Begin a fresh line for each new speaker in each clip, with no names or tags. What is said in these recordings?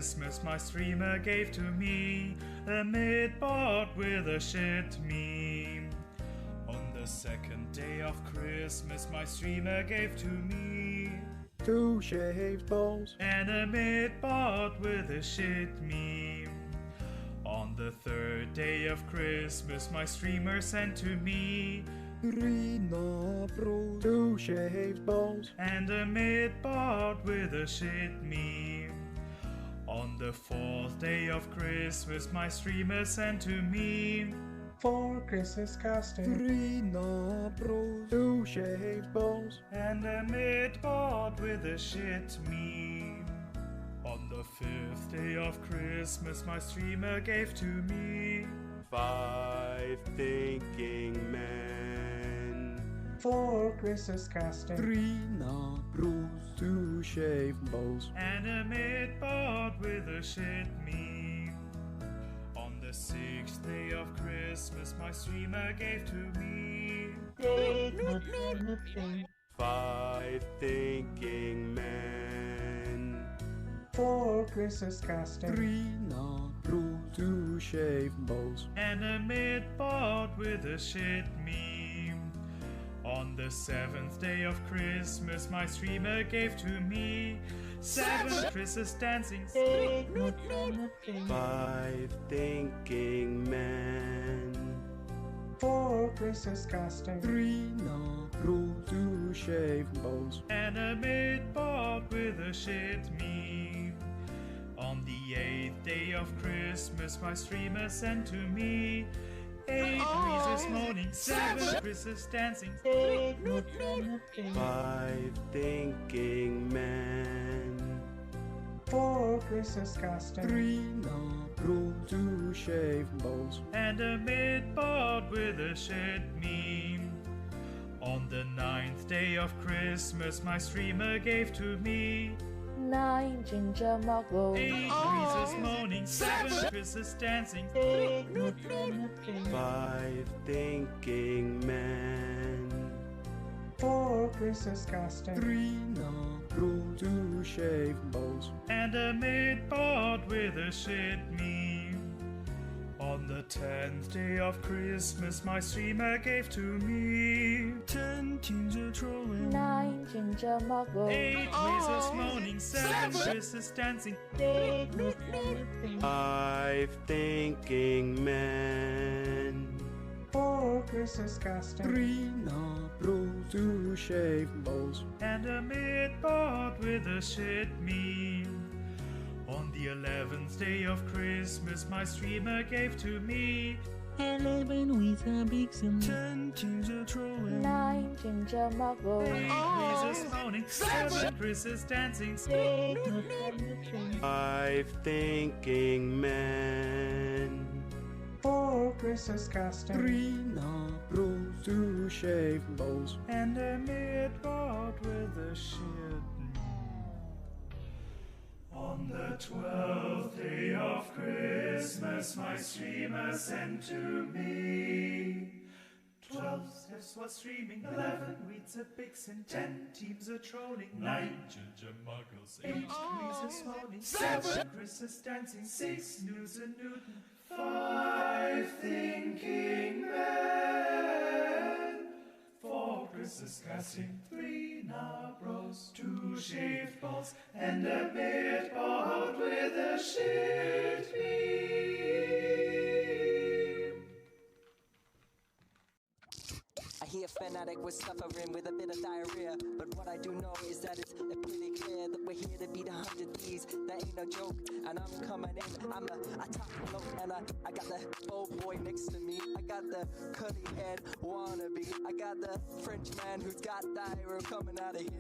Christmas my streamer gave to me a mid-board with a shit meme. On the second day of Christmas my streamer gave to me
2 shaved balls
and a mid-board with a shit meme. On the third day of Christmas my streamer sent to me
3 Nabros, 2 shaved balls
and a mid-board with a shit meme. On the fourth day of Christmas my streamer sent to me
4 Christmas casting,
3 Nabros, 2 shaved balls
and a mid-board with a shit meme. On the fifth day of Christmas my streamer gave to me
5 thinking men,
4 Christmas casting,
3 Nabros, 2 shaved balls
and a mid-board with a shit meme. On the sixth day of Christmas my streamer gave to me
5 thinking men,
4 Christmas casting,
3 Nabros, 2 shaved balls
and a mid-board with a shit meme. On the seventh day of Christmas my streamer gave to me 7 Christmas dancings
5 thinking men,
4 Christmas casting,
3 Nabros, 2 shaved balls
and a mid-board with a shit meme. On the eighth day of Christmas my streamer sent to me 8 Christmas morning, 7 Christmas dancing
5 thinking men,
4 Christmas casting,
3 Nabros, 2 shaved balls
and a mid-board with a shit meme. On the ninth day of Christmas my streamer gave to me
9 ginger muggles,
8 Christmas morning, 7 Christmas dancing
5 thinking men,
4 Christmas casting,
3 Nabros, 2 shaved balls
and a mid-board with a shit meme. On the 10th day of Christmas my streamer gave to me 10 teams of trolling,
9 ginger muggles,
8 Christmas morning, 7 Christmas dancing
5 thinking men,
4 Christmas casting,
3 Nabros, 2 shaved balls
and a mid-board with a shit meme. On the 11th day of Christmas my streamer gave to me
11 with a big sim,
10 teams of trolling,
9 ginger muggles,
8 Christmas morning, 7 Christmas dancing
5 thinking men,
4 Christmas casting,
3 Nabros, 2 shaved balls
and a mid-board with a shit. On the 12th day of Christmas my streamer sent to me 12 steps was streaming, 11 weeds a Bixen, 10 teams a trolling, 9 ginger muggles, 8 Christmas morning, 7 Christmas dancing, 6 news and Newton, 5 thinking men, 4 Christmas casting, 3 Nabros, 2 shaved balls, and a mid-board with a shit meme.
I hear fanatic was suffering with a bit of diarrhea, but what I do know is that it's pretty clear that we're here to beat 100 D's. That ain't no joke, and I'm coming in. I'm a top bloke, and I got the old boy next to me. I got the curly head wannabe. I got the French man who's got diarrhea coming out of here.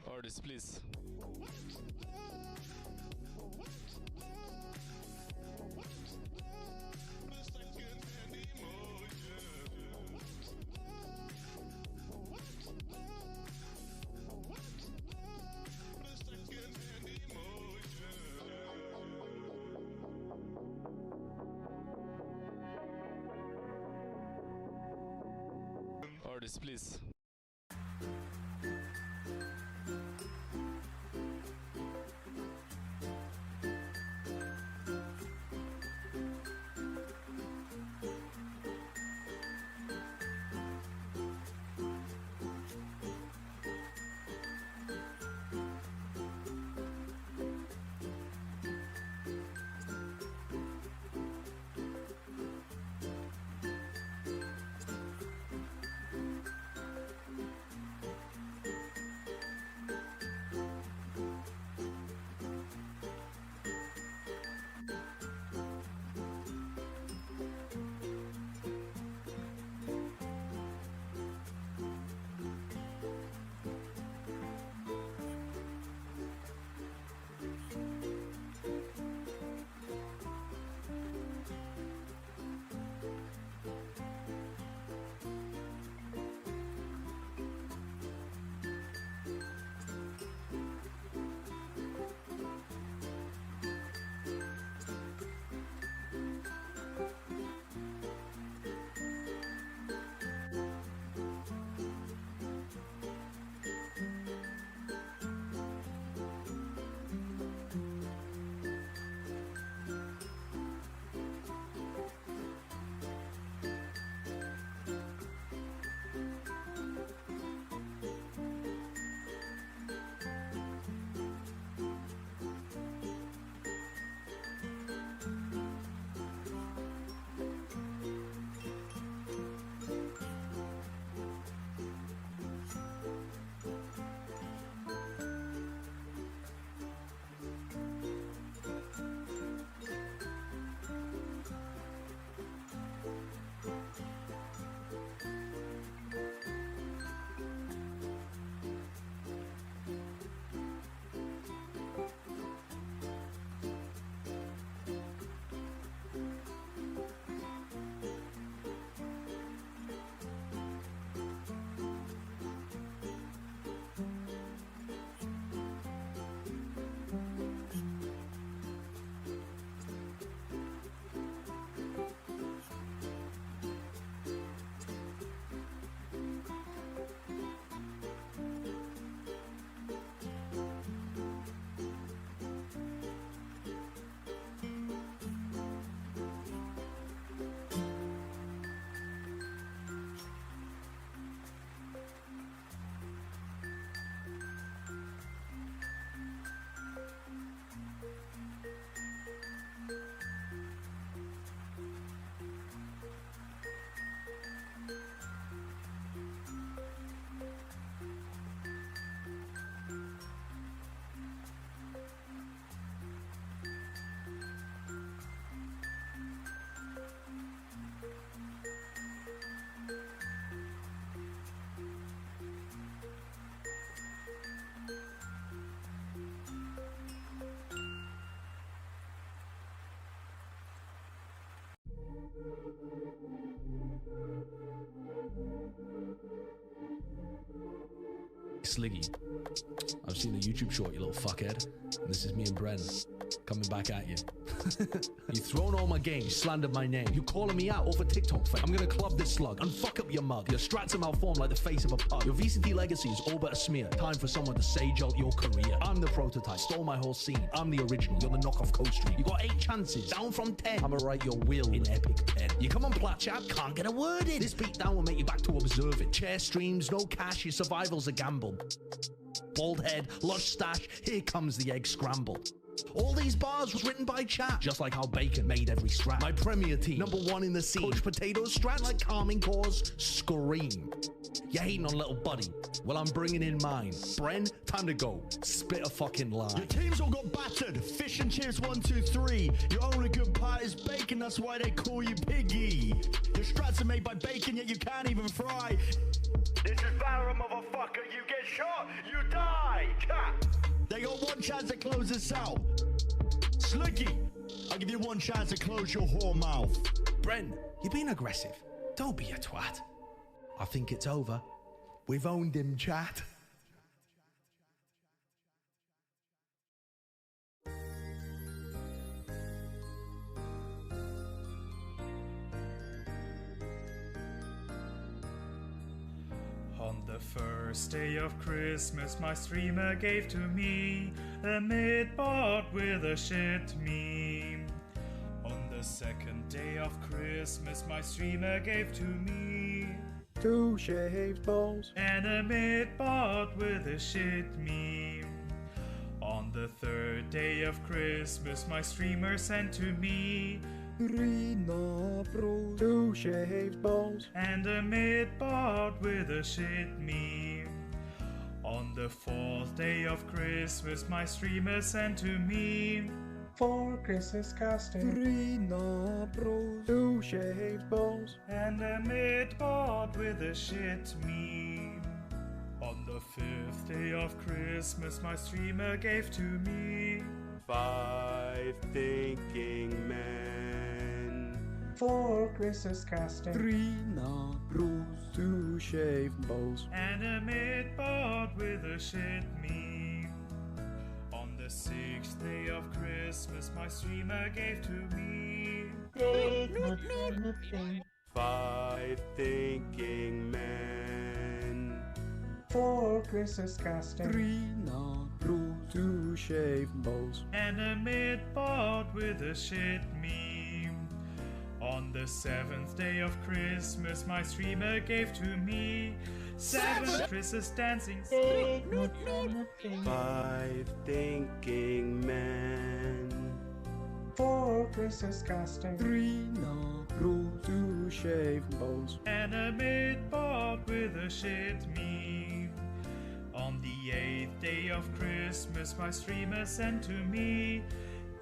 Artist, please. Artist, please.
Sliggy, I've seen the YouTube short, you little fuckhead. And this is me and Bren coming back at you. You've thrown all my games, you slandered my name. You calling me out over TikTok fame. I'm gonna club this slug and fuck up your mug. Your strats are malformed like the face of a pug. Your VCT legacy is all but a smear. Time for someone to sage out your career. I'm the prototype, stole my whole scene. I'm the original, you're the knockoff Coast Street. You got 8 chances, down from 10. I'ma write your will in epic pen. You come on plat chat, can't get a word in. This beatdown will make you back to observing. Chair streams, no cash, your survival's a gamble. Bald head, lush stash, here comes the egg scramble. All these bars was written by chat, just like how Bacon made every strap. My premier team, #1 in the scene. Coach Potatoes strat like calming cause, scream. You hating on little buddy? Well, I'm bringing in mine. Bren, time to go. Spit a fucking line.
Your team's all got battered. Fish and chips, 1, 2, 3. Your only good part is bacon, that's why they call you piggy. Your strats are made by bacon, yet you can't even fry. This is Valor, motherfucker. You get shot, you die. Cat. They got 1 chance to close this out. Sliggy, I'll give you 1 chance to close your whore mouth.
Bren, you're being aggressive. Don't be a twat. I think it's over. We've owned him, chat.
first day of Christmas, my streamer gave to me a mid-board with a shit meme. On the second day of Christmas, my streamer gave to me
2 shaved balls
and a mid-board with a shit meme. On the third day of Christmas, my streamer sent to me
3 knobbros, 2 shaved balls
and a mid-board with a shit meme. On the fourth day of Christmas, my streamer sent to me
4 Chris's casting.
3 knobbros, 2 shaved balls
and a mid-board with a shit meme. On the fifth day of Christmas, my streamer gave to me
5 thinking men.
4 Chris's casting.
3 knobbros, 2 shaved balls
and a mid-board with a shit meme. On the sixth day of Christmas, my streamer gave to me
5 thinking men.
4 Chris's casting.
3 knobbros, 2 shaved balls
and a mid-board with a shit meme. On the seventh day of Christmas, my streamer gave to me 7 Chris's dancing.
5 thinking men.
4 Chris's casting.
3 knobbros, 2 shaved balls
and a mid-board with a shit meme. On the eighth day of Christmas, my streamer sent to me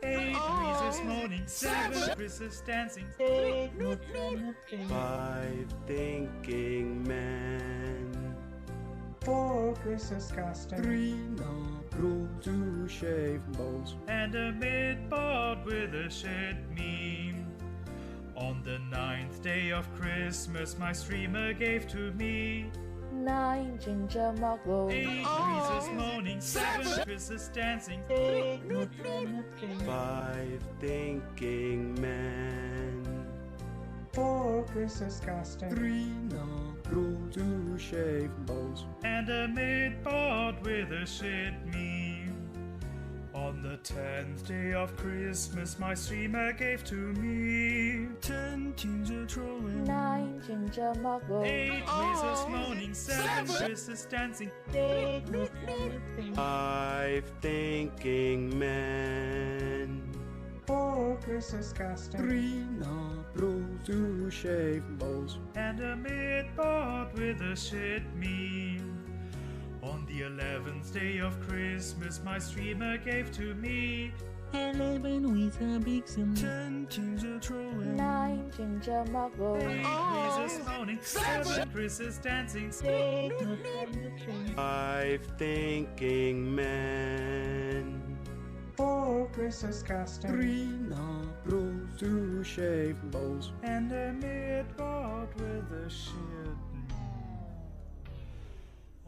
8 Reese's moaning, 7 Chris's dancing.
5 thinking men.
4 Chris's casting.
3 knobbros, 2 shaved balls
and a mid-board with a shit meme. On the ninth day of Christmas, my streamer gave to me
9 ginger muggles.
8 Reese's moaning, 7 Chris's dancing.
5 thinking men.
4 Chris's casting.
3 knobbros, 2 shaved balls
and a mid-board with a shit meme. On the 10th day of Christmas, my streamer gave to me 10 teams of trolling,
9 ginger muggles.
8 Reese's moaning, 7 Chris's dancing.
5 thinking men.
4 Chris's casting.
3 knobbros, 2 shaved balls
and a mid-board with a shit meme. On the 11th day of Christmas, my streamer gave to me
11 with a big sim.
10 teams of trolling,
9 ginger muggles.
8 Reese's moaning, 7 Chris's dancing.
5 thinking men.
4 Chris's casting.
3 knobbros, 2 shaved balls
and a mid-board with a shit.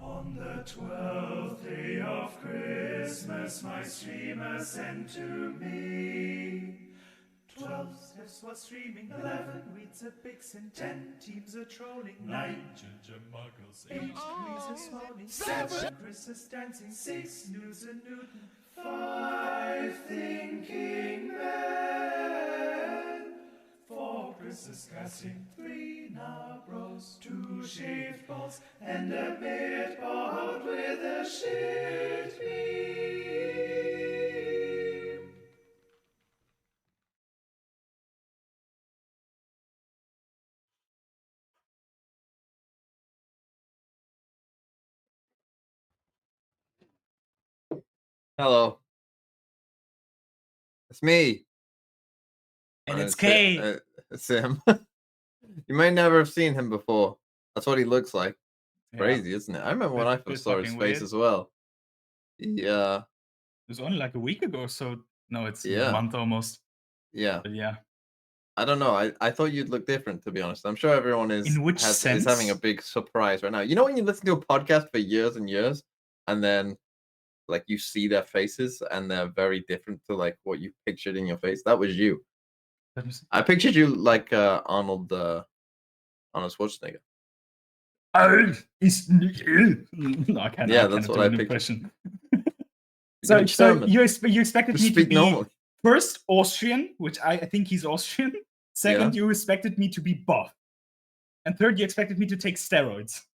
On the 12th day of Christmas, my streamer sent to me 12 steps was streaming, 11 weeds a Bixen, 10 teams a trolling, 9 ginger muggles, 8 Reese's moaning, 7 Chris's dancing, 6 News and Newton, 5 thinking men, 4 Chris's casting, 3 knobbros, 2 shaved balls, and a mid-board with a shit meme.
Hello. It's me.
And it's Kay.
It's him. You might never have seen him before. That's what he looks like. Crazy, isn't it? I remember when I first saw his face as well. Yeah.
It was only like a week ago, so no, it's
Yeah.
a month almost.
Yeah.
But yeah.
I don't know. I thought you'd look different, to be honest. I'm sure everyone is
In which
is
sense?
having a big surprise right now. You know when you listen to a podcast for years and years, and then like you see their faces and they're very different to like what you pictured in your face? That was you. I pictured you like Arnold Schwarzenegger.
No, I can't.
Yeah,
I
that's
cannot
what
do
I
an
pictured.
impression.
You're
So
German.
you expected
Just
me to
speak
be
normally.
first Austrian, which I think he's Austrian. Second,
Yeah.
you expected me to be buff, and third, you expected me to take steroids.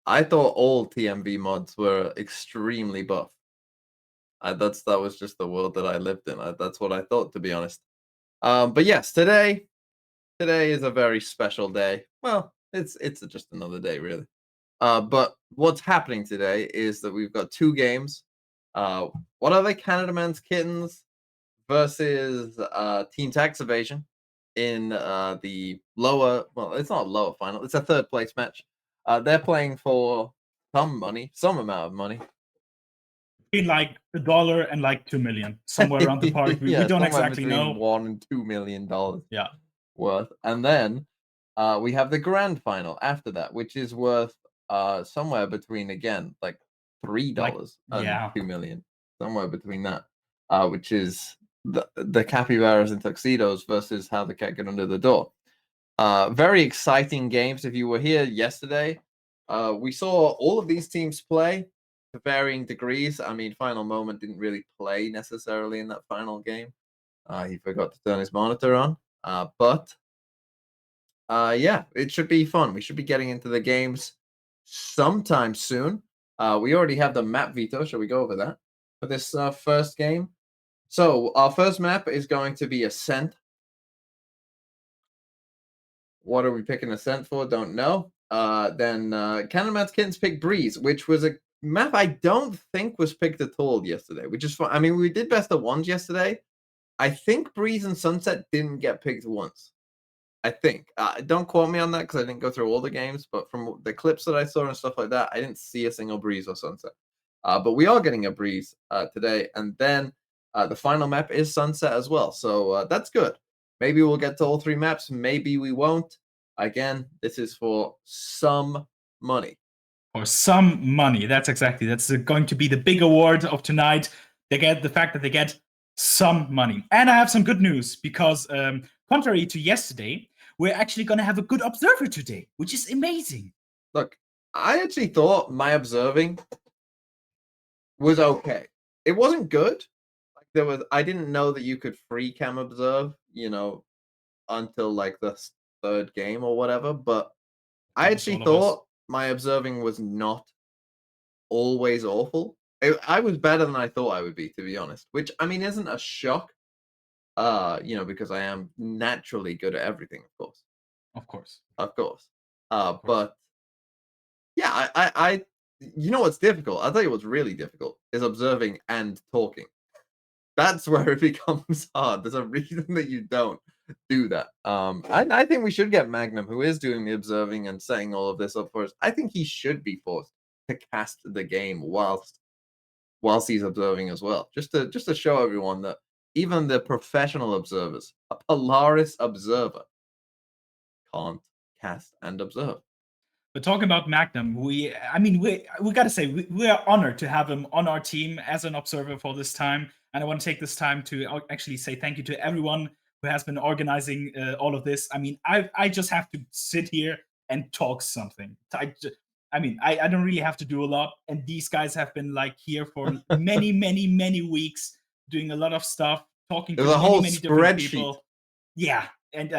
I thought all TMV mods were extremely buff. That was just the world that I lived in. That's what I thought, to be honest. But yes, today is a very special day. Well, it's just another day, really. But what's happening today is that we've got two games. What are they? Canada Men's Kittens versus Team Tax Evasion in the lower. Well, it's not lower final. It's a third place match. They're playing for some amount of money.
Between like $1 and like 2 million, somewhere around the park. We don't exactly know.
$1 and $2 million.
Yeah.
Worth, and then we have the grand final after that, which is worth somewhere between again like $3 and 2 million, somewhere between that, which is the capybaras and tuxedos versus how the cat get under the door. Very exciting games. If you were here yesterday, we saw all of these teams play to varying degrees. I mean, Final Moment didn't really play necessarily in that final game. He forgot to turn his monitor on. But yeah, it should be fun. We should be getting into the games sometime soon. We already have the map veto. Shall we go over that for this first game? So our first map is going to be Ascent. What are we picking Ascent for? Don't know. Then Canada Men's Kittens picked Breeze, which was a map I don't think was picked at all yesterday, which is fun. I mean, we did best of ones yesterday. I think Breeze and Sunset didn't get picked once. I think. Don't quote me on that because I didn't go through all the games, but from the clips that I saw and stuff like that, I didn't see a single Breeze or Sunset. But we are getting a Breeze today. And then the final map is Sunset as well. So that's good. Maybe we'll get to all three maps. Maybe we won't. Again, this is for some money.
For some money. That's going to be the big award of tonight. They get the fact that they get some money. And I have some good news because contrary to yesterday, we're actually going to have a good observer today, which is amazing.
Look, I actually thought my observing was okay. It wasn't good. Like I didn't know that you could free cam observe, until like the third game or whatever, but I actually thought my observing was not always awful. I was better than I thought I would be, to be honest, which I mean isn't a shock. Because I am naturally good at everything, of course.
Of course.
But yeah, I what's difficult? I'll tell you what's really difficult is observing and talking. That's where it becomes hard. There's a reason that you don't do that. I think we should get Magnum, who is doing the observing and setting all of this up for us. I think he should be forced to cast the game whilst he's observing as well, just to show everyone that even the professional observers, a Polaris observer, can't cast and observe.
But talking about Magnum, we got to say we are honored to have him on our team as an observer for this time. And I want to take this time to actually say thank you to everyone who has been organizing all of this. I mean, I just have to sit here and talk something. I don't really have to do a lot. And these guys have been like here for many, many, many weeks, doing a lot of stuff, talking to many different people. Yeah. And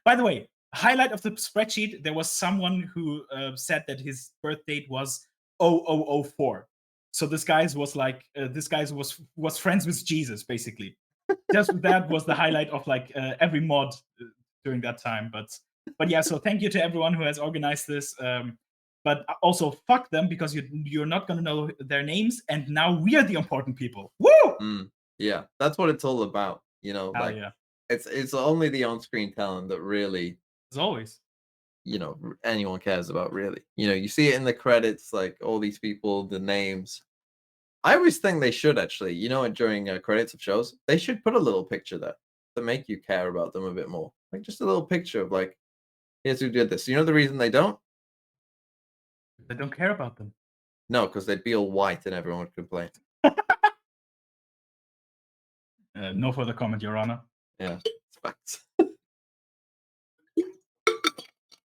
by the way, highlight of the spreadsheet, there was someone who said that his birth date was 0004. So this guy was friends with Jesus, basically. Just that was the highlight of like every mod during that time. But yeah, so thank you to everyone who has organized this. But also fuck them because you're not gonna know their names, and now we are the important people. Woo!
Yeah, that's what it's all about.
Yeah.
It's only the on-screen talent that really,
as always,
anyone cares about. Really, you see it in the credits, like all these people, the names. I always think they should actually, during credits of shows, they should put a little picture there to make you care about them a bit more. Like just a little picture of like, here's who did this. You know the reason they don't?
They don't care about them.
No, because they'd be all white and everyone would complain.
No further comment, Your Honor.
Yeah, it's facts.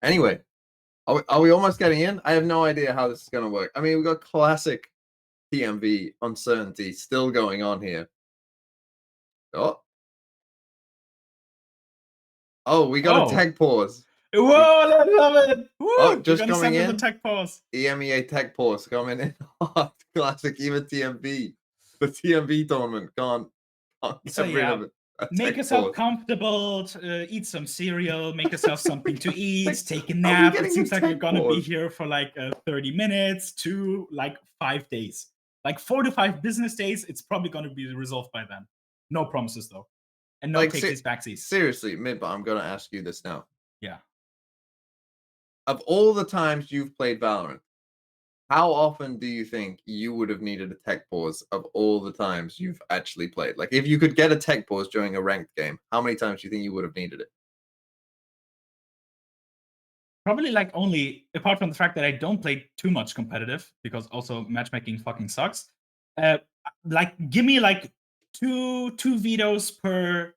Anyway, Are we almost getting in? I have no idea how this is going to work. I mean, we got classic TMV uncertainty still going on here. Oh, we got a tech pause.
Whoa, I love it. Woo,
oh, just coming in.
The tech pause.
EMEA tech pause coming in. Classic, even TMV. The TMV tournament can't
so yeah, make yourself comfortable, eat some cereal, make yourself something to eat, take a nap. It seems like you're gonna be here for like 30 minutes to like 5 days. Like 4 to 5 business days, it's probably gonna be resolved by then. No promises though. And no take these backsies.
Seriously, Midba, I'm gonna ask you this now.
Yeah.
Of all the times you've played Valorant, how often do you think you would have needed a tech pause of all the times you've actually played? Like, if you could get a tech pause during a ranked game, how many times do you think you would have needed it?
Probably like only, apart from the fact that I don't play too much competitive, because also matchmaking fucking sucks. Like, give me like two vetoes per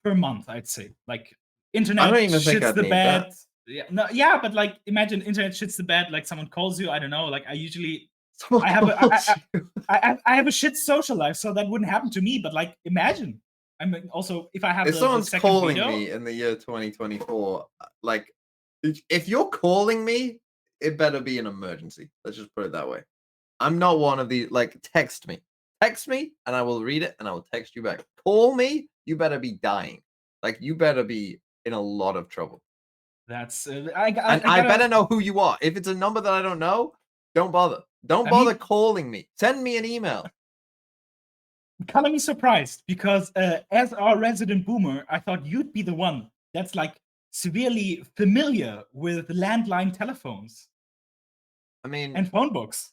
month, I'd say. Like, internet shits the bed. Yeah, no, yeah, but like, imagine internet shits the bed. Like, someone calls you. I don't know. Like, I usually, I have a shit social life, so that wouldn't happen to me. But like, imagine. I mean, also, if I have
if someone's calling me in the year 2024, like, if you're calling me, it better be an emergency. Let's just put it that way. I'm not one of these. Like, text me, and I will read it, and I will text you back. Call me, you better be dying. Like, you better be in a lot of trouble.
That's
I better know who you are. If it's a number that I don't know, don't bother. Don't bother calling me. Send me an email.
Color me surprised, because as our resident boomer, I thought you'd be the one that's like severely familiar with landline telephones.
I mean,
and phone books.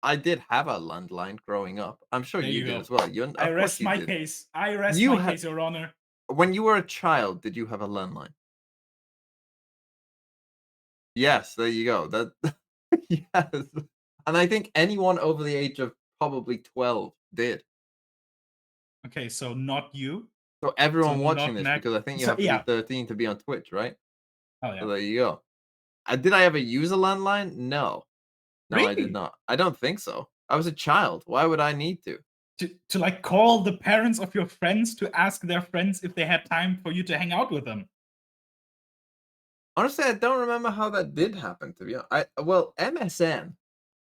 I did have a landline growing up. I'm sure you did as well.
I rest my case. I rest my case, Your Honor.
When you were a child, did you have a landline? Yes, there you go. That yes. And I think anyone over the age of probably 12 did.
Okay, so not you.
So everyone watching this, because I think you have to be 13 to be on Twitch, right?
Oh yeah.
So there you go. Did I ever use a landline? No. No, really? I did not. I don't think so. I was a child. Why would I need to?
To like call the parents of your friends to ask their friends if they had time for you to hang out with them.
Honestly, I don't remember how that did happen, to be honest. Well, MSN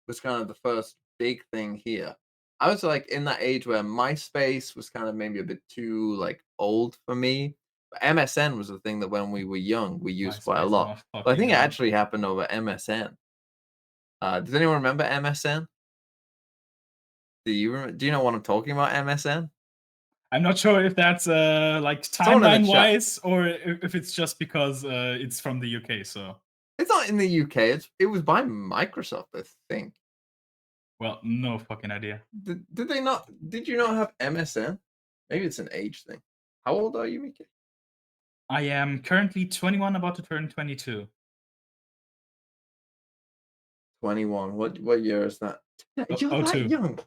was kind of the first big thing here. I was like in that age where MySpace was kind of maybe a bit too like old for me. But MSN was the thing that when we were young, we used quite a lot. But I think it actually happened over MSN. Does anyone remember MSN? Do you know what I'm talking about, MSN?
I'm not sure if that's like timeline-wise or if it's just because it's from the UK. So
it's not in the UK. It was by Microsoft, I think.
Well, no fucking idea.
Did they not? Did you not have MSN? Maybe it's an age thing. How old are you, Miki?
I am currently 21, about to turn 22.
21. What year is that? You're that young.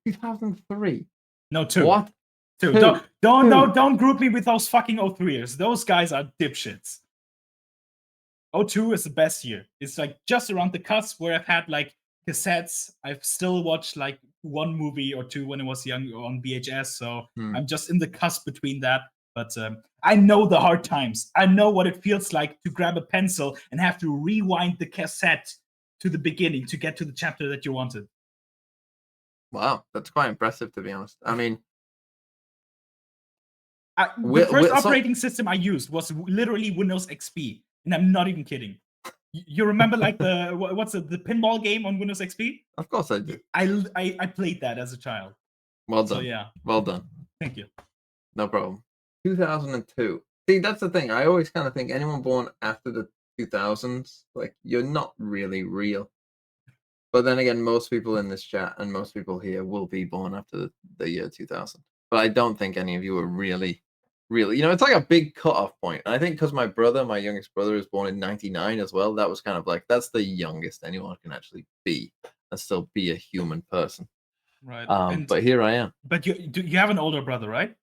2003.
No, 2.
What?
2. Don't group me with those fucking 03ers. Those guys are dipshits. 02 is the best year. It's like just around the cusp where I've had like cassettes. I've still watched like 1 movie or 2 when I was young on VHS. So I'm just in the cusp between that. But I know the hard times. I know what it feels like to grab a pencil and have to rewind the cassette to the beginning to get to the chapter that you wanted.
Wow, that's quite impressive, to be honest. I mean,
the first operating system I used was literally Windows XP, and I'm not even kidding. You remember like the the pinball game on Windows XP?
Of course I do.
I played that as a child.
Well done.
So, yeah.
Well done.
Thank you.
No problem. 2002. See, that's the thing. I always kind of think anyone born after the 2000s, like, you're not really real. But then again, most people in this chat and most people here will be born after the year 2000. But I don't think any of you are really, it's like a big cutoff point. And I think because my youngest brother, was born in 99 as well, that was kind of like, that's the youngest anyone can actually be and still be a human person.
Right.
But here I am.
But you have an older brother, right?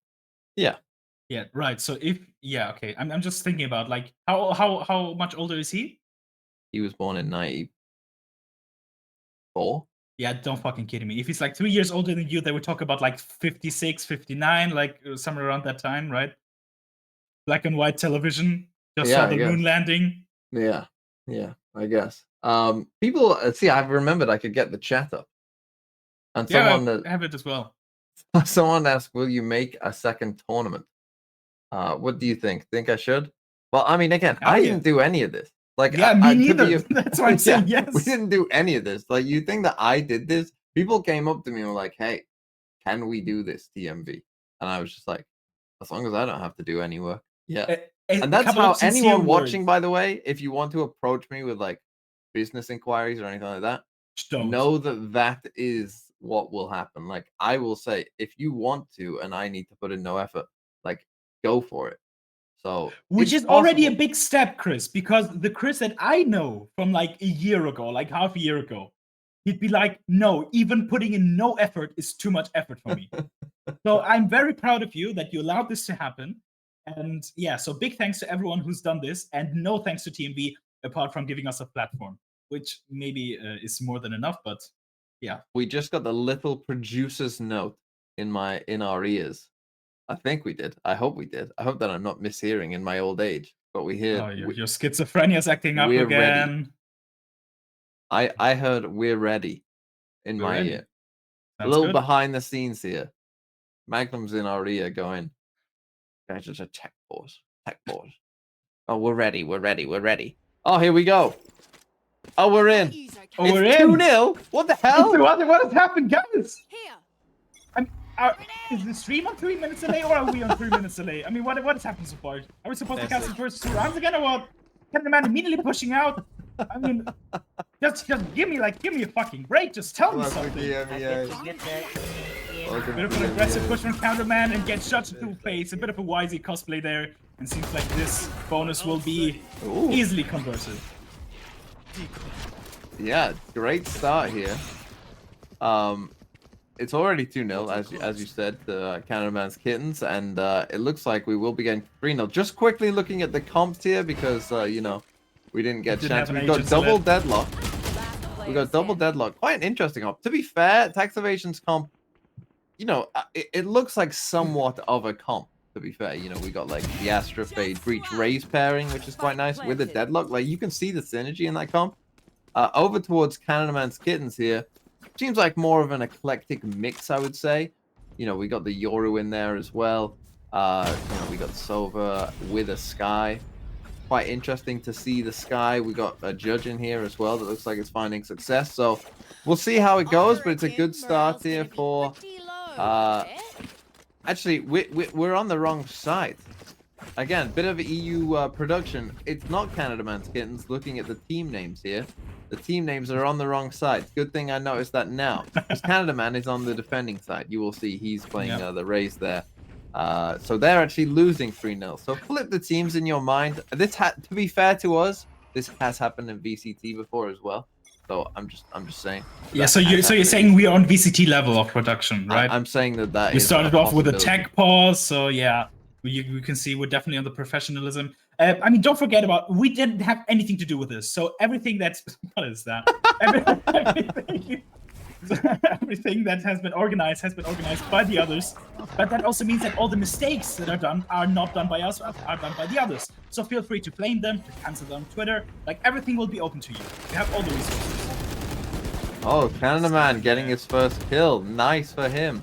Yeah.
Yeah, right. So okay. I'm just thinking about like how much older is he?
He was born in 94.
Yeah, don't fucking kidding me. If he's like 3 years older than you, they would talk about like 56, 59, like somewhere around that time, right? Black and white television. Just saw the moon landing.
Yeah, I guess. People see. I've remembered I could get the chat up, and someone
I have it as well.
Someone asked, "Will you make a second tournament?" What do you think? Think I should? Well, I mean, again, I didn't do any of this. Like,
me neither. That's why I'm saying yes.
We didn't do any of this. Like, you think that I did this? People came up to me and were like, "Hey, can we do this TMV?" And I was just like, "As long as I don't have to do any work." Yeah. And that's how anyone watching, by the way, if you want to approach me with like business inquiries or anything like that, know that is what will happen. Like, I will say, if you want to, and I need to put in no effort, like, go for it. So,
which is already a big step, Chris, because the Chris that I know from like a year ago, like half a year ago, he'd be like, no, even putting in no effort is too much effort for me. So I'm very proud of you that you allowed this to happen. And yeah, so big thanks to everyone who's done this, and no thanks to TMV apart from giving us a platform, which maybe is more than enough, but yeah.
We just got the little producer's note in our ears. I think we did. I hope we did. I hope that I'm not mishearing in my old age. But we hear
your schizophrenia's acting up again.
Ready. I heard "we're ready" in my ear. That's a little behind the scenes here. Magnum's in our ear going, "Guys, it's a tech pause. Oh, we're ready. Oh, here we go. Oh, we're in.
Oh, we're in.
2-0. What the hell?
What has happened, guys? Is the stream on 3 minutes delay, or are we on 3 minutes delay? I mean, what has happened so far? Are we supposed to cast the first 2 rounds again, or what? Can the man immediately pushing out? I mean, just give me a fucking break. Just tell me something.
Bit
of an aggressive push from Counterman and get shot to the face. A bit of a Wisey cosplay there, and seems like this bonus will be easily converted.
Yeah, great start here. It's already 2-0, as you said, the Counterman's Kittens, and it looks like we will be getting 3-0. Just quickly looking at the comps here, because, you know, we didn't get a chance. We've got double deadlock. Quite an interesting comp. To be fair, Tax Evasion's comp, you know, it looks like somewhat of a comp, to be fair. You know, we got, like, the Astra Fade Breach Raise pairing, which is quite nice, with the deadlock. Like, you can see the synergy in that comp. Over towards Counterman's Kittens here. Seems like more of an eclectic mix, I would say. You know, we got the Yoru in there as well. You know, we got Sova with a Sky. Quite interesting to see the Sky. We got a Judge in here as well that looks like it's finding success. So we'll see how it goes, but it's a good start here for... Actually, we're on the wrong side. Again, bit of EU production. It's not Canadaman's Kittens. Looking at the team names here. The team names are on the wrong side. Good thing I noticed that now. Because Canadaman is on the defending side. You will see he's playing the Raise there. So they're actually losing 3-0. So flip the teams in your mind. This to be fair to us, this has happened in VCT before as well. So I'm just saying.
Yeah. So you're saying we are on VCT level of production, right?
I'm saying that
we started off with a tech pause. So yeah, you can see we're definitely on the professionalism. I mean, don't forget we didn't have anything to do with this. So everything that's, what is that? Everything that has been organized by the others. But that also means that all the mistakes that are done are not done by us, are done by the others. So feel free to blame them, to cancel them on Twitter. Like, everything will be open to you. You have all the resources.
Oh, Canadaman getting his first kill. Nice for him.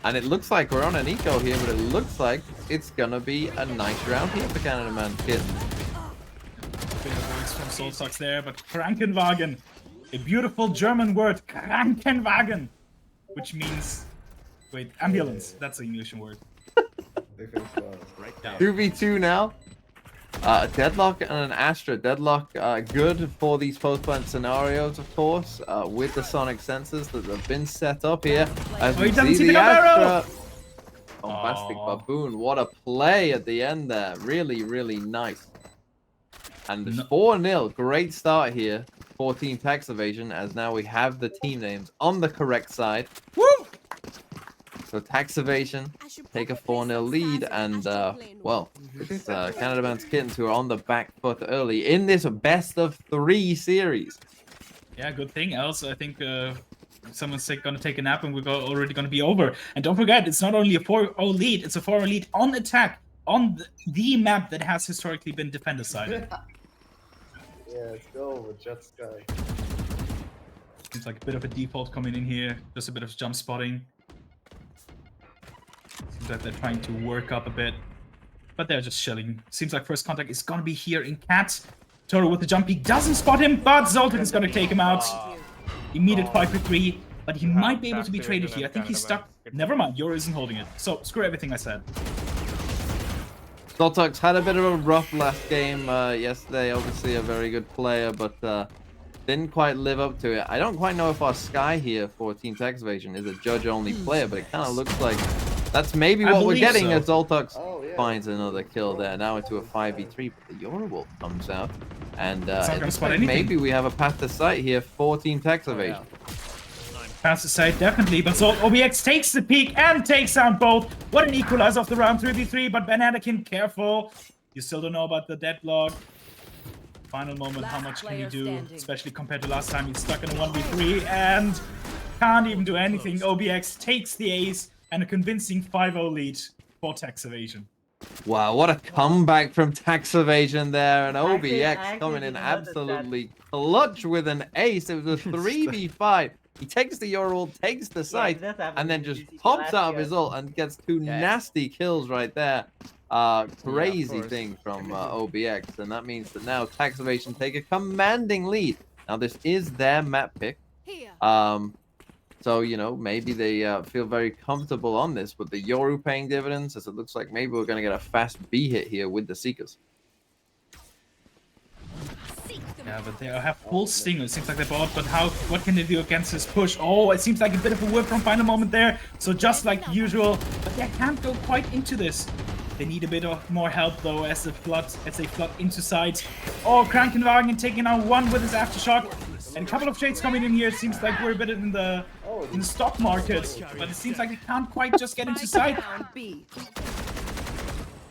And it looks like we're on an eco here, but it looks like it's gonna be a nice round here for Canadaman Kittens.
Bit of voice from Soulsucks there, but Krankenwagen. A beautiful German word, Krankenwagen. Which means... Wait, ambulance. That's the English word.
2v2 now. Deadlock and an Astra. Deadlock good for these post-plant scenarios, of course, with the sonic sensors that have been set up here. As we see the Astra. Bombastic Baboon. What a play at the end there. Really, really nice. And 4-0. Great start here for Team Tax Evasion, as now we have the team names on the correct side. Woo! So tax evasion, take a 4-0 lead, and well, it's Canada Man's Kittens who are on the back foot early in this best of 3 series.
Yeah, good thing. Else, I think someone's gonna take a nap and we're already gonna be over. And don't forget, it's not only a 4-0 lead; it's a 4-0 lead on attack on the map that has historically been defender-sided.
Yeah, let's go with Jet Sky.
Seems like a bit of a default coming in here. Just a bit of jump spotting. Seems like they're trying to work up a bit. But they're just chilling. Seems like first contact is gonna be here in Cat. Toro with the jump, he doesn't spot him, but Zoltan is gonna take him out. Immediate 5v3, but he might be able to be traded here. I think he's stuck. Never mind, Yoru isn't holding it. So screw everything I said.
Zoltux had a bit of a rough last game yesterday. Obviously a very good player, but didn't quite live up to it. I don't quite know if our Sky here for Team Tax Evasion is a judge-only player, but it kind of looks like that's maybe what we're getting as Zoltux finds another kill there. Now into a 5v3, but the Yoru comes out. And it looks like maybe we have a path to sight here for Team Tax Evasion.
Path to sight, definitely, but Zolt OBX takes the peak and takes out both. What an equalizer of the round, 3v3, but Ben Anakin, careful. You still don't know about the deadlock. Final moment, how much can you do? Especially compared to last time, he's stuck in a 1v3 and can't even do anything. OBX takes the ace and a convincing 5-0 lead for Tax Evasion.
Wow, what a comeback from Tax Evasion there, and OBX coming in absolutely clutch with an ace. It was a 3v5. He takes the Yoru, takes the site, and then just pops out of his ult and gets 2 nasty kills right there. Crazy thing from OBX, and that means that now Tax Evasion take a commanding lead. Now this is their map pick. So, you know, maybe they feel very comfortable on this, but the Yoru paying dividends, as it looks like maybe we're going to get a fast B hit here with the Seekers.
Yeah, but they have full Stinger. It seems like they bought, but what can they do against this push? Oh, it seems like a bit of a whip from Final Moment there. So just like usual, but they can't go quite into this. They need a bit of more help though as they flood into sides. Oh, Krankenwagen taking out one with his aftershock. And a couple of trades coming in here. It seems like we're a bit in the stock market, but it seems like they can't quite just get into sight.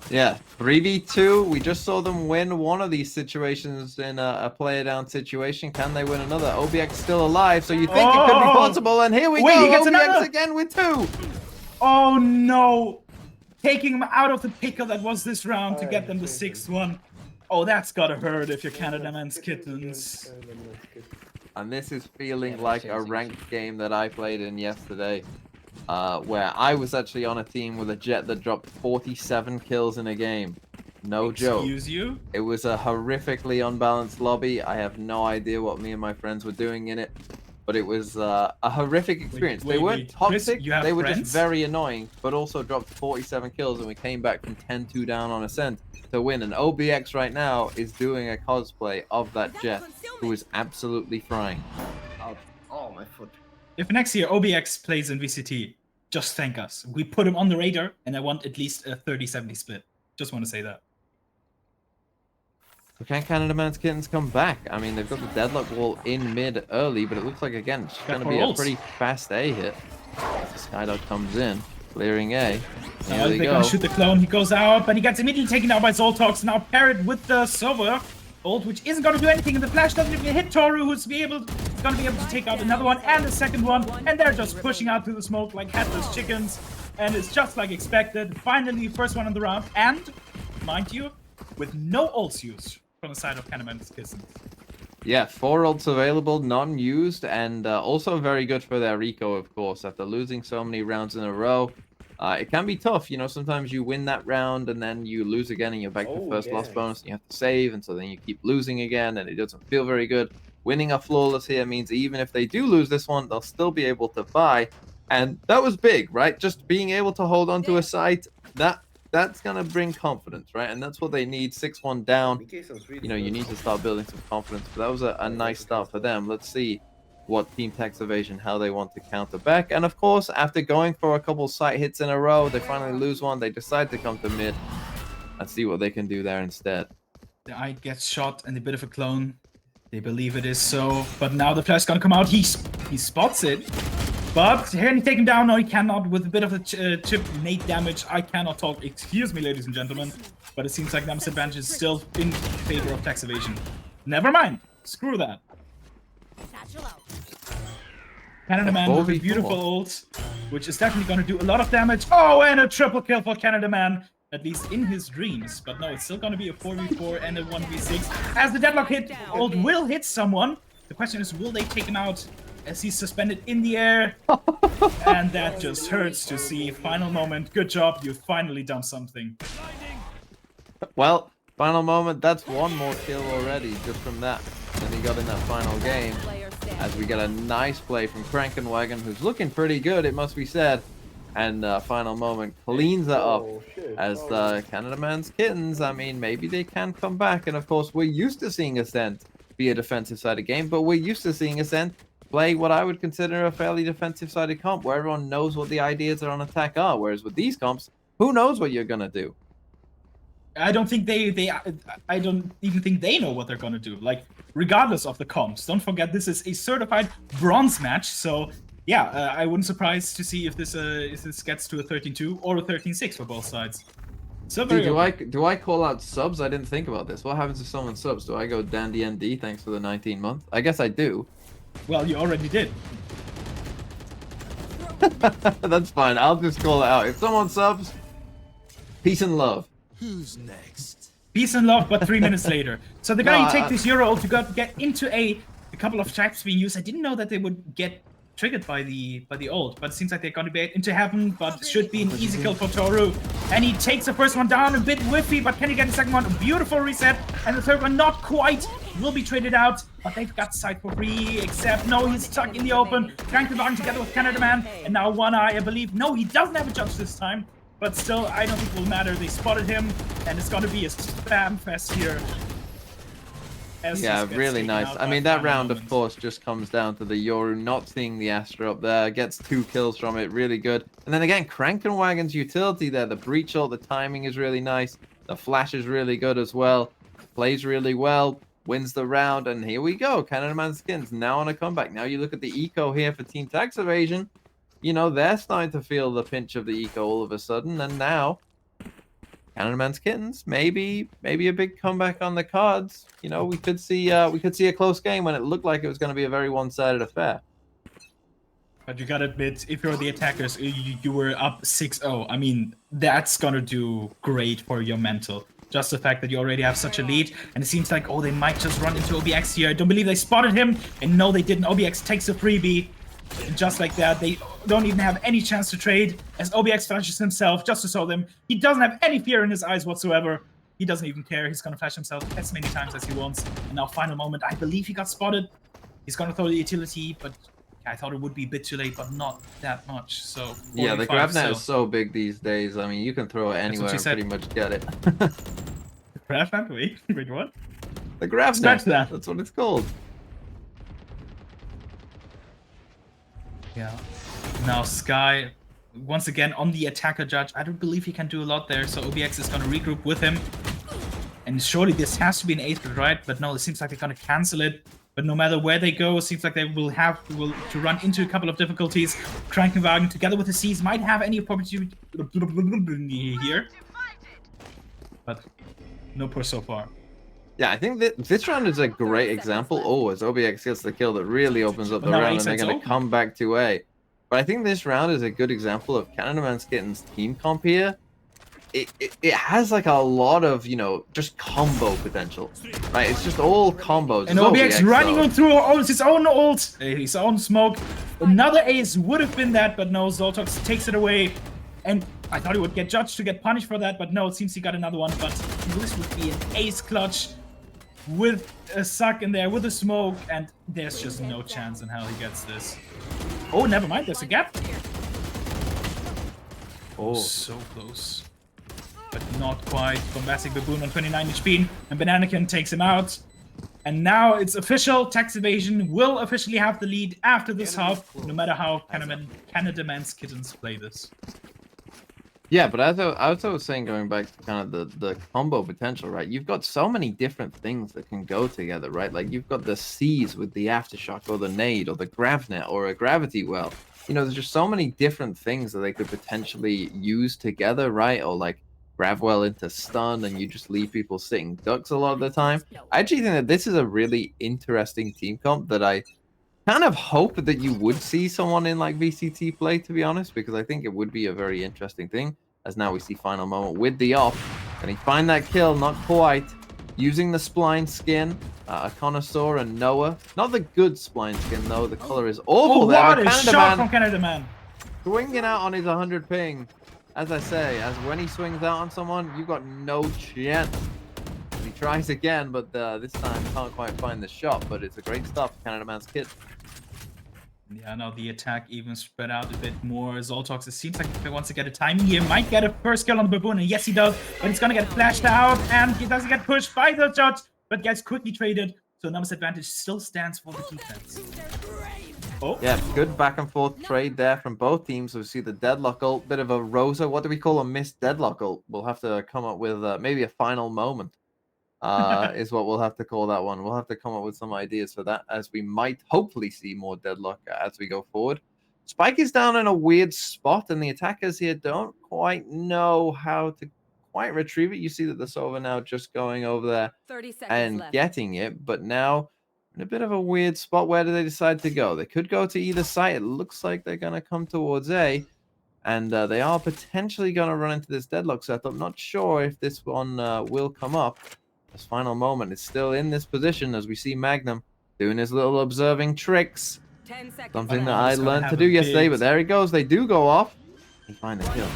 Yeah, 3v2. We just saw them win one of these situations in a player down situation. Can they win another? OBX still alive, so you think it could be possible. And here we go.
He gets
OBX
another
again with 2.
Oh no! Taking him out of the pickle that was this round to get them the 6th one. Oh, that's gotta hurt if you're Canada Man's Kittens.
And this is feeling like a ranked game that I played in yesterday. Where I was actually on a team with a Jet that dropped 47 kills in a game. No joke.
Excuse you?
It was a horrifically unbalanced lobby. I have no idea what me and my friends were doing in it. But it was a horrific experience. They weren't toxic,
Chris,
they were just very annoying, but also dropped 47 kills and we came back from 10-2 down on Ascent to win. And OBX right now is doing a cosplay of that Jet who is absolutely frying.
Oh, my foot.
If next year OBX plays in VCT, just thank us. We put him on the radar, and I want at least a 30-70 split. Just want to say that.
So can Canada Man's Kittens come back? I mean, they've got the deadlock wall in mid early, but it looks like, again, it's going to be a pretty fast A hit. As the Skydog comes in, clearing A.
They're going to shoot the clone. He goes out, but he gets immediately taken out by Zoltox. Now paired with the Silver. Ult, which isn't going to do anything, and the flash doesn't even hit Toru, who's going to be able to take out another one and a second one, and they're just pushing out through the smoke like headless chickens, and it's just like expected. Finally, first one in the round, and, mind you, with no ults used from the side of Canada Man's Kittens.
Yeah, 4 ults available, none used, and also very good for their Rico, of course, after losing so many rounds in a row. It can be tough, you know, sometimes you win that round and then you lose again and you're back to first loss bonus and you have to save, and so then you keep losing again and it doesn't feel very good. Winning a flawless here means even if they do lose this one, they'll still be able to buy, and that was big, right? Just being able to hold on to a site, that's going to bring confidence, right? And that's what they need. 6-1 down, you know, you need to start building some confidence, but that was a nice start for them. Let's see what Team Tax Evasion, how they want to counter back. And of course, after going for a couple site hits in a row, they finally lose one. They decide to come to mid and see what they can do there instead.
The eye gets shot and a bit of a clone. They believe it is so, but now the flash is gonna come out. He spots it. But can he take him down? No, he cannot. With a bit of a chip nade damage, I cannot talk. Excuse me, ladies and gentlemen. But it seems like Nem's advantage is still in favor of Tax Evasion. Never mind. Screw that. Canada Man with a beautiful ult, which is definitely going to do a lot of damage. Oh, and a triple kill for Canada Man, at least in his dreams. But no, it's still going to be a 4v4 and a 1v6. As the deadlock hit, ult will hit someone. The question is, will they take him out as he's suspended in the air? And that just hurts to see. Final moment. Good job. You've finally done something.
Well, final moment. That's one more kill already just from that. And he got in that final game. As we get a nice play from Krankenwagen, who's looking pretty good, it must be said. And final moment cleans that up. As Canada Man's Kittens, I mean, maybe they can come back. And of course, we're used to seeing Ascent be a defensive-sided game, but we're used to seeing Ascent play what I would consider a fairly defensive-sided comp, where everyone knows what the ideas on attack are. Whereas with these comps, who knows what you're gonna do?
I don't think I don't even think they know what they're gonna do. Like, regardless of the comps, don't forget this is a certified bronze match. So yeah, I wouldn't surprise to see if this gets to a 13-2 or a 13-6 for both sides. So
Dude, do I call out subs? I didn't think about this. What happens if someone subs? Do I go Dandy ND thanks for the 19 month? I guess I do.
Well, you already did.
That's fine. I'll just call it out. If someone subs, peace and love.
Who's next?
Peace and love, but 3 minutes later. So they're gonna take this Euro ult to get into a couple of traps being used. I didn't know that they would get triggered by the ult, but it seems like they're gonna be into heaven, but should be an easy kill for Toru. And he takes the first one down, a bit whiffy, but can he get the second one? A beautiful reset, and the third one not quite. Will be traded out, but they've got sight for free, except no, he's stuck in the open. Krankenwagen together with Canada Man, and now One Eye, I believe. No, he doesn't have a judge this time, but still, I don't think it will matter. They spotted him, and it's gonna be a spam fest here.
Yeah, really nice. I mean, that round, of course, just comes down to the Yoru not seeing the Astra up there. Gets 2 kills from it. Really good. And then again, Krankenwagen's utility there. The breach ult, the timing is really nice. The flash is really good as well. Plays really well. Wins the round. And here we go. Canada Man's Skins now on a comeback. Now you look at the eco here for Team Tax Evasion. You know, they're starting to feel the pinch of the eco all of a sudden. And now Canada Man's Kittens, maybe a big comeback on the cards. You know, we could see a close game when it looked like it was going to be a very one-sided affair.
But you gotta admit, if you're the attackers, you were up 6-0. I mean, that's gonna do great for your mental. Just the fact that you already have such a lead, and it seems like, oh, they might just run into OBX here. I don't believe they spotted him, and no, they didn't. OBX takes a freebie. And just like that, they don't even have any chance to trade, as OBX flashes himself just to show them he doesn't have any fear in his eyes whatsoever. He doesn't even care. He's going to flash himself as many times as he wants. And now, final moment, I believe he got spotted. He's going to throw the utility, but I thought it would be a bit too late, but not that much. So
yeah, the GravNet is so big these days. I mean, you can throw it anywhere and pretty much get it.
The GravNet? Wait, what?
The GravNet. That's what it's called.
Yeah. Now Sky, once again on the attacker judge. I don't believe he can do a lot there, so OBX is going to regroup with him. And surely this has to be an 8th, right? But no, it seems like they're going to cancel it. But no matter where they go, it seems like they will have to run into a couple of difficulties. Krankenwagen together with the Seas might have any opportunity here. But no push so far.
Yeah, I think that this round is a great example. Oh, as OBX gets the kill that really opens up the round, and they're going to come back to A. But I think this round is a good example of Canada Man's Kittens' team comp here. It has like a lot of, you know, just combo potential, right? It's just all combos.
And OBX running through his own ult, his own smoke. Another ace would have been that, but no, Zoltox takes it away. And I thought he would get judged to get punished for that, but no, it seems he got another one. But this would be an ace clutch with a suck in there, with a smoke, and there's just no chance in hell he gets this. Oh, never mind, there's a gap. Oh, so close. But not quite. Bombastic Baboon on 29 HP, and Bananakin takes him out. And now it's official. Tax Evasion will officially have the lead after this half, no matter how Canada Man's Kittens play this.
Yeah, but as I was saying, going back to kind of the combo potential, right? You've got so many different things that can go together, right? Like you've got the C's with the Aftershock, or the Nade, or the Gravnet, or a Gravity Well. You know, there's just so many different things that they could potentially use together, right? Or like Gravwell into stun, and you just leave people sitting ducks a lot of the time. I actually think that this is a really interesting team comp that I kind of hope that you would see someone in like VCT play, to be honest, because I think it would be a very interesting thing. As now we see Final Moment with the off. Can he find that kill? Not quite. Using the Spline skin, a Connoisseur and Noah. Not the good Spline skin though. The color is awful.
Oh,
there.
what a shot from Canada Man.
Swinging out on his 100 ping. As I say, as when he swings out on someone, you've got no chance. He tries again, but this time can't quite find the shot. But it's a great start for Canada Man's kid.
Yeah, now the attack even spread out a bit more. Zoltox, it seems like if he wants to get a timing here, might get a first kill on the Baboon, and yes he does, but he's gonna get flashed out, and he doesn't get pushed by the shots, but gets quickly traded, so numbers advantage still stands for the defense. Oh.
Yeah, good back and forth trade there from both teams. We see the Deadlock ult, bit of a Rosa. What do we call a missed Deadlock ult? We'll have to come up with maybe a Final Moment. Is what we'll have to call that one. We'll have to come up with some ideas for that, as we might hopefully see more Deadlock as we go forward. Spike is down in a weird spot, and the attackers here don't quite know how to quite retrieve it. You see that the Sova now just going over there and getting it, but now in a bit of a weird spot. Where do they decide to go? They could go to either side. It looks like they're going to come towards A, and they are potentially going to run into this Deadlock setup. Not sure if this one will come up. This Final Moment is still in this position, as we see Magnum doing his little observing tricks. Something that I learned to do yesterday, but there he goes. They do go off. He finds the kill.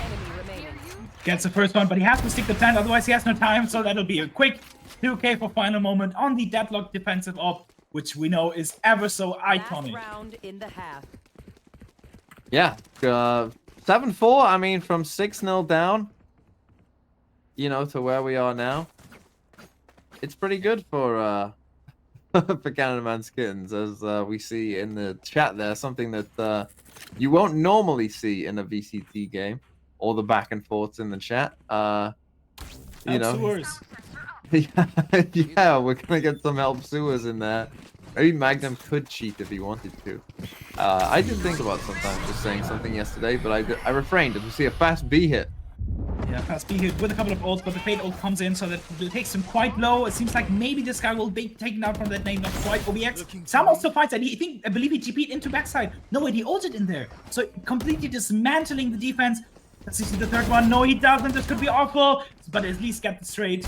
Gets the first one, but he has to stick the plant, otherwise he has no time, so that'll be a quick 2K for Final Moment on the Deadlock defensive op, which we know is ever so iconic.
Yeah, 7-4, I mean, from 6-0 down, you know, to where we are now. It's pretty good for for Canada Man Skins, as we see in the chat there, something that you won't normally see in a VCT game, or the back and forths in the chat. You know, yeah, we're gonna get some help sewers in there. Maybe Magnum could cheat if he wanted to. I did think about sometimes just saying something yesterday, but I refrained. As we see a fast B hit.
Yeah, fast B hit with a couple of ults, but the Fate ult comes in, so that it takes him quite low. It seems like maybe this guy will be taken out from that name, not quite. OBX, Sam also finds that. I believe he GP'd into backside. No way, he ulted in there. So completely dismantling the defense. Let's see the third one. No, he doesn't. This could be awful, but at least get the straight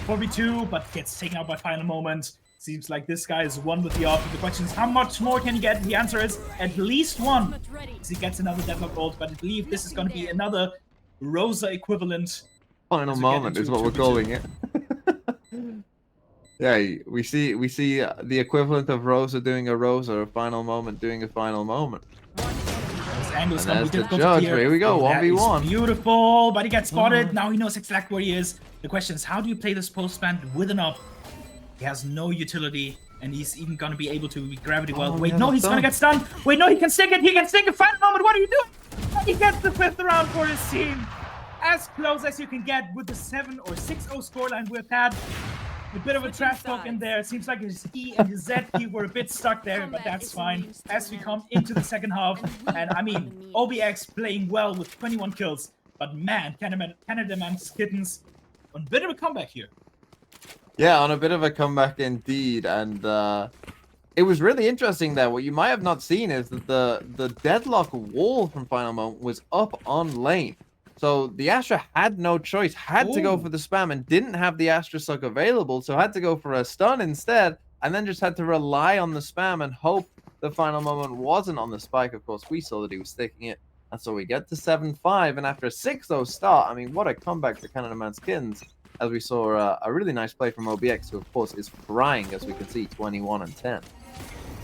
4v2, but gets taken out by Final Moment. Seems like this guy is one with the off. The question is, how much more can he get? The answer is at least one. So he gets another Deadlock ult, but I believe this is going to be another Rosa equivalent.
Final Moment is what we're calling it. Yeah, we see the equivalent of Rosa doing a Rosa, or Final Moment doing a Final Moment. And there's the judge. Here we go, 1v1.
Beautiful, but he gets spotted. Now he knows exactly where he is. The question is, how do you play this post-ban with an up? He has no utility, and he's even going to be able to Gravity Well. Wait, no, he's going to get stunned. Wait, no, he can stick it. He can stick it. Final Moment, what are you doing? He gets the 5th round for his team. As close as you can get with the 7 or 6-0 scoreline we've had. A bit of a trash talk in there. It seems like his E and his Z key were a bit stuck there, but that's fine. As we come into the second half, and I mean, OBX playing well with 21 kills, but man, Canada Man Skittens on a bit of a comeback here.
Yeah, on a bit of a comeback indeed, and it was really interesting there. What you might have not seen is that the Deadlock wall from Final Moment was up on lane. So the Astra had no choice, had to go for the spam, and didn't have the Astra Suck available, so had to go for a stun instead, and then just had to rely on the spam and hope the Final Moment wasn't on the spike. Of course, we saw that he was sticking it, and so we get to 7-5, and after a 6-0 start, I mean, what a comeback for Canada Man Skins, as we saw a really nice play from OBX, who of course is frying, as we can see, 21-10.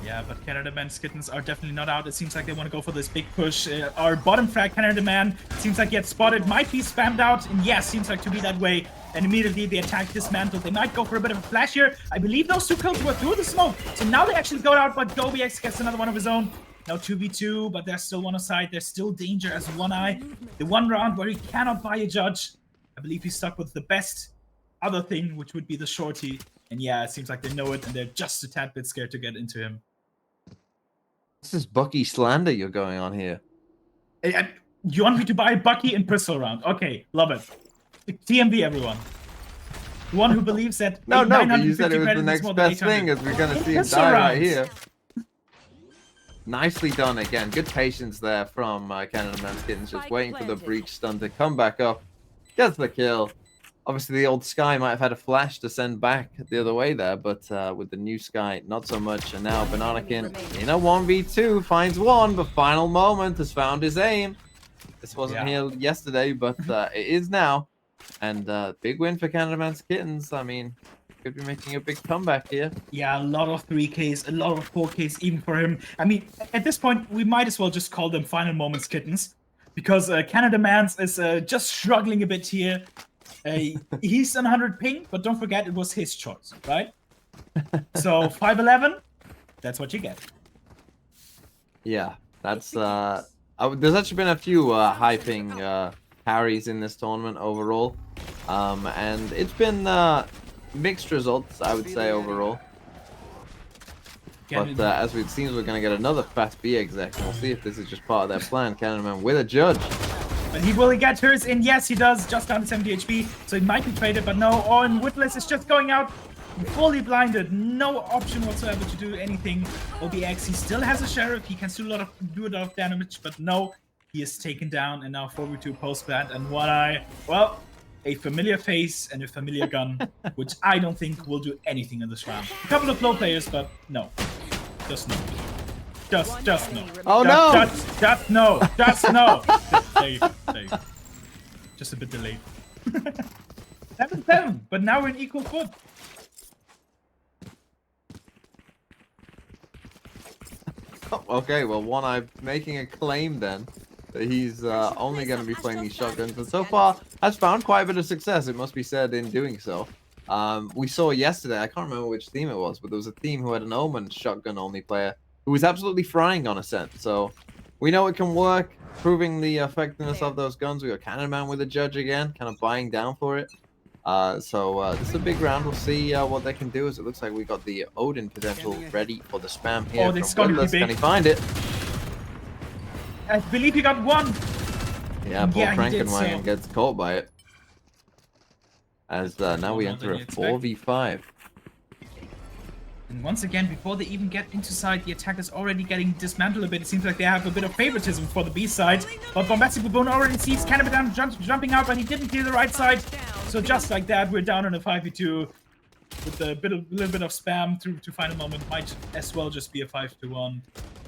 Yeah, but Canada Man Skittens are definitely not out. It seems like they want to go for this big push. Our bottom frag, Canada Man, seems like gets spotted, might be spammed out, and yes, seems like to be that way. And immediately the attack dismantled. They might go for a bit of a flash here. I believe those 2 kills were through the smoke. So now they actually go out, but OBX gets another one of his own. Now 2v2, but there's still one aside. There's still danger as One Eye. The one round where he cannot buy a judge. I believe he's stuck with the best other thing, which would be the shorty. And yeah, it seems like they know it, and they're just a tad bit scared to get into him.
This is Bucky slander you're going on here.
You want me to buy Bucky in pistol round? Okay, love it. TMV, everyone. One who believes that
No, but you said it was the next best thing, as we're going to see him die right here. Nicely done again. Good patience there from Canada Man's Kittens, just waiting for the breach stun to come back up. Gets the kill. Obviously, the old Sky might have had a flash to send back the other way there, but with the new Sky, not so much. And now Bananakin in a 1v2 finds one, but final moment has found his aim. This wasn't here yesterday, but it is now. And big win for Canada Man's Kittens. I mean, could be making a big comeback here.
Yeah, a lot of 3Ks, a lot of 4Ks even for him. I mean, at this point, we might as well just call them final moments Kittens, because Canada Man's is just struggling a bit here. He's on 100 ping, but don't forget it was his choice, right? So 511, that's what you get.
Yeah, that's there's actually been a few high ping carries in this tournament overall, and it's been mixed results, I would say, overall. But as it seems, we're going to get another fast B exec, and we'll see if this is just part of their plan. Canada Man with a judge.
But he will get hers in. Yes, he does. Just down to 70 HP. So he might be traded, but no. Oh, and Witless is just going out fully blinded. No option whatsoever to do anything. OBX, he still has a Sheriff. He can do a lot of damage, but no. He is taken down, and now 4v2 post-plant. And One Eye, well, a familiar face and a familiar gun, which I don't think will do anything in this round. A couple of low players, but no. Just no. Just no.
Oh no!
Just no. Just no. There you go. Just a bit delayed. 7-7, but now we're in equal foot.
Okay, well, One Eye making a claim then that he's only going to be playing these shotguns, and so far has found quite a bit of success, it must be said, in doing so. We saw yesterday, I can't remember which team it was, but there was a team who had an Omen shotgun only player who was absolutely frying on Ascent. So we know it can work, proving the effectiveness of those guns. We got Canada Man with a judge again, kind of buying down for it. So this is a big round. We'll see what they can do, as it looks like we got the Odin potential ready for the spam here.
Oh, this going to be big.
Can he find it?
I believe he got one.
Yeah, Paul Frankenwagon gets caught by it. As now we enter a 4v5.
And once again, before they even get into side, the attack is already getting dismantled a bit. It seems like they have a bit of favoritism for the B side. But Bombastic Baboon already sees Canada Man jumping out, but he didn't clear the right side. So just like that, we're down in a 5v2 with a little bit of spam through to final moment. Might as well just be a 5-1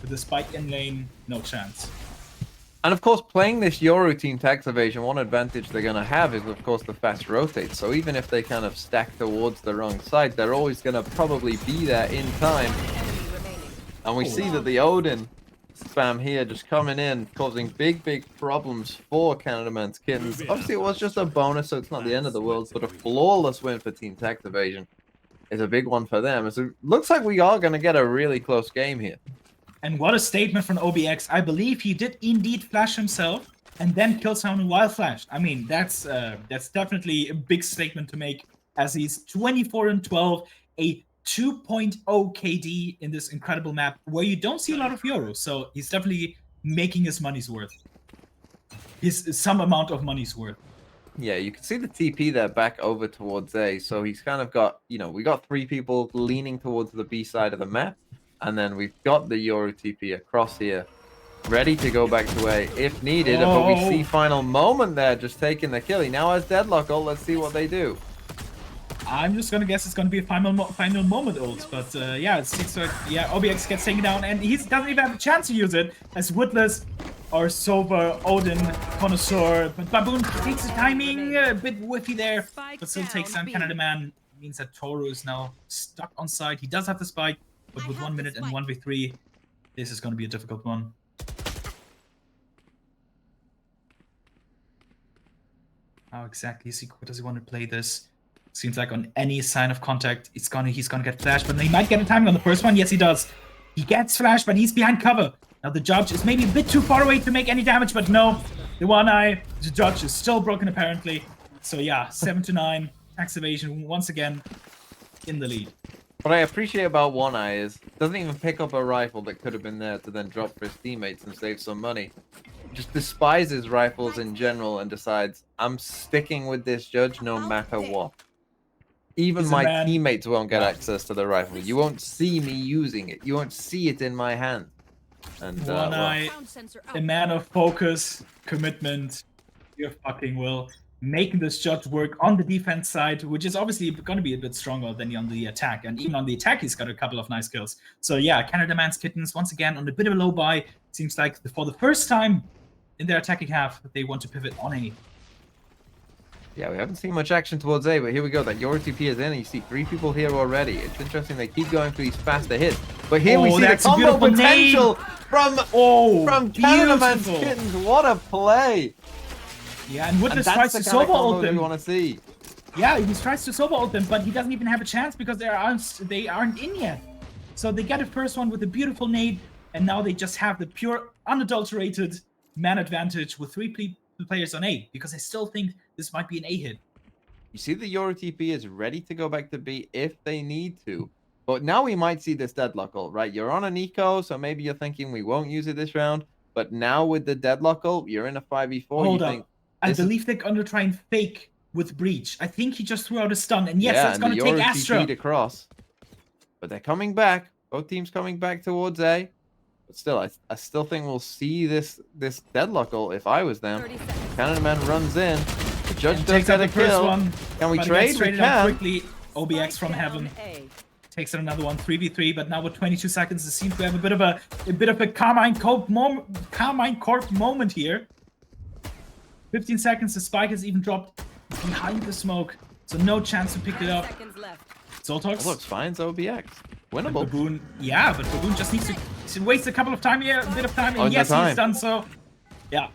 with the spike in lane. No chance.
And of course, playing this Yoru team tax evasion, one advantage they're going to have is, of course, the fast rotate. So even if they kind of stack towards the wrong side, they're always going to probably be there in time. And we see that the Odin spam here just coming in, causing big problems for Canada Man's Kittens. Obviously, it was just a bonus, so it's not the end of the world, but a flawless win for team tax evasion is a big one for them. So it looks like we are going to get a really close game here.
And what a statement from OBX. I believe he did indeed flash himself and then kill someone while flashed. I mean, that's definitely a big statement to make, as he's 24-12, a 2.0 KD in this incredible map where you don't see a lot of Yoru. So he's definitely making his money's worth. Some amount of money's worth.
Yeah, you can see the TP there back over towards A. So he's kind of got, we got 3 people leaning towards the B side of the map. And then we've got the Yoru TP across here, ready to go back to A if needed. Oh. But we see final moment there, just taking the kill. He now has deadlock ult. Let's see what they do.
I'm just gonna guess it's gonna be a final moment ult. But yeah, it seems like OBX gets taken down, and he doesn't even have a chance to use it. As Witless or Sova, Odin, Connoisseur, but Baboon takes the timing, a bit whiffy there, but still takes down Canada Man. It means that Toru is now stuck on side. He does have the spike. But with 1 minute and 1v3, this is going to be a difficult one. How exactly does he want to play this? Seems like on any sign of contact, he's gonna get flashed, but he might get a timing on the first one. Yes, he does. He gets flashed, but he's behind cover. Now the judge is maybe a bit too far away to make any damage, but no. The One Eye, the judge is still broken apparently. So yeah, 7-9. Tax evasion once again in the lead.
What I appreciate about One Eye is doesn't even pick up a rifle that could have been there to then drop for his teammates and save some money. Just despises rifles in general and decides, I'm sticking with this judge no matter what. Even my teammates won't get access to the rifle. You won't see me using it. You won't see it in my hand. And
One Eye, a man of focus, commitment, your fucking will. Making this judge work on the defense side, which is obviously going to be a bit stronger than on the attack. And even on the attack, he's got a couple of nice kills. So yeah, Canada Man's Kittens, once again, on a bit of a low buy. Seems like for the first time in their attacking half, they want to pivot on A.
Yeah, we haven't seen much action towards A, but here we go. That Yoru TP is in, and you see 3 people here already. It's interesting, they keep going for these faster hits. But here we see the combo potential from Canada Man's Kittens. What a play!
Yeah, and Witless tries to solo ult them.
We want to see.
Yeah, he tries to solo ult them, but he doesn't even have a chance because they aren't in yet. So they get a first one with a beautiful nade, and now they just have the pure, unadulterated man advantage with 3 players on A, because I still think this might be an A hit.
You see the Yoru TP is ready to go back to B if they need to. But now we might see this deadlock ult, right? You're on an eco, so maybe you're thinking we won't use it this round. But now with the deadlock ult, you're in a 5v4.
Hold up. I believe they're going to try and fake with Breach. I think he just threw out a stun, and yes, that's going to take Astra.
Across. But they're coming back. Both teams coming back towards A. But still, I still think we'll see this deadlock ult if I was them. Canada Man runs in. The judge does get a kill. Can we trade? We can.
Quickly. OBX from heaven takes another one, 3v3. But now with 22 seconds, it seems we have a bit of a Carmine Corp moment here. 15 seconds, the spike has even dropped behind the smoke, so no chance to pick it up. Zoltox
looks fine, it's OBX. Winnable.
Baboon, yeah, but Baboon just needs to waste a couple of time here, a bit of time, and yes, he's done so. Yeah.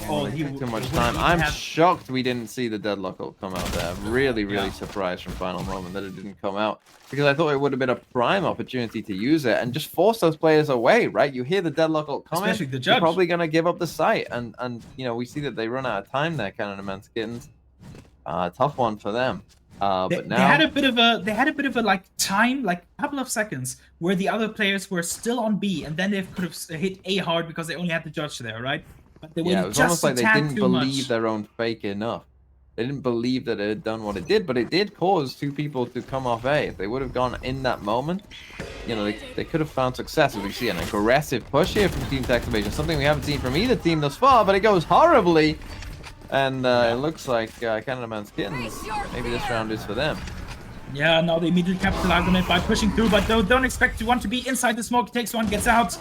Oh, he took too much time. I'm shocked we didn't see the deadlock ult come out there. Really surprised from Final Moment that it didn't come out, because I thought it would have been a prime opportunity to use it and just force those players away, right? You hear the deadlock ult coming,
especially the judge.
You're probably going to give up the site, and you know, we see that they run out of time there, Canada Man's Kittens. Tough one for them. But now
they had a bit of a like time, like a couple of seconds, where the other players were still on B, and then they could have hit A hard because they only had the judge there, right? But they
it was almost like they didn't believe their own fake enough. They didn't believe that it had done what it did, but it did cause 2 people to come off A. If they would have gone in that moment, you know, they could have found success. We see an aggressive push here from Team Tax Evasion, something we haven't seen from either team thus far, but it goes horribly. And it looks like Canada Man's Kittens, maybe this round is for them.
Yeah, now they immediately capitalize on it by pushing through, but don't expect to want to be inside the smoke. Takes one, gets out.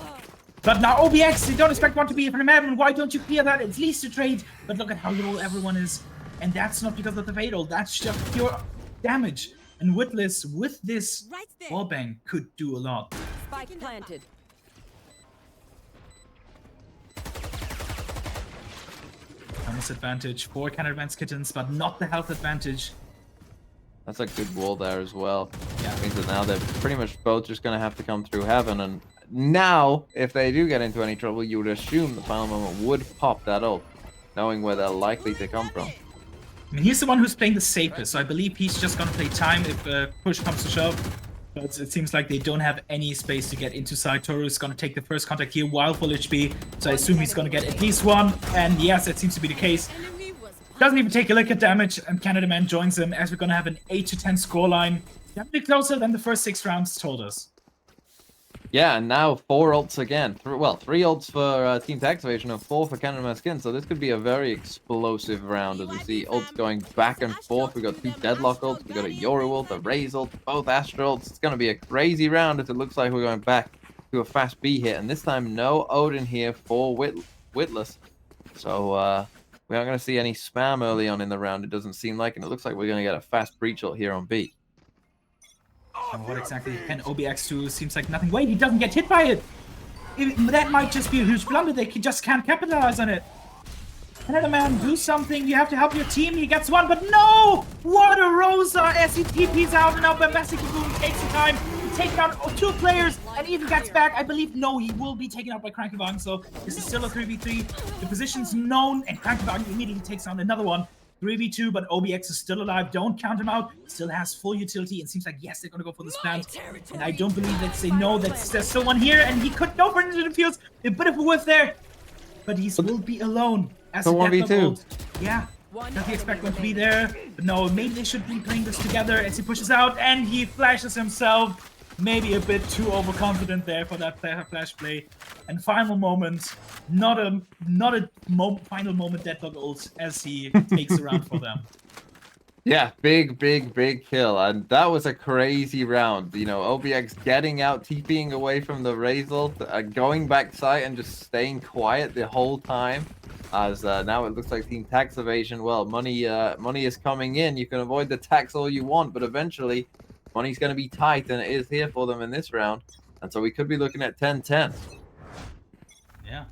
But now OBX, they don't expect one to be from the map, and why don't you clear that? It's least a trade, but look at how low everyone is. And that's not because of the fatal, that's just pure damage. And Witless, with this wallbang, could do a lot.
Spike planted.
Bonus advantage for Canada Man's Kittens, but not the health advantage.
That's a good wall there as well. Yeah, it means that now they're pretty much both just going to have to come through heaven. And now, if they do get into any trouble, you would assume the Final Moment would pop that ult, knowing where they're likely to come from.
I mean, he's the one who's playing the safest, so I believe he's just going to play time if push comes to shove. But it seems like they don't have any space to get into side. Toru is going to take the first contact here while full HP, so I assume he's going to get at least one. And yes, that seems to be the case. Doesn't even take a lick at damage, and Canada Man joins him as we're going to have an 8-10 scoreline. Definitely closer than the first 6 rounds told us.
Yeah, and now 4 ults again. 3 ults for Team Tax Evasion and 4 for Canada Man's Kittens. So this could be a very explosive round as we see ults going back and forth. We've got 2 deadlock ults. We've got a Yoru ult, a Raze ult, both Astra ults. It's going to be a crazy round as it looks like we're going back to a fast B hit. And this time, no Odin here for Witless. So we aren't going to see any spam early on in the round, it doesn't seem like. And it looks like we're going to get a fast breach ult here on B.
And what exactly can OBX do? Seems like nothing. Wait, he doesn't get hit by it. That might just be a huge blunder. They just can't capitalize on it. Canada Man, do something. You have to help your team. He gets one, but no! What a Rosa as he TP's out, and now Bombastic Boom takes the time to taking out 2 players and even gets back. I believe, no, he will be taken out by Krankenwagen, so this is still a 3v3. The position's known, and Krankenwagen immediately takes down another one. 3v2, but OBX is still alive. Don't count him out. Still has full utility. It seems like, yes, they're going to go for this plant. And I don't believe that they know that there's still one here, and he could go for into the fields. A bit of a whiff there, but he will be alone. As
the 1v2.
Yeah. Does he expect one to be there? But no, maybe they should be playing this together as he pushes out, and he flashes himself. Maybe a bit too overconfident there for that flash play. And final moment, not a final moment Deadlock ult as he takes around for them.
Yeah, big kill, and that was a crazy round. You know, OBX getting out, TPing away from the Raze ult, going back site and just staying quiet the whole time. As now it looks like Team Tax Evasion. Well, money is coming in. You can avoid the tax all you want, but eventually money's going to be tight, and it is here for them in this round. And so we could be looking at 10-10.
Yeah.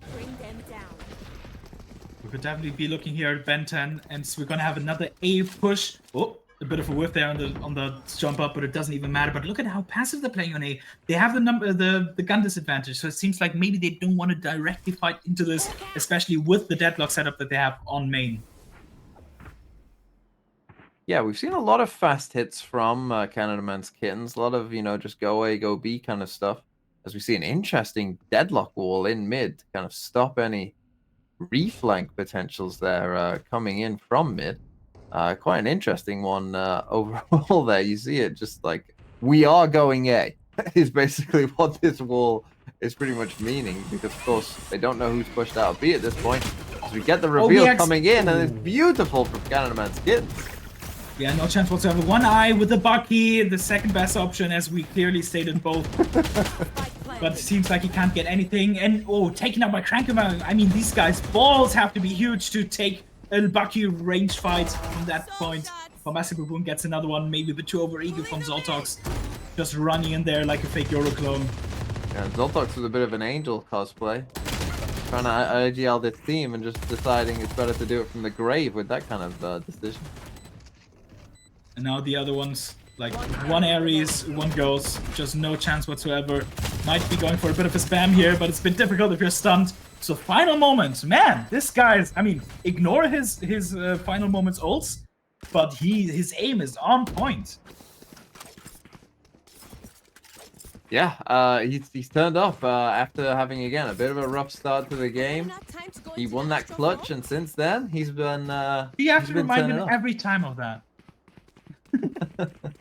We could definitely be looking here at Ben 10, and we're going to have another A push. Oh, a bit of a whiff there on the jump up, but it doesn't even matter. But look at how passive they're playing on A. They have the gun disadvantage, so it seems like maybe they don't want to directly fight into this, especially with the Deadlock setup that they have on main.
Yeah, we've seen a lot of fast hits from Canada Man's Kittens. A lot of, you know, just go A, go B kind of stuff. As we see an interesting Deadlock wall in mid to kind of stop any reflank potentials there coming in from mid. Quite an interesting one overall there. You see it just like, we are going A is basically what this wall is pretty much meaning, because of course they don't know who's pushed out B at this point. So we get the reveal
OBX
coming in, and it's beautiful from Canada Man's Kittens.
Yeah, no chance whatsoever. One eye with the Bucky, the second best option, as we clearly stated both. But it seems like he can't get anything. And, oh, taken out by Krankenwagen. I mean, these guys' balls have to be huge to take a Bucky range fight from that point. But Massive Boom gets another one, maybe a bit too over-eager from Zoltox. Just running in there like a fake Euro clone.
Yeah, Zoltox was a bit of an angel cosplay. Trying to IGL this team and just deciding it's better to do it from the grave with that kind of decision.
And now the other ones, like one Ares, one Ghost, just no chance whatsoever. Might be going for a bit of a spam here, but it's been difficult if you're stunned. So final moments, man, this guy's, I mean, ignore his final moments ults, but his aim is on point.
Yeah, he's turned off after having, again, a bit of a rough start to the game. He won that clutch, and since then, he's been
you have to remind him every time of that.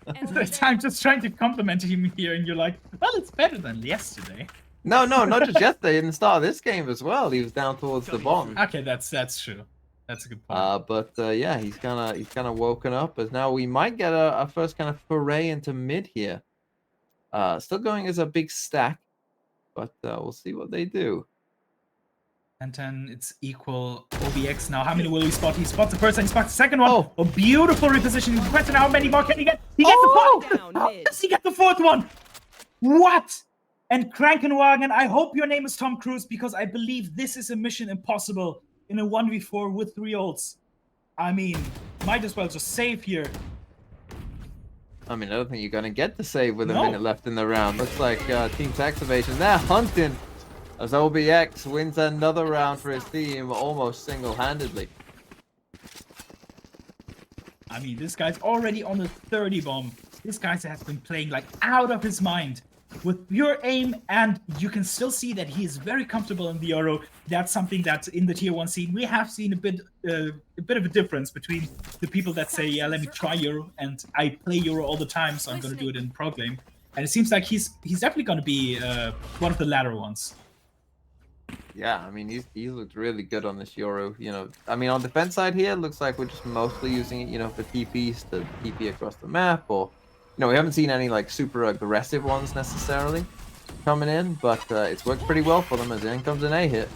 I'm just trying to compliment him here, and you're like, well, it's better than yesterday.
No, not just yesterday. In the start of this game as well, he was down towards the bottom.
Okay, that's true. That's a good point.
But yeah, he's kind of woken up, as now we might get a first kind of foray into mid here. Still going as a big stack, but we'll see what they do.
And then it's equal OBX now. How many will he spot? He spots the first and he spots the second one. Oh, a beautiful repositioning. The question, how many more can he get? He gets the fourth. How does he get the fourth one? What? And Krankenwagen, I hope your name is Tom Cruise, because I believe this is a mission impossible in a 1v4 with 3 ults. I mean, might as well just save here.
I mean, I don't think you're going to get the save with a minute left in the round. Looks like Team Tax Evasion, they're hunting. As OBX wins another round for his team almost single-handedly.
I mean, this guy's already on the 30 bomb. This guy has been playing like out of his mind with pure aim, and you can still see that he is very comfortable in the Euro. That's something that in the tier 1 scene we have seen a bit of a difference between the people that say, yeah, let me try Euro, and I play Euro all the time, so I'm going to do it in pro game. And it seems like he's definitely going to be one of the latter ones.
Yeah, I mean, he's looked really good on this Euro. You know, I mean, on the defense side here, looks like we're just mostly using it, you know, for TPs to TP across the map, or, you know, we haven't seen any like super aggressive ones necessarily coming in, but it's worked pretty well for them as in comes an A hit.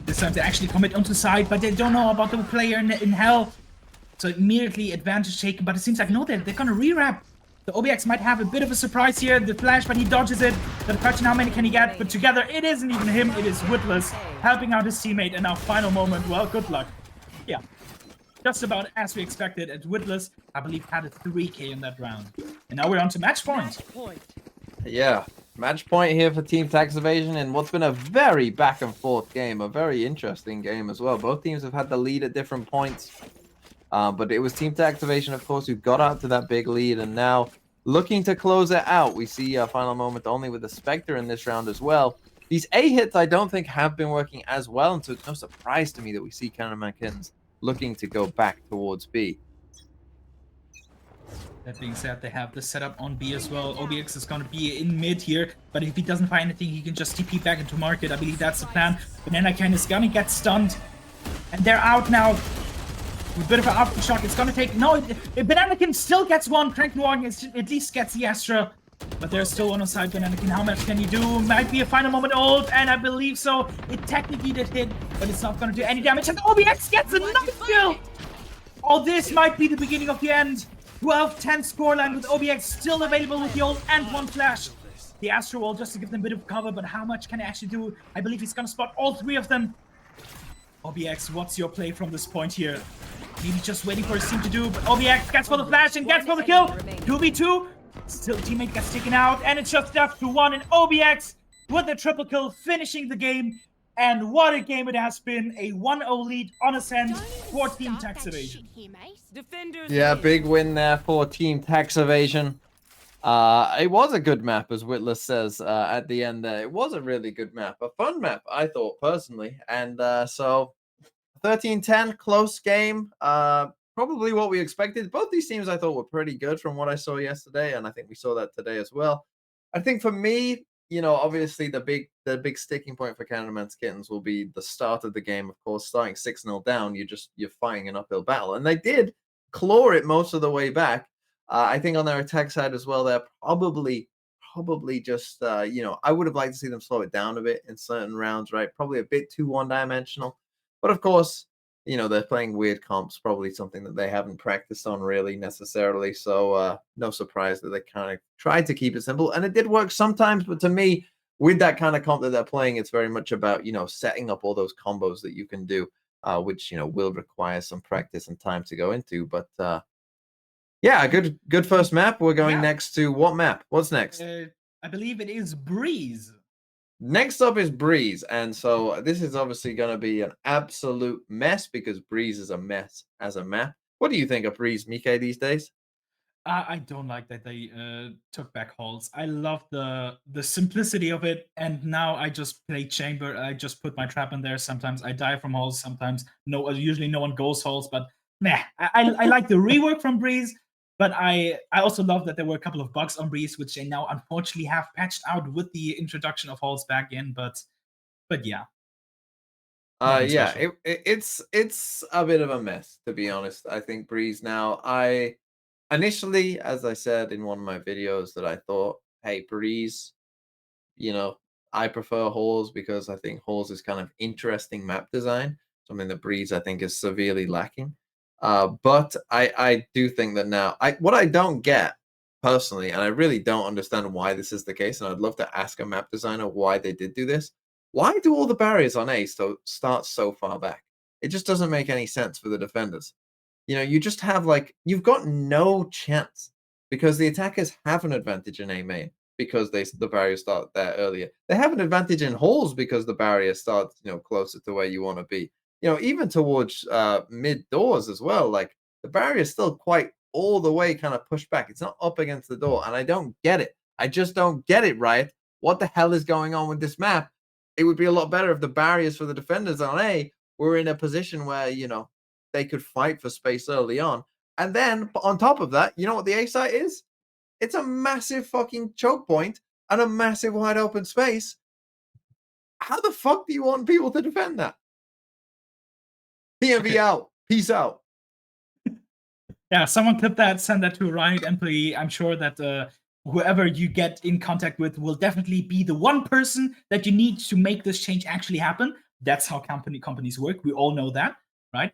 This time they actually commit onto side, but they don't know about the player in hell, so immediately advantage taken. But it seems like no, they're gonna re-wrap. The OBX might have a bit of a surprise here, the flash, but he dodges it. The question, how many can he get? But together, it isn't even him, it is Witless helping out his teammate. And now final moment, well, good luck. Yeah, just about as we expected. And Witless, I believe, had a 3K in that round. And now we're on to match point.
Yeah, match point here for Team Tax Evasion in what's been a very back and forth game, a very interesting game as well. Both teams have had the lead at different points, but it was Team Tax Evasion, of course, who got out to that big lead, and now looking to close it out. We see a final moment only with the Spectre in this round as well. These A hits I don't think have been working as well, and so it's no surprise to me that we see Canada Kittens looking to go back towards B.
That being said, they have the setup on B as well. OBX is going to be in mid here, but if he doesn't find anything, he can just TP back into market. I believe that's the plan. Banana Can is going to get stunned, and they're out now. With a bit of an aftershock, it's going to take... No, Banana Can still gets one. Kranknoorn at least gets the Astra, but there's still one on side. Banana Can, how much can you do? Might be a final moment ult, and I believe so. It technically did hit, but it's not going to do any damage, and OBX gets a nice kill! Oh, this might be the beginning of the end. 12-10 scoreline with OBX still available with the ult and one flash. The Astro Wall just to give them a bit of cover, but how much can he actually do? I believe he's gonna spot all three of them. OBX, what's your play from this point here? Maybe just waiting for his team to do, but OBX gets for the flash and gets for the kill. 2v2, still teammate gets taken out, and it's just left to one, and OBX with a triple kill, finishing the game. And what a game it has been, a 1-0 lead on Ascent for Team Tax Evasion.
Yeah, big win there for Team Tax Evasion. It was a good map, as Whitless says at the end there. It was a really good map, a fun map, I thought, personally. And so, 13-10, close game. Probably what we expected. Both these teams I thought were pretty good from what I saw yesterday, and I think we saw that today as well. I think for me, you know, obviously the big sticking point for Canada Men's Kittens will be the start of the game. Of course, starting 6-0 down, you're fighting an uphill battle, and they did claw it most of the way back. I think on their attack side as well, they're probably just you know, I would have liked to see them slow it down a bit in certain rounds, right? Probably a bit too one-dimensional, but of course, you know, they're playing weird comps, probably something that they haven't practiced on really necessarily. So no surprise that they kind of tried to keep it simple. And it did work sometimes, but to me, with that kind of comp that they're playing, it's very much about, you know, setting up all those combos that you can do, which, you know, will require some practice and time to go into. But yeah, good first map. We're going next to what map? What's next?
I believe it is Breeze.
Next up is Breeze, and so this is obviously going to be an absolute mess because Breeze is a mess as a map. What do you think of Breeze, Mike, these days?
I don't like that they took back halls. I love the simplicity of it, and now I just play chamber. I just put my trap in there. Sometimes I die from halls. Sometimes usually no one goes halls. But meh, I like the rework from Breeze. But I also love that there were a couple of bugs on Breeze, which they now unfortunately have patched out with the introduction of halls back in. But yeah.
Yeah, it's a bit of a mess, to be honest. I think Breeze now. Initially, as I said in one of my videos, that I thought, hey, Breeze, you know, I prefer halls because I think halls is kind of interesting map design, something that Breeze I think is severely lacking. But I do think that now, what I don't get personally, and I really don't understand why this is the case, and I'd love to ask a map designer why they did do this. Why do all the barriers on A start so far back? It just doesn't make any sense for the defenders. You know, you just have you've got no chance because the attackers have an advantage in A main because the barriers start there earlier. They have an advantage in halls because the barrier starts, you know, closer to where you want to be. You know, even towards mid doors as well, like the barrier is still quite all the way kind of pushed back. It's not up against the door, and I don't get it. I just don't get it, Riot. What the hell is going on with this map? It would be a lot better if the barriers for the defenders on A were in a position where, you know, they could fight for space early on. And then on top of that, you know what the A site is? It's a massive fucking choke point and a massive wide open space. How the fuck do you want people to defend that? PMV out. Peace out.
Yeah, someone clip that, send that to a Riot employee. I'm sure that whoever you get in contact with will definitely be the one person that you need to make this change actually happen. That's how companies work. We all know that, right?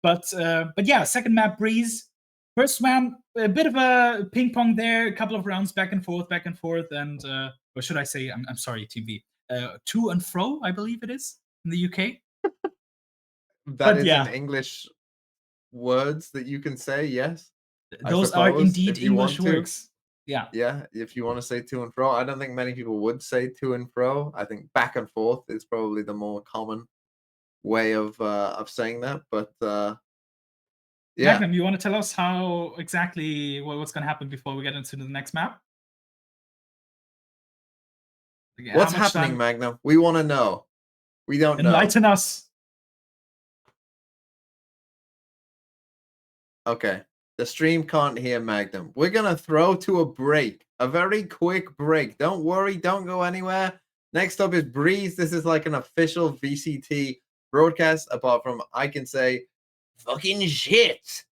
But yeah, second map, Breeze. First one, a bit of a ping pong there, a couple of rounds back and forth, and or should I say, I'm sorry, TV, to and fro, I believe it is in the UK.
That is in English words that you can say, yes.
Those are indeed English words. Yeah.
Yeah, if you want to say to and fro. I don't think many people would say to and fro. I think back and forth is probably the more common way of saying that. But yeah.
Magnum, you want to tell us how exactly what's going to happen before we get into the next map? Like,
What's
how much
happening,
time-
Magnum? We want to know. We don't know.
Enlighten us.
Okay. The stream can't hear Magnum. We're going to throw to a break. A very quick break. Don't worry. Don't go anywhere. Next up is Breeze. This is like an official VCT broadcast, apart from I can say fucking shit.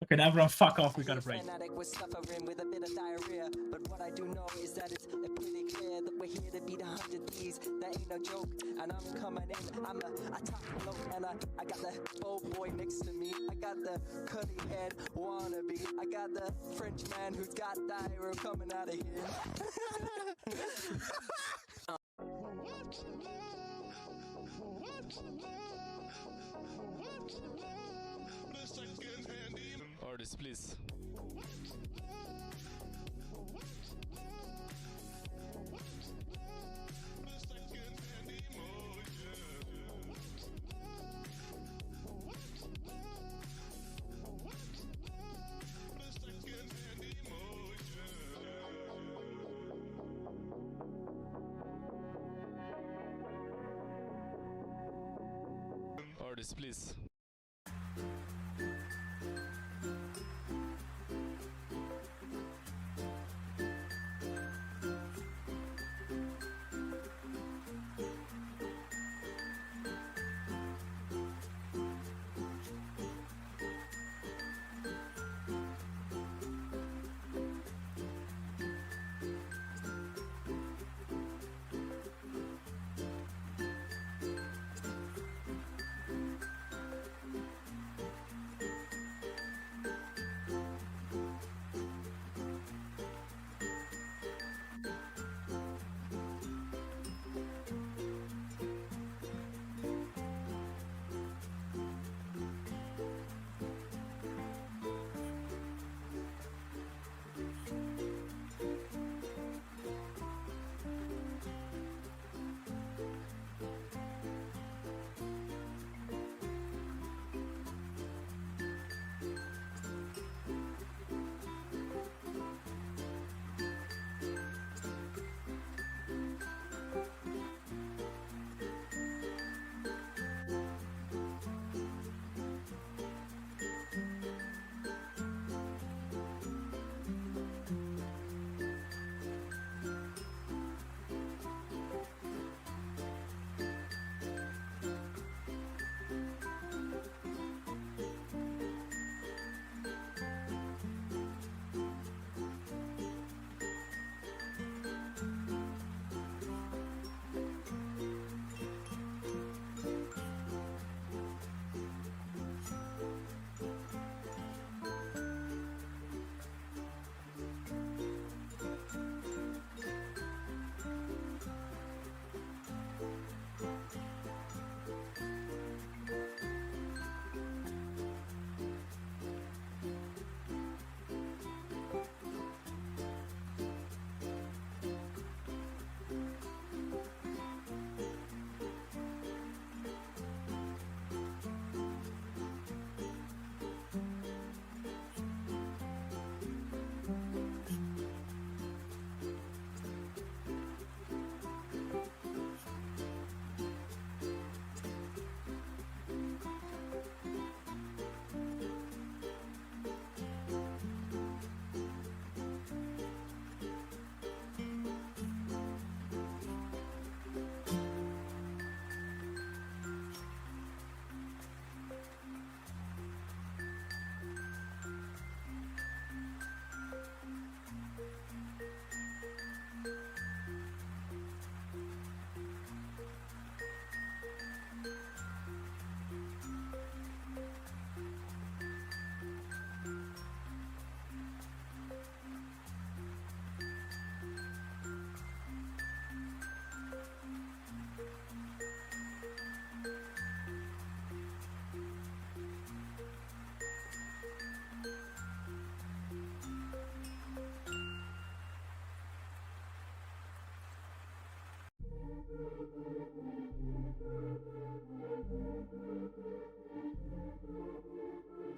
Okay, now everyone fuck off. We got a break.
Fanatic was suffering with a bit of diarrhea, but what I do know is that it's pretty clear that we're here to beat 100 D's. That ain't no joke, and I'm coming in. I'm a top bloke, and I got the bold boy next to me. I got the curly head wannabe. I got the French man who's got diarrhea coming out of here.
Artist, please. Artist, please.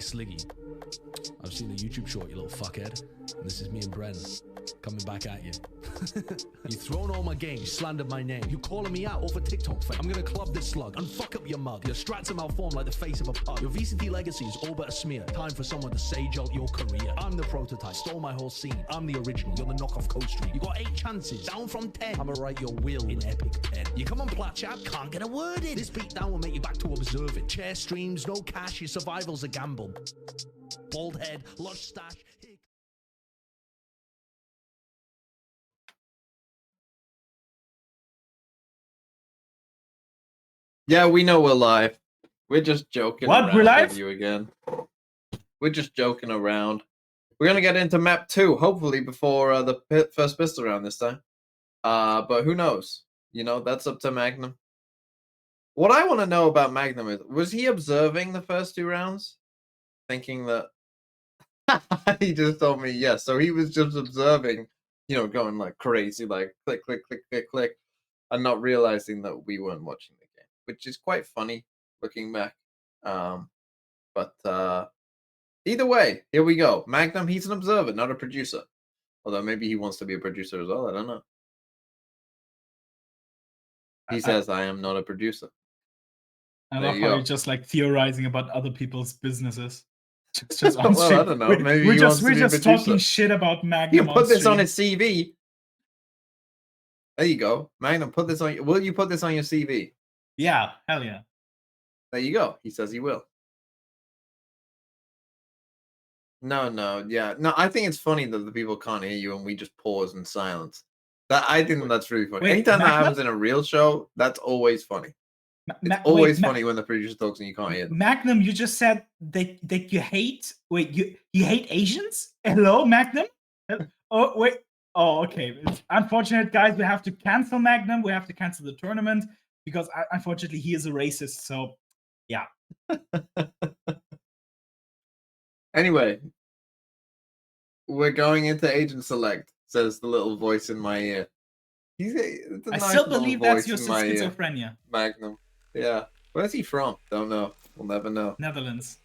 Sliggy. I've seen the YouTube short, you little fuckhead. And this is me and Bren coming back at you. You've thrown all my games, slandered my name. You calling me out over TikTok fame. I'm gonna club this slug and fuck up your mug. Your strats are malformed like the face of a pug. Your VCT legacy is all but a smear. Time for someone to sage out your career. I'm the prototype, stole my whole scene. I'm the original, you're the knockoff Coast Street. You got 8 chances, down from 10. I'ma write your will in epic pen. You come on plat chat, can't get a word in. This beatdown will make you back to observing. Chair streams, no cash, your survival's a gamble. Bald head, lush stash.
Yeah, we know we're live. We're just joking
What?
around
We're live?
with you again. We're just joking around. We're gonna get into map 2, hopefully before the first pistol round this time. But who knows? You know, that's up to Magnum. What I want to know about Magnum is, was he observing the first 2 rounds? Thinking that... He just told me yes. So he was just observing, you know, going like crazy, like click, click, click, click, click, and not realizing that we weren't watching the game, which is quite funny looking back. But either way, here we go. Magnum, he's an observer, not a producer. Although maybe he wants to be a producer as well. I don't know. He says, I am not a producer.
I
There
love
you
how
go.
you're just like theorizing about other people's businesses. Just
Well, I don't know. Maybe
we're
he wants
just,
to
we're
be a
just
producer.
talking shit about
You
Magnum.
put this on
stream.
his CV. There you go. Magnum, put this on. Will you put this on your CV?
Yeah, hell yeah.
There you go. He says he will. No, yeah. No, I think it's funny that the people can't hear you and we just pause in silence. I think that's really funny.
Wait,
Anytime that
Magnum?
happens in a real show, that's always funny. It's
wait,
always funny when the producer talks and you can't hear them.
Magnum, you just said that you hate. Wait, you hate Asians? Hello, Magnum? Oh wait. Oh, okay. It's unfortunate, guys. We have to cancel Magnum. We have to cancel the tournament because unfortunately he is a racist. So, yeah.
Anyway, we're going into Agent Select, says the little voice in my ear. It's a
I
nice
still
little
believe that's your
voice in my ear.
schizophrenia.
Magnum. Yeah. Where's he from? Don't know. We'll never know.
Netherlands.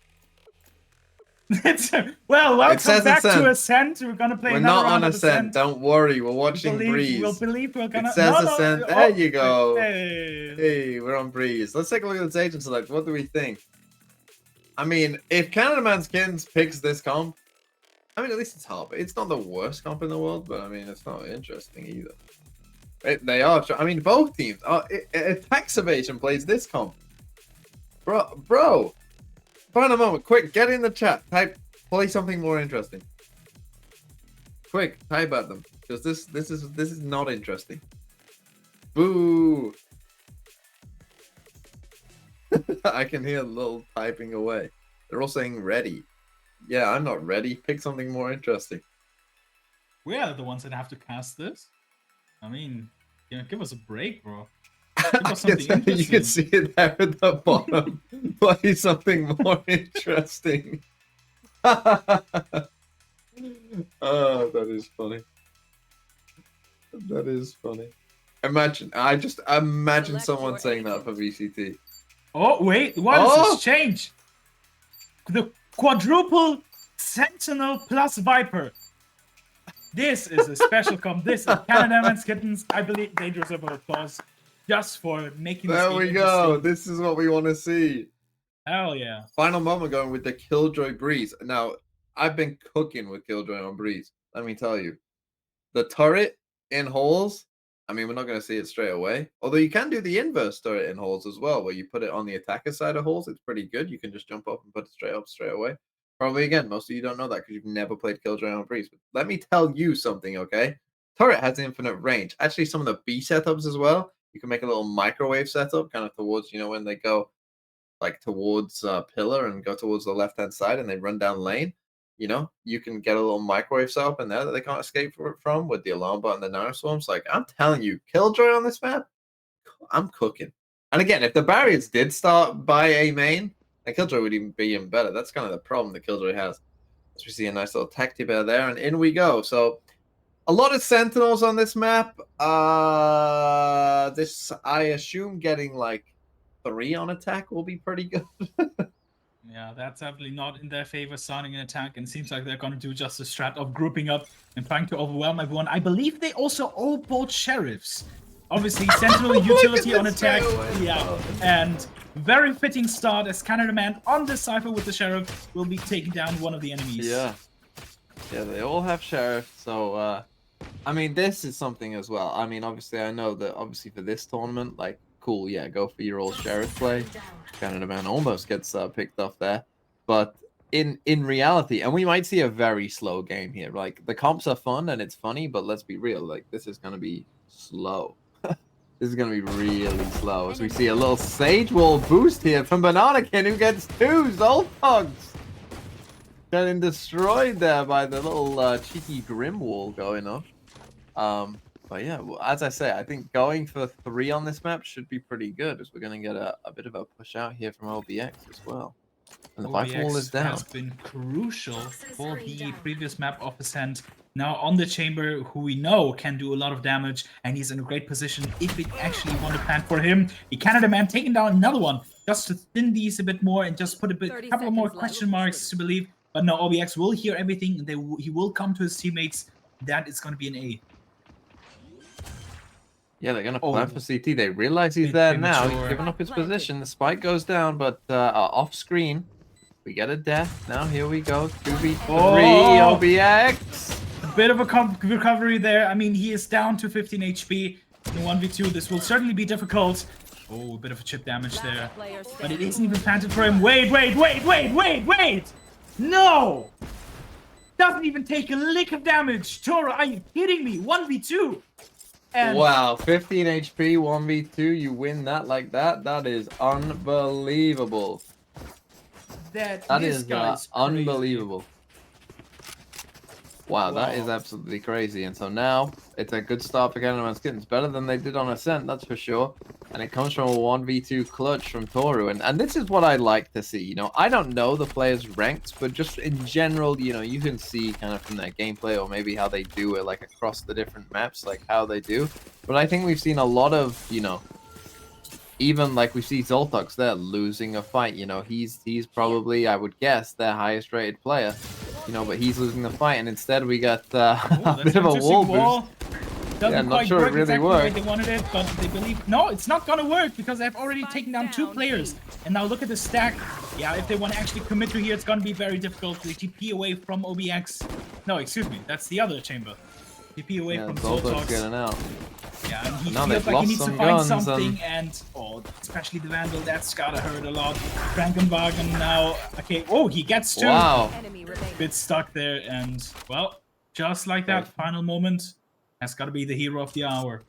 Well, welcome
says
back
Ascent.
to Ascent. We're gonna play
We're
another
not
round
on
of
Ascent. Don't worry. We're watching Breeze.
We'll believe we're gonna.
It says
no,
Ascent.
oh,
There you go.
Hey.
Hey, we're on Breeze. Let's take a look at this Agent Select. What do we think? I mean, if Canada Man Skins picks this comp, I mean, at least it's hard. It's not the worst comp in the world, but I mean, it's not interesting either. They are. I mean, both teams. Tax Evasion plays this comp. Bro. Find a moment. Quick, get in the chat. Play something more interesting. Quick, type at them. Because this is not interesting. Boo. I can hear a little typing away. They're all saying ready. Yeah, I'm not ready. Pick something more interesting.
We are the ones that have to cast this. I mean, give us a break, bro. Give us
You
something interesting.
can see it there at the bottom. Play something more interesting. Oh, that is funny. That is funny. I just imagine someone saying that for VCT.
Oh wait, what is this change? The quadruple Sentinel plus Viper. This is a special comp. This is Canada Man's Kittens. I believe they deserve an applause just for making this
There
game
we go.
interesting.
This is what we want to see.
Hell yeah.
Final moment going with the Killjoy Breeze. Now, I've been cooking with Killjoy on Breeze. Let me tell you. The turret in holes, I mean, we're not going to see it straight away. Although you can do the inverse turret in holes as well, where you put it on the attacker side of holes. It's pretty good. You can just jump up and put it straight up straight away. Probably, again, most of you don't know that because you've never played Killjoy on Breeze. But let me tell you something, okay? Turret has infinite range. Actually, some of the B setups as well. You can make a little microwave setup kind of towards, when they go like towards pillar and go towards the left-hand side and they run down lane. You can get a little microwave setup in there that they can't escape from with the alarm bot and the nano swarms. Like, I'm telling you, Killjoy on this map, I'm cooking. And again, if the barriers did start by a main, then Killjoy would even be even better. That's kind of the problem that Killjoy has. As we see a nice little tacti bear there, and in we go. So a lot of Sentinels on this map. This, I assume, getting like 3 on attack will be pretty good.
Yeah, that's definitely not in their favor, starting an attack, and it seems like they're going to do just a strat of grouping up and trying to overwhelm everyone. I believe they also all bought sheriffs. Obviously, Sentinel utility on attack. Yeah, and very fitting start as Canada Man on the Cypher with the Sheriff will be taking down one of the enemies.
Yeah. Yeah, they all have Sheriff, so, I mean, this is something as well. I mean, obviously, I know that, obviously, for this tournament, like, cool, yeah, go for your old Sheriff play. Canada Man almost gets picked off there. But in reality, and we might see a very slow game here. Like, the comps are fun and it's funny, but let's be real. Like, this is going to be slow. This is going to be really slow as we see a little Sage Wall boost here from Bananakin, who gets 2 Zoltogs. Getting destroyed there by the little cheeky Grim Wall going off. But yeah, well, as I say, I think going for 3 on this map should be pretty good, as we're going to get a bit of a push out here from OBX as well. And the Viper Wall is down.
Has been crucial for the previous map of Ascent. Now on the Chamber, who we know can do a lot of damage, and he's in a great position if it actually want to plan for him. The Canada Man taking down another one, just to thin these a bit more and just put a couple of more question marks to believe. But no, OBX will hear everything, and he will come to his teammates. That is going to be an A.
Yeah, they're going to plan for CT. They realize he's there now. He's given up his position. The spike goes down, but off screen, we get a death. Now here we go. 2v3 OBX.
A bit of a recovery there. I mean, he is down to 15 HP. In 1v2, this will certainly be difficult. Oh, a bit of a chip damage there. But it isn't even planted for him. Wait! No! Doesn't even take a lick of damage. Toro, are you kidding me? 1v2. And
wow, 15 HP, 1v2, you win that like that? That is unbelievable.
That
is unbelievable. Wow, that is absolutely crazy. And so now, it's a good start for Canada Man Skins. Better than they did on Ascent, that's for sure. And it comes from a 1v2 clutch from Toru. And this is what I like to see. You know, I don't know the players' ranks, but just in general, you know, you can see kind of from their gameplay or maybe how they do it, like across the different maps, like how they do. But I think we've seen a lot of, you know, even like we see Zoltox there losing a fight. You know, he's probably, I would guess, their highest rated player. You know, but he's losing the fight, and instead we got a bit of a wall boost.
Doesn't
I'm not sure it really
exactly
worked.
They wanted it, but they believe no, it's not gonna work because they've already taken down 2 players. And now look at the stack. Yeah, if they want to actually commit to here, it's gonna be very difficult. They TP away from OBX. No, excuse me, that's the other chamber. TP away from Zoltox.
Getting out.
Yeah, and he
now
feels like he needs to find something,
and
especially the Vandal, that's gotta hurt a lot. Frankenwagen now, okay, he gets 2.
Wow.
Bit stuck there, and, well, just like that, final moment, has gotta be the hero of the hour.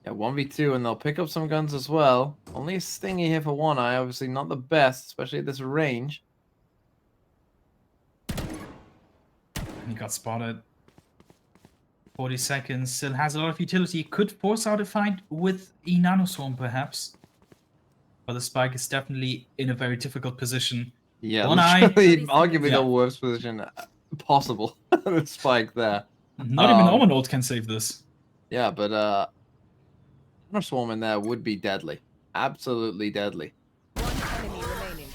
Yeah, 1v2, and they'll pick up some guns as well. Only a Stingy here for One Eye, obviously not the best, especially at this range.
And he got spotted. 40 seconds, still has a lot of utility, could force out a fight with a Nanoswarm perhaps. But the Spike is definitely in a very difficult position.
Yeah,
One Eye,
arguably the worst position possible. The Spike there.
Not even Omanold can save this.
Yeah, but Nanoswarm in there would be deadly. Absolutely deadly.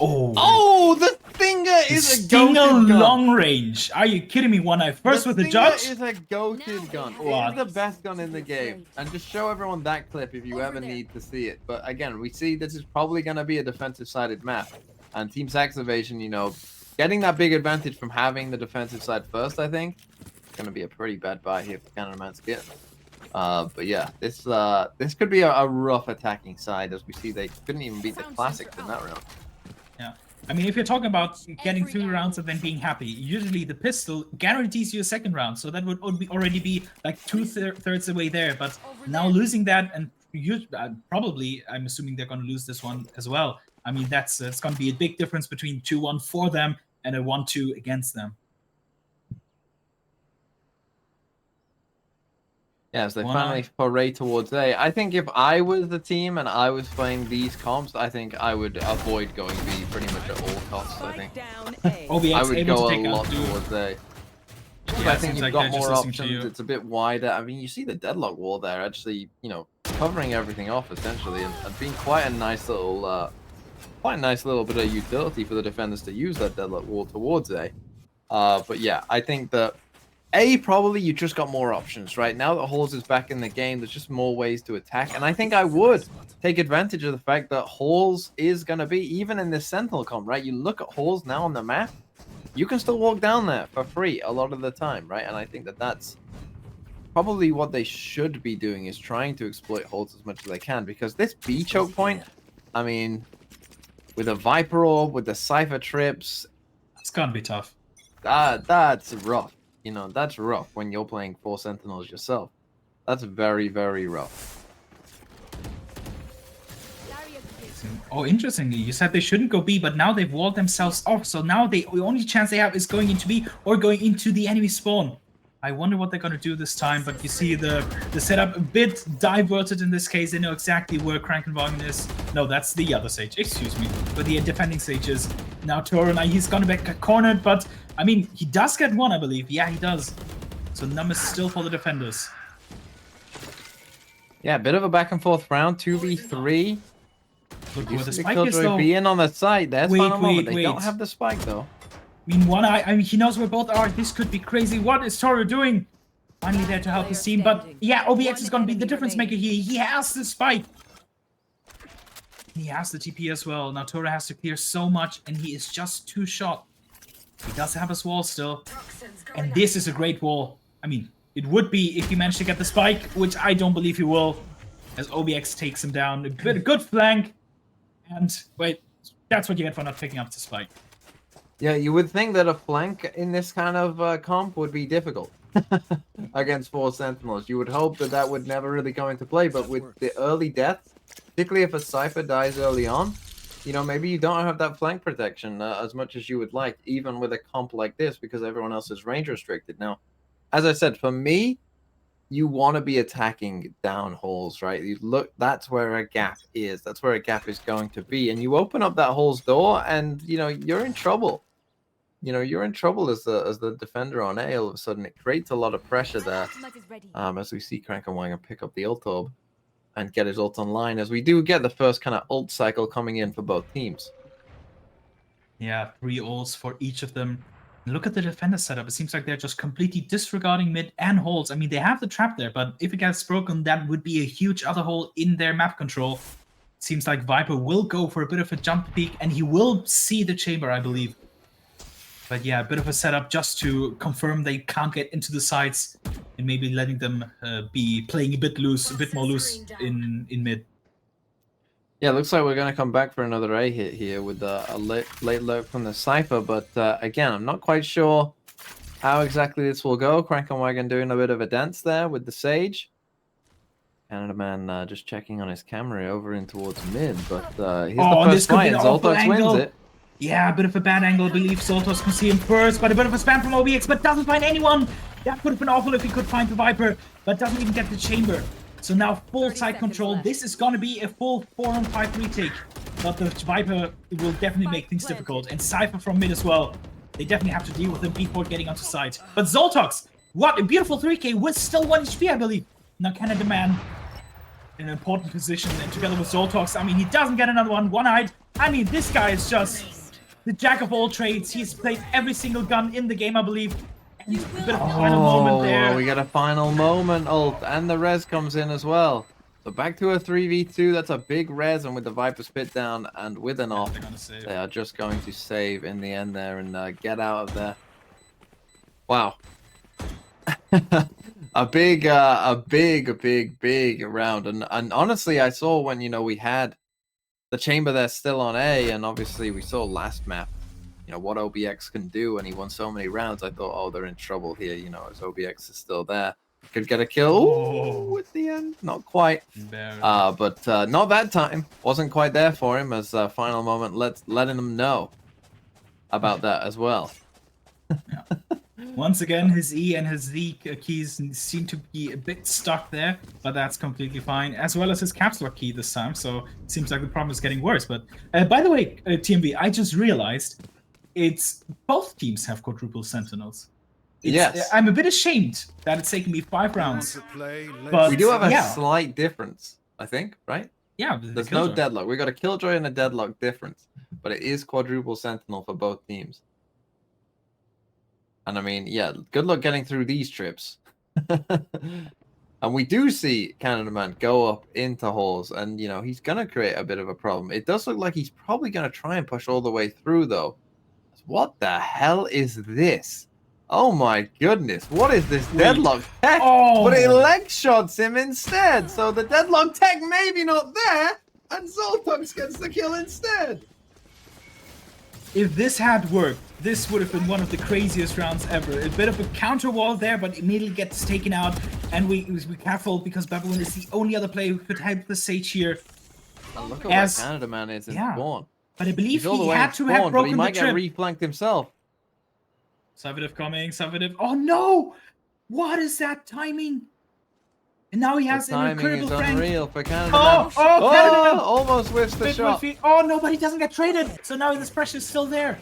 Oh,
the Stinger is a
goated long range. Are you kidding me? One Eye first with the judge.
Is a goated gun. It's the best gun in the game. And just show everyone that clip if you ever need to see it. But again, we see this is probably going to be a defensive-sided map. And Team Saxovation, you know, getting that big advantage from having the defensive side first, I think, is going to be a pretty bad buy here for Canada Man Skins. But yeah, this could be a rough attacking side, as we see they couldn't even beat the Classics in that round.
Yeah, I mean, if you're talking about getting 3 rounds and then being happy, usually the pistol guarantees you a second round, so that would already be like 2/3 away there. But now losing that, and probably, I'm assuming they're going to lose this one as well. I mean, it's going to be a big difference between 2-1 for them and a 1-2 against them.
Yeah, as they finally foray towards A. I think if I was the team and I was playing these comps, I think I would avoid going B pretty much at all costs, I think. I would go a lot towards A. Yeah, I think you've got more options, it's a bit wider. I mean, you see the Deadlock Wall there actually, you know, covering everything off essentially and being quite a nice little quite a nice little bit of utility for the defenders to use that deadlock wall towards A. But yeah, I think that A, probably you just got more options, right? Now that Halls is back in the game, there's just more ways to attack. And I think I would take advantage of the fact that Halls is going to be, even in this Sentinel comp, right? You look at Halls now on the map, you can still walk down there for free a lot of the time, right? And I think that that's probably what they should be doing, is trying to exploit Halls as much as they can. Because this B choke point, I mean, with a Viper Orb, with the Cypher trips,
it's going to be tough.
That's rough. You know, that's rough when you're playing 4 Sentinels yourself. That's very, very rough.
Oh, interestingly, you said they shouldn't go B, but now they've walled themselves off. So now the only chance they have is going into B or going into the enemy spawn. I wonder what they're going to do this time, but you see the setup a bit diverted in this case. They know exactly where Krankenwagen is. No, that's the other Sage, excuse me. But the defending Sage is now Torin. He's going to be cornered, but I mean, he does get one, I believe. Yeah, he does. So numbers still for the defenders.
Yeah, a bit of a back and forth round, 2v3.
Look where the spike is, though.
Be in on the side. There's final moment. They don't have the spike, though.
I mean, I mean, he knows where both are. This could be crazy. What is Toru doing? Finally there to help his team, but yeah, OBX is going to be the difference maker here. He has the spike. He has the TP as well. Now Toru has to clear so much, and he is just 2 shot. He does have his wall still, and this is a great wall. I mean, it would be if he managed to get the spike, which I don't believe he will, as OBX takes him down. A good flank, and wait, that's what you get for not picking up the spike.
Yeah, you would think that a flank in this kind of comp would be difficult against 4 Sentinels. You would hope that that would never really come into play, but with the early death, particularly if a Cypher dies early on, you know, maybe you don't have that flank protection as much as you would like, even with a comp like this, because everyone else is range restricted. Now, as I said, for me, you want to be attacking down Halls, right? You look, that's where a gap is. That's where a gap is going to be. And you open up that Halls door and, you know, you're in trouble. You know, you're in trouble as the defender on A. All of a sudden, it creates a lot of pressure there. As we see Krankenwagen pick up the ult orb and get his ult online, as we do get the first kind of ult cycle coming in for both teams.
Yeah, 3 ults for each of them. Look at the defender setup. It seems like they're just completely disregarding mid and holes. I mean, they have the trap there, but if it gets broken, that would be a huge other hole in their map control. It seems like Viper will go for a bit of a jump peek, and he will see the chamber, I believe. But yeah, a bit of a setup just to confirm they can't get into the sides, and maybe letting them be playing a bit loose, a bit more loose in mid.
Yeah, looks like we're going to come back for another A hit here with a late lurk from the Cypher. But again, I'm not quite sure how exactly this will go. Krankenwagen doing a bit of a dance there with the Sage. Canada Man just checking on his camera over in towards mid. But here's the first fight, and Zoltos wins it.
Yeah, a bit of a bad angle. I believe Zoltos can see him first, but a bit of a spam from OBX, but doesn't find anyone. That would have been awful if he could find the Viper, but doesn't even get the chamber. So now full side control. This is going to be a full 4-on-5 retake. But the Viper will definitely make things difficult. And Cypher from mid as well. They definitely have to deal with him before getting onto side. But Zoltos, what a beautiful 3k with still 1 HP, I believe. Now Canada Man in an important position. And together with Zoltos, I mean, he doesn't get another one. One-eyed. I mean, this guy is just the jack of all trades. He's played every single gun in the game, I believe. A bit of a final moment there.
We got a final moment ult, and the res comes in as well. So back to a 3v2. That's a big res, and with the Viper spit down and with an off, they are just going to save in the end there and get out of there. Wow. a big round. And honestly, I saw when, you know, we had the chamber there still on A, and obviously we saw last map, you know, what OBX can do, and he won so many rounds. I thought, oh, they're in trouble here, you know, as OBX is still there. Could get a kill. Ooh, at the end. Not quite. But not that time. Wasn't quite there for him, as final moment letting him know about that as well.
Yeah. Once again, his E and his Z keys seem to be a bit stuck there, but that's completely fine, as well as his caps lock key this time, so it seems like the problem is getting worse. But by the way, TMV, I just realized it's both teams have quadruple sentinels.
Yes.
I'm a bit ashamed that it's taken me 5 rounds. But
we do have a slight difference, I think, right?
Yeah,
there's no deadlock. We got a Killjoy and a deadlock difference, but it is quadruple Sentinel for both teams. And I mean, yeah, good luck getting through these trips. And we do see Canada Man go up into holes, and you know he's gonna create a bit of a problem. It does look like he's probably gonna try and push all the way through, though. What the hell is this? Oh my goodness, what is this deadlock tech?
Oh.
But it leg shots him instead. So the deadlock tech maybe not there, and Zoltux gets the kill instead.
If this had worked, this would have been one of the craziest rounds ever. A bit of a counter wall there, but immediately gets taken out. And we be careful because Baboon is the only other player who could help the Sage here.
Oh, look at where Canada Man is in spawn.
But I believe
He's all the
he
way
had
in
to have
spawn, but
broken
he might
the
get
trip.
reflanked himself.
Savidev coming, Savidev. Oh no! What is that timing? And now he has
The
an
timing
incredible
is
friend.
unreal for Canada
Oh,
Man.
oh, Canada Man!
Almost whiffs the
Bit
shot.
whiffy. Oh no, but he doesn't get traded. So now this pressure is still there.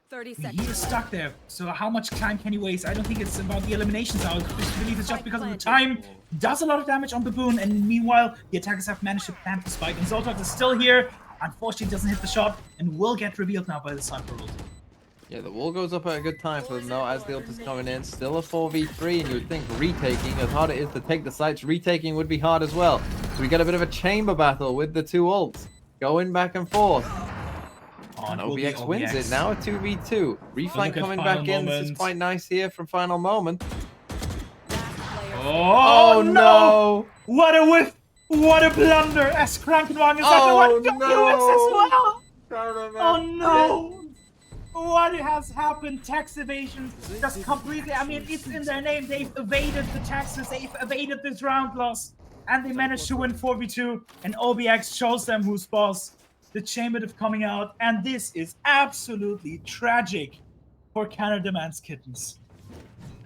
30
He
seconds.
is stuck there. So how much time can he waste? I don't think it's about the eliminations. I believe it's just because of the time. Does a lot of damage on Baboon, and meanwhile the attackers have managed to plant the spike. And Zoltux is still here. Unfortunately, doesn't hit the shot and will get revealed now by the Cypher ult.
Yeah, the wall goes up at a good time for them though, as the ult is coming in. Still a 4v3, and you would think retaking, as hard it is to take the sites, retaking would be hard as well. So we get a bit of a chamber battle with the two ults, going back and forth. And OBX wins it, now a 2v2. Reflank coming back in, this is quite nice here from Final Moment.
Oh no! What a whiff! What a blunder! As Krankenwagen is like, as well! Oh no! What has happened? Tax evasion just completely. I mean, it's in their name. They've evaded the taxes. They've evaded this round loss, and they managed to win 4v2. And OBX shows them who's boss. The Chamberdiff coming out, and this is absolutely tragic for Canada Man's Kittens.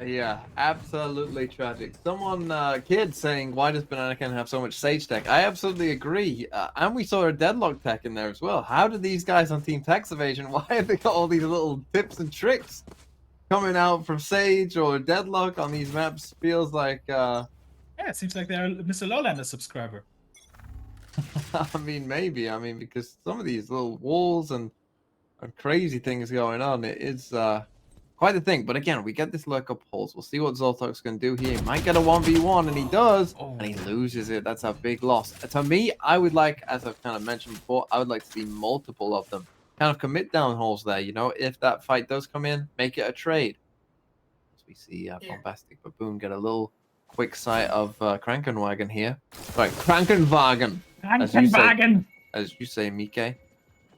Yeah, absolutely tragic. Someone, kid, saying, why does Bananakin have so much Sage tech? I absolutely agree. And we saw a deadlock tech in there as well. How did these guys on Team Tax Evasion, why have they got all these little tips and tricks coming out from Sage or deadlock on these maps? Feels like,
Yeah, it seems like they're a Mr. Lowlander subscriber.
I mean, maybe. I mean, because some of these little walls and crazy things going on, it is quite the thing. But again, we get this lurk up holes. We'll see what Zoltux can do here. He might get a 1v1, and he does, and he loses it. That's a big loss. To me, I would like, as I've kind of mentioned before, I would like to see multiple of them. Kind of commit down holes there, you know? If that fight does come in, make it a trade. As we see Bombastic Baboon get a little quick sight of Krankenwagen here. Right, Krankenwagen. As you say, Mike.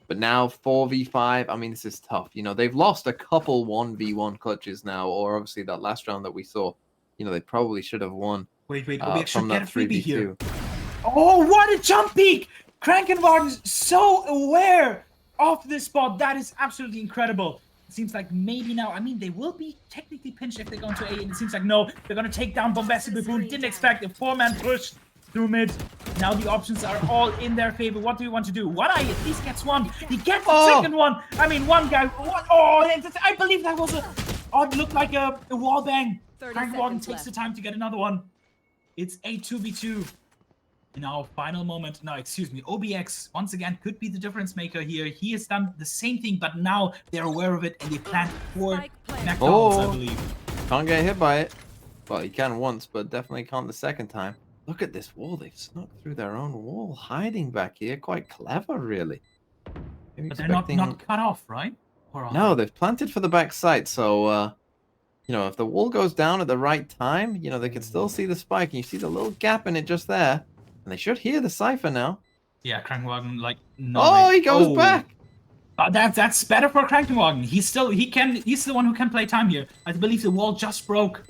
But now 4v5, I mean, this is tough. You know, they've lost a couple 1v1 clutches now, or obviously that last round that we saw. You know, they probably should have won.
Wait, we
from
should
that
get a freebie
3v2.
here. Oh, what a jump peak! Krankenwagen's so aware of this spot. That is absolutely incredible. It seems like maybe now, I mean, they will be technically pinched if they go into A, and it seems like no, they're going to take down Bombastic Baboon. Didn't expect a 4-man push through mid. Now the options are all in their favor. What do we want to do? One Eye at least gets one. He gets the second one. I mean, one guy. I believe that was a. Oh, it looked like a wall bang. Krankenwagen takes the time to get another one. It's a 2v2. In our final moment. No, excuse me. OBX, once again, could be the difference maker here. He has done the same thing, but now they're aware of it and they plan for McDonald's, I believe.
Can't get hit by it. Well, he can once, but definitely can't the second time. Look at this wall. They've snuck through their own wall, hiding back here. Quite clever, really.
But they're not cut off, right?
No, they've planted for the back side. So, you know, if the wall goes down at the right time, you know, they can still see the spike. And you see the little gap in it just there. And they should hear the Cypher now.
Yeah, Krankenwagen, like...
he goes back!
That's better for Krankenwagen. He's the one who can play time here. I believe the wall just broke.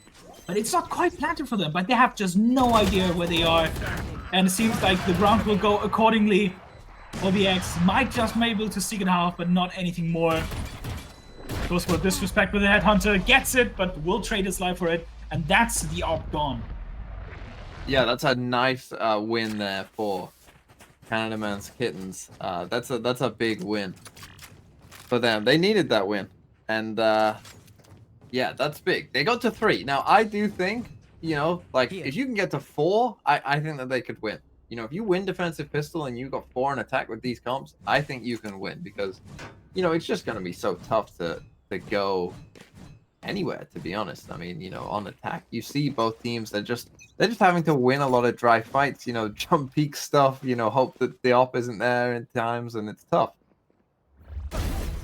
But it's not quite planted for them, but they have just no idea where they are. And it seems like the ground will go accordingly. OBX might just be able to stick it half, but not anything more. Goes for disrespect with the Headhunter, gets it, but will trade his life for it. And that's the op gone.
Yeah, that's a nice win there for Canada Man's Kittens. That's a big win for them. They needed that win. And yeah, that's big. They got to 3. Now, I do think, you know, like, if you can get to 4, I think that they could win. You know, if you win defensive pistol and you got 4 in attack with these comps, I think you can win because, you know, it's just going to be so tough to go anywhere, to be honest. I mean, you know, on attack, you see both teams, they're just having to win a lot of dry fights, you know, jump peek stuff, you know, hope that the op isn't there in times, and it's tough.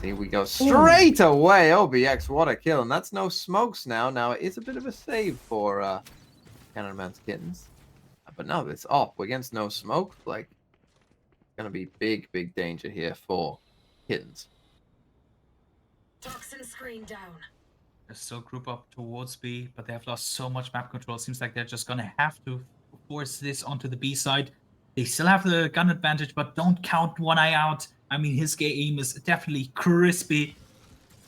See, we go straight away. OBX, what a kill. And that's no smokes now. Now, it is a bit of a save for Canada Man's Kittens. But no, it's op against no smoke. Like, it's going to be big, big danger here for Kittens.
Toxin screen down.
They still group up towards B, but they have lost so much map control. It seems like they're just going to have to force this onto the B side. They still have the gun advantage, but don't count One Eye out. I mean, his game is definitely crispy.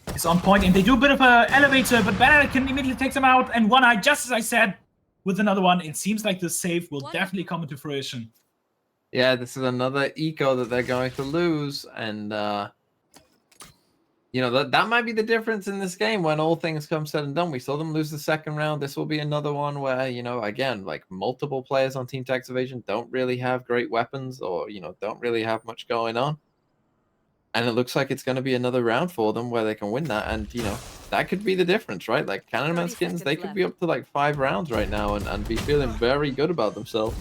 It's on point, and they do a bit of an elevator, but Bananakin immediately takes him out, and One Eye, just as I said, with another one. It seems like the save will definitely come into fruition.
Yeah, this is another eco that they're going to lose, and you know, that might be the difference in this game when all things come said and done. We saw them lose the second round. This will be another one where, you know, again, like multiple players on Team Tax Evasion don't really have great weapons or, you know, don't really have much going on. And it looks like it's going to be another round for them where they can win that. And, you know, that could be the difference, right? Like, Canada Man's Kittens, they could be up to like 5 rounds right now and be feeling very good about themselves.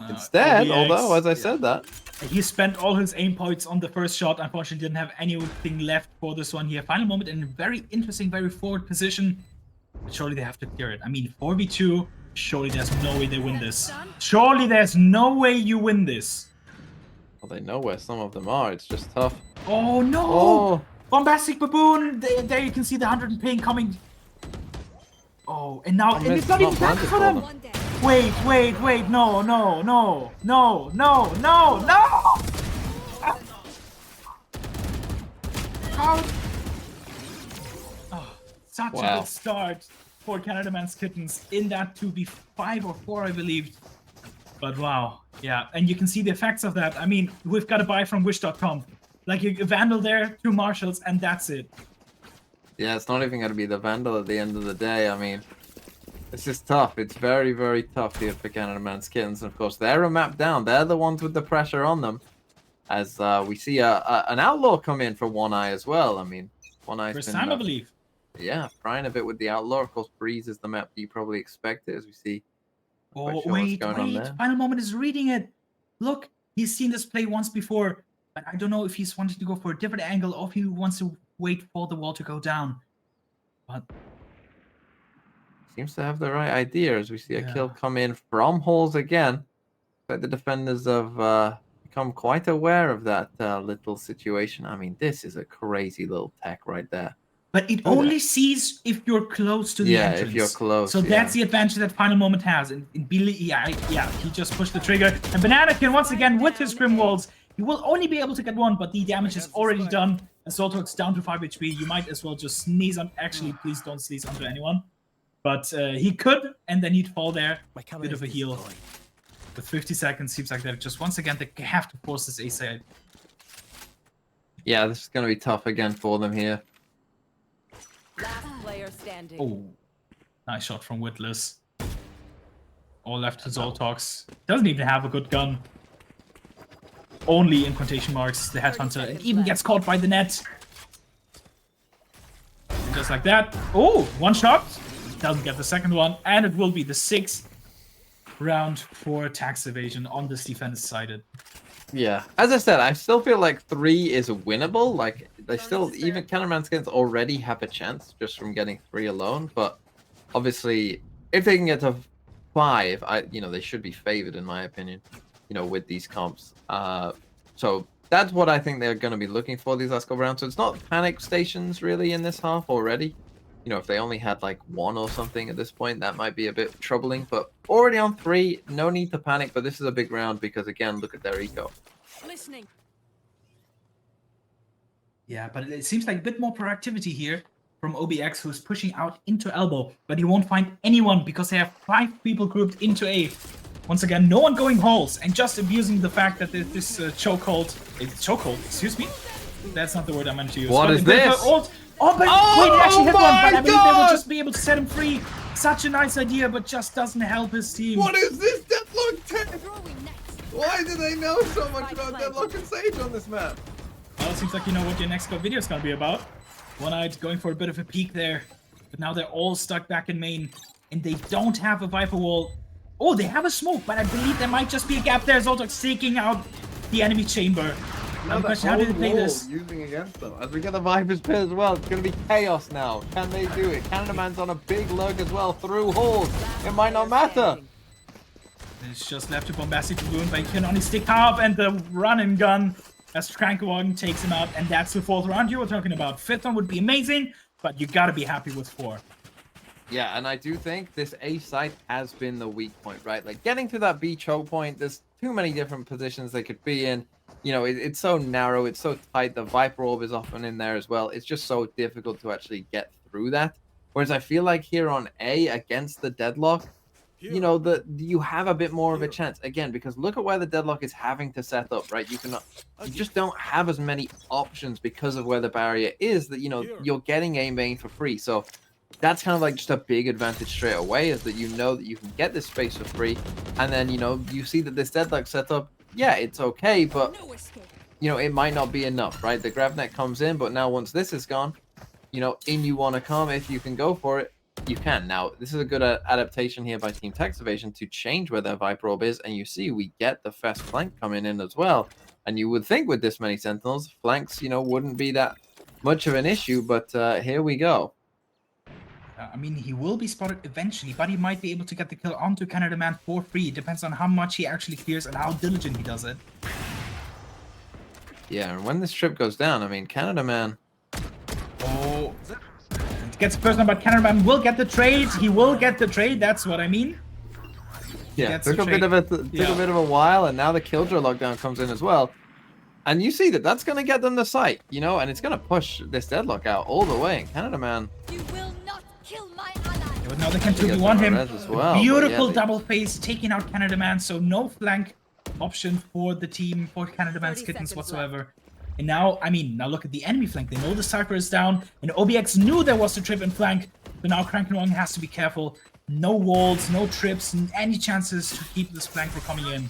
Instead,
OBX,
although, as I said that,
he spent all his aim points on the first shot. Unfortunately, didn't have anything left for this one here. Final moment in a very interesting, very forward position. But surely they have to clear it. I mean, 4v2. Surely there's no way they win this. Surely there's no way you win this.
well, they know where some of them are. It's just tough.
Oh no!
Oh.
Bombastic Baboon! There you can see the 100 in ping coming. Oh, and now and it's not even back for them. Wait, no. How? Oh, such a good start for Canada Man's Kittens in that 2v5 or 4, I believe. But wow, yeah, and you can see the effects of that. I mean, we've got a buy from Wish.com. Like a Vandal there, 2 Marshals, and that's it.
Yeah, it's not even going to be the Vandal at the end of the day. I mean, this is tough. It's very, very tough here for Canada Man's Kittens. And of course, they're a map down. They're the ones with the pressure on them. As we see an Outlaw come in for One Eye as well. I mean, One Eye's
first time, I believe.
Yeah, trying a bit with the Outlaw. Of course, Breeze is the map you probably expected, as we see.
Oh, wait. Final Moment is reading it. Look, he's seen this play once before. But I don't know if he's wanting to go for a different angle or if he wants to wait for the wall to go down. But
seems to have the right idea as we see a kill come in from Halls again. But the defenders have become quite aware of that little situation. I mean, this is a crazy little tech right there.
But it only sees if you're close to the entrance.
Yeah, if you're close.
So that's the advantage that Final Moment has. And Billy, yeah, he just pushed the trigger. And Bananakin, once again, with his Grim Walls, he will only be able to get one, but the damage is already done. And Zoltox down to 5 HP. You might as well just sneeze on. Actually, please don't sneeze onto anyone. But he could, and then he'd fall there. Bit of a heal. With 50 seconds, seems like they're just once again they have to force this A side.
Yeah, this is going to be tough again for them here.
Last player standing.
Oh, nice shot from Witless. All left to Zoltox. Doesn't even have a good gun. Only in quotation marks, the Headhunter, and even gets caught by the net. And just like that. Oh, one shot. Doesn't get the second one, and it will be the 6th round for Tax Evasion on this defense sided.
Yeah, as I said, I still feel like 3 is winnable. Like they still, even Canada Man's Kittens already have a chance just from getting 3 alone. But obviously, if they can get to 5, they should be favored in my opinion. With these comps. So that's what I think they're going to be looking for these last couple rounds. So it's not panic stations really in this half already. If they only had like 1 or something at this point, that might be a bit troubling. But already on 3, no need to panic. But this is a big round because, again, look at their eco.
Listening.
Yeah, but it seems like a bit more proactivity here from OBX, who's pushing out into elbow. But he won't find anyone because they have 5 people grouped into A. Once again, no one going holes and just abusing the fact that this chokehold... Chokehold? Excuse me? That's not the word I meant to use.
What is this?
Oh, but wait, he actually hit one, but I believe they will just be able to set him free. Such a nice idea, but just doesn't help his team.
What is this? Deathlock 10! Why do they know so much about Deadlock and Sage on this map?
Well, it seems like you know what your next video is gonna be about. One-Eyed going for a bit of a peek there, but now they're all stuck back in main, and they don't have a Viper wall. Oh, they have a smoke, but I believe there might just be a gap there. Zoltok seeking out the enemy chamber. Now the question, how do they play this?
Using against them. As we get the Viper's Pit as well, it's going to be chaos now. Can they do it? Canada Man's on a big lurk as well through halls. It might not matter.
It's just left to Bombastic Balloon, but he can only stick half, and the run and gun as Crankawagon takes him out, and that's the 4th round you were talking about. 5th one would be amazing, but you gotta be happy with 4.
Yeah, and I do think this A site has been the weak point, right? Like, getting to that B choke point, there's too many different positions they could be in. You know, it's so narrow, it's so tight. The Viper Orb is often in there as well. It's just so difficult to actually get through that. Whereas I feel like here on A, against the Deadlock, you know, you have a bit more of a chance. Again, because look at where the Deadlock is having to set up, right? You just don't have as many options because of where the barrier is that, you know, you're getting A main for free. So that's kind of like just a big advantage straight away, is that you know that you can get this space for free. And then, you know, you see that this Deadlock setup, yeah, it's okay, but, you know, it might not be enough, right? The Gravnet comes in, but now once this is gone, you know, in you want to come, if you can go for it, you can. Now, this is a good adaptation here by Team Tex Evasion to change where their Viper Orb is, and you see we get the fast flank coming in as well. And you would think with this many Sentinels, flanks, you know, wouldn't be that much of an issue, but here we go.
I mean, he will be spotted eventually, but he might be able to get the kill onto Canada Man for free. It depends on how much he actually clears and how diligent he does it.
Yeah, and when this trip goes down, I mean, Canada Man...
Oh, gets the first one, but Canada Man will get the trade. He will get the trade, that's what I mean.
Yeah, took a bit of a while, and now the Killjoy lockdown comes in as well. And you see that that's going to get them the site, you know, and it's going to push this Deadlock out all the way. And Canada Man...
You will not kill my ally.
But now they can 2v1 him.
Well,
beautiful double phase taking out Canada Man, so no flank option for the team, for Canada Man's Kittens whatsoever. And now, I mean, now look at the enemy flank. They know the Cypher is down, and OBX knew there was a trip in flank, but now Crankawagon has to be careful. No walls, no trips, any chances to keep this flank from coming in.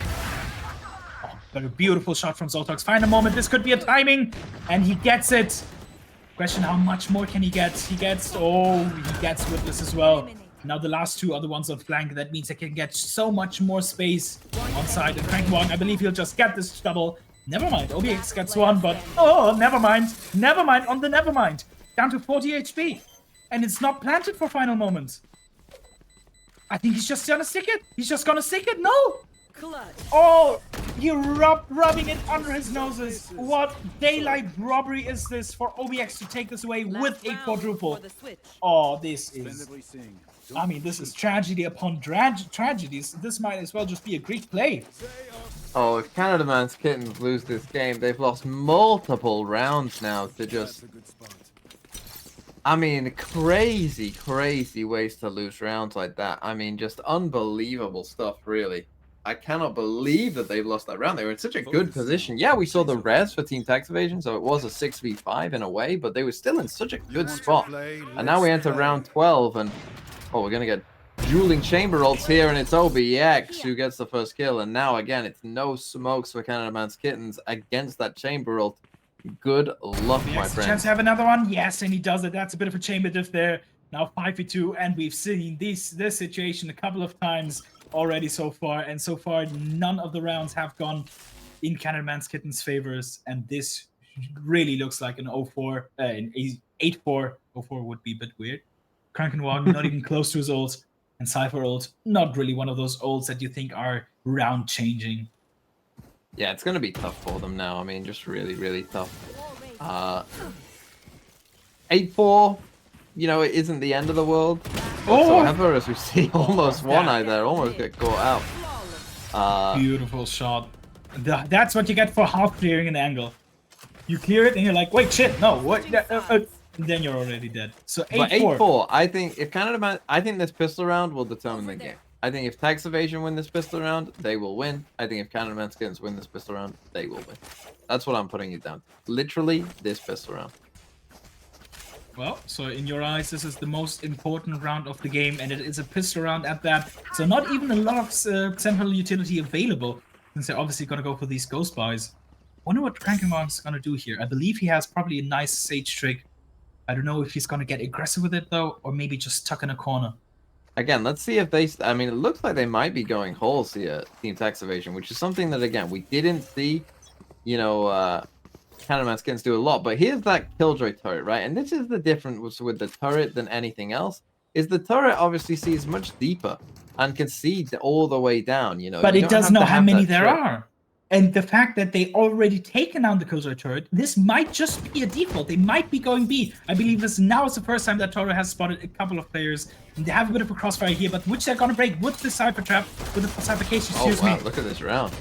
Oh, but a beautiful shot from Zoltox. Final moment, this could be a timing, and he gets it. Question, how much more can he get? He gets Witless as well. Now the last two are the ones on flank. That means they can get so much more space on side. And Crankawagon, I believe he'll just get this double. Never mind, OBX gets one, but oh, never mind. Never mind on the never mind. Down to 40 HP. And it's not planted for final moments. I think he's just gonna stick it. He's just gonna stick it. No! Oh, you're rubbing it under his noses. What daylight robbery is this for OBX to take this away with a quadruple? Oh, this is... I mean, this is tragedy upon tragedies. This might as well just be a Greek play.
Oh, if Canada Man's Kittens lose this game, they've lost multiple rounds now to just... I mean, crazy ways to lose rounds like that. I mean, just unbelievable stuff, really. I cannot believe that they've lost that round. They were in such a good position. Yeah, we saw the res for Team Tex Evasion, so it was a 6v5 in a way, but they were still in such a good spot. And now we enter round 12, and... oh, we're going to get dueling chamber ults here, and it's OBX who gets the first kill. And now, again, it's no smokes for Canada Man's Kittens against that chamber ult. Good luck, my friend.
Chance to have another one? Yes, and he does it. That's a bit of a chamber diff there. Now 5v2, and we've seen this situation a couple of times already so far. And so far, none of the rounds have gone in Canada Man's Kittens' favors. And this really looks like an 0-4, an 8-4. 0-4 would be a bit weird. Crankawagon not even close to his ult, and Cypher ult, not really one of those ults that you think are round changing.
Yeah, it's gonna be tough for them now. I mean, just really tough. 8-4, you know, it isn't the end of the world whatsoever, as we see almost One-Eye there, almost get caught out.
Beautiful shot. That's what you get for half clearing an angle. You clear it and you're like, wait, shit, no, what? Then you're already dead. So
8-4. I think if I think this pistol round will determine the game. I think if Tex Evasion win this pistol round, they will win. I think if Canada Man's Kittens win this pistol round, they will win. That's what I'm putting it down. Literally, this pistol round.
Well, so in your eyes, this is the most important round of the game, and it is a pistol round at that. So not even a lot of central utility available. since they're obviously going to go for these ghost buys. Wonder what Krankenwagen's going to do here. I believe he has probably a nice Sage trick. I don't know if he's going to get aggressive with it, though, or maybe just tuck in a corner.
Again, let's see if they... I mean, it looks like they might be going holes here, Team Tax Evasion, which is something that, again, we didn't see, you know, Canadaman's Kittens do a lot. But here's that Killjoy turret, right? And this is the difference with the turret than anything else, is the turret obviously sees much deeper and can see all the way down, you know.
But
you
it doesn't know how many there
trick.
are. And the fact that they already taken down the Killjoy turret, this might just be a default. They might be going B. I believe this now is the first time that Toro has spotted a couple of players. And they have a bit of a crossfire here, but which they're going to break with the Cypher Trap, with the Cypher Cage, excuse me.
Look at this round.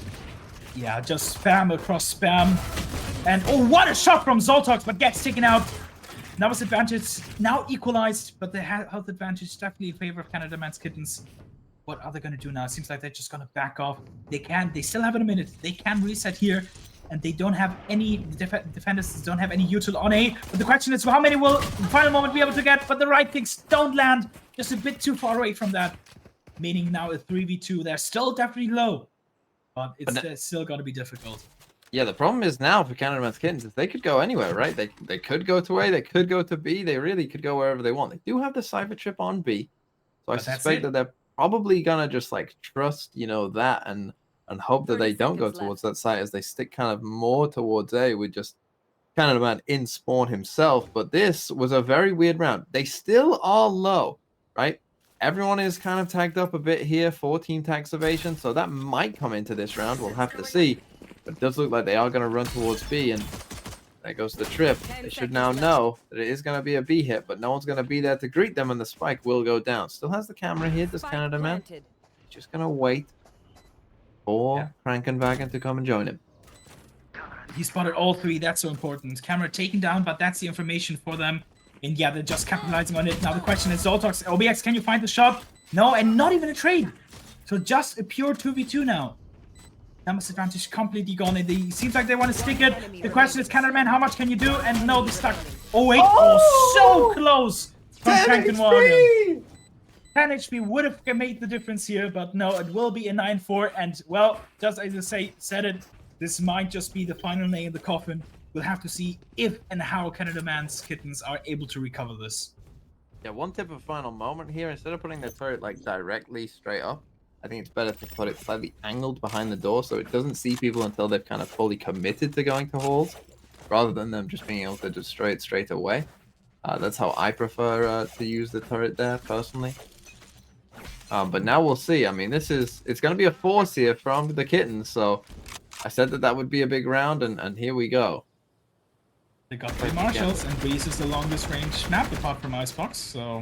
Yeah, just spam across spam. And oh, what a shot from Zoltox, but gets taken out. Now it's advantage, now equalized, but the health advantage definitely in favor of Canadaman's Kittens. What are they going to do now? It seems like they're just going to back off. They still have a minute. They can reset here, and they don't have any, defenders don't have any util on A. But the question is, how many will in the final moment be able to get? But the right kicks don't land, just a bit too far away from that. Meaning now a 3v2. They're still definitely low, but it's still going to be difficult.
Yeah, the problem is now for Canadaman's Kittens is they could go anywhere, right? They could go to A, they could go to B, they really could go wherever they want. They do have the Cypher Trip on B, so I suspect that they're probably gonna just like trust, you know, that and hope that they don't go towards that site as they stick kind of more towards A with just Canadaman in spawn himself. But this was a very weird round. They still are low, right? Everyone is kind of tagged up a bit here for Team Tax Evasion, so that might come into this round. We'll have to see. But it does look like they are going to run towards B, and there goes the trip. They should now know that it is going to be a B hit, but no one's going to be there to greet them, and the spike will go down. Still has the camera here, does Canadaman. Just going to wait for Krankenwagen to come and join him.
He spotted all three, that's so important. Camera taken down, but that's the information for them. And yeah, they're just capitalizing on it. Now the question is, Zoltox, OBX, can you find the shot? No, and not even a trade. So just a pure 2v2 now. Numbers advantage completely gone. And it seems like they want to stick it. The question is, Canadaman, how much can you do? And no, they stuck. Oh wait, so close from Krankenwagen. 10 HP would have made the difference here, but no, it will be a 9-4. And well, just as I said it, this might just be the final nail in the coffin. We'll have to see if and how Canadaman's Kittens are able to recover this.
Yeah, one tip of final moment here, instead of putting the turret like directly straight up, I think it's better to put it slightly angled behind the door so it doesn't see people until they've kind of fully committed to going to halls, rather than them just being able to destroy it straight away. That's how I prefer to use the turret there, personally. But now we'll see. I mean, it's going to be a force here from the Kittens, so I said that would be a big round, and here we go.
They got the Marshals, and Breeze is the longest range map apart from Icebox, so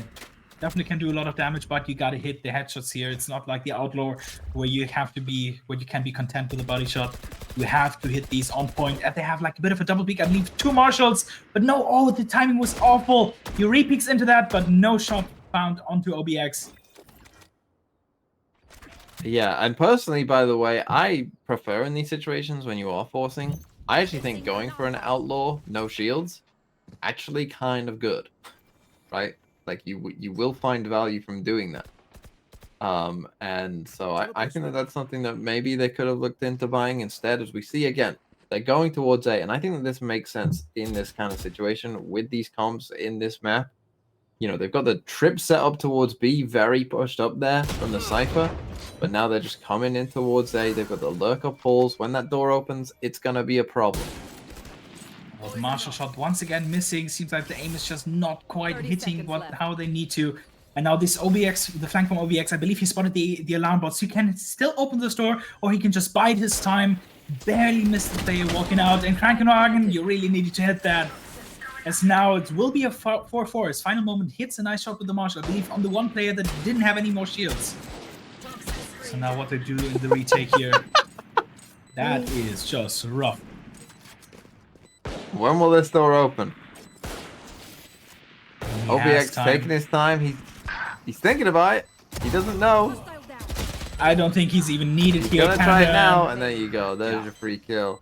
definitely can do a lot of damage, but you gotta hit the headshots here. It's not like the Outlaw where you can be content with a body shot. You have to hit these on point, and they have like a bit of a double peek. I believe 2 Marshals, but no, oh, the timing was awful. You re-peeks into that, but no shot found onto OBX.
Yeah, and personally, by the way, I prefer in these situations when you are forcing, I actually think going for an Outlaw, no shields, actually kind of good, right? Like, you will find value from doing that. And so I think that that's something that maybe they could have looked into buying instead, as we see again, they're going towards A, and I think that this makes sense in this kind of situation with these comps in this map. You know, they've got the trip set up towards B, very pushed up there from the Cypher, but now they're just coming in towards A. They've got the lurker pulls. When that door opens, it's going to be a problem.
Well, the Marshal shot once again missing. Seems like the aim is just not quite hitting how they need to. And now this OBX, the flank from OBX, I believe he spotted the alarm bot, so he can still open this door, or he can just bide his time. Barely missed the player walking out. And Krankenwagen, you really needed to hit that. As now it will be a 4-4. His final moment hits a nice shot with the Marshal, I believe, on the one player that didn't have any more shields. So now what they do in the retake here, that is just rough.
When will this door open? OBX taking his time. He's thinking about it. He doesn't know.
I don't think he's even needed here.
Gonna try it now, and there you go. There's your free kill.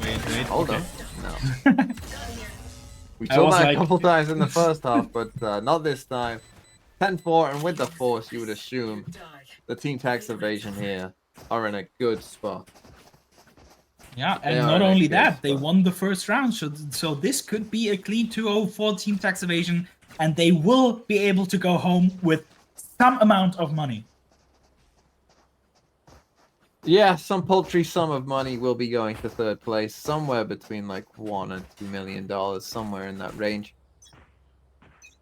Wait.
Hold on. No. We saw that a couple times in the first half, but not this time. 10-4, and with the force, you would assume the Team Tax Evasion here are in a good spot.
Yeah,
They
and
are
not
in a
only
good
that, they
spot.
won the first round, so this could be a clean 2-0 for Team Tax Evasion, and they will be able to go home with some amount of money.
Yeah, some paltry sum of money will be going to third place, somewhere between like $1 and $2 million, somewhere in that range.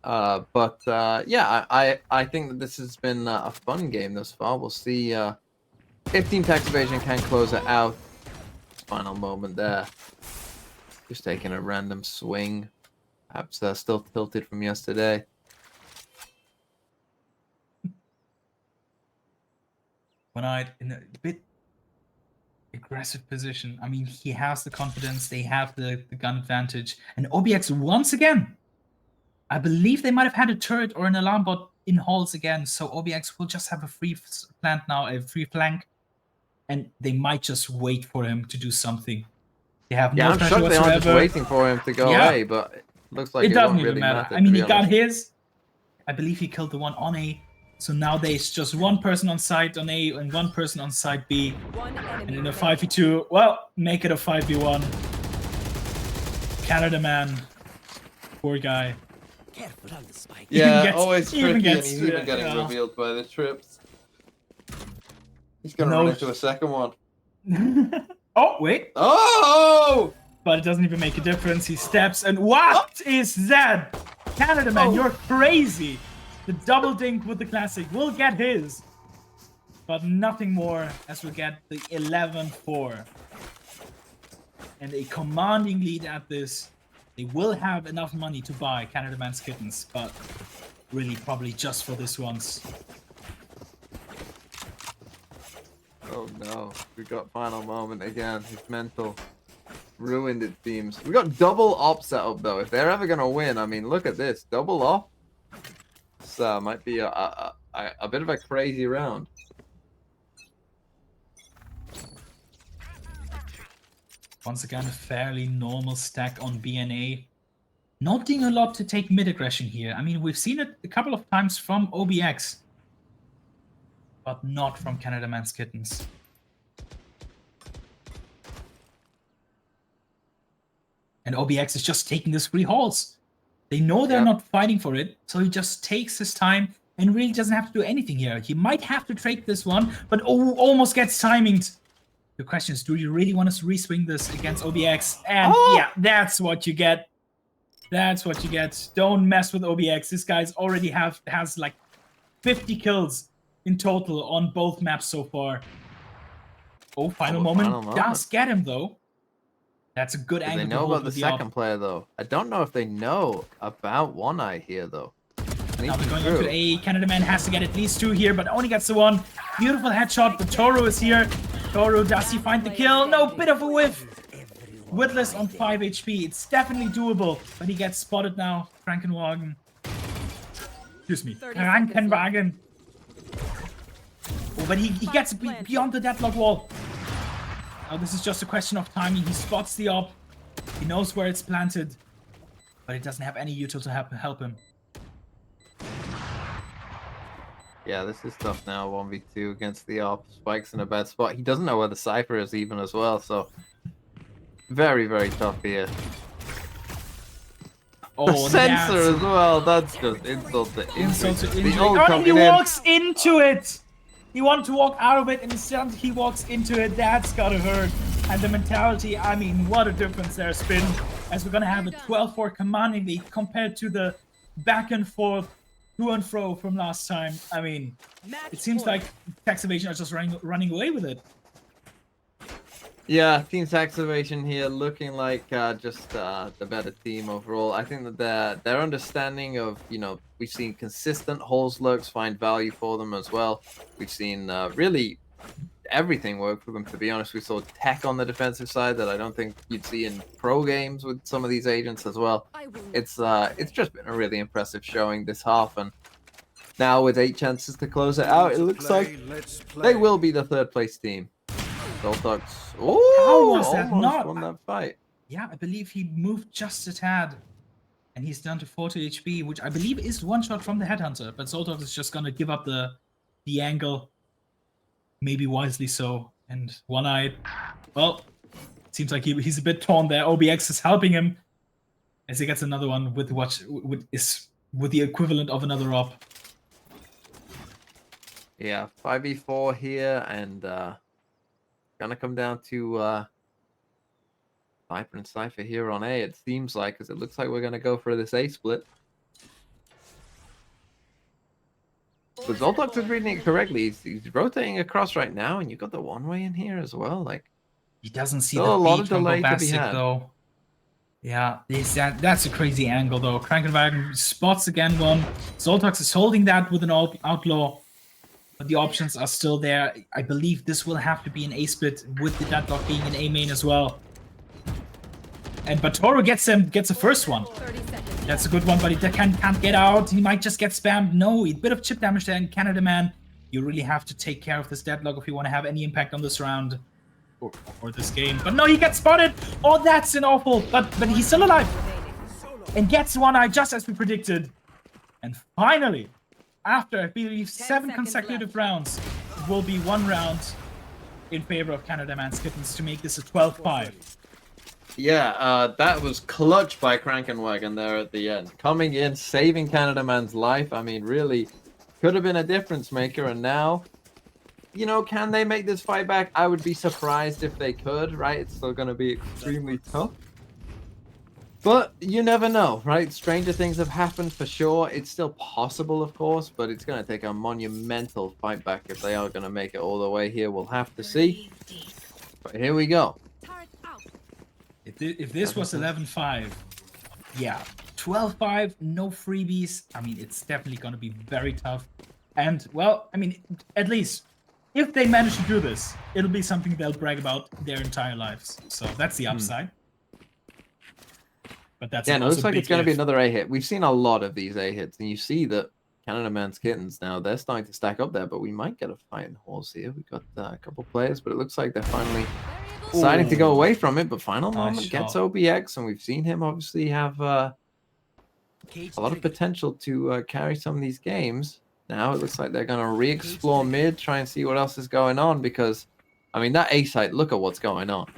But yeah, I think that this has been a fun game thus far. We'll see if Team Tax Evasion can close it out. Final moment there. Just taking a random swing. Perhaps still tilted from yesterday.
One-Eyed in a bit aggressive position. I mean, he has the confidence, they have the gun advantage. And OBX once again, I believe they might have had a turret or an alarm bot in halls again, so OBX will just have a free plant now, a free flank, and they might just wait for him to do something. They have no
Yeah, I'm
pressure
shocked they aren't just
whatsoever.
waiting for him to go away, but it looks like
it
it
doesn't
won't
even
really
matter.
matter.
I mean,
to
he
be
got
honest.
his. I believe he killed the one on A. So now there's just one person on site on A and one person on site B. And in a 5v2, well, make it a 5v1. Canada man. Poor guy.
Careful on the spike.
Yeah, always
even
tricky, and
gets-
he's even getting
yeah.
revealed by the trips. He's gonna
No.
run into a second one.
Oh, wait.
Oh!
But it doesn't even make a difference. He steps and what is that? Canada man, you're crazy. The double dink with the classic will get his. But nothing more as we get the 11-4. And a commanding lead at this. They will have enough money to buy Canada Man's kittens, but really probably just for this once.
Oh no, we got final moment again. His mental ruined, it seems. We got double op set up though. If they're ever gonna win, I mean, look at this double op. This might be a bit of a crazy round.
Once again, a fairly normal stack on BNA. Not doing a lot to take mid aggression here. I mean, we've seen it a couple of times from OBX, but not from Canada Man's Kittens. And OBX is just taking this free halls. They know they're not fighting for it, so he just takes his time and really doesn't have to do anything here. He might have to trade this one, but almost gets timinged. The question is, do you really want us to reswing this against OBX? And yeah, that's what you get. That's what you get. Don't mess with OBX. This guy's already has like 50 kills in total on both maps so far. Oh, final moment does get him though. That's a good
Do
angle.
they know about the second player though? I don't know if they know about One-Eye here though.
Now they're going into A. Canada Man has to get at least 2 here, but only gets the 1. Beautiful headshot, but Toro is here. Toro, does he find the kill? No, bit of a whiff. Witless on 5 HP. It's definitely doable, but he gets spotted now. Krankenwagen. Excuse me. Krankenwagen. Oh, but he gets beyond the deadlock wall. Now this is just a question of timing. He spots the op. He knows where it's planted, but he doesn't have any util to help him.
Yeah, this is tough now. 1v2 against the op. Spike's in a bad spot. He doesn't know where the Cypher is even as well, so very, very tough here.
Oh,
the sensor as well. That's just insult to
insult to injury.
The old
Oh, he
coming in.
walks into it. He wanted to walk out of it, and instead he walks into it. That's gotta hurt. And the mentality, I mean, what a difference there's been. As we're gonna have a 12-4 commanding lead compared to the back and forth, to and fro from last time. I mean, it seems like Tax Evasion are just running away with it.
Yeah, Team Tax Evasion here looking like just the better team overall. I think that their understanding of, you know, we've seen consistent holes lurks find value for them as well. We've seen really everything work for them, to be honest. We saw tech on the defensive side that I don't think you'd see in pro games with some of these agents as well. It's just been a really impressive showing this half, and now with 8 chances to close it out, it looks like they will be the 3rd place team. Zoltox,
How was that
almost
not?
won that fight.
Yeah, I believe he moved just a tad. And he's down to 40 HP, which I believe is one shot from the Headhunter. But Zoltox is just gonna give up the angle. maybe wisely so. And One-Eyed, well, seems like he's a bit torn there. OBX is helping him as he gets another one with the equivalent of another op.
Yeah, 5v4 here, and gonna come down to Viper and Cypher here on A, it seems like, because it looks like we're gonna go for this A split. But Zoltox is reading it correctly. He's rotating across right now, and you got the one-way in here as well. Like,
he doesn't see
still
the
a lot
beat
of
from
delay to be
Bombastic,
had.
though. Yeah, that's a crazy angle, though. Krankenwagen spots again one. Zoltox is holding that with an outlaw, but the options are still there. I believe this will have to be an A split with the Deadlock being an A main as well. And Batoro gets the first one. That's a good one, but he can't get out. He might just get spammed. No, a bit of chip damage there in Canada Man. You really have to take care of this Deadlock if you want to have any impact on this round or this game. But no, he gets spotted. Oh, that's an awful. But he's still alive and gets One-Eye just as we predicted. And finally, after I believe 7 consecutive rounds, it will be 1 round in favor of Canada Man's Kittens to make this a 12-5.
Yeah, that was clutch by Krankenwagen there at the end. Coming in, saving Canada Man's life. I mean, really could have been a difference maker. And now, you know, can they make this fight back? I would be surprised if they could, right? It's still going to be extremely tough. But you never know, right? Stranger things have happened for sure. It's still possible, of course, but it's going to take a monumental fight back if they are going to make it all the way here. We'll have to see. But here we go.
If this was 11-5, yeah, 12-5, no freebies. I mean, it's definitely going to be very tough. And, well, I mean, at least if they manage to do this, it'll be something they'll brag about their entire lives. So that's the upside. But that's
it looks like it's going to be another A hit. We've seen a lot of these A hits, and you see that Canada Man's Kittens now, they're starting to stack up there, but we might get a fighting horse here. We've got a couple players, but it looks like they're finally deciding to go away from it. But final moment gets OBX, and we've seen him obviously have a lot of potential to carry some of these games. Now it looks like they're going to re-explore mid, try and see what else is going on, because, I mean, that A site, look at what's going on.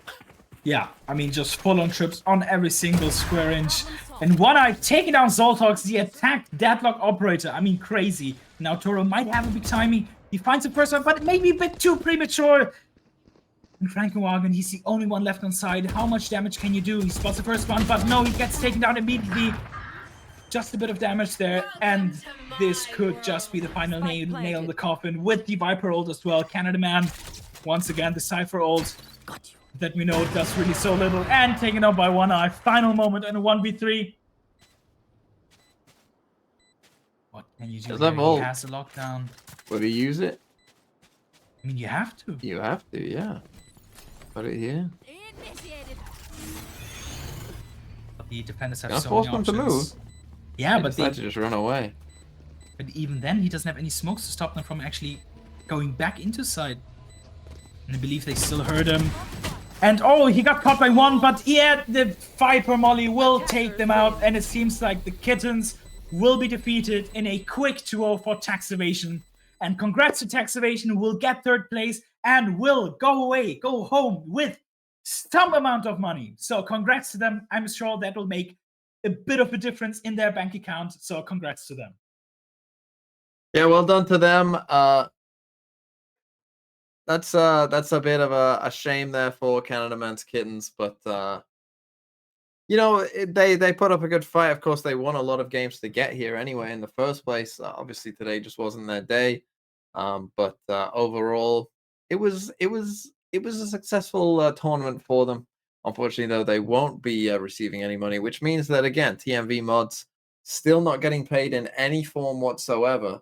Yeah, I mean, just full-on trips on every single square inch. And One-Eye taking down Zoltox, the attacked Deadlock operator. I mean, crazy. Now Toro might have a big timing. He finds the first one, but it may be a bit too premature. And Krankenwagen, he's the only one left on side. How much damage can you do? He spots the first one, but no, he gets taken down immediately. Just a bit of damage there, and this could just be the final nail in the coffin with the Viper ult as well. Canada Man, once again, the Cypher ult that we know does really so little, and taken out by One-Eye. Final moment in a 1v3. What can you do? He has a lockdown.
Will he use it?
I mean, you have to.
You have to, yeah. Put it here.
The defenders have
Gonna
so
force
many
them
options.
to move.
Yeah,
they
but
decide to just run away.
But even then, he doesn't have any smokes to stop them from actually going back into side. And I believe they still heard him. And oh, he got caught by one, but yeah, the Viper Molly will take them out, and it seems like the Kittens will be defeated in a quick 2-0 for Tax Evasion. And congrats to Tax Evasion, who will get 3rd place and will go home with some amount of money. So congrats to them. I'm sure that will make a bit of a difference in their bank account. So congrats to them.
Yeah, well done to them. That's a bit of a shame there for Canada Man's Kittens, but you know, they put up a good fight. Of course, they won a lot of games to get here anyway in the first place. Obviously, today just wasn't their day, but overall, it was a successful tournament for them. Unfortunately, though, they won't be receiving any money, which means that again, TMV mods still not getting paid in any form whatsoever.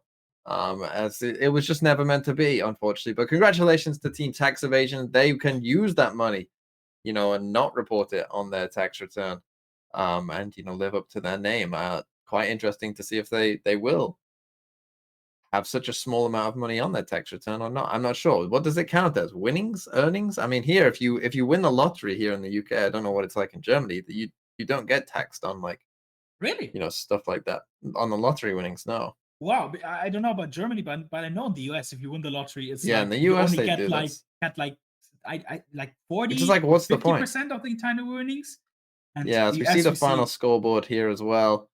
As it was just never meant to be, unfortunately. But congratulations to Team Tax Evasion. They can use that money, you know, and not report it on their tax return, and, you know, live up to their name. Quite interesting to see if they will have such a small amount of money on their tax return or not. I'm not sure. What does it count as? Winnings? Earnings? I mean, here, if you win the lottery here in the UK, I don't know what it's like in Germany, that you don't get taxed on, like,
really,
you know, stuff like that on the lottery winnings. No.
Wow, I don't know about Germany, but I know in the US, if you win the lottery, it's
Yeah,
like
in the
you
US
only
they
get
do
like
this.
like
Which is
40,
like, what's the point?
50% of the entire earnings. And
Yeah, as we see the final scoreboard here as well.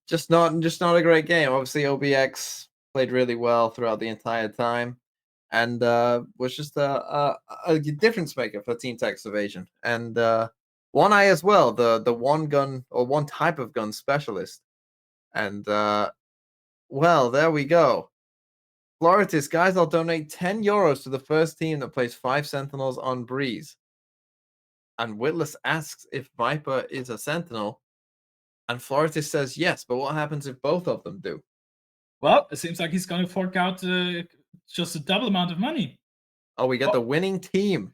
Just not a great game. Obviously, OBX played really well throughout the entire time, and was just a difference maker for Team Text Evasion. And One Eye as well, the one gun or one type of gun specialist. And well, there we go. Floritis, guys, I'll donate 10 euros to the first team that plays 5 Sentinels on Breeze. And Witless asks if Viper is a Sentinel. And Floritis says yes, but what happens if both of them do?
Well, it seems like he's going to fork out just a double amount of money.
Oh, we get the winning team.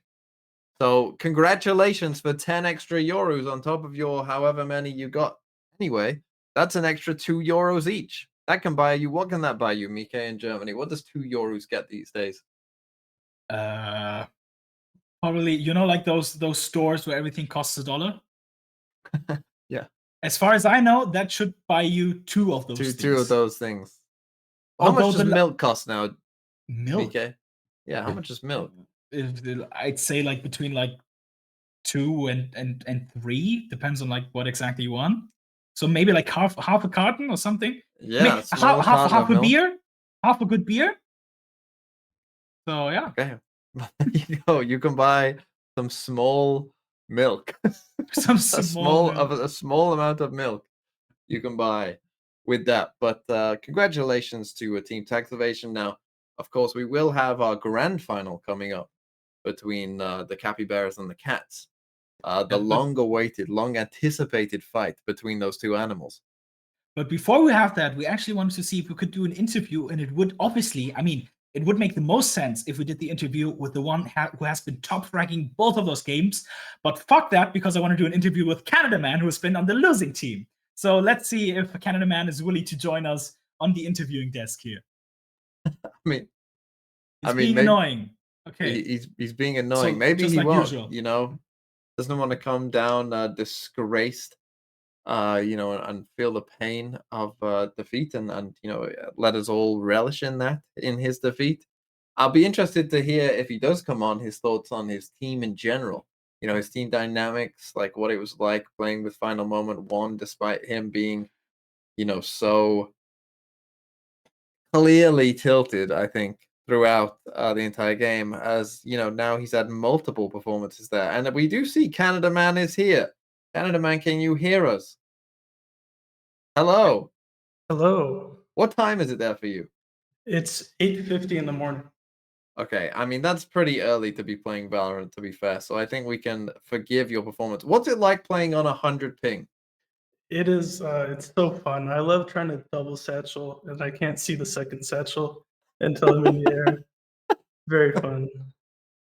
So congratulations for 10 extra euros on top of your however many you got. Anyway, that's an extra 2 euros each. That can buy you, what can that buy you, Mike, in Germany? What does 2 euros get these days?
Probably, you know, like those stores where everything costs $1?
Yeah.
As far as I know, that should buy you 2 of those things.
2 of those things. How much does milk cost now?
Milk?
Mike? Yeah, how much is milk?
I'd say like between like 2 and 3, depends on like what exactly you want. So maybe like half a carton or something.
Yeah,
half a beer, half a good beer. So yeah.
Okay. You can buy some small milk.
Some
a small amount of milk you can buy with that. But congratulations to Team Text Evasion. Now, of course, we will have our grand final coming up between the capybaras and the cats. The long-awaited, long-anticipated fight between those two animals.
But before we have that, we actually wanted to see if we could do an interview, and it would obviously, I mean, it would make the most sense if we did the interview with the one who has been top ranking both of those games. But fuck that, because I want to do an interview with Canada Man, who has been on the losing team. So let's see if Canada Man is willing to join us on the interviewing desk here.
He's
being annoying. Okay,
he's being annoying.
So,
maybe he
like
won't.
Usual.
You know, doesn't want to come down disgraced. You know, and feel the pain of defeat, and you know, let us all relish in that, in his defeat. I'll be interested to hear if he does come on, his thoughts on his team in general. You know, his team dynamics, like what it was like playing with Final Moment 1, despite him being, you know, so clearly tilted, I think, throughout the entire game. As you know, now he's had multiple performances there, and we do see Canada Man is here. Canada Man, can you hear us? Hello.
Hello.
What time is it there for you?
It's 8:50 in the morning.
Okay, I mean, that's pretty early to be playing Valorant, to be fair, so I think we can forgive your performance. What's it like playing on 100 ping?
It is, it's so fun. I love trying to double satchel, and I can't see the second satchel until I'm in the air. Very fun.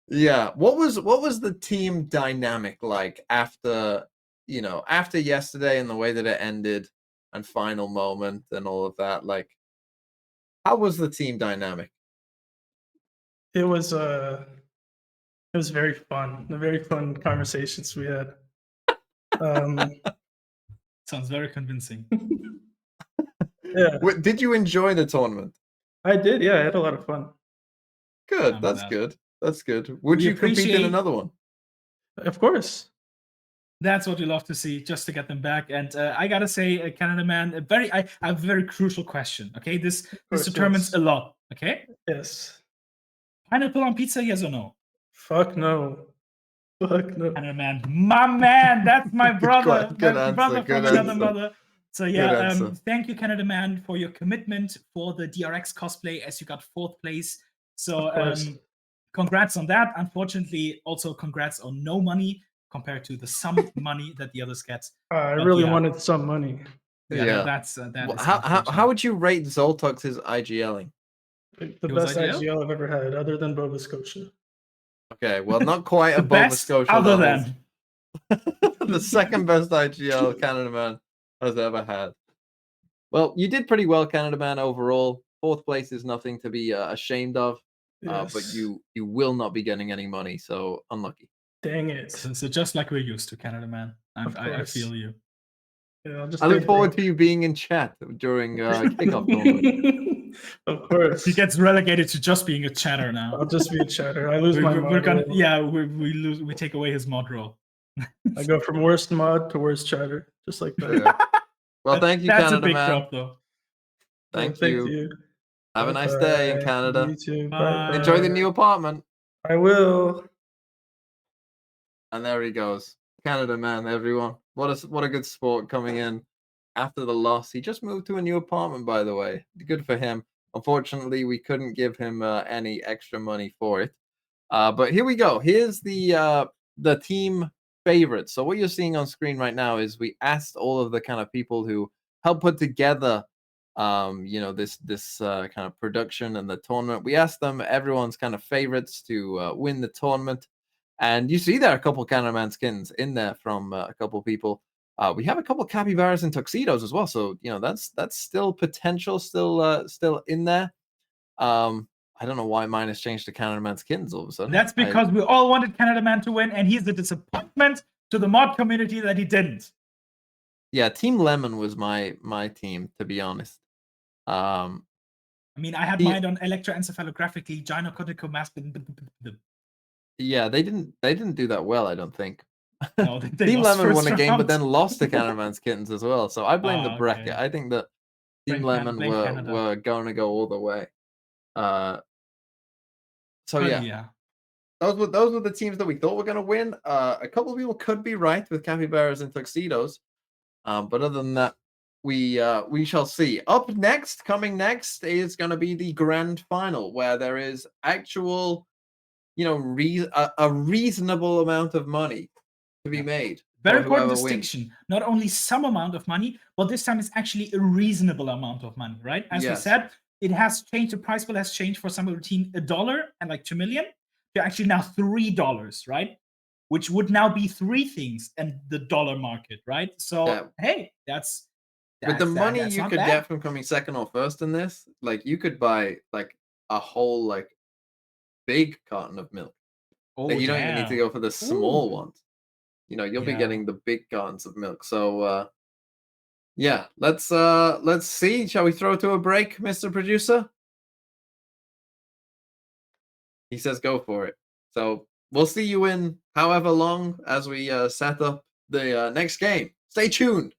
Yeah. What was the team dynamic like after, you know, after yesterday and the way that it ended and Final Moment and all of that? Like, how was the team dynamic?
It was very fun. The very fun conversations we had.
Sounds very convincing.
Yeah.
Did you enjoy the tournament?
I did, yeah. I had a lot of fun.
Good. That's good. That's good. Would you compete in another one?
Of course.
That's what we love to see, just to get them back. And I gotta say, Canada Man, I have a very crucial question. Okay, this determines a lot. Okay.
Yes.
Pineapple on pizza, yes or no?
Fuck no. Fuck no.
Canada Man, my man, that's my brother.
Good
my
answer,
brother
good
from another
answer.
mother. So yeah,
Good answer.
thank you, Canada Man, for your commitment for the DRX cosplay, as you got 4th place. So congrats on that. Unfortunately, also congrats on no money compared to the some money that the others get.
I really wanted some money.
Yeah.
That's that.
How would you rate Zoltux's IGLing?
The best IGL I've ever had, other than Nova Scotia.
Okay, well, not quite
The
above Nova
best
Scotia
other
levels.
than.
The second best IGL Canada Man has ever had. Well, you did pretty well, Canada Man, overall. 4th place is nothing to be ashamed of, but
Yes.
you will not be getting any money, so unlucky.
Dang it.
So just like we're used to, Canada Man.
Of
I
course.
feel you.
Yeah, I'll just
I look
take
forward to you being in chat during kickoff tournament.
Of course.
He gets relegated to just being a chatter now.
I'll just be a chatter. I lose
we're,
my
we're
mod
gonna,
role.
yeah, we take away his mod role.
I go from worst mod to worst chatter, just like that.
Yeah. Well, thank you,
That's
Canada
a big
man.
drop, though.
Thank
Thank
you.
you.
Have a nice day in
Bye-bye.
Canada.
You too.
Bye.
Enjoy the
Bye-bye.
new apartment.
I will.
And there he goes. Canada man, everyone. What a good sport coming in after the loss. He just moved to a new apartment, by the way. Good for him. Unfortunately, we couldn't give him any extra money for it. But here we go. Here's the team favorites. So what you're seeing on screen right now is we asked all of the kind of people who helped put together this kind of production and the tournament. We asked them everyone's kind of favorites to win the tournament. And you see there are a couple cameraman skins in there from a couple people. We have a couple capybaras and tuxedos as well. So, that's still potential, still in there. I don't know why mine has changed to cameraman skins all of a sudden.
That's because we all wanted Canada Man to win, and he's the disappointment to the mod community that he didn't.
Yeah, Team Lemon was my team, to be honest.
I mean, I had mine on electroencephalographically, gynocortical mass.
Yeah, they didn't do that well, I don't think.
No, they
Team
lost
Lemon won
first
a game, but
round.
then lost to Cameraman's Kittens as well. So I blame the
Oh,
bracket.
okay.
I think that Team
Blame
Lemon
Canada.
were going to go all the way. So yeah. Those were the teams that we thought were going to win. A couple of people could be right with capybaras and tuxedos, but other than that, we shall see. Coming next is going to be the grand final, where there is actual, a reasonable amount of money to be made.
Very
for
important
whoever wins.
distinction. Not only some amount of money, but this time it's actually a reasonable amount of money, right? As we
Yes.
said, it has changed. The price pool has changed for some of the team $1 and like 2 million to actually now $3, right? Which would now be 3 things in the dollar market, right? So
Yeah.
hey, that's
With the money
that's
you
not
could
bad.
get from coming second or first in this, like you could buy like a whole like big carton of milk.
Oh,
Like, you don't even need to go for the small
Ooh.
ones. You'll be
Yeah.
getting the big cartons of milk. So yeah, let's see. Shall we throw to a break, Mr. Producer? He says go for it. So we'll see you in however long as we set up the next game. Stay tuned.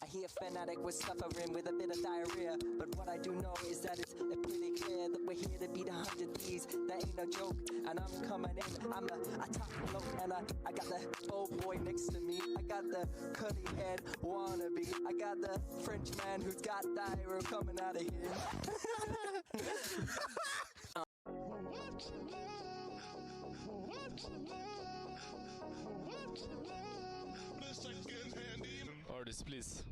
I hear fanatic was suffering with a bit of diarrhea, but what I do know is that it's pretty clear that we're here to beat 100 D's. That ain't no joke, and I'm coming in. I'm a top bloke, and I got the old boy next to me. I got the curly head wannabe. I got the French man who's got diarrhea coming out of here.
Artist, please.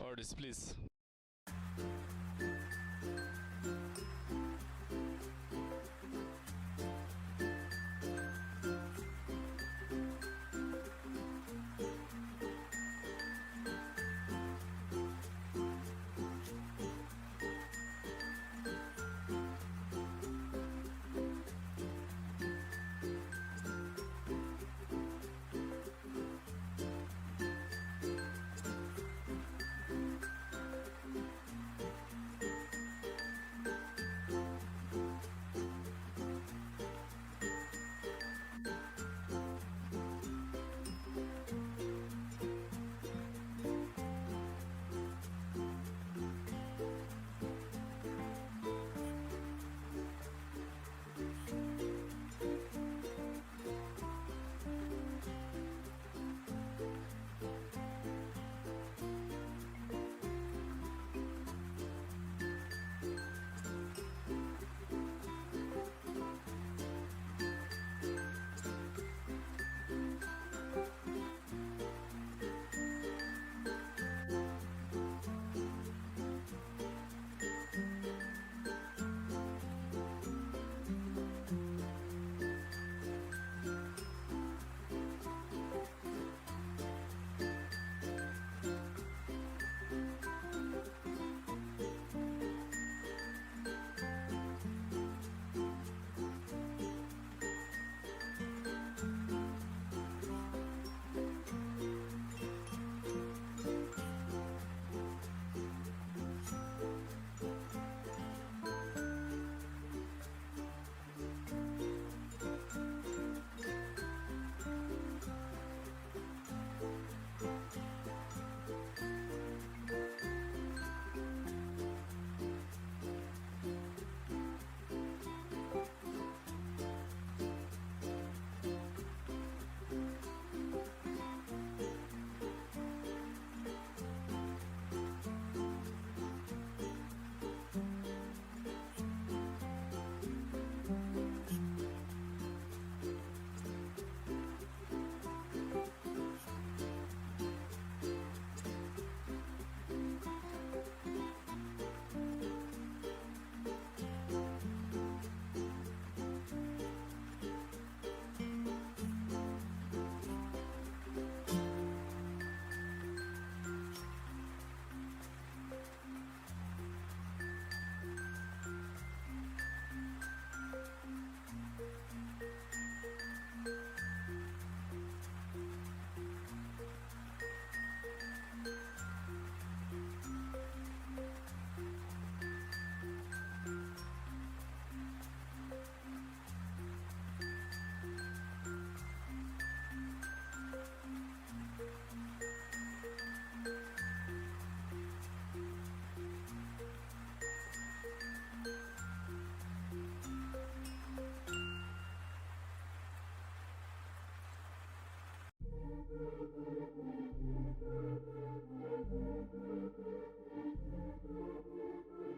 Artist, please.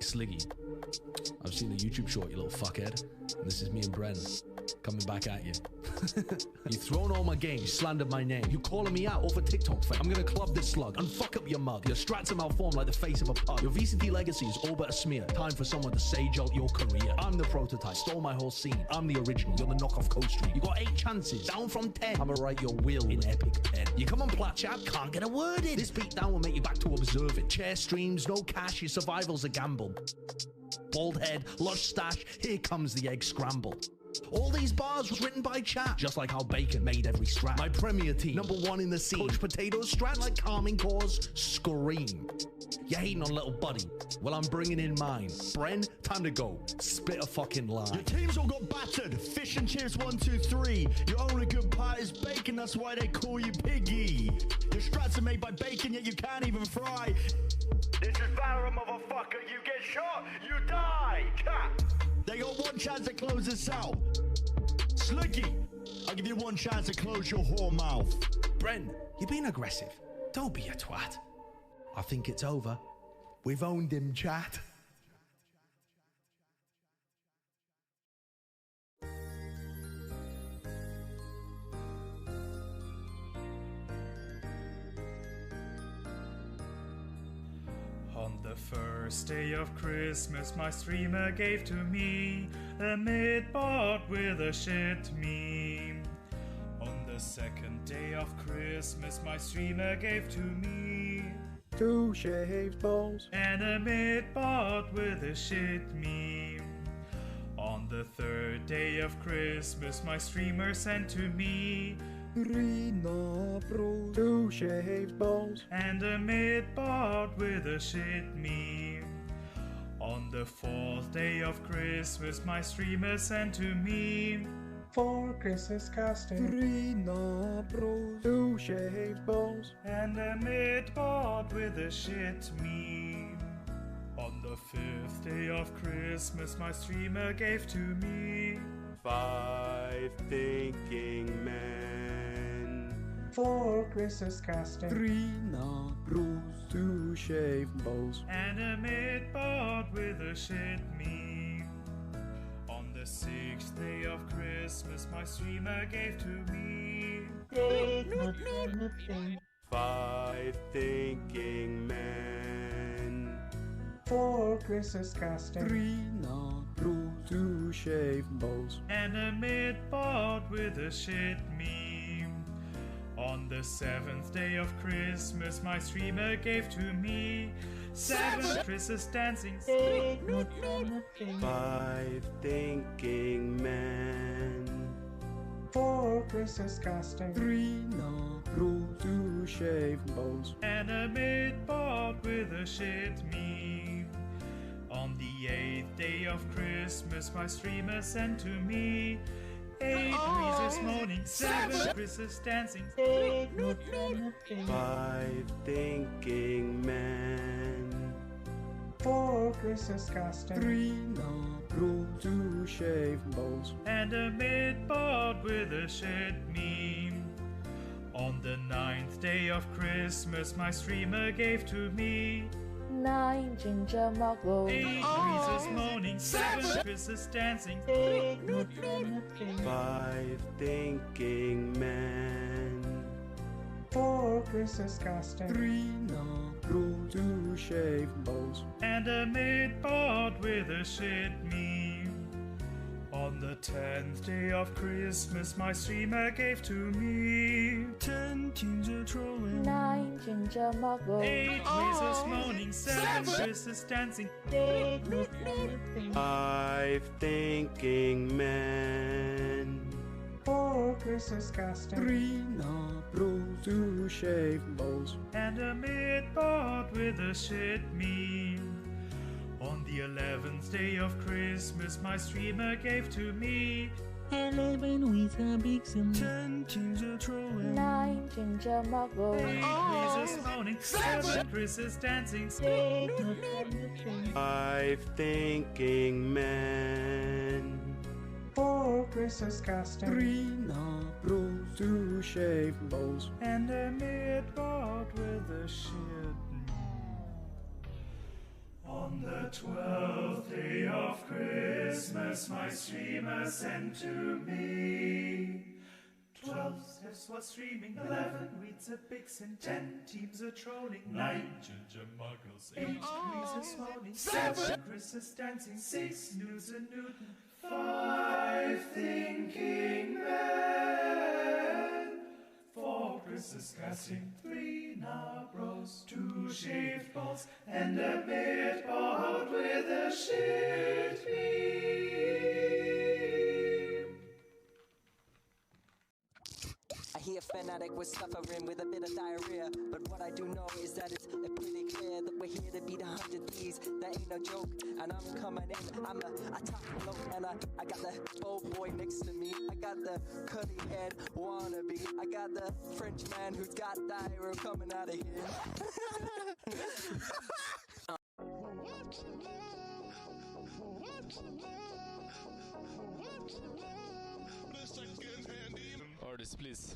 Sliggy. I've seen a YouTube short, you little fuckhead. And this is me and Bren coming back at you. You've thrown all my games, slandered my name. You calling me out over TikTok fame. I'm gonna club this slug and fuck up your mug. Your strats are malformed like the face of a pug. Your VCT legacy is all but a smear. Time for someone to sage out your career. I'm the prototype, stole my whole scene. I'm the original, you're the knockoff Coast Street. You got 8 chances, down from 10. I'ma write your will in epic pen. You come on plat chat, can't get a word in. This beatdown will make you back to observe it. Chair streams, no cash, your survival's a gamble. Bald head, lush stash, here comes the egg scramble. All these bars was written by chat, just like how Bacon made every strat. My premier team, #1 in the scene. Coach Potatoes strat like calming cause, scream. You hating on little buddy? Well, I'm bringing in mine. Bren, time to go. Spit a fucking line.
Your team's all got battered. Fish and chips 1, 2, 3. Your only good part is bacon, that's why they call you Piggy. Your strats are made by bacon, yet you can't even fry. This is Valorant, motherfucker. You get shot, you die. Cat. They got 1 chance to close this out. Sliggy, I'll give you 1 chance to close your whore mouth.
Bren, you're being aggressive. Don't be a twat. I think it's over. We've owned him, chat.
On the first day of Christmas, my streamer gave to me a mid-bot with a shit meme. On the second day of Christmas, my streamer gave to me
2 shaved balls
and a mid-bot with a shit meme. On the third day of Christmas, my streamer sent to me
Rina Bros 2 shaved balls
and a mid-bot with a shit meme. On the fourth day of Christmas, my streamer sent to me
4 Chris's casting.
Rina Bros 2 shaved balls
and a mid-bot with a shit meme. On the fifth day of Christmas, my streamer gave to me
5 thinking men.
4 Chris's casting.
Rina Bros 2 shaved balls
and a mid-bot with a shit meme. On the sixth day of Christmas, my streamer gave to me
5 thinking men.
4 Chris's casting.
Rina Bros 2 shaved balls
and a mid-bot with a shit meme. On the seventh day of Christmas, my streamer gave to me 7 Chris's dancing.
5 thinking men.
4 Chris's casting.
Rina Bros 2 shaved balls
and a mid-bot with a shit meme. On the 8th day of Christmas, my streamer sent to me 8 Reese's moaning, 7 Chris's dancing.
5 thinking men.
4 Chris's casting.
Rina Bros 2 shaved balls
and a mid-bot with a shit meme. On the 9th day of Christmas, my streamer gave to me
9 ginger muggles.
8 Reese's moaning, 7 Chris's dancing.
5 thinking men.
4 Chris's casting.
Rina Bros 2 shaved balls
and a mid-bot with a shit meme. On the 10th day of Christmas, my streamer gave to me 10 ginger trolling,
9 ginger muggles.
8 Reese's moaning, 7 Chris's dancing.
5 thinking men.
4 Chris's casting.
Rina Bros 2 shaved balls
and a mid-bot with a shit meme. On the 11th day of Christmas, my streamer gave to me
11 with a big sim.
10 ginger trolling,
9 ginger muggles.
8 Reese's moaning, 7 Chris's dancing.
5 thinking men.
4 Chris's casting.
Rina Bros to shave balls.
And a midboard with a shield. On the 12th day of Christmas, my streamer sent to me 12 steps was streaming, 11 weeds a vixen, 10 teams a trolling, 9 ginger muggles, 8 greasers swallowing, 7 Chris's dancing, 6 news and Newton, 5 thinking men, 4 Chris's casting, 3 nabros, 2 shaved balls, and a midboard with a shit beam.
I hear fanatic was suffering with a bit of diarrhea, but what I do know is that it's pretty clear that we're here to beat 100 D's. That ain't no joke, and I'm coming in. I'm a top bloke, and I got the old boy next to me. I got the curly head wannabe. I got the French man who's got diarrhea coming out of here.
Artist, please.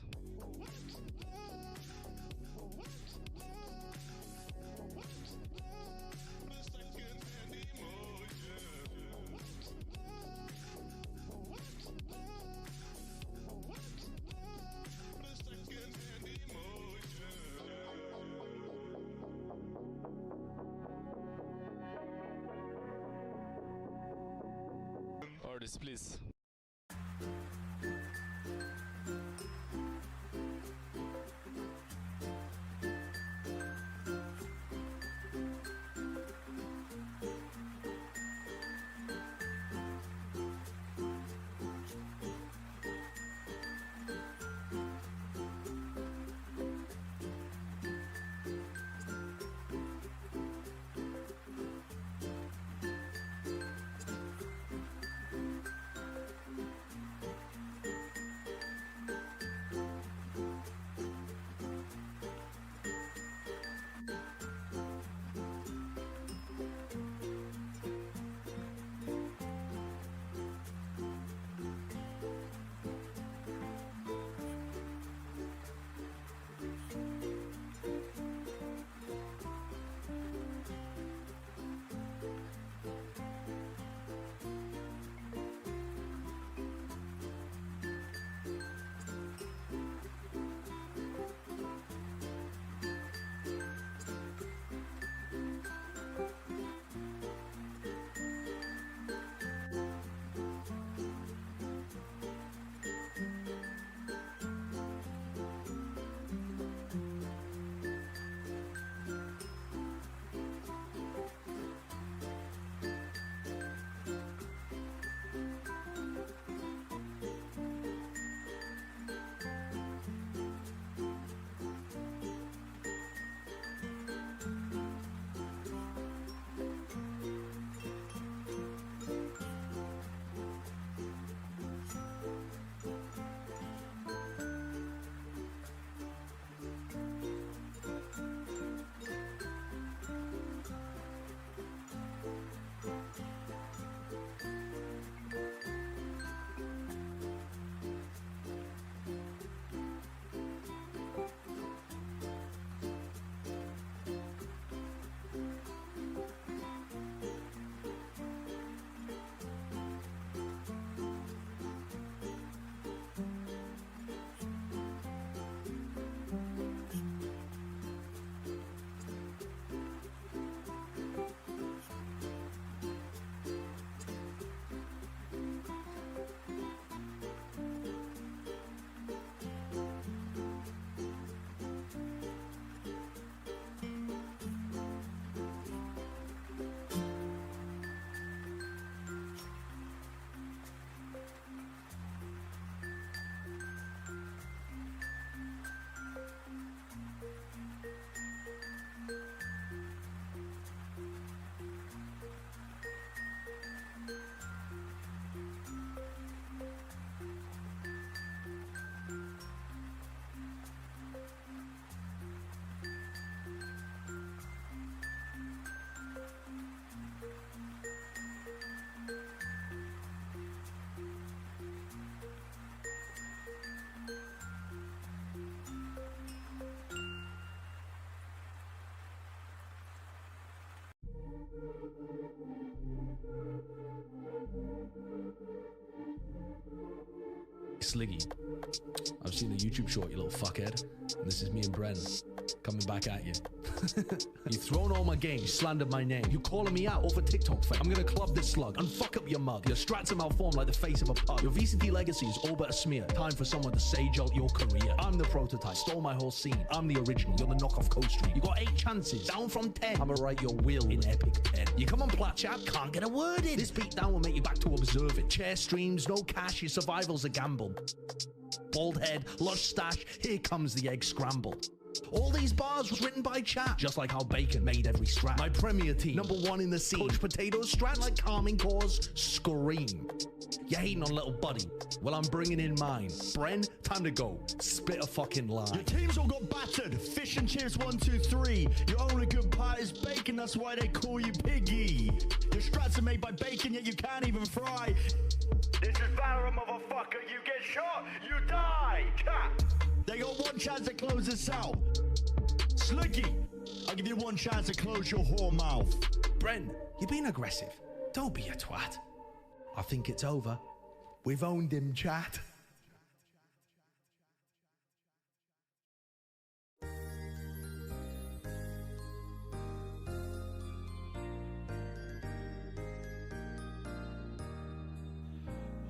Artist, please.
Sliggy, I've seen a YouTube short, you little fuckhead. And this is me and Bren coming back at you. You've thrown all my games, slandered my name. You calling me out over TikTok fame. I'm gonna club this slug and fuck up your mug. Your strats are malformed like the face of a pug. Your VCT legacy is all but a smear. Time for someone to sage out your career. I'm the prototype, stole my whole scene. I'm the original, you're the knockoff Coast Street. You got 8 chances, down from 10. I'ma write your will in epic pen. You come on plat chat, can't get a word in. This beat down will make you back to observe it. Chair streams, no cash, your survival's a gamble. Bald head, lush stash, here comes the egg scramble. All these bars was written by chat, just like how Bacon made every strat. My premier team, #1 in the scene. Coach Potatoes strat like calming cause, scream. You're hating on little buddy, well I'm bringing in mine. Bren, time to go, spit a fucking line.
Your team's all got battered, fish and chips 1, 2, 3. Your only good part is bacon, that's why they call you piggy. Your strats are made by bacon, yet you can't even fry. This is Valorant, motherfucker, you get shot, you die, cat. They got 1 chance to close this out. Sliggy, I'll give you 1 chance to close your whore mouth.
Bren, you're being aggressive. Don't be a twat. I think it's over. We've owned him, chat.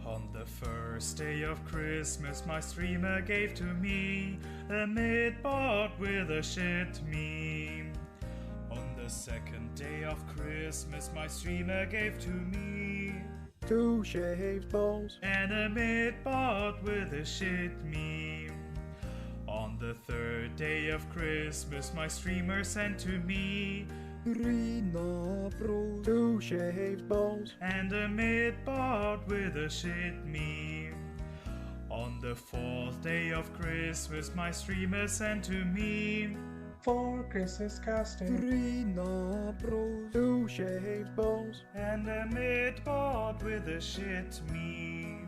On the first day of Christmas, my streamer gave to me a mid-bot with a shit meme. On the second day of Christmas, my streamer gave to me
2 shaved balls
and a mid-bot with a shit meme. On the third day of Christmas, my streamer sent to me
3 Nabros, 2 shaved balls
and a mid-bot with a shit meme. On the fourth day of Christmas, my streamer sent to me
4 Christmas casting,
3 Nabros, 2 shaved balls
and a mid-bot with a shit meme.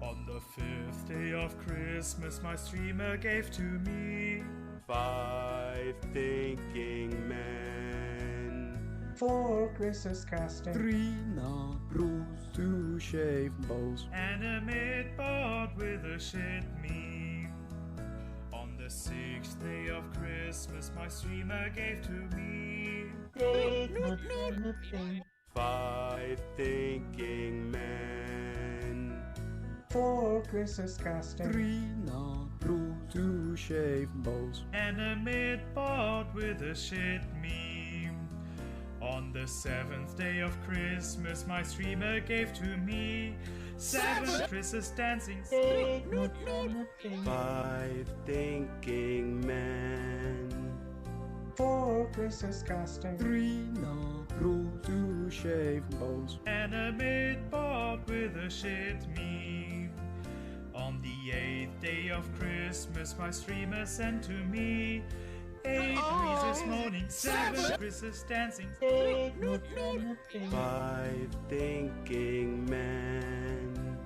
On the fifth day of Christmas, my streamer gave to me
5 thinking men,
4 Christmas casting,
3 Nabros, 2 shaved balls
and a mid-bot with a shit meme. On the sixth day of Christmas, my streamer gave to me
5 thinking men,
4 Christmas casting,
3 Nabros, 2 shaved balls
and a mid-bot with a shit meme. On the seventh day of Christmas, my streamer gave to me 7 Christmas dancing,
5 thinking men,
4 Christmas casting,
3 Nabros, 2 shaved balls
and a mid-bot with a shit meme. On the 8th day of Christmas, my streamer sent to me 8 Reese's moaning, 7 Christmas dancing,
5 thinking men,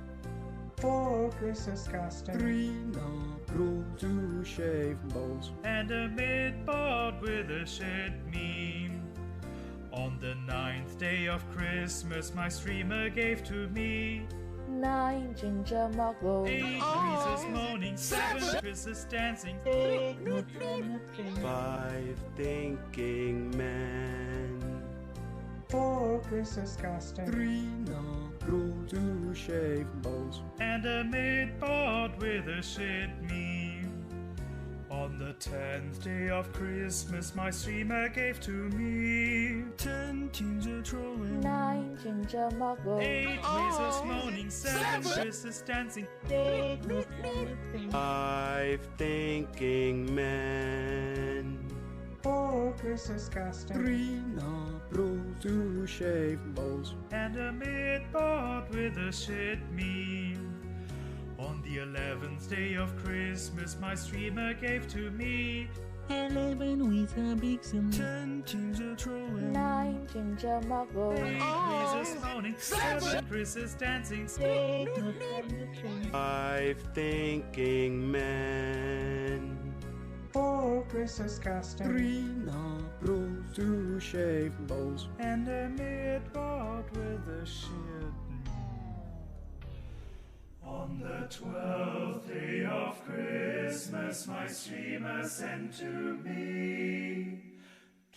4 Christmas casting,
3 Nabros, 2 shaved balls
and a mid-bot with a shit meme. On the 9th day of Christmas, my streamer gave to me
9 ginger muggles,
8 Reese's moaning, 7 Christmas dancing,
5 thinking men,
4 Christmas casting,
3 Nabros, 2 shaved balls
and a mid-bot with a shit meme. On the 10th day of Christmas, my streamer gave to me 10 teams are trolling,
9 ginger muggles,
8 Reese's moaning, 7 Christmas dancing,
5 thinking men,
4 Christmas casting,
3 Nabros, 2 shaved balls
and a mid-bot with a shit meme. On the 11th day of Christmas, my streamer gave to me
11 with a big sim.
10 teams are trolling,
9 ginger muggles,
8 Reese's moaning, 7 Christmas dancing,
5 thinking men,
4 Christmas casting,
3 Nabros, 2 shaved balls
and a mid-bot with a shit meme. On the 12th day of Christmas, my streamer sent to me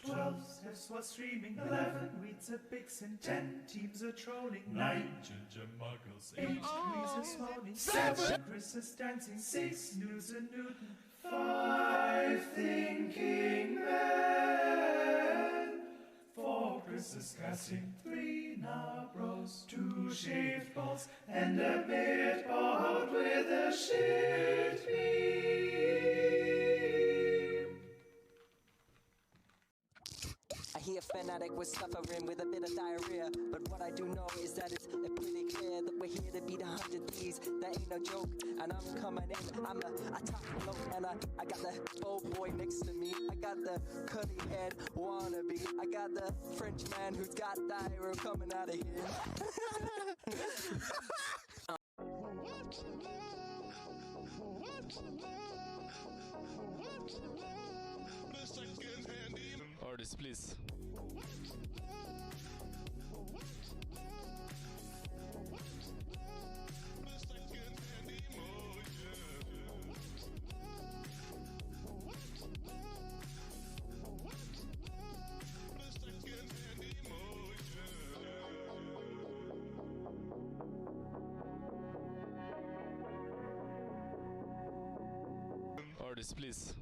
12 steps was streaming, 11 weeds a vixen, 10 teams a trolling, 9 ginger muggles, 8 Greasers moaning, 7 Chris's dancing, 6 News and Newton, 5 thinking men, 4 Chris's casting, 3 Nabros, 2 shaved balls, and a beard bald with a shit beam.
I hear fanatic was suffering with a bit of diarrhea, but what I do know is that it's pretty clear that we're here to beat 100 D's. That ain't no joke, and I'm coming in. I'm a top bloke, and I got the bow boy next to me. I got the curly head wannabe. I got the French man who's got diarrhea coming out of here.
Artist, please. Artist, please.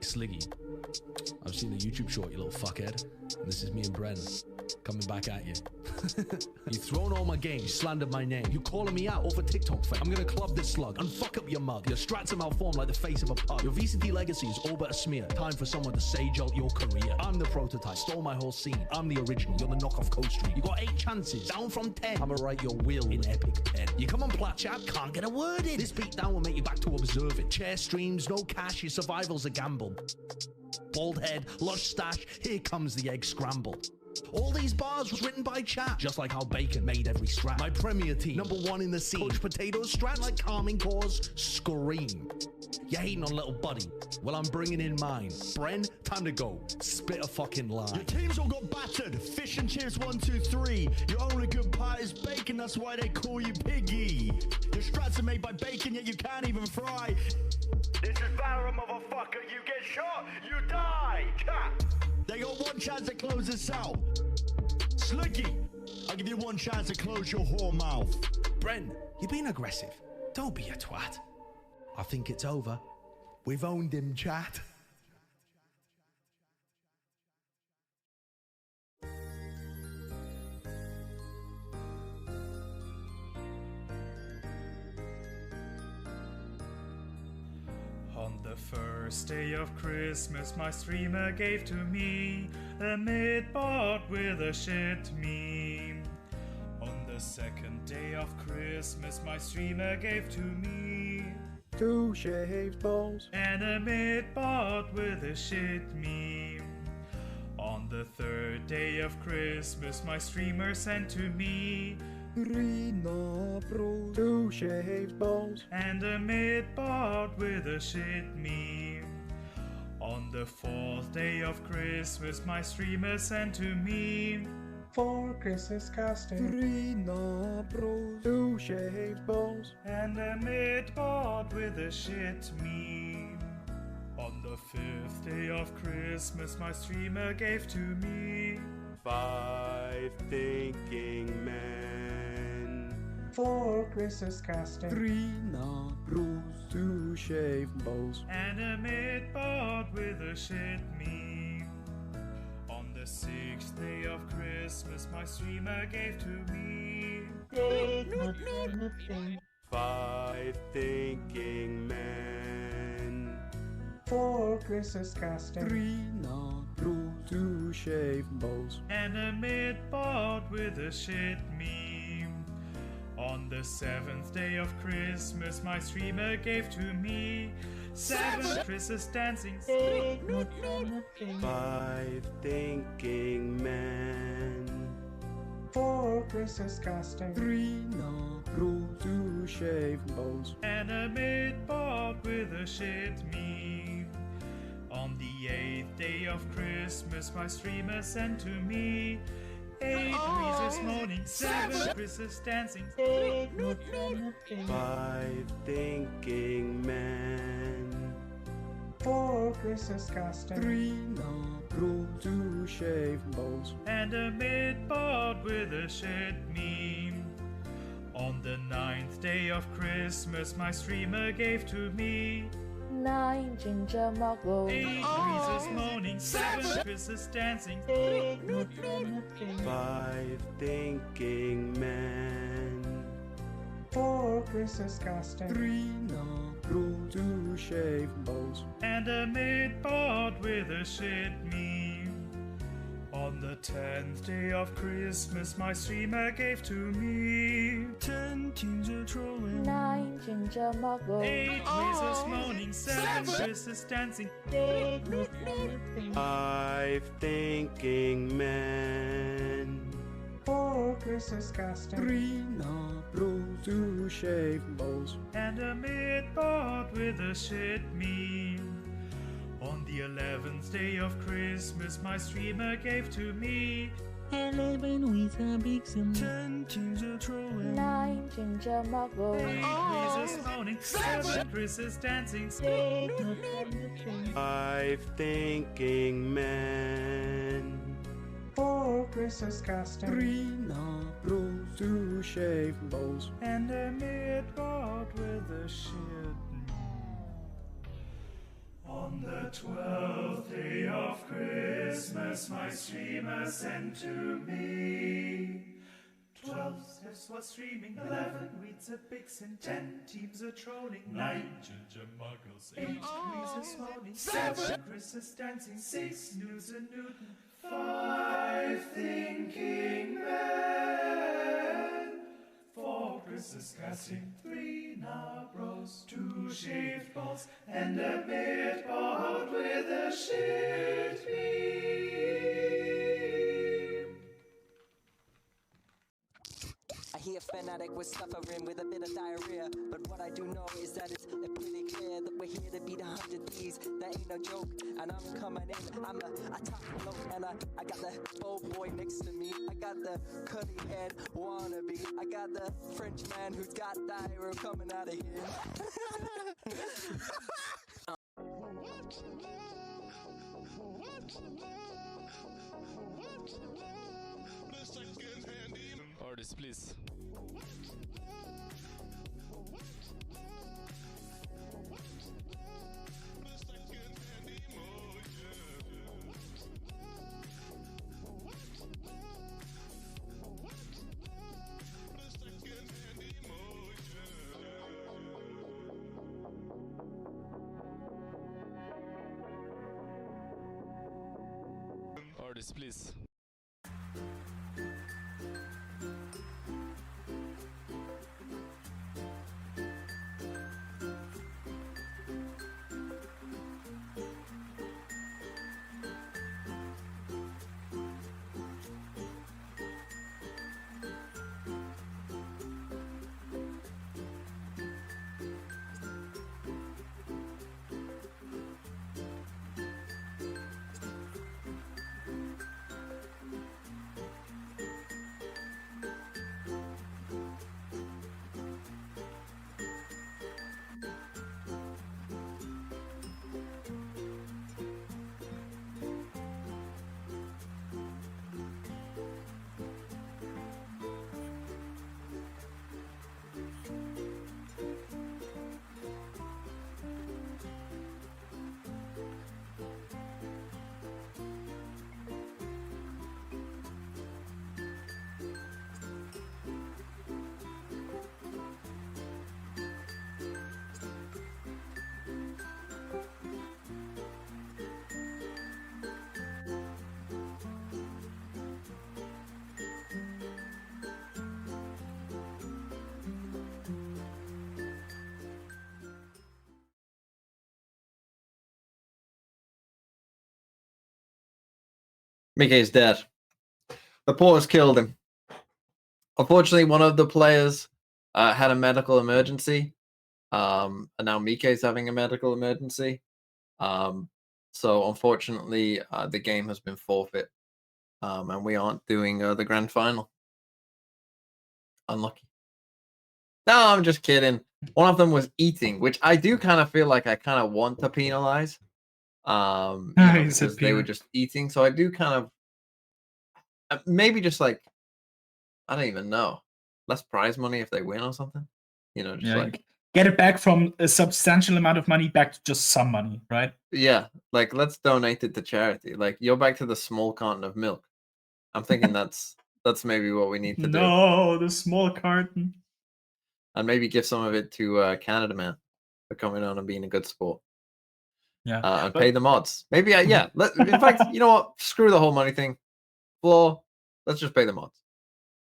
Sliggy. I've seen the YouTube short, you little fuckhead. And this is me and Bren coming back at you. You've thrown all my games, slandered my name. You calling me out over TikTok fame. I'm gonna club this slug and fuck up your mug. Your strats are malformed like the face of a pug. Your VCT legacy is all but a smear. Time for someone to sage out your career. I'm the prototype, stole my whole scene. I'm the original, you're the knockoff Coast Street. You got 8 chances, down from 10. I'ma write your will in epic pen. You come on plat chat, can't get a word in. This beatdown will make you back to observe it. Chair streams, no cash, your survival's a gamble. Bald head, lush stash, here comes the egg scramble. All these bars was written by chat, just like how Bacon made every strap. My premier team, #1 in the scene. Coach Potatoes strat like calming cause, scream. You hating on little buddy? Well, I'm bringing in mine. Bren, time to go. Spit a fucking line.
Your team's all got battered. Fish and chips 1, 2, 3. Your only good part is bacon, that's why they call you piggy. Your strats are made by bacon, yet you can't even fry. This is Valorant, motherfucker. You get shot, you die. Cat. They got 1 chance to close this out. Sliggy, I'll give you 1 chance to close your whore mouth.
Bren, you're being aggressive. Don't be a twat. I think it's over. We've owned him, chat.
On the first day of Christmas, my streamer gave to me a mid-bot with a shit meme. On the second day of Christmas, my streamer gave to me
2 shaved balls
and a mid-bot with a shit meme. On the third day of Christmas, my streamer sent to me
Rina Bros 2 shaved balls
and a mid-bot with a shit meme. On the fourth day of Christmas, my streamer sent to me
4 Chris's casting.
Rina Bros 2 shaved balls
and a mid-bot with a shit meme. On the fifth day of Christmas, my streamer gave to me
5 thinking men.
4 Chris's casting.
Rina Bros 2 shaved balls
and a mid-bot with a shit meme. On the sixth day of Christmas, my streamer gave to me
5 thinking men.
4 Chris's casting.
Rina Bros 2 shaved balls
and a mid-bot with a shit meme. On the seventh day of Christmas, my streamer gave to me 7 Chris's dancing.
5 thinking men.
4 Chris's casting.
Rina Bros 2 shaved balls
and a mid-bot with a shit meme. On the 8th day of Christmas, my streamer sent to me 8 Reese's moaning, 7 Chris's dancing.
5 thinking men.
4 Chris's casting.
Rina Bros 2 shaved balls
and a mid-bot with a shit meme. On the 9th day of Christmas, my streamer gave to me
9 ginger muggles.
8 Reese's moaning, 7 Chris's dancing.
5 thinking men.
4 Chris's casting.
Rina Bros 2 shaved balls
and a mid-bot with a shit meme. On the 10th day of Christmas, my streamer gave to me 10 teams are trolling,
9 ginger muggles.
8 Reese's moaning, 7 Chris's dancing.
5 thinking men.
4 Chris's casting.
Rina Bros 2 shaved balls
and a mid-bot with a shit meme. On the 11th day of Christmas, my streamer gave to me
11 with a big sim.
10 teams are trolling,
9 ginger muggles.
8 Reese's moaning, 7 Chris's dancing.
5 thinking men.
4 Chris's casting.
Rina Bros 2 shaved balls
and a mid-bot with a shit. On the 12th day of Christmas, my streamer sent to me 12 steps was streaming, 11 weeds a vixen, 10 teams a trolling, 9 ginger muggles, 8 degrees a moaning, 7 Chris is dancing, 6 news a Newton, 5 thinking men, 4 Chris is casting, 3 Nabros, 2 shaved balls, and a midboard with a shit beam.
I hear fanatic was suffering with a bit of diarrhea, but what I do know is that it's pretty clear that we're here to beat 100 D's. That ain't no joke, and I'm coming in. I'm a top bloke, and I got the old boy next to me. I got the curly head wannabe. I got the French man who's got diarrhea coming out of here.
Artist, please. Artist, please.
Mickey's dead. The pause killed him. Unfortunately, one of the players had a medical emergency. And now Mickey's having a medical emergency. So unfortunately, the game has been forfeit. And we aren't doing the grand final. Unlucky. No, I'm just kidding. One of them was eating, which I do kind of feel like I kind of want to penalize. Because they were just eating. So I do kind of maybe just like, I don't even know, less prize money if they win or something. You know, just like
get it back from a substantial amount of money back to just some money, right?
Yeah, like let's donate it to charity. Like you're back to the small carton of milk. I'm thinking that's maybe what we need to do.
No, the small carton.
And maybe give some of it to Canada Man for coming on and being a good sport.
Yeah,
and pay the mods. Maybe, yeah. In fact, you know what? Screw the whole money thing. Floor, let's just pay the mods.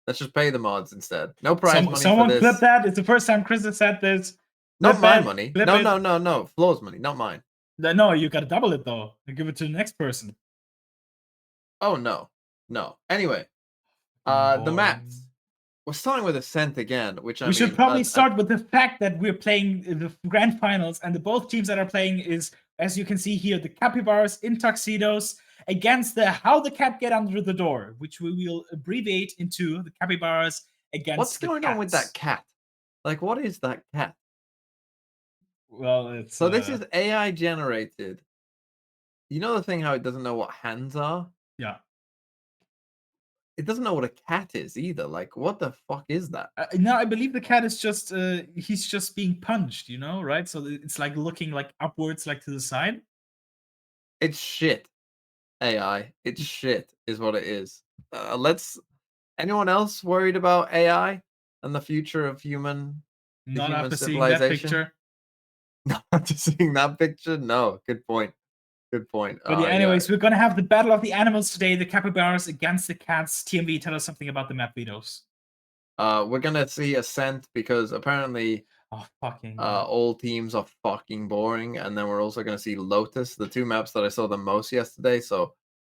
Let's just pay the mods instead. No prize money
someone
for this.
clip that. It's the first time Chris has said this.
Not my money. No. Floor's money, not mine.
No, you got to double it, though. And give it to the next person.
Oh, no. Anyway, the mats. We're starting with Ascent again, which
we should probably start with the fact that we're playing the grand finals, and the both teams that are playing is, as you can see here, the Capybaras in tuxedos against the How the Cat Get Under the Door, which we will abbreviate into the Capybaras against
What's going on with that cat? Like, what is that cat?
Well, it's...
So this is AI generated. You know the thing how it doesn't know what hands are?
Yeah.
It doesn't know what a cat is either. Like, what the fuck is that?
No, I believe the cat is just, he's just being punched, you know, right? So it's like looking like upwards, like to the side.
It's shit. AI. It's shit is what it is. Anyone else worried about AI and the future of human
Not after seeing that picture.
Not after seeing that picture? No. Good point. Good point.
But yeah, anyways, we're gonna have the battle of the animals today, the capybaras against the cats. TMV, tell us something about the map vetoes.
We're gonna see Ascent because apparently all teams are fucking boring, and then we're also gonna see Lotus, the two maps that I saw the most yesterday. So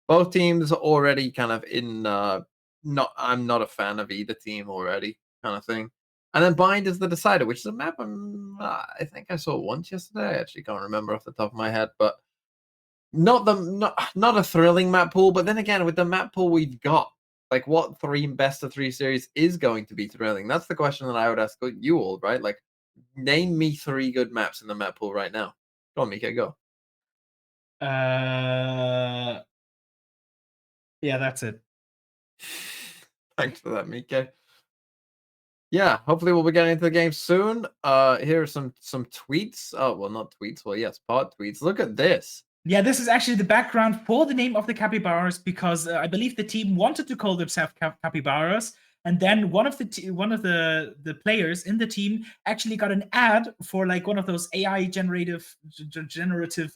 both teams are already kind of in I'm not a fan of either team already, kind of thing. And then Bind is the Decider, which is a map I think I saw once yesterday. I actually can't remember off the top of my head, but not a thrilling map pool. But then again, with the map pool we've got, like, what best of 3 series is going to be thrilling? That's the question that I would ask you all, right? Like, name me 3 good maps in the map pool right now. Go on, Mika, go.
Yeah, that's it.
Thanks for that, Mika. Yeah, hopefully we'll be getting into the game soon. Here are some tweets. Oh, well, not tweets. Well, yes, part tweets. Look at this.
Yeah, this is actually the background for the name of the capybaras because I believe the team wanted to call themselves capybaras, and then one of the players in the team actually got an ad for like one of those AI generative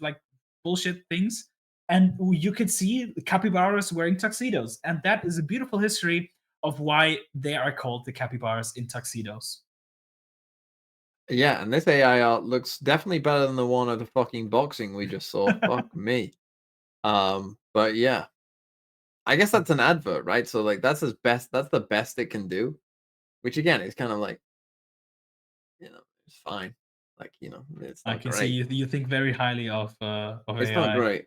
like bullshit things, and you could see capybaras wearing tuxedos, and that is a beautiful history of why they are called the capybaras in tuxedos.
Yeah, and this AI art looks definitely better than the one of the fucking boxing we just saw. Fuck me. But yeah. I guess that's an advert, right? So like that's the best it can do. Which again is kind of like, it's fine. Like, it's not
I can
great.
see you think very highly of
It's
AI.
not great.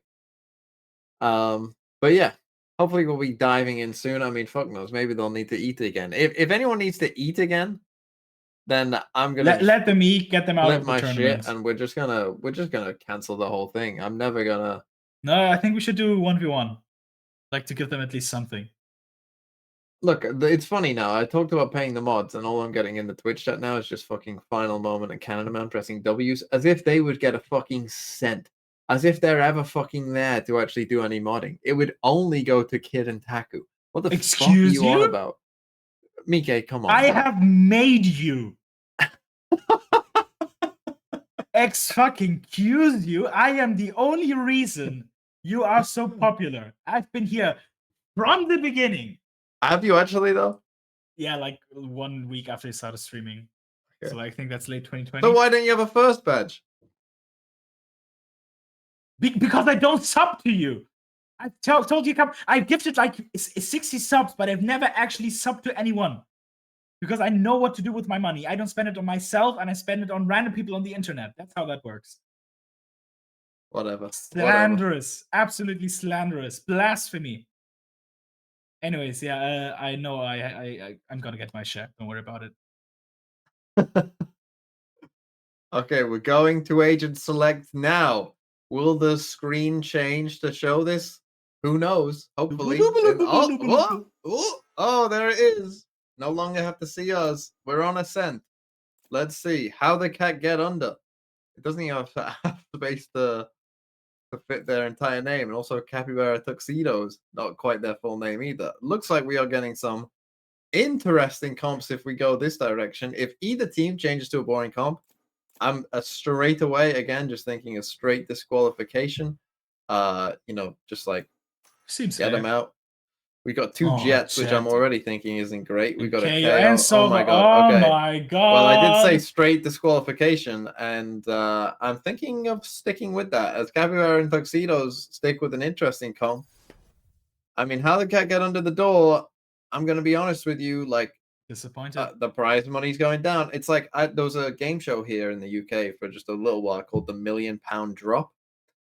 But yeah. Hopefully we'll be diving in soon. I mean, fuck knows, maybe they'll need to eat again. If anyone needs to eat again, then I'm gonna
let them eat, get them out of the tournament,
and we're just gonna cancel the whole thing. I'm never gonna.
No, I think we should do 1v1, like to give them at least something.
Look, it's funny now. I talked about paying the mods, and all I'm getting in the Twitch chat now is just fucking Final Moment and Canada Man pressing W's, as if they would get a fucking cent, as if they're ever fucking there to actually do any modding. It would only go to Kid and Taku. What the fuck are you on about? Mike, come on.
I have made you. Excuse you. I am the only reason you are so popular. I've been here from the beginning.
Have you actually though?
Yeah, like 1 week after I started streaming. Okay. So I think that's late 2020.
So why don't you have a first badge?
Because I don't sub to you. I told you, I've gifted like 60 subs, but I've never actually subbed to anyone. Because I know what to do with my money. I don't spend it on myself, and I spend it on random people on the internet. That's how that works.
Whatever.
Slanderous. Absolutely slanderous. Blasphemy. Anyways, yeah, I know I'm gonna get my share. Don't worry about it.
Okay, we're going to Agent Select now. Will the screen change to show this? Who knows? Hopefully. Oh, there it is. No longer have to see us. We're on Ascent. Let's see. How the cat get under? It doesn't even have space to fit their entire name. And also Capybara Tuxedos. Not quite their full name either. Looks like we are getting some interesting comps if we go this direction. If either team changes to a boring comp, I'm straight away, again, just thinking a straight disqualification. Just like
seems
get them out. We got 2 Jets, which I'm already thinking isn't great. We got a KO.
Oh my god. Okay. Oh my god.
Well, I did say straight disqualification, and I'm thinking of sticking with that. As Capybara and Tuxedos stick with an interesting comp. I mean, how the cat get under the door, I'm going to be honest with you, like,
disappointed.
The prize money's going down. It's like there was a game show here in the UK for just a little while called the £1 Million Drop.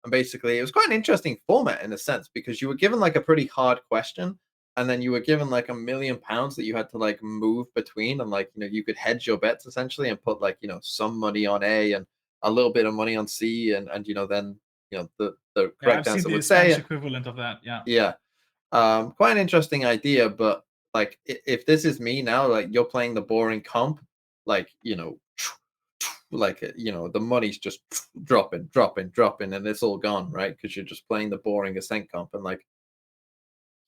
And basically, it was quite an interesting format in a sense because you were given like a pretty hard question. And then you were given like £1 million that you had to like move between, and like you could hedge your bets essentially and put like some money on A and a little bit of money on C, and then the correct answer would say
equivalent of that.
Yeah. Quite an interesting idea, but like if this is me now, like you're playing the boring comp, like like the money's just dropping, and it's all gone, right? Because you're just playing the boring Ascent comp, and like,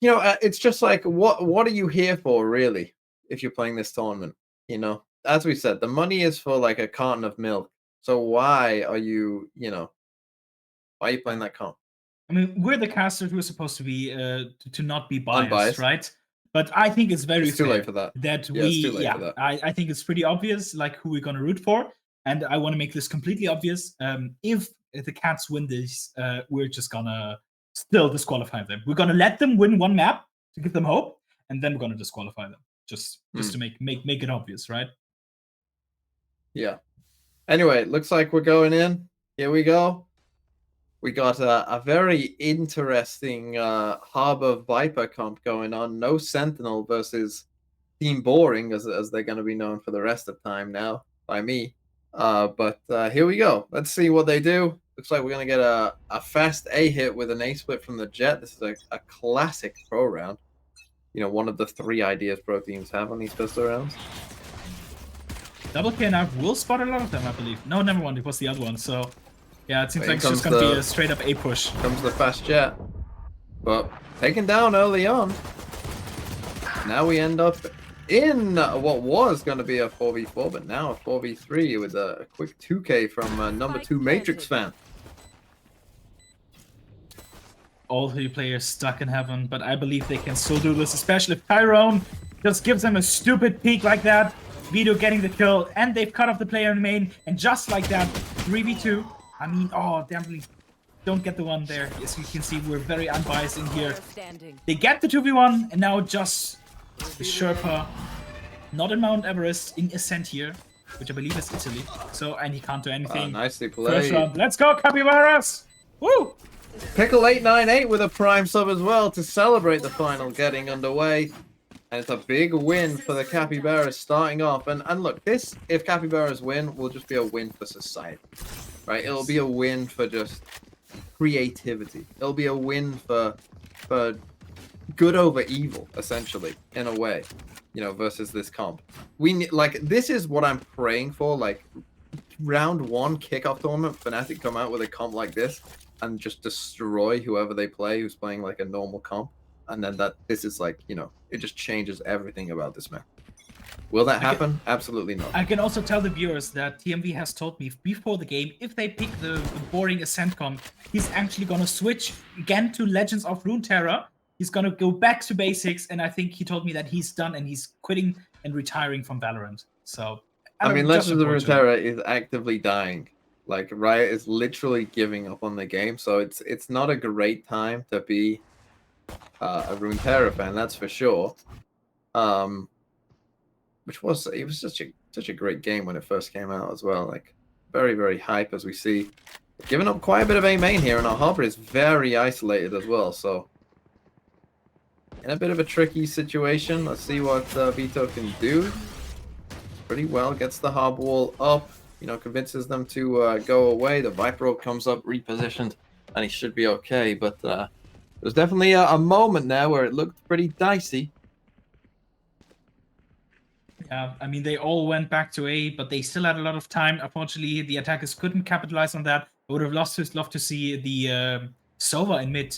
it's just like, what are you here for, really? If you're playing this tournament, as we said, the money is for like a carton of milk. So why are you, why are you playing that comp?
I mean, we're the casters who are supposed to be to not be biased,
Unbiased.
Right? But I think it's very
It's too
fair
late for that.
that
Yeah, it's too late for that.
I think it's pretty obvious, like who we're gonna root for, and I want to make this completely obvious. If the Cats win this, we're just gonna still disqualify them. We're gonna let them win one map to give them hope, and then we're gonna disqualify them just to make it obvious, right?
Yeah. Anyway, looks like we're going in. Here we go. We got a very interesting Harbor Viper comp going on. No Sentinel versus Team Boring, as they're going to be known for the rest of time now by me. But here we go. Let's see what they do. Looks like we're going to get a fast A hit with an A split from the Jet. This is a classic pro round. One of the 3 ideas pro teams have on these pistol rounds.
Double KNF will spot a lot of them, I believe. No, never mind. It was the other one. So, yeah, it seems
Here
like it's just going to be a straight up A push.
Comes the fast Jet. But taken down early on. Now we end up in what was going to be a 4v4, but now a 4v3 with a quick 2k from number 2 Matrix fan.
All 3 players stuck in heaven, but I believe they can still do this, especially if Tyrone just gives them a stupid peek like that. Vito getting the kill, and they've cut off the player in main, and just like that, 3v2. I mean, definitely don't get the one there. As you can see, we're very unbiased in here. They get the 2v1, and now just the Sherpa, not in Mount Everest, in Ascent here, which I believe is Italy. So, and he can't do anything.
Nicely
First
played.
round. Let's go, Capybaras! Woo!
Pickle898 with a prime sub as well to celebrate the final getting underway. And it's a big win for the Capybaras starting off. And look, this, if Capybaras win, will just be a win for society. Right? It'll be a win for just creativity. It'll be a win for good over evil, essentially, in a way. Versus this comp. This is what I'm praying for. Like, round 1 kickoff tournament, Fnatic come out with a comp like this and just destroy whoever they play who's playing like a normal comp. And then this is like, it just changes everything about this map. Will that happen? Absolutely not.
I can also tell the viewers that TMV has told me before the game, if they pick the boring Ascent comp, he's actually going to switch again to Legends of Runeterra. He's going to go back to basics, and I think he told me that he's done and he's quitting and retiring from Valorant. So,
I mean, Legends of Runeterra is actively dying. Like, Riot is literally giving up on the game, so it's not a great time to be a Runeterra fan, that's for sure. It was such a great game when it first came out as well. Like, very, very hype, as we see. Giving up quite a bit of A main here, and our Harbor is very isolated as well, so in a bit of a tricky situation. Let's see what Vito can do. Pretty well, gets the Harbor wall up, convinces them to go away. The Viper Orb comes up, repositioned, and he should be okay, but there's definitely a moment there where it looked pretty dicey.
Yeah, I mean, they all went back to A, but they still had a lot of time. Unfortunately, the attackers couldn't capitalize on that. I would have loved to see the Sova in mid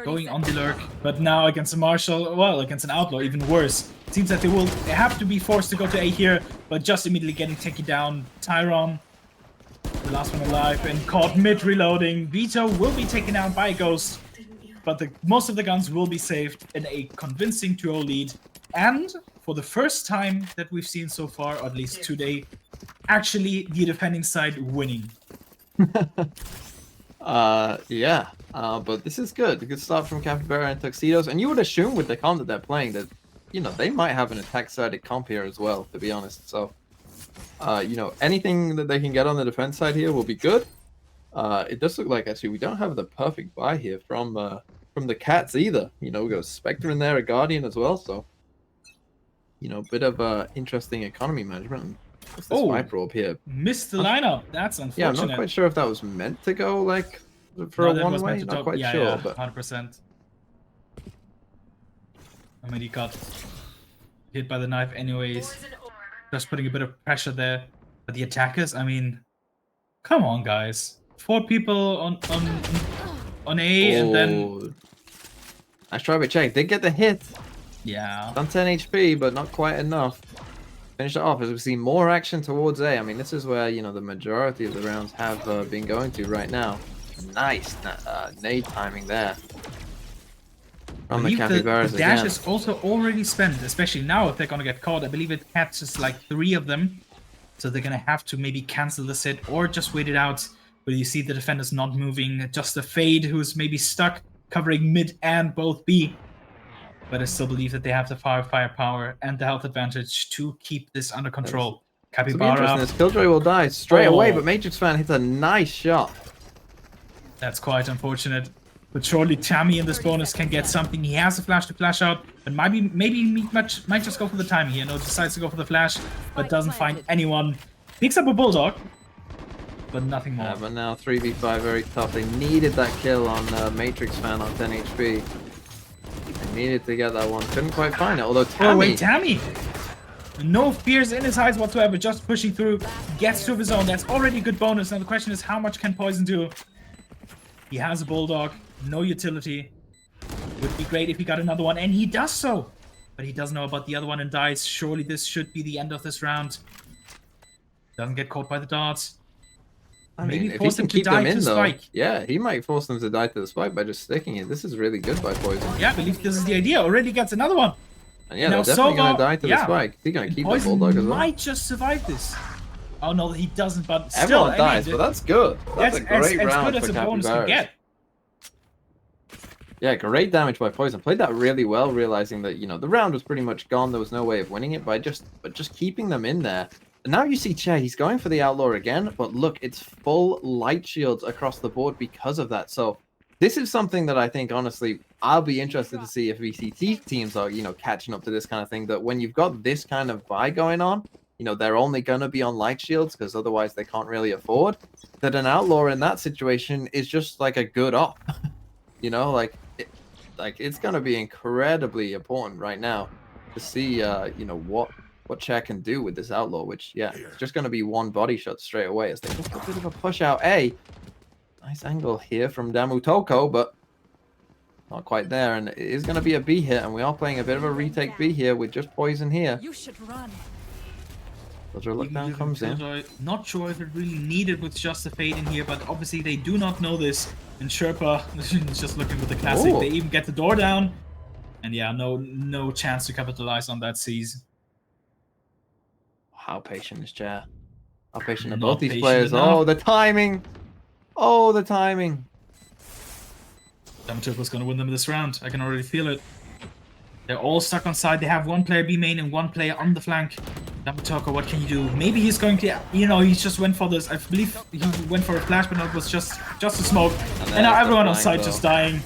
going on the lurk, but now against a Marshall, well, against an Outlaw, even worse. It seems that they have to be forced to go to A here, but just immediately getting taken down. Tyrone, the last one alive, and caught mid reloading. Vito will be taken down by a Ghost, but most of the guns will be saved in a convincing 2-0 lead. And for the first time that we've seen so far, or at least today, actually the defending side winning.
But this is good. A good start from Capybara and Tuxedos. And you would assume with the comp that they're playing that, they might have an attack-sided comp here as well, to be honest. So, anything that they can get on the defense side here will be good. It does look like, actually, we don't have the perfect buy here from the Cats either. We got a Spectre in there, a Guardian as well, so, a bit of interesting economy management. What's this Viper Orb here?
Missed the lineup. That's unfortunate.
Yeah, I'm not quite sure if that was meant to go, like, for a one-way. Not quite sure,
yeah,
but
100%. I mean, he got hit by the knife anyways. Just putting a bit of pressure there. But the attackers, I mean, come on, guys. 4 people on A, and then
nice try by Check. Did get the hit.
Yeah.
On 10 HP, but not quite enough. Finish it off as we see more action towards A. I mean, this is where, you know, the majority of the rounds have been going to right now. Nice nade timing there. On the Capybaras
the dash
again.
is also already spent, especially now if they're gonna get caught. I believe it catches like 3 of them. So they're gonna have to maybe cancel this hit or just wait it out. But you see the defenders not moving. Just a Fade who's maybe stuck covering mid and both B. But I still believe that they have the firepower and the health advantage to keep this under control. Capybara.
This Killjoy will die straight away, but Matrix Fan hits a nice shot.
That's quite unfortunate. But surely Tammy in this bonus can get something. He has a flash to flash out, but maybe might just go for the timing here. No, decides to go for the flash, but doesn't find anyone. Picks up a Bulldog, but nothing more.
Yeah, but now 3v5 very tough. They needed that kill on Matrix Fan on 10 HP. They needed to get that one. Couldn't quite find it, although Tammy...
Oh wait, Tammy! No fears in his eyes whatsoever, just pushing through. Gets to his own. That's already a good bonus. Now the question is, how much can Poison do? He has a Bulldog. No utility. Would be great if he got another one, and he does so. But he doesn't know about the other one and dies. Surely this should be the end of this round. Doesn't get caught by the darts.
I mean, if he can keep them in, though, yeah, he might force them to die to the spike by just sticking it. This is really good by Poison.
Yeah, I believe this is the idea. Already gets another one.
And yeah, they're definitely going to die to the spike. He's going to keep the Bulldog as well.
Might just survive this. Oh no, he doesn't, but still.
Everyone dies, but that's good. That's a great round
as
for
good as a bonus can get.
Yeah, great damage by Poison. Played that really well, realizing that, you know, the round was pretty much gone. There was no way of winning it, but just keeping them in there. And now you see Che, he's going for the Outlaw again, but look, it's full light shields across the board because of that. So this is something that I think, honestly, I'll be interested to see if VCT teams are, you know, catching up to this kind of thing, that when you've got this kind of buy going on, you know, they're only going to be on light shields because otherwise they can't really afford, that an Outlaw in that situation is just like a good op. You know, like it's going to be incredibly important right now to see, you know, what Che can do with this Outlaw, which, yeah, it's just going to be one body shot straight away as they just a bit of a push out A. Nice angle here from Damutoko, but not quite there, and it is going to be a B hit, and we are playing a bit of a retake B here with just Poison here.
You should run.
Killjoy Lockdown comes in.
Not sure if it really needed with just a Fade in here, but obviously they do not know this. And Sherpa is just looking with the classic. Ooh. They even get the door down. And yeah, no chance to capitalize on that seize.
How patient is Chair? How patient are both these players? Oh, the timing! Oh, the timing!
Damutoko's gonna win them this round. I can already feel it. They're all stuck on side. They have one player B main and one player on the flank. Damutoko, what can you do? Maybe he's going to, you know, he just went for this. I believe he went for a flash, but it was just a smoke. And now everyone on side just dying.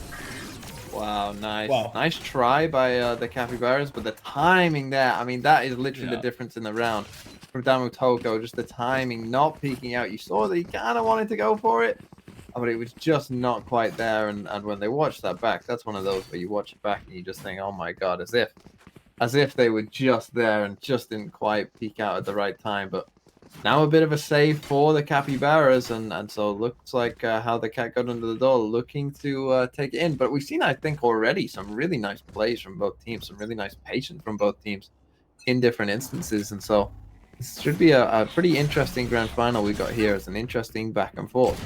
Wow, nice. Wow. Nice try by the Capybaras, but the timing there, I mean, that is literally the difference in the round. From Damutoko, just the timing, not peeking out. You saw that he kind of wanted to go for it, but it was just not quite there. And when they watch that back, that's one of those where you watch it back and you just think, oh my god, as if they were just there and just didn't quite peek out at the right time. But now a bit of a save for the Capybaras, and so it looks like how the cat got under the door, looking to take it in. But we've seen, I think, already some really nice plays from both teams, some really nice patience from both teams in different instances. And so this should be a pretty interesting grand final we got here. It's an interesting back and forth.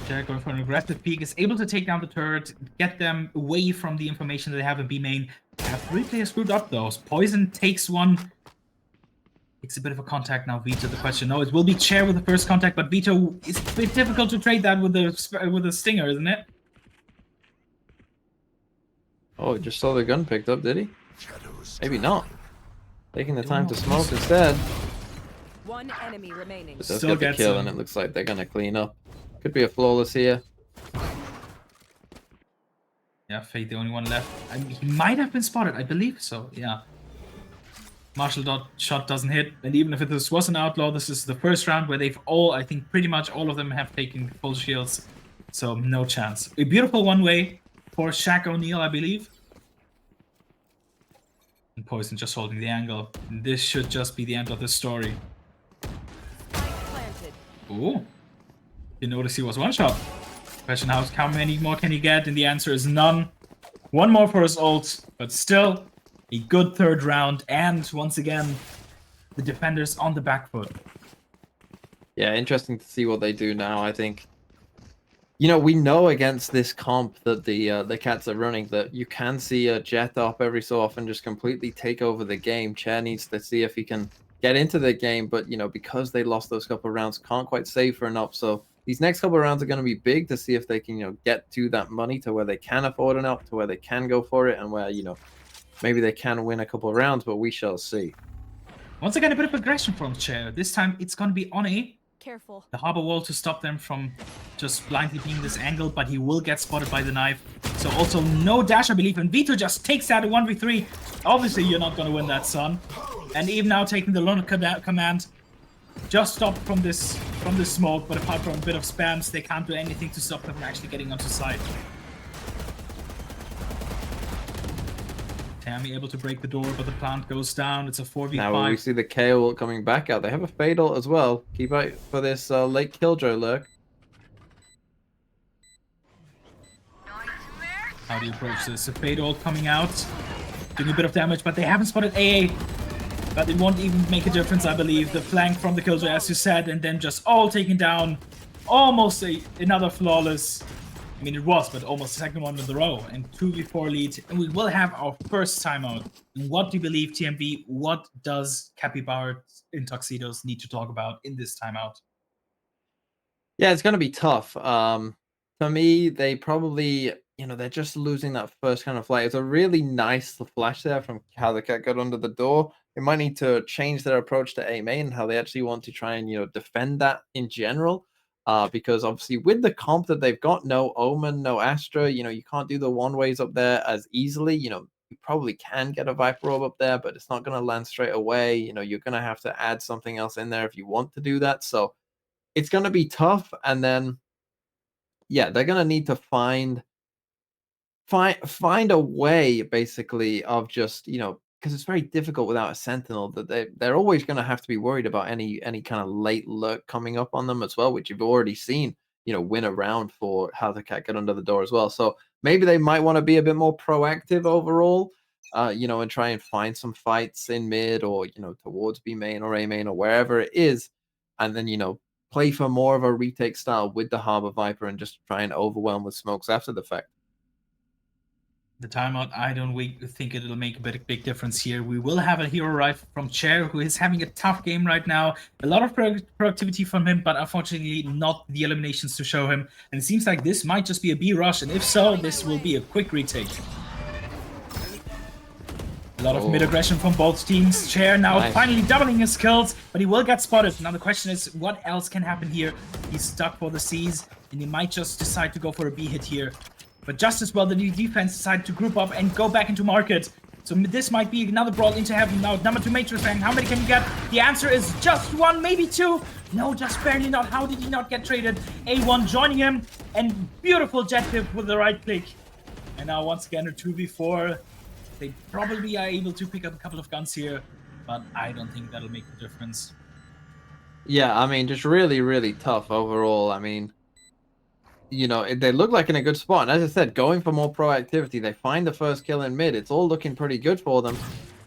Jared going for an aggressive peek, is able to take down the turret, get them away from the information that they have in B main. Have 3 players screwed up though. Poison takes one. It's a bit of a contact now, Vito. The question, no, it will be Chair with the first contact, but Vito, it's a bit difficult to trade that with the stinger, isn't it?
Oh, he just saw the gun picked up, did he? Maybe not. Taking the time to smoke instead.
One enemy remaining.
But does get the kill, and it looks like they're gonna clean up. Could be a flawless here.
Yeah, Fade the only one left. He might have been spotted, I believe so, yeah. Martial shot doesn't hit, and even if this was an Outlaw, this is the first round where they've all, I think pretty much all of them have taken full shields. So no chance. A beautiful one-way for Shaq O'Neal, I believe. And Poison just holding the angle. This should just be the end of the story. Ooh. Didn't notice he was one shot. Question how many more can he get? And the answer is none. One more for his ult, but still a good third round. And once again, the defenders on the back foot.
Yeah, interesting to see what they do now. I think, you know, we know against this comp that the Cats are running that you can see a Jet up every so often just completely take over the game. Chair needs to see if he can get into the game, but, you know, because they lost those couple of rounds, can't quite save for an up. So these next couple of rounds are going to be big to see if they can, you know, get to that money to where they can afford an up, to where they can go for it, and where, you know, maybe they can win a couple of rounds, but we shall see.
Once again, a bit of aggression from Chair. This time it's going to be on A.
Careful.
The harbor wall to stop them from just blindly being this angle, but he will get spotted by the knife. So also no dash, I believe, and Vito just takes out a 1v3. Obviously, you're not going to win that, son. And even now taking the Luna command, just stopped from this smoke, but apart from a bit of spams, they can't do anything to stop them from actually getting onto site. Tammy able to break the door, but the plant goes down. It's a 4v5.
Now we see the KO coming back out. They have a Fatal as well. Keep out for this late Killjoy lurk.
How do you approach this? A Fatal coming out, doing a bit of damage, but they haven't spotted AA. But it won't even make a difference, I believe. The flank from the Killjoy, as you said, and then just all taken down. Almost another flawless. I mean, it was, but almost the second one in a row. And 2v4 lead. And we will have our first timeout. And what do you believe, TMV? What does Capybara in Tuxedos need to talk about in this timeout?
Yeah, it's going to be tough. For me, they probably, you know, they're just losing that first kind of flight. It's a really nice flash there from how the Cat got under the door. They might need to change their approach to A main and how they actually want to try and, you know, defend that in general. Because obviously with the comp that they've got, no Omen, no Astra, you know, you can't do the one-ways up there as easily. You know, you probably can get a Viper Orb up there, but it's not going to land straight away. You know, you're going to have to add something else in there if you want to do that. So it's going to be tough. And then, yeah, they're going to need to find a way, basically, of just, you know, because it's very difficult without a Sentinel, that they're always going to have to be worried about any kind of late lurk coming up on them as well, which you've already seen, you know, win a round for how the Cat get under the door as well. So maybe they might want to be a bit more proactive overall, you know, and try and find some fights in mid or, you know, towards B main or A main or wherever it is, and then, you know, play for more of a retake style with the Harbor Viper and just try and overwhelm with smokes after the fact.
The timeout, I don't think it'll make a big difference here. We will have a hero arrive from Chair, who is having a tough game right now. A lot of productivity from him, but unfortunately not the eliminations to show him. And it seems like this might just be a B rush, and if so, this will be a quick retake. A lot of mid-aggression from both teams. Chair now finally doubling his kills, but he will get spotted. Now the question is, what else can happen here? He's stuck for the C's, and he might just decide to go for a B hit here. But just as well, the new defense decided to group up and go back into market. So this might be another brawl into heaven. Now, number 2 Matrix Fang, how many can you get? The answer is just 1, maybe 2. No, just barely not. How did he not get traded? A1 joining him, and beautiful jet tip with the right click. And now, once again, a 2v4. They probably are able to pick up a couple of guns here, but I don't think that'll make a difference.
Yeah, I mean, just really, really tough overall. I mean, you know, they look like in a good spot. And as I said, going for more proactivity, they find the first kill in mid. It's all looking pretty good for them.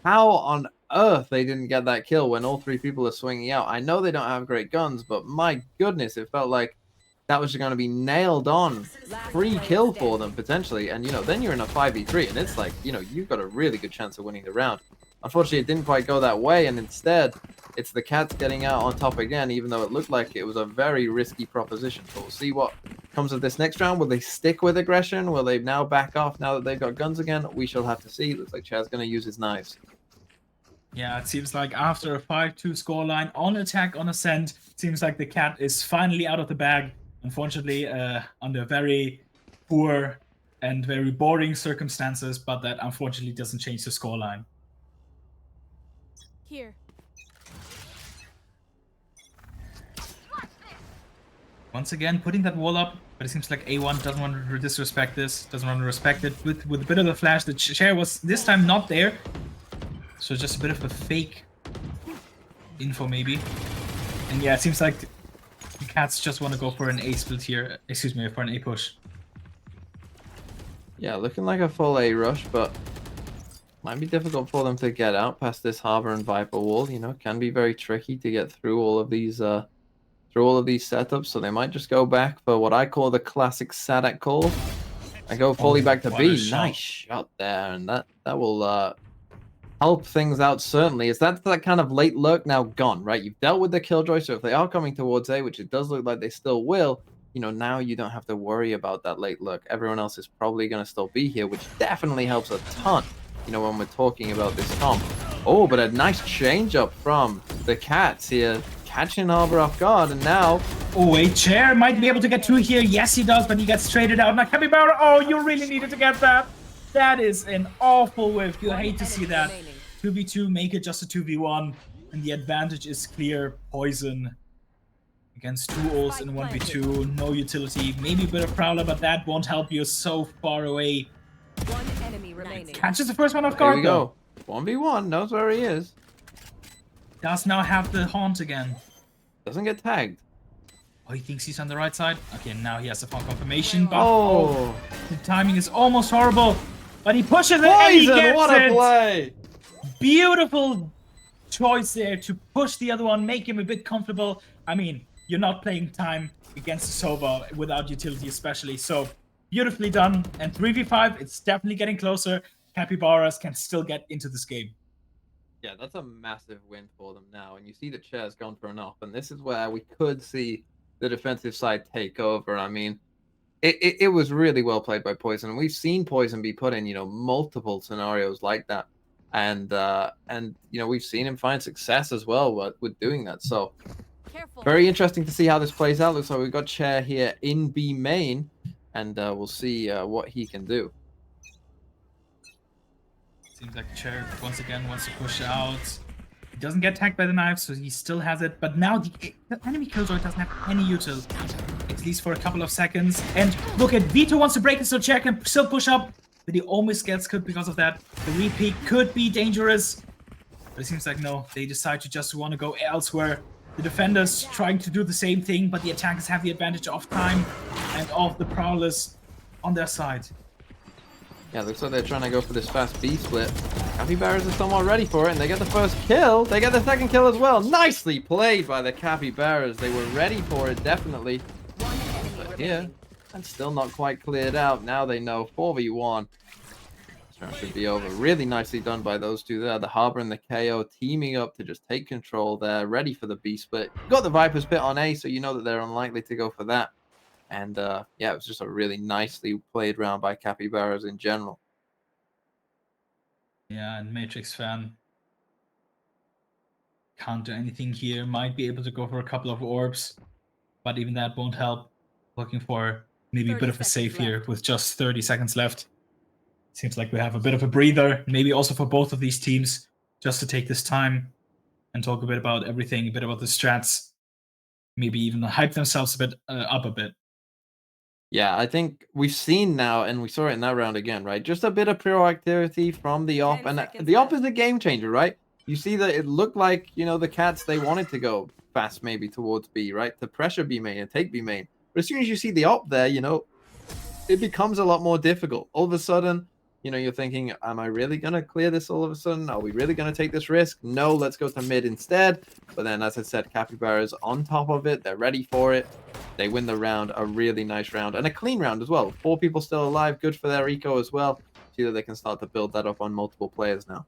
How on earth they didn't get that kill when all 3 people are swinging out? I know they don't have great guns, but my goodness, it felt like that was going to be nailed on. Free kill for them, potentially. And, you know, then you're in a 5v3, and it's like, you know, you've got a really good chance of winning the round. Unfortunately, it didn't quite go that way, and instead, it's the Cats getting out on top again, even though it looked like it was a very risky proposition. So we'll see what comes of this next round. Will they stick with aggression? Will they now back off now that they've got guns again? We shall have to see. Looks like Chad's going to use his knives.
Yeah, it seems like after a 5-2 scoreline on attack on Ascent, it seems like the Cat is finally out of the bag. Unfortunately, under very poor and very boring circumstances, but that unfortunately doesn't change the scoreline.
Here.
Once again, putting that wall up, but it seems like A1 doesn't want to disrespect this, doesn't want to respect it. With a bit of the flash, the Chair was this time not there. So just a bit of a fake info maybe. And yeah, it seems like Cats just want to go for an A split here. Excuse me, for an A push.
Yeah, looking like a full A rush, but might be difficult for them to get out past this Harbor and Viper wall. You know, it can be very tricky to get through all of these setups. So they might just go back for what I call the classic Sadak call and go fully back to B. Nice shot there, and that will help things out certainly. Is that kind of late lurk now gone, right? You've dealt with the Killjoy, so if they are coming towards A, which it does look like they still will, you know, now you don't have to worry about that late lurk. Everyone else is probably going to still be here, which definitely helps a ton, you know, when we're talking about this comp. Oh, but a nice change up from the Cats here, catching Harbor off guard, and now...
Oh, a chair might be able to get through here. Yes, he does, but he gets traded out. Now, Capybara, oh, you really needed to get that. That is an awful whiff. You hate to see that. 2v2, make it just a 2v1, and the advantage is clear. Poison against 2 ults in 1v2, no utility, maybe a bit of Prowler, but that won't help you so far away.
One enemy remaining.
Catches the first one off guard,
There we go. 1v1, knows where he is.
Does now have the haunt again.
Doesn't get tagged.
Oh, he thinks he's on the right side. Okay, now he has the phone confirmation, but
oh,
the timing is almost horrible. But he pushes it and he gets
what a play!
Beautiful choice there to push the other one, make him a bit comfortable. I mean, you're not playing time against Sova without utility especially, so beautifully done. And 3v5, it's definitely getting closer. Capybaras can still get into this game.
Yeah, that's a massive win for them now. And you see the chair's gone for an off, and this is where we could see the defensive side take over. I mean, it was really well played by Poison, and we've seen Poison be put in, you know, multiple scenarios like that. And you know, we've seen him find success as well with doing that. So very interesting to see how this plays out. Looks like we've got Chair here in B main, and we'll see what he can do.
Seems like Chair once again wants to push out. He doesn't get tagged by the knife, so he still has it. But now the enemy Killjoy doesn't have any util, at least for a couple of seconds. And look at Vito wants to break it, so Chair can still push up. But he almost gets killed because of that. The repeat could be dangerous. But it seems like no, they decide to just want to go elsewhere. The defenders trying to do the same thing, but the attackers have the advantage of time and of the Prowlers on their side.
Yeah, looks like they're trying to go for this fast B split. Capybaras are somewhat ready for it, and they get the first kill. They get the second kill as well. Nicely played by the Capybaras. They were ready for it, definitely. But here, and still not quite cleared out. Now they know 4v1. This round should be over. Really nicely done by those two there. The Harbor and the KO teaming up to just take control there. Ready for the B split. Got the Viper's pit on A, so you know that they're unlikely to go for that. And yeah, it was just a really nicely played round by Capybaras in general.
Yeah, and Matrix fan can't do anything here. Might be able to go for a couple of orbs, but even that won't help. Looking for maybe a bit of a save here with just 30 seconds left. Seems like we have a bit of a breather, maybe also for both of these teams, just to take this time and talk a bit about everything, a bit about the strats, maybe even hype themselves a bit up a bit.
Yeah, I think we've seen now, and we saw it in that round again, right? Just a bit of proactivity from the op, and the op is a game changer, right? You see that it looked like, you know, the Cats, they wanted to go fast maybe towards B, right? To pressure B main and take B main. But as soon as you see the op there, you know, it becomes a lot more difficult. All of a sudden, you know, you're thinking, am I really going to clear this all of a sudden? Are we really going to take this risk? No, let's go to mid instead. But then, as I said, Capybara's on top of it. They're ready for it. They win the round, a really nice round, and a clean round as well. 4 people still alive, good for their eco as well. See that they can start to build that up on multiple players now.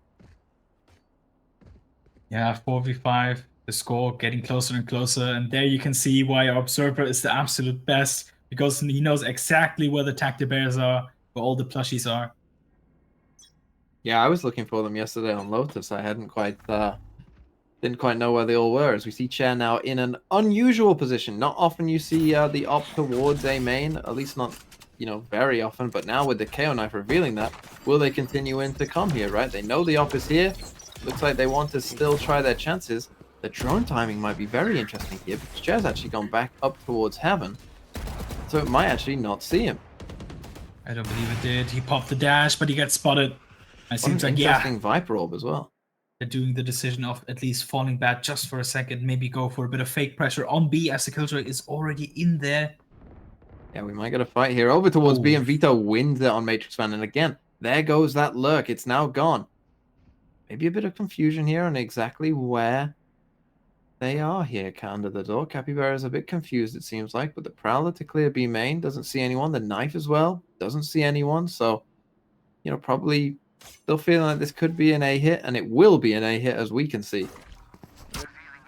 Yeah, 4v5, the score getting closer and closer, and there you can see why our Observer is the absolute best, because he knows exactly where the Tactic Bears are, where all the plushies are.
Yeah, I was looking for them yesterday on Lotus. I hadn't quite... didn't quite know where they all were, as we see Chair now in an unusual position. Not often you see the op towards A main, at least not, you know, very often, but now with the KO knife revealing that, will they continue in to come here, right? They know the op is here. Looks like they want to still try their chances. The drone timing might be very interesting here, because Chair's actually gone back up towards Heaven, so it might actually not see him.
I don't believe it did. He popped the dash, but he gets spotted. It seems like,
interesting Viper orb as well.
They're doing the decision of at least falling back just for a second, maybe go for a bit of fake pressure on B as the Killjoy is already in there.
Yeah, we might get a fight here. Over towards B, and Vito wins it on Matrix Fan. And again, there goes that lurk. It's now gone. Maybe a bit of confusion here on exactly where they are here. Cat under the door. Capybara is a bit confused, it seems like. But the Prowler to clear B main. Doesn't see anyone. The Knife as well. Doesn't see anyone. So, you know, probably still feeling like this could be an A hit. And it will be an A hit, as we can see.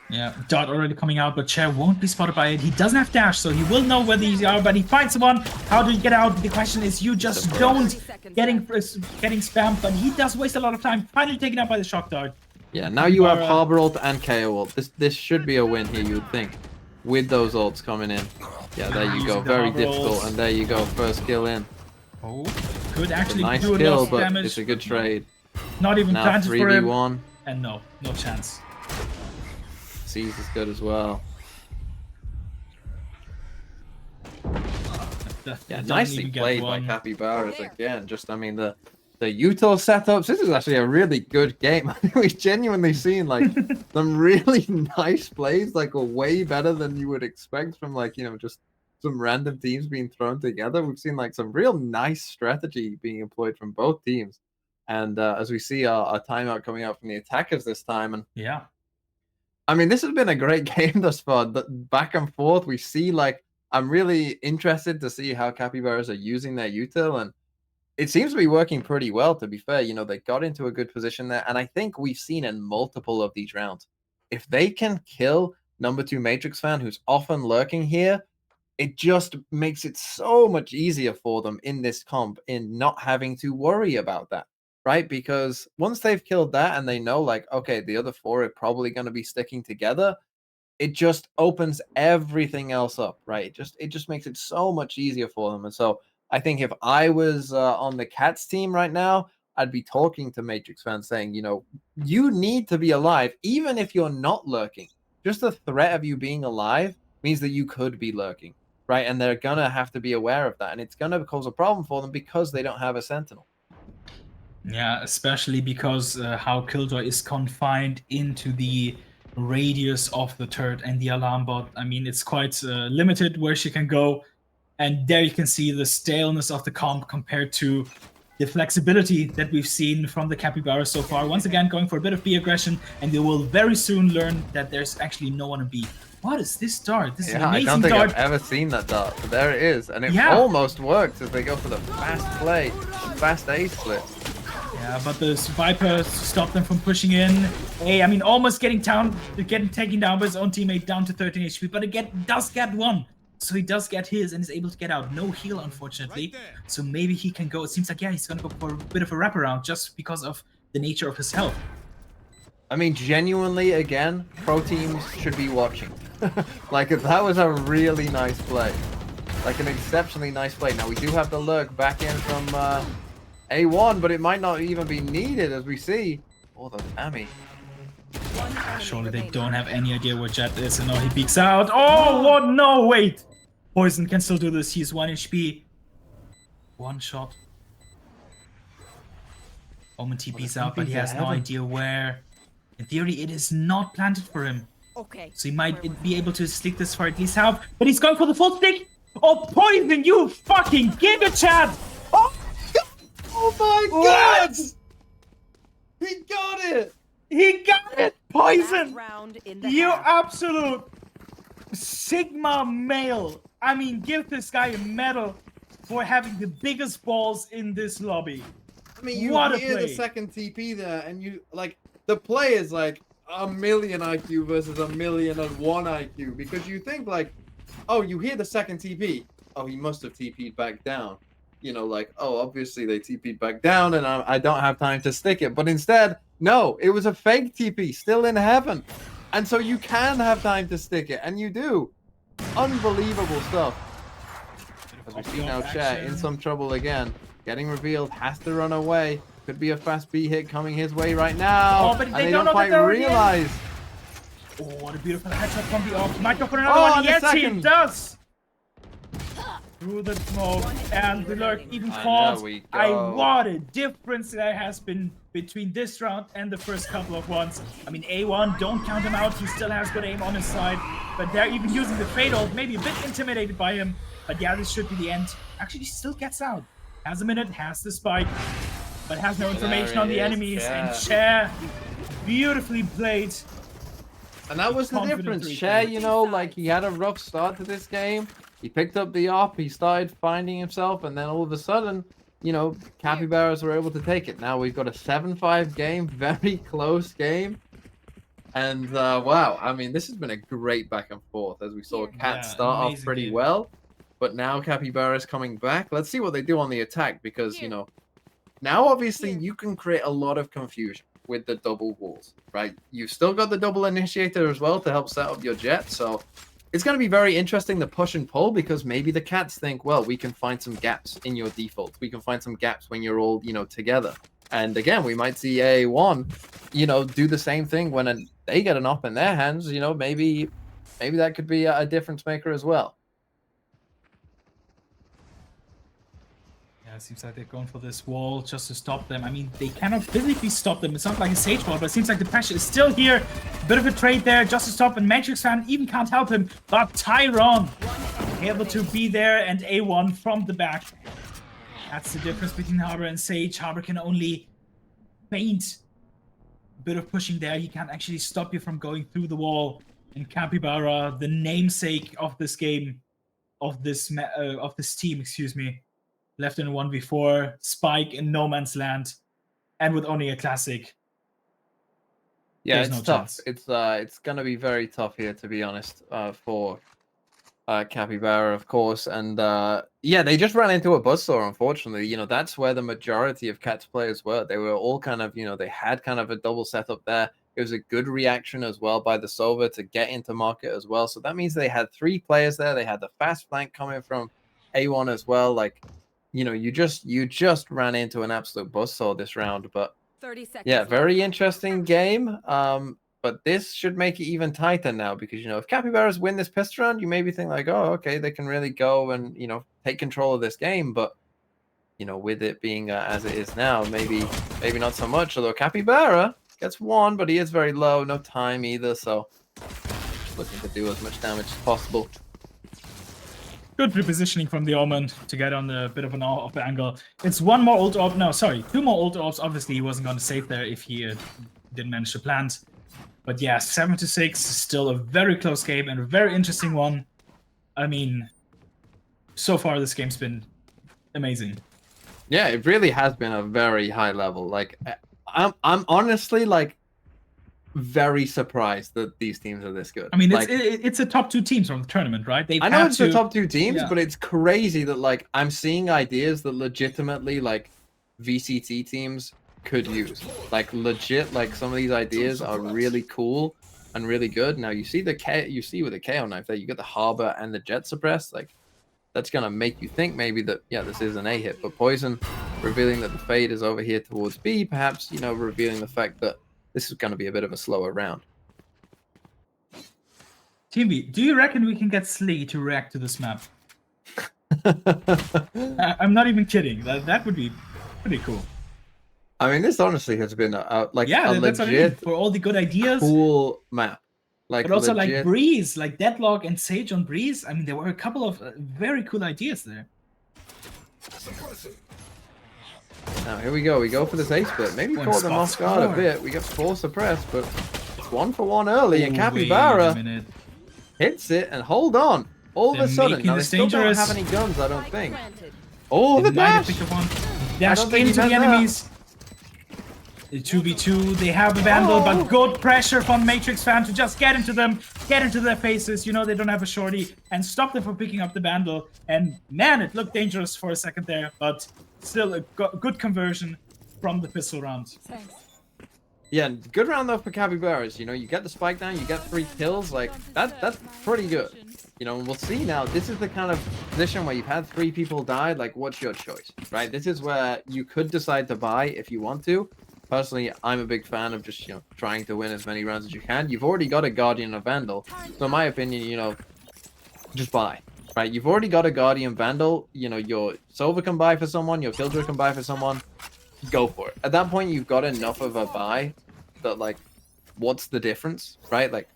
Yeah, Dart already coming out, but Cher won't be spotted by it. He doesn't have dash, so he will know where these are, but he finds someone. How do you get out? The question is, you just don't getting spammed, but he does waste a lot of time. Finally taken out by the Shock Dart.
Yeah, now you have Harbor ult and KO ult. This should be a win here, you would think, with those ults coming in. Yeah, there you go. Very difficult, and there you go. First kill in.
Oh, could actually
nice
do a
kill,
lot of
but
damage.
it's a good trade.
Not even
now
planted for him.
3v1.
And no chance.
Seize is good as well. Yeah, nicely played by Capybaras again. Just, I mean, the util setups. This is actually a really good game. We've genuinely seen like some really nice plays, like way better than you would expect from like, you know, just some random teams being thrown together. We've seen like some real nice strategy being employed from both teams. And as we see our timeout coming out from the attackers this time, and
yeah.
I mean, this has been a great game thus far. Back and forth, we see, like, I'm really interested to see how Capybaras are using their util, and it seems to be working pretty well, to be fair. You know, they got into a good position there, and I think we've seen in multiple of these rounds, if they can kill number 2 Matrix Fan, who's often lurking here, it just makes it so much easier for them in this comp in not having to worry about that. Right? Because once they've killed that and they know, like, okay, the other 4 are probably going to be sticking together, it just opens everything else up, right? It just makes it so much easier for them. And so I think if I was on the Cats team right now, I'd be talking to Matrix fans saying, you know, you need to be alive, even if you're not lurking. Just the threat of you being alive means that you could be lurking, right? And they're going to have to be aware of that. And it's going to cause a problem for them because they don't have a Sentinel.
Yeah, especially because how Killjoy is confined into the radius of the turret and the alarm bot. I mean, it's quite limited where she can go. And there you can see the staleness of the comp compared to the flexibility that we've seen from the Capybara so far. Once again, going for a bit of B aggression, and they will very soon learn that there's actually no one in B. What is this dart? This is an amazing
I don't think
dart.
I've ever seen that dart, but there it is. And it almost works if they go for the fast play, fast A split.
Yeah, but the Viper stopped them from pushing in. I mean, almost getting taken down by his own teammate down to 13 HP, but again, does get one. So he does get his and is able to get out. No heal, unfortunately. So maybe he can go. It seems like, yeah, he's going to go for a bit of a wraparound just because of the nature of his health.
I mean, genuinely, again, pro teams should be watching. Like, that was a really nice play. Like, an exceptionally nice play. Now, we do have the lurk back in from A1, but it might not even be needed, as we see. Oh, the Tammy.
Surely they don't have any idea where Jet is, and now he peeks out. Oh, what? No, wait! Poison can still do this. He's 1 HP. One shot. Omen TP's out, but he has no idea where. In theory, it is not planted for him.
Okay.
So he might be able to stick this for at least half, but he's going for the full stick! Oh, Poison, you fucking giga chat!
Oh my god! He got it!
He got it! Poison!
Round in the
You
half.
absolute Sigma male! I mean, give this guy a medal for having the biggest balls in this lobby.
I mean, you
what a
hear
play.
the second TP there, and you, like, the play is like 1,000,000 IQ versus 1,000,001 IQ, because you think, like, oh, you hear the second TP. Oh, he must have TP'd back down. You know, like, oh, obviously they TP'd back down, and I don't have time to stick it. But instead, no, it was a fake TP, still in heaven. And so you can have time to stick it, and you do. Unbelievable stuff. As we see now, Chet in some trouble again. Getting revealed, has to run away. Could be a fast B hit coming his way right now.
Oh, but
and
they
they
don't know
quite
that they're already in.
realize.
Oh, what a beautiful headshot from the off. Might go for another
Oh,
one.
and a
Yes, he
second.
does. through the smoke, and the lurk even
There
calls.
we go.
What a difference there has been between this round and the first couple of ones. I mean, A1, don't count him out. He still has good aim on his side, but they're even using the fade ult, maybe a bit intimidated by him. But yeah, this should be the end. Actually, he still gets out. Has a minute, has the spike, but has no information on the enemies. And Cher, beautifully played.
And that was the difference. Cher, you know, like he had a rough start to this game. He picked up the op, he started finding himself, and then all of a sudden, you know, Capybaras were able to take it. Now we've got a 7-5 game, very close game. And wow, I mean, this has been a great back and forth as we saw Cat start off pretty well. But now Capybara's coming back. Let's see what they do on the attack because, you know, now obviously you can create a lot of confusion with the double walls, right? You've still got the double initiator as well to help set up your jet. So it's going to be very interesting to push and pull because maybe the Cats think, well, we can find some gaps in your default. We can find some gaps when you're all, you know, together. And again, we might see A1, you know, do the same thing when they get an op in their hands. You know, maybe that could be a difference maker as well.
Yeah, it seems like they're going for this wall just to stop them. I mean, they cannot physically stop them. It's not like a Sage wall, but it seems like the pressure is still here. Bit of a trade there just to stop, and Matrix fan even can't help him. But Tyron able to be there, and A1 from the back. That's the difference between Harbor and Sage. Harbor can only feint a bit of pushing there. He can't actually stop you from going through the wall. And Capybara, the namesake of this game, of this team, excuse me, left in a 1v4, Spike in no man's land, and with only a classic.
Yeah,
There's
it's
no
tough.
chance.
It's gonna be very tough here, to be honest, for Capybara, of course. And yeah, they just ran into a buzzsaw, unfortunately. You know, that's where the majority of Cats players were. They were all kind of, you know, they had kind of a double setup there. It was a good reaction as well by the Sova to get into market as well. So that means they had 3 players there. They had the fast flank coming from A1 as well. Like, you know, you just ran into an absolute buzzsaw this round. But
30 seconds
yeah,
left.
very interesting game. But this should make it even tighter now because, you know, if Capybaras win this pistol round, you maybe think like, oh, okay, they can really go and, you know, take control of this game. But, you know, with it being as it is now, maybe not so much. Although Capybara gets 1, but he is very low, no time either. So just looking to do as much damage as possible.
Good repositioning from the Omen to get on a bit of an off angle. It's 1 more ult orb. No, sorry, 2 more ult orbs. Obviously, he wasn't going to save there if he didn't manage to plant. But yeah, 7-6, still a very close game and a very interesting one. I mean, so far this game's been amazing.
Yeah, it really has been a very high level. Like, I'm honestly like very surprised that these teams are this good.
I mean,
like,
it's a top 2 teams from the tournament, right?
I know it's the top 2 teams,
yeah.
but it's crazy that like I'm seeing ideas that legitimately like VCT teams could use. Like legit, like some of these ideas are really cool and really good. Now you see with the KO knife there, you get the Harbor and the Jet suppressed. Like that's gonna make you think maybe that yeah, this is an A hit. But Poison revealing that the fade is over here towards B, perhaps, you know, revealing the fact that this is going to be a bit of a slower round.
TV, do you reckon we can get Slee to react to this map? I'm not even kidding. That would be pretty cool.
I mean, this honestly has been like
yeah,
a
that's
legit
for all the good ideas.
Cool map. Like,
but also
legit...
like Breeze, like Deadlock and Sage on Breeze. I mean, there were a couple of very cool ideas there.
Now here we go. We go for this ace split. Maybe caught them off guard a bit. We get 4 suppressed, but it's 1 for 1 early, and Capybara hits it and hold on. All of a sudden, now they still don't have any guns, I don't think. Oh, the dash!
Dash into the enemies. 2v2, they have a Vandal, but good pressure from Matrix fan to just get into them, get into their faces. You know they don't have a shorty, and stop them from picking up the Vandal. And man, it looked dangerous for a second there, but still a good conversion from the pistol round.
Thanks.
Yeah, good round though for Capybaras. You know, you get the spike down, you get 3 kills, like that's pretty good. You know, we'll see now. This is the kind of position where you've had 3 people die. Like, what's your choice, right? This is where you could decide to buy if you want to. Personally, I'm a big fan of just, you know, trying to win as many rounds as you can. You've already got a Guardian of Vandal. So in my opinion, you know, just buy, right? You've already got a Guardian Vandal. You know, your Sova can buy for someone, your Killjoy can buy for someone. Go for it. At that point, you've got enough of a buy that, like, what's the difference, right? Like,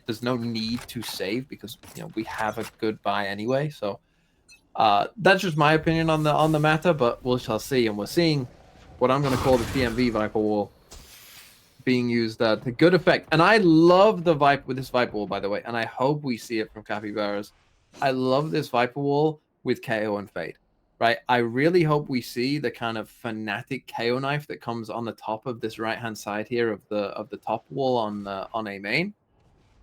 there's no need to save because, you know, we have a good buy anyway. So that's just my opinion on the matter, but we shall see. And we're seeing what I'm going to call the TMV Viper Wall being used to good effect. And I love the Viper with this Viper Wall, by the way, and I hope we see it from Capybaras. I love this Viper Wall with KO and Fade, right? I really hope we see the kind of fanatic KO knife that comes on the top of this right-hand side here of the top wall on A main,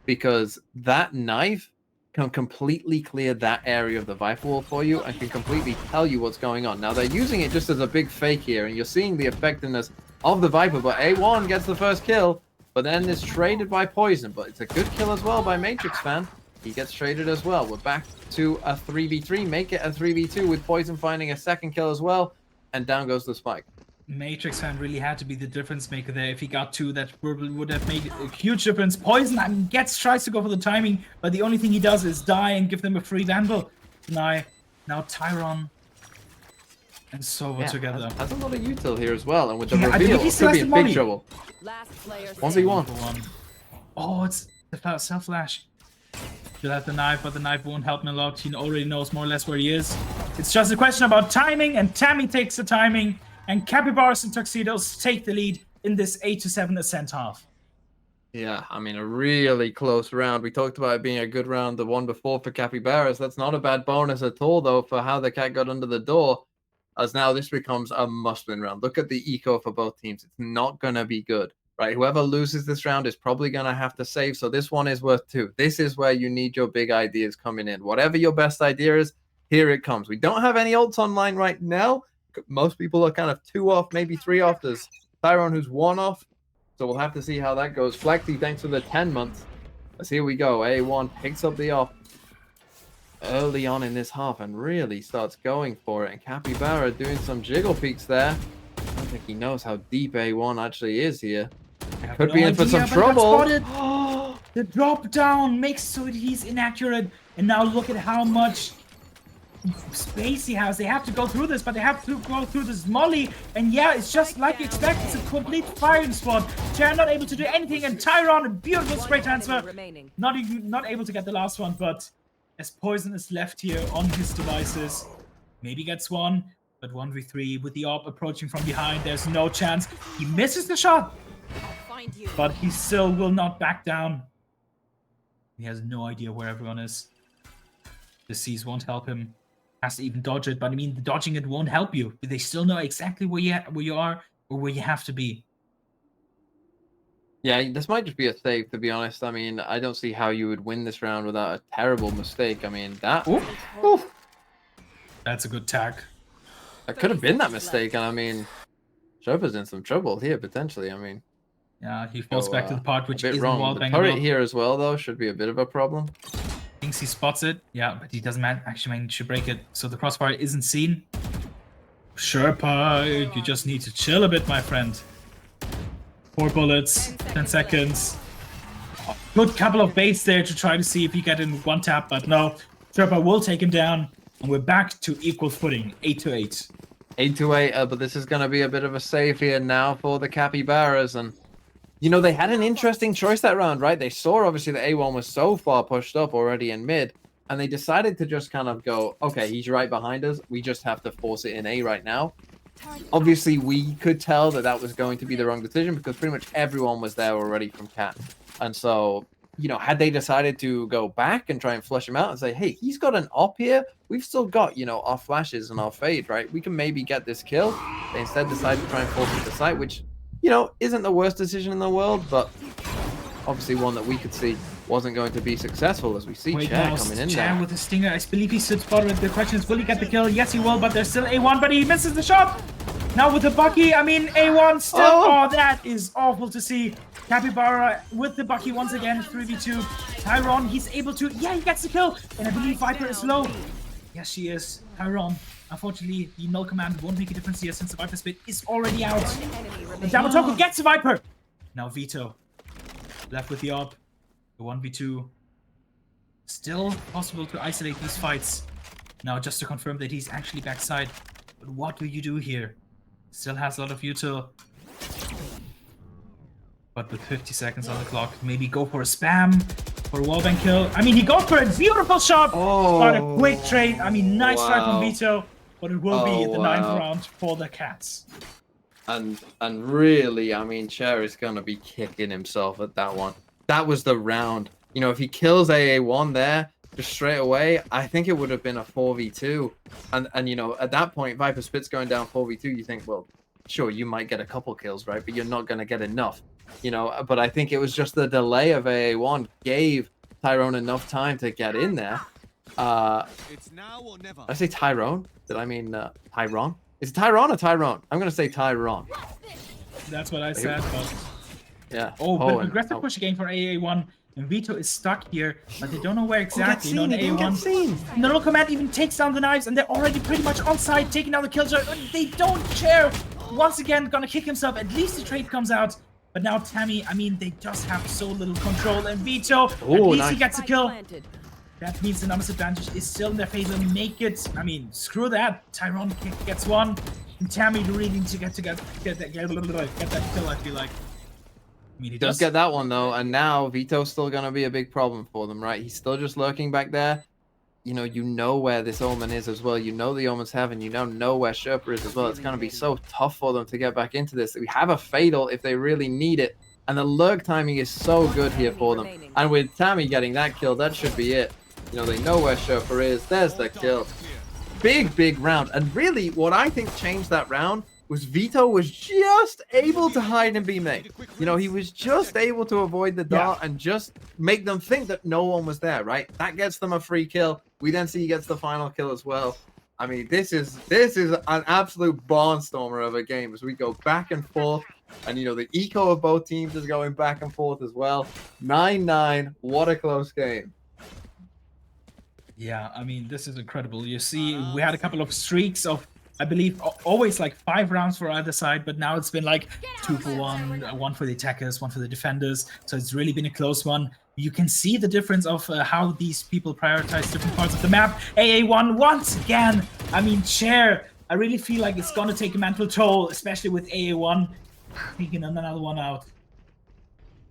because that knife can completely clear that area of the Viper Wall for you and can completely tell you what's going on. Now, they're using it just as a big fake here, and you're seeing the effectiveness of the Viper, but A1 gets the first kill, but then is traded by Poison, but it's a good kill as well by Matrix Fan. He gets traded as well. We're back to a 3v3, make it a 3v2 with Poison finding a second kill as well, and down goes the Spike.
Matrix Fan really had to be the difference maker there. If he got two, that would have made a huge difference. Poison, I mean, tries to go for the timing, but the only thing he does is die and give them a free Vandal. Now Tyron and Sova together.
Has a lot of util here as well, and with the reveal, it could be in big trouble.
Last player
1v1.
Oh, it's the self-flash. He'll have the knife, but the knife won't help him a lot. He already knows more or less where he is. It's just a question about timing, and Tammy takes the timing, and Capybaras and Tuxedos take the lead in this 8-7 Ascent half.
Yeah, I mean, a really close round. We talked about it being a good round, the one before for Capybaras. That's not a bad bonus at all, though, for how the cat got under the door, as now this becomes a must-win round. Look at the eco for both teams. It's not going to be good, right? Whoever loses this round is probably going to have to save, so this one is worth 2. This is where you need your big ideas coming in. Whatever your best idea is, here it comes. We don't have any ults online right now. Most people are kind of 2 off, maybe 3 off. There's Tyron who's 1 off, so we'll have to see how that goes. Flaxy, thanks for the 10 months. Let's here we go. A1 picks up the off early on in this half and really starts going for it. And Capybara doing some jiggle peeks there. I don't think he knows how deep A1 actually is here. Could be in for some trouble.
The drop down makes so that he's inaccurate. And now look at how much space he has. They have to go through this, but they have to go through this molly. And yeah, it's just like you expect. It's a complete firing squad. They're not able to do anything. And Tyron, a beautiful spray transfer. Not able to get the last one, but as Poison is left here on his devices, maybe gets one, but 1v3 with the AWP approaching from behind. There's no chance. He misses the shot, but he still will not back down. He has no idea where everyone is. The C's won't help him. Has to even dodge it, but I mean, the dodging it won't help you. They still know exactly where you are or where you have to be.
Yeah, this might just be a save, to be honest. I mean, I don't see how you would win this round without a terrible mistake. I mean, that... Oof.
That's a good tag.
That could have been that mistake, and I mean, Chopper's in some trouble here, potentially. I mean...
Yeah, he falls back to the part which isn't
wrong.
wall
The
bangable.
turret here as well, though, should be a bit of a problem.
Thinks he spots it. Yeah, but he doesn't actually manage to break it. So the crossfire isn't seen. Sherpa, you just need to chill a bit, my friend. 4 bullets, 10 seconds. Good couple of baits there to try to see if he get in one tap, but no. Sherpa will take him down, and we're back to equal footing, 8-8.
8-8, but this is going to be a bit of a save here now for the Capybaras, and you know, they had an interesting choice that round, right? They saw, obviously, that A1 was so far pushed up already in mid, and they decided to just kind of go, okay, he's right behind us. We just have to force it in A right now. Obviously, we could tell that that was going to be the wrong decision because pretty much everyone was there already from Cat. And so, you know, had they decided to go back and try and flush him out and say, hey, he's got an op here. We've still got, you know, our flashes and our fade, right? We can maybe get this kill. They instead decided to try and force it to site, which, you know, isn't the worst decision in the world, but obviously one that we could see wasn't going to be successful as we see Chair coming in
Chair
there.
with a stinger. I believe he stood spotted. The question is, will he get the kill? Yes, he will, but there's still A1, but he misses the shot. Now with the Bucky, I mean, A1 still. Oh, that is awful to see. Capybara with the Bucky once again, 3v2. Tyron, he's able to, yeah, he gets the kill. And I believe Viper is low. Yes, she is. Tyron. Unfortunately, the null command won't make a difference here since the Viper spit is already out. And Damatoko gets the Viper. Now Vito. Left with the AWP. The 1v2. Still possible to isolate these fights. Now, just to confirm that he's actually backside. But what do you do here? Still has a lot of util. But with 50 seconds on the clock, maybe go for a spam, for a wallbang kill. I mean, he got for a beautiful shot. Got a quick trade. I mean, nice try from Vito. But it will be the 9th round for the Cats.
And really, I mean, Chair is going to be kicking himself at that one. That was the round. You know, if he kills AA1 there, just straight away, I think it would have been a 4v2. And you know, at that point, Viper Spit's going down 4v2, you think, well, sure, you might get a couple kills, right? But you're not going to get enough. You know, but I think it was just the delay of AA1 gave Tyrone enough time to get in there.
It's now or never.
Did I say Tyrone? Did I mean Tyrone? Is it Tyrone or Tyrone? I'm going to say Tyrone.
That's what I said, but...
Yeah.
Oh, but aggressive push again for AA1. And Vito is stuck here, but they don't know where exactly.
He didn't get seen.
Nano Command even takes down the knives, and they're already pretty much on site, taking down the killjoy. They don't care. Once again, gonna kick himself. At least the trade comes out. But now Tammy, I mean, they just have so little control. And Vito, at least he gets a kill. That means the numbers advantage is still in their favor. Make it. I mean, screw that. Tyrone gets one. And Tammy really needs to get that kill, I feel like. I mean, he
does get that one, though. And now Vito's still going to be a big problem for them, right? He's still just lurking back there. You know where this Omen is as well. You know the Omen's Heaven. You know where Sherpa is as well. It's going to be so tough for them to get back into this. We have a Fatal if they really need it. And the lurk timing is so good here for them. And with Tammy getting that kill, that should be it. You know, they know where Sherpa is. There's the kill. Big round. And really, what I think changed that round was Vito was just able to hide and be made. You know, he was just able to avoid the dart and just make them think that no one was there, right? That gets them a free kill. We then see he gets the final kill as well. I mean, this is an absolute barnstormer of a game as we go back and forth. And, you know, the eco of both teams is going back and forth as well. 9-9. What a close game.
Yeah, I mean, this is incredible. You see, we had a couple of streaks of, I believe, always like 5 rounds for either side, but now it's been like 2 for 1, 1 for the attackers, 1 for the defenders. So it's really been a close one. You can see the difference of how these people prioritize different parts of the map. AA1 once again. I mean, Chair, I really feel like it's gonna take a mental toll, especially with AA1 taking another one out.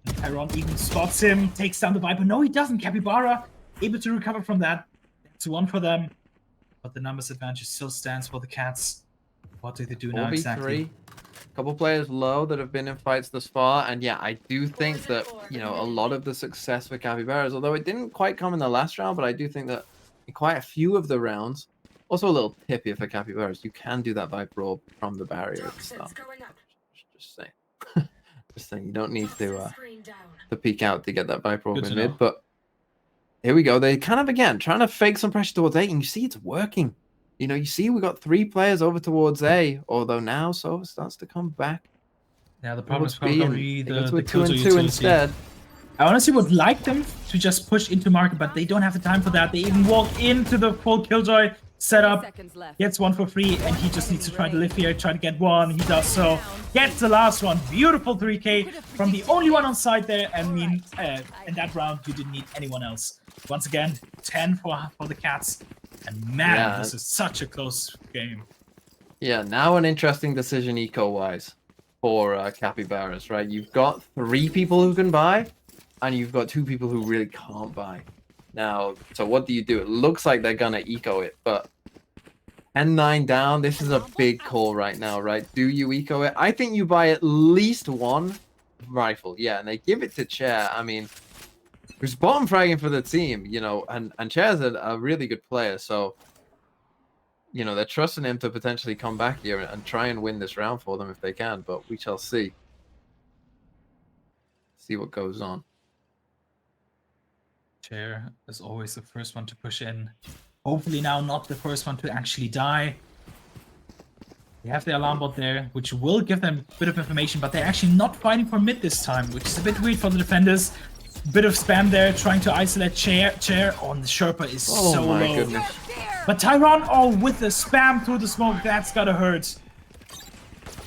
And Tyrone even spots him, takes down the Viper. No, he doesn't. Capybara able to recover from that. It's 1 for them. But the numbers advantage still stands for the Cats. What do they do now exactly?
A couple players low that have been in fights thus far. And yeah, I do think that, you know, a lot of the success for Capybaras, although it didn't quite come in the last round, but I do think that in quite a few of the rounds, also a little tip here for Capybaras, you can do that Viper roll from the barrier at the start. Just saying. Just saying, you don't need to peek out to get that Viper roll in mid, but here we go. They kind of, again, trying to fake some pressure towards A, and you see it's working. You know, you see we got 3 players over towards A, although now Sova starts to come back.
Yeah, the problem is probably the
2-2 instead.
I honestly would like them to just push into market, but they don't have the time for that. They even walk into the full Killjoy setup, gets 1 for free, and he just needs to try to live here, try to get 1. He does so. Gets the last one. Beautiful 3K from the only one on side there. I mean, in that round, you didn't need anyone else. Once again, 10 for the Cats. And man, this is such a close game.
Yeah, now an interesting decision eco-wise for Capybaras, right? You've got 3 people who can buy, and you've got 2 people who really can't buy. Now, so what do you do? It looks like they're gonna eco it, but 10-9 down, this is a big call right now, right? Do you eco it? I think you buy at least 1 rifle, yeah, and they give it to Chair. I mean, who's bottom fragging for the team, you know, and Chair's a really good player, so, you know, they're trusting him to potentially come back here and try and win this round for them if they can, but we shall see. See what goes on.
Chair is always the first one to push in. Hopefully now not the first one to actually die. They have the alarm bot there, which will give them a bit of information, but they're actually not fighting for mid this time, which is a bit weird for the defenders. Bit of spam there, trying to isolate Chair. Oh, and the Sherpa is so low.
Goodness.
But Tyrone, with the spam through the smoke, that's gotta hurt.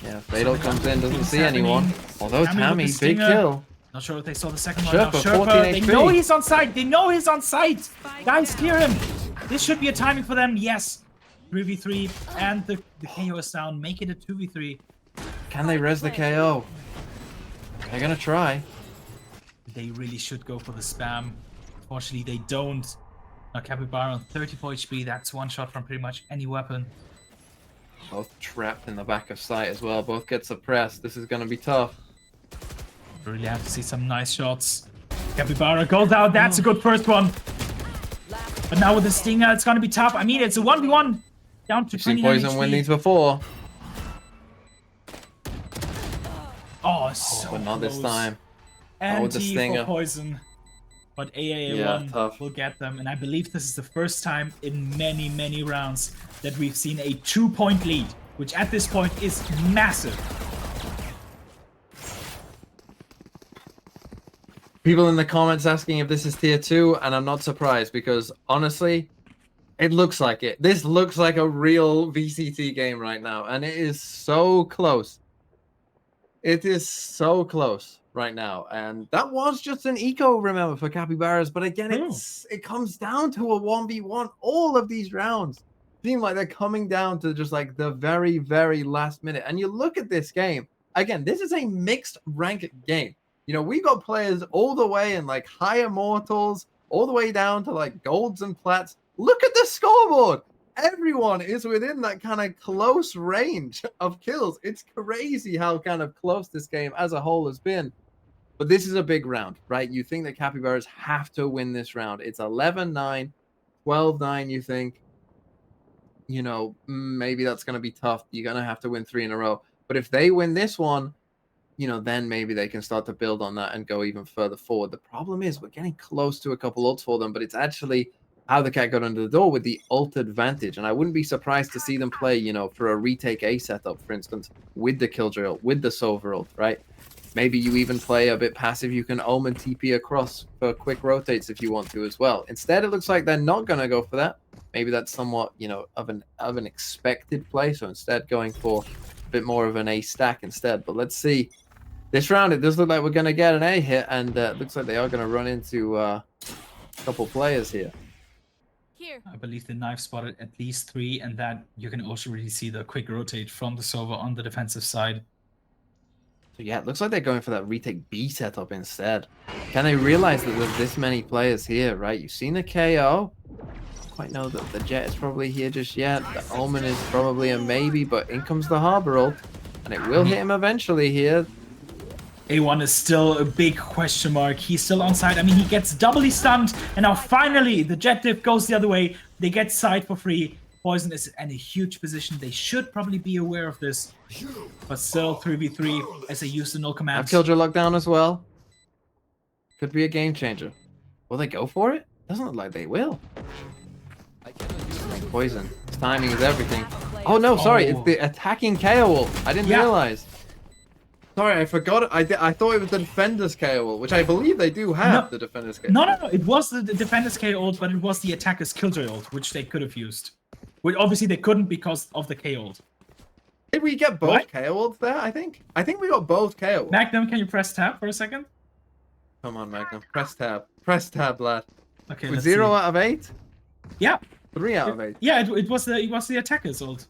Yeah, Fatal comes in, doesn't see anyone. Although Tammy, big kill.
Not sure if they saw the second one.
Sherpa,
Sherpa,
14
they
HP.
know he's on site. They know he's on site. Guys, clear him. This should be a timing for them. Yes. 3v3 and the KO is down. Make it a 2v3.
Can they res the KO? They're gonna try.
They really should go for the spam. Unfortunately, they don't. Now Capybara on 34 HP. That's one shot from pretty much any weapon.
Both trapped in the back of sight as well. Both get suppressed. This is gonna be tough.
Really have to see some nice shots. Capybara goes out. That's a good first one. But now with the Stinger, it's gonna be tough. I mean, it's a 1v1 down to 29
We've seen Poison
HP.
win these before.
Oh, so
but not this
close.
time. Not with the
Anti
Stinger.
for Poison. But AAA1
Yeah, tough.
will get them. And I believe this is the first time in many, many rounds that we've seen a 2-point lead, which at this point is massive.
People in the comments asking if this is tier 2, and I'm not surprised because honestly, it looks like it. This looks like a real VCT game right now, and it is so close. It is so close right now, and that was just an eco, remember, for Capybaras, but again, it comes down to a 1v1. All of these rounds seem like they're coming down to just like the very, very last minute, and you look at this game, again, this is a mixed rank game. You know, we got players all the way in like high immortals, all the way down to like golds and plats. Look at the scoreboard. Everyone is within that kind of close range of kills. It's crazy how kind of close this game as a whole has been. But this is a big round, right? You think that Capybaras have to win this round. It's 11-9, 12-9, you think. You know, maybe that's going to be tough. You're going to have to win 3 in a row. But if they win this one, you know, then maybe they can start to build on that and go even further forward. The problem is we're getting close to a couple ults for them, but it's actually how the cat got under the door with the ult advantage. And I wouldn't be surprised to see them play, you know, for a retake A setup, for instance, with the Killjoy ult, with the Sova ult, right? Maybe you even play a bit passive. You can Omen TP across for quick rotates if you want to as well. Instead, it looks like they're not going to go for that. Maybe that's somewhat, you know, of an expected play. So instead going for a bit more of an A stack instead. But let's see. This round, it does look like we're going to get an A hit, and it looks like they are going to run into a couple players here.
I believe the knife spotted at least 3, and that you can also really see the quick rotate from the Sova on the defensive side.
So yeah, it looks like they're going for that retake B setup instead. Can they realize that there's this many players here, right? You've seen the KO. Don't quite know that the Jet is probably here just yet. The Omen is probably a maybe, but in comes the Harbor ult, and it will hit him eventually here.
A1 is still a big question mark. He's still on side. I mean, he gets doubly stunned, and now finally the Jet diff goes the other way. They get side for free. Poison is in a huge position. They should probably be aware of this, but still 3v3 as they use the null command.
Killjoy lockdown as well. Could be a game changer. Will they go for it? Doesn't look like they will. Poison. His timing is everything. Oh no, sorry, it's the attacking KO ult. I didn't realize. Sorry, I forgot. I thought it was the Defender's KO ult, which I believe they do have, the Defender's KO.
No. It was the Defender's KO ult, but it was the Attacker's Killjoy ult, which they could have used. Which obviously they couldn't because of the KO ult.
Did we get both KO ults there, I think? I think we got both KO ults.
Magnum, can you press tab for a second?
Come on, Magnum. Press tab. Press tab, lad.
Okay,
With
let's
0
see.
out of 8?
Yeah.
3 out of 8.
Yeah, it was the Attacker's ult.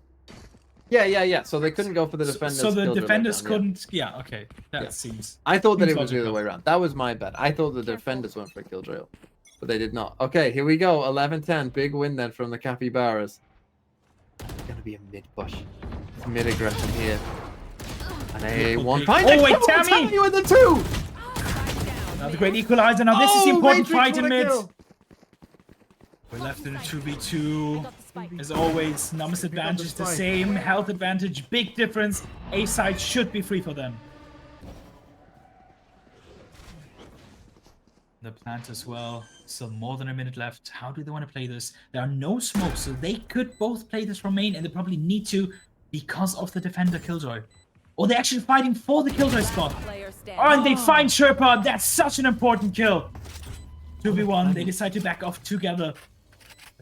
Yeah. So they couldn't go for the Defender's
So the
Killjoy
Defenders
lockdown,
couldn't... Yeah, okay. That seems...
I thought that
seems
it was the other
logical.
way around. That was my bad. I thought the Defenders went for Killjoy ult, but they did not. Okay, here we go. 11-10. Big win then from the Capybaras. It's going to be a mid-push. Mid-aggression here. And a one fight.
Oh, wait, Tammy!
You with the 2!
Now the great equalizer. Now this is the important
Matrix
fight in
with a
mid.
kill.
We're left in a 2v2. As always, numbers advantage the
spike.
same. Health advantage, big difference. A side should be free for them. The plant as well. Still more than a minute left. How do they want to play this? There are no smokes, so they could both play this from main, and they probably need to because of the Defender Killjoy. Or they're actually fighting for the Killjoy spot. Oh, and they find Sherpa. That's such an important kill. 2v1. They decide to back off together.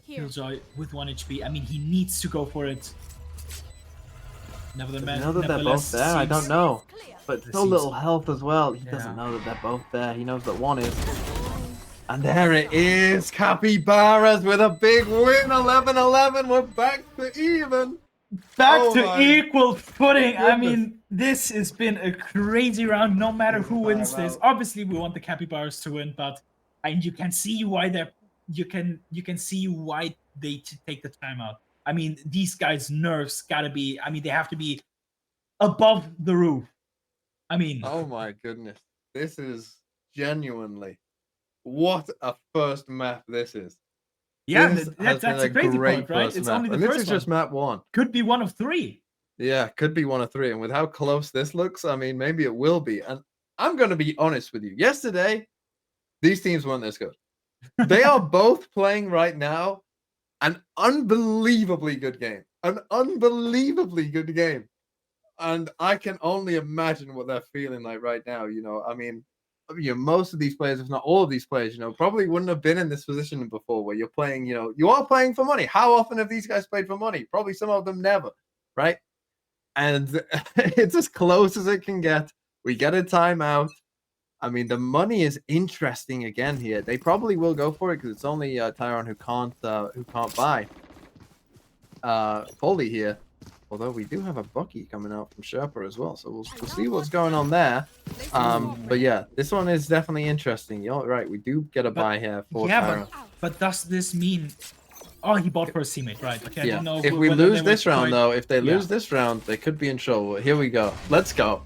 Killjoy with 1 HP. I mean, he needs to go for it. Nevertheless,
know that they're both there? I don't
seems-
know. But so
seems-
little health as well. He doesn't know that they're both there. He knows that one is. And there it is. Capybaras with a big win. 11-11. We're back to even.
Back to
my
equal footing. I
goodness.
mean, this has been a crazy round. No matter who wins this, obviously we want the Capybaras to win, but you can see why you can see why they take the timeout. I mean, these guys' nerves gotta be. I mean, they have to be above the roof. I mean,
Oh my goodness. This is genuinely what a first map this is.
yeah,
This has
that's
been
a crazy
great
point, right?
first
It's
map.
only the
And this
first
is just
one.
map 1.
Could be one of 3.
Yeah, could be 1 of 3. And with how close this looks, I mean, maybe it will be. And I'm going to be honest with you. Yesterday, these teams weren't this good. They are both playing right now an unbelievably good game. An unbelievably good game. And I can only imagine what they're feeling like right now. You know, I mean, most of these players, if not all of these players, probably wouldn't have been in this position before where you're playing, you are playing for money. How often have these guys played for money? Probably some of them never, right? And it's as close as it can get. We get a timeout. I mean, the money is interesting again here. They probably will go for it because it's only Tyron who can't buy fully here. Although we do have a Bucky coming out from Sherpa as well, so we'll see what's going on there. But yeah, this one is definitely interesting. You're right, we do get a buy here for Tyron.
but does this mean? Oh, he bought for his teammate, right? Okay, I
Yeah.
didn't know
If we
whether
lose
they
this
were
round,
quite-
though, if they
Yeah.
lose this round, they could be in trouble. Here we go. Let's go.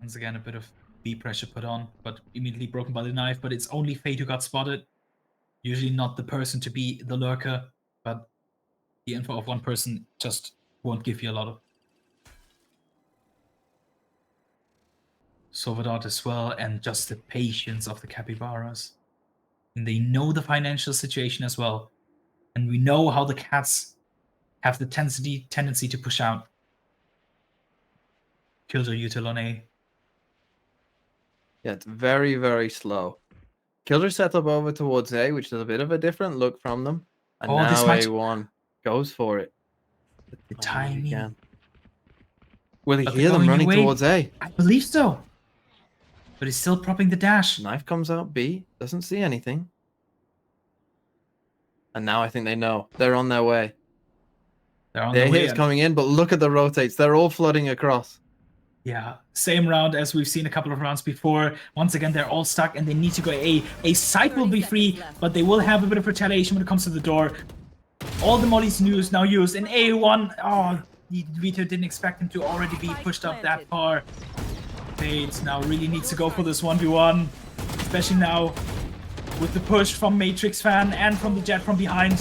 Once again, a bit of B pressure put on, but immediately broken by the knife. But it's only Fate who got spotted. Usually not the person to be the lurker, but the info of one person just won't give you a lot of. Sovedot as well, and just the patience of the Capybaras. And they know the financial situation as well. And we know how the cats have the tendency to push out. Killjoy util on A.
Yeah, it's very, very slow. Killjoy set up over towards A, which is a bit of a different look from them. And
Oh, this
now
match-
A1 goes for it.
The timing.
Again. Will he
But
hear
they're
them
going
running
away.
towards A?
I believe so. But he's still propping the dash.
Knife comes out B, doesn't see anything. And now I think they know. They're on their way.
They're on
Their
the way.
hit's
and-
coming in, but look at the rotates. They're all flooding across.
Yeah, same round as we've seen a couple of rounds before. Once again, they're all stuck and they need to go A. A site will be free, but they will have a bit of retaliation when it comes to the door. All the mollies now used in A1. Oh, Vito didn't expect him to already be pushed up that far. Fate now really needs to go for this 1v1, especially now with the push from Matrix Fan and from the Jet from behind.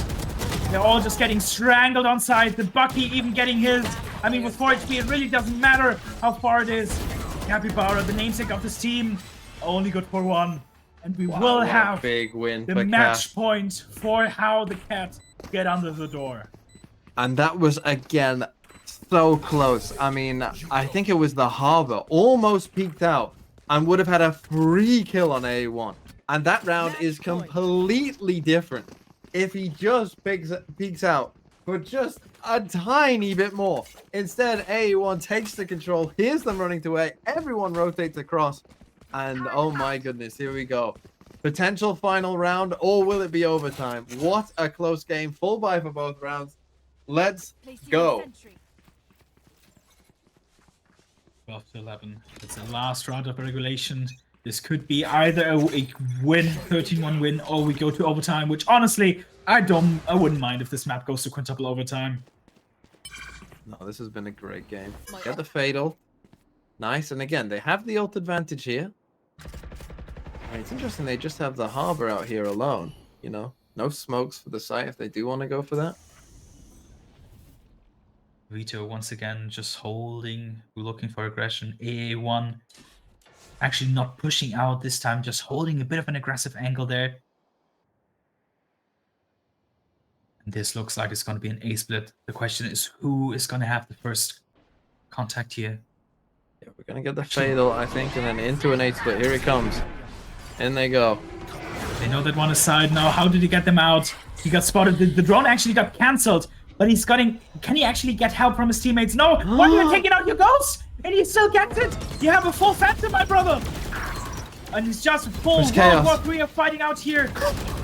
They're all just getting strangled on side. The Bucky even getting his. I mean, with 4 HP, it really doesn't matter how far it is. Capybara, the namesake of this team, only good for 1. And we
Wow,
will
what a
have
big win
the
for
match
Cat.
point for how the Cats get under the door.
And that was, again, so close. I mean, I think it was the Harbor. Almost peeked out and would have had a free kill on A1. And that round is completely different. If he just peeks out for just a tiny bit more. Instead, A1 takes the control, hears them running to A, everyone rotates across, and oh my goodness, here we go. Potential final round, or will it be overtime? What a close game. Full buy for both rounds. Let's go.
12 to 11. It's the last round of regulation. This could be either a win, 13-1 win, or we go to overtime, which honestly, I wouldn't mind if this map goes to quintuple overtime.
No, this has been a great game. Get the Fatal. Nice, and again, they have the ult advantage here. And it's interesting, they just have the Harbor out here alone, you know? No smokes for the site if they do want to go for that.
Vito once again just holding, looking for aggression. AA1 actually not pushing out this time, just holding a bit of an aggressive angle there. And this looks like it's going to be an A split. The question is, who is going to have the first contact here?
Yeah, we're going to get the Fatal, I think, and then into an 8 split. Here it comes. In they go.
They know that one is side now. How did he get them out? He got spotted. The drone actually got cancelled But he's getting... Can he actually get help from his teammates? No! Why are you taking out your ghost? And he still gets it! You have a full Phantom, my brother! And he's just full
There's
World War
chaos.
3 of fighting out here.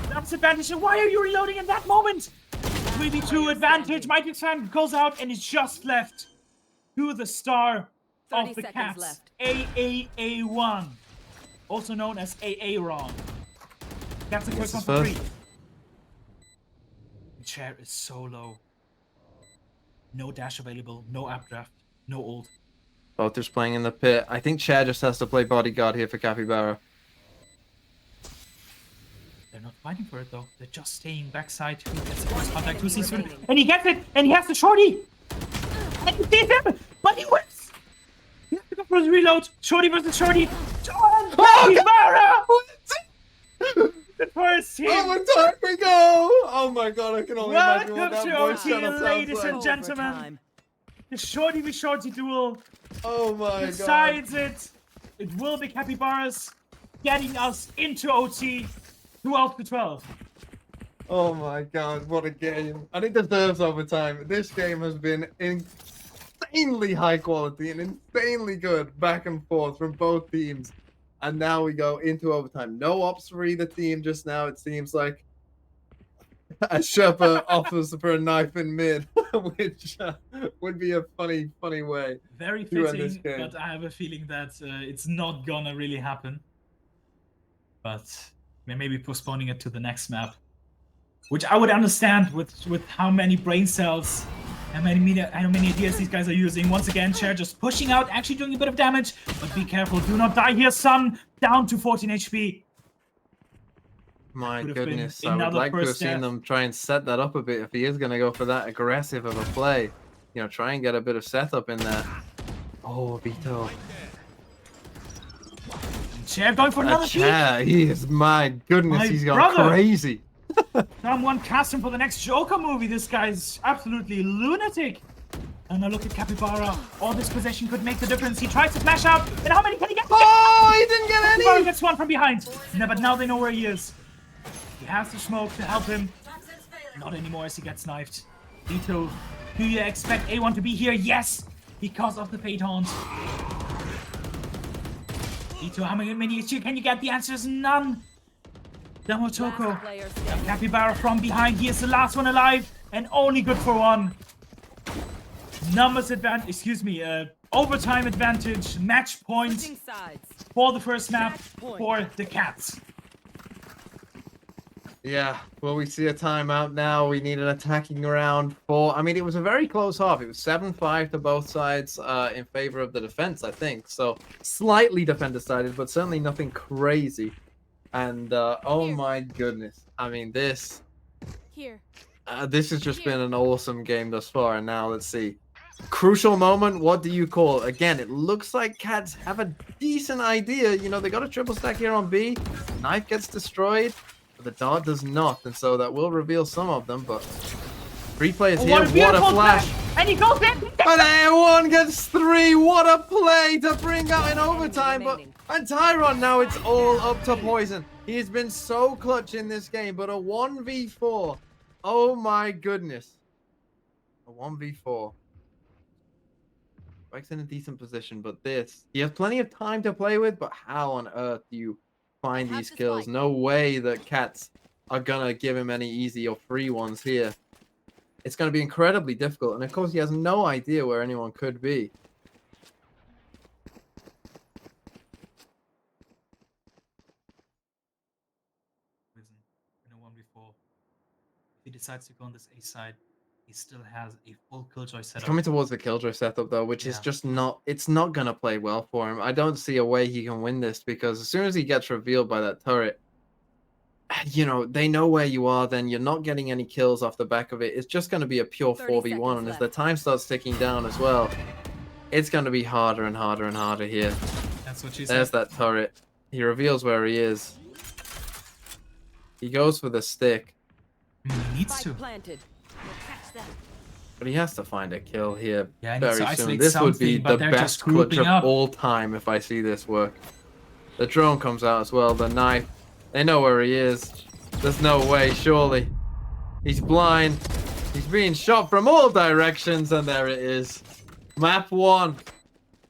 That's advantage. And why are you reloading in that moment? 3v2 advantage. Mighty Fan goes out and is just left to the star
30
of the
seconds
Cats.
left.
AAA1. Also known as AA Wrong. That's the
Yes,
first one
it's
for
first.
free. The chair is so low. No dash available, no updraft, no ult.
Both just playing in the pit. I think Chair just has to play bodyguard here for Capybara.
They're not fighting for it though. They're just staying backside. Who gets the first contact? Who sees it? And he gets it! And he has the shorty! And he sees him! But he wins! He has to go for his reload. Shorty versus shorty. Capybara! The first team!
Overtime we go! Oh my god, I can only imagine what
Welcome
that
to
voice
OT,
channel sounds
ladies
like.
and gentlemen. The shorty v shorty duel.
Oh my god.
Besides it will be Capybaras getting us into OT 12-12.
Oh my god, what a game. And it deserves overtime. This game has been insanely high quality and insanely good back and forth from both teams. And now we go into overtime. No ops for either team just now, it seems like. As Sherpa offers for a knife in mid, which would be a funny way
Very
to end this
fitting,
game.
but I have a feeling that it's not gonna really happen. But we're maybe postponing it to the next map, which I would understand with how many brain cells, how many ideas these guys are using. Once again, Chair just pushing out, actually doing a bit of damage, but be careful, do not die here, son. Down to 14 HP.
My
Could have been
goodness, I would
another
like to have
first
seen
death.
them try and set that up a bit if he is going to go for that aggressive of a play. You know, try and get a bit of setup in there. Oh, Vito.
Chair going for another peek.
Yeah, he is, my goodness,
My
he's gone
brother.
crazy.
Someone cast him for the next Joker movie. This guy's absolutely lunatic. And now look at Capybara. All this possession could make the difference. He tries to flash out. And how many can he get?
Oh, he didn't get any!
Capybara gets one from behind. No, but now they know where he is. He has to smoke to help him. Not anymore as he gets knifed. Vito, do you expect A1 to be here? Yes! Because of the Fate Haunt. Vito, how many can you get? The answer is none. Damotoko. Capybara from behind. He is the last one alive. And only good for one. Numbers advantage, excuse me, overtime advantage, match points for the first map for the Cats.
Yeah, well, we see a timeout now. We need an attacking round for... I mean, it was a very close half. It was 7-5 to both sides in favor of the defense, I think. So, slightly defender-sided, but certainly nothing crazy. And, oh my goodness. I mean, this has just been an awesome game thus far. And now, let's see. Crucial moment, what do you call? Again, it looks like Cats have a decent idea. You know, they got a triple stack here on B. Knife gets destroyed. The dart does not, and so that will reveal some of them, but 3 players here, what a flash!
And he goes in!
And A1 gets 3, what a play to bring out in overtime, but and Tyron, now it's all up to Poison. He has been so clutch in this game, but a 1v4, oh my goodness. A 1v4. Spike's in a decent position, but this, he has plenty of time to play with, but how on earth do you find these kills? No way that Cats are gonna give him any easy or free ones here. It's gonna be incredibly difficult, and of course he has no idea where anyone could be.
In a 1v4, if he decides to go on this A side, he still has a full Killjoy setup.
He's coming towards the Killjoy setup though, which is just not, it's not gonna play well for him. I don't see a way he can win this, because as soon as he gets revealed by that turret, you know, they know where you are, then you're not getting any kills off the back of it. It's just gonna be a pure 4v1, and as the time starts ticking down as well, it's gonna be harder and harder and harder here.
That's what she
There's
said.
that turret. He reveals where he is. He goes for the stick.
He needs to.
But he has to find a kill here
Yeah, he needs to
very soon.
isolate
This would be
something, but
the
they're
best
just
clutch
grouping
of
up.
all time if I see this work. The drone comes out as well, the knife. They know where he is. There's no way, surely. He's blind. He's being shot from all directions, and there it is. Map 1.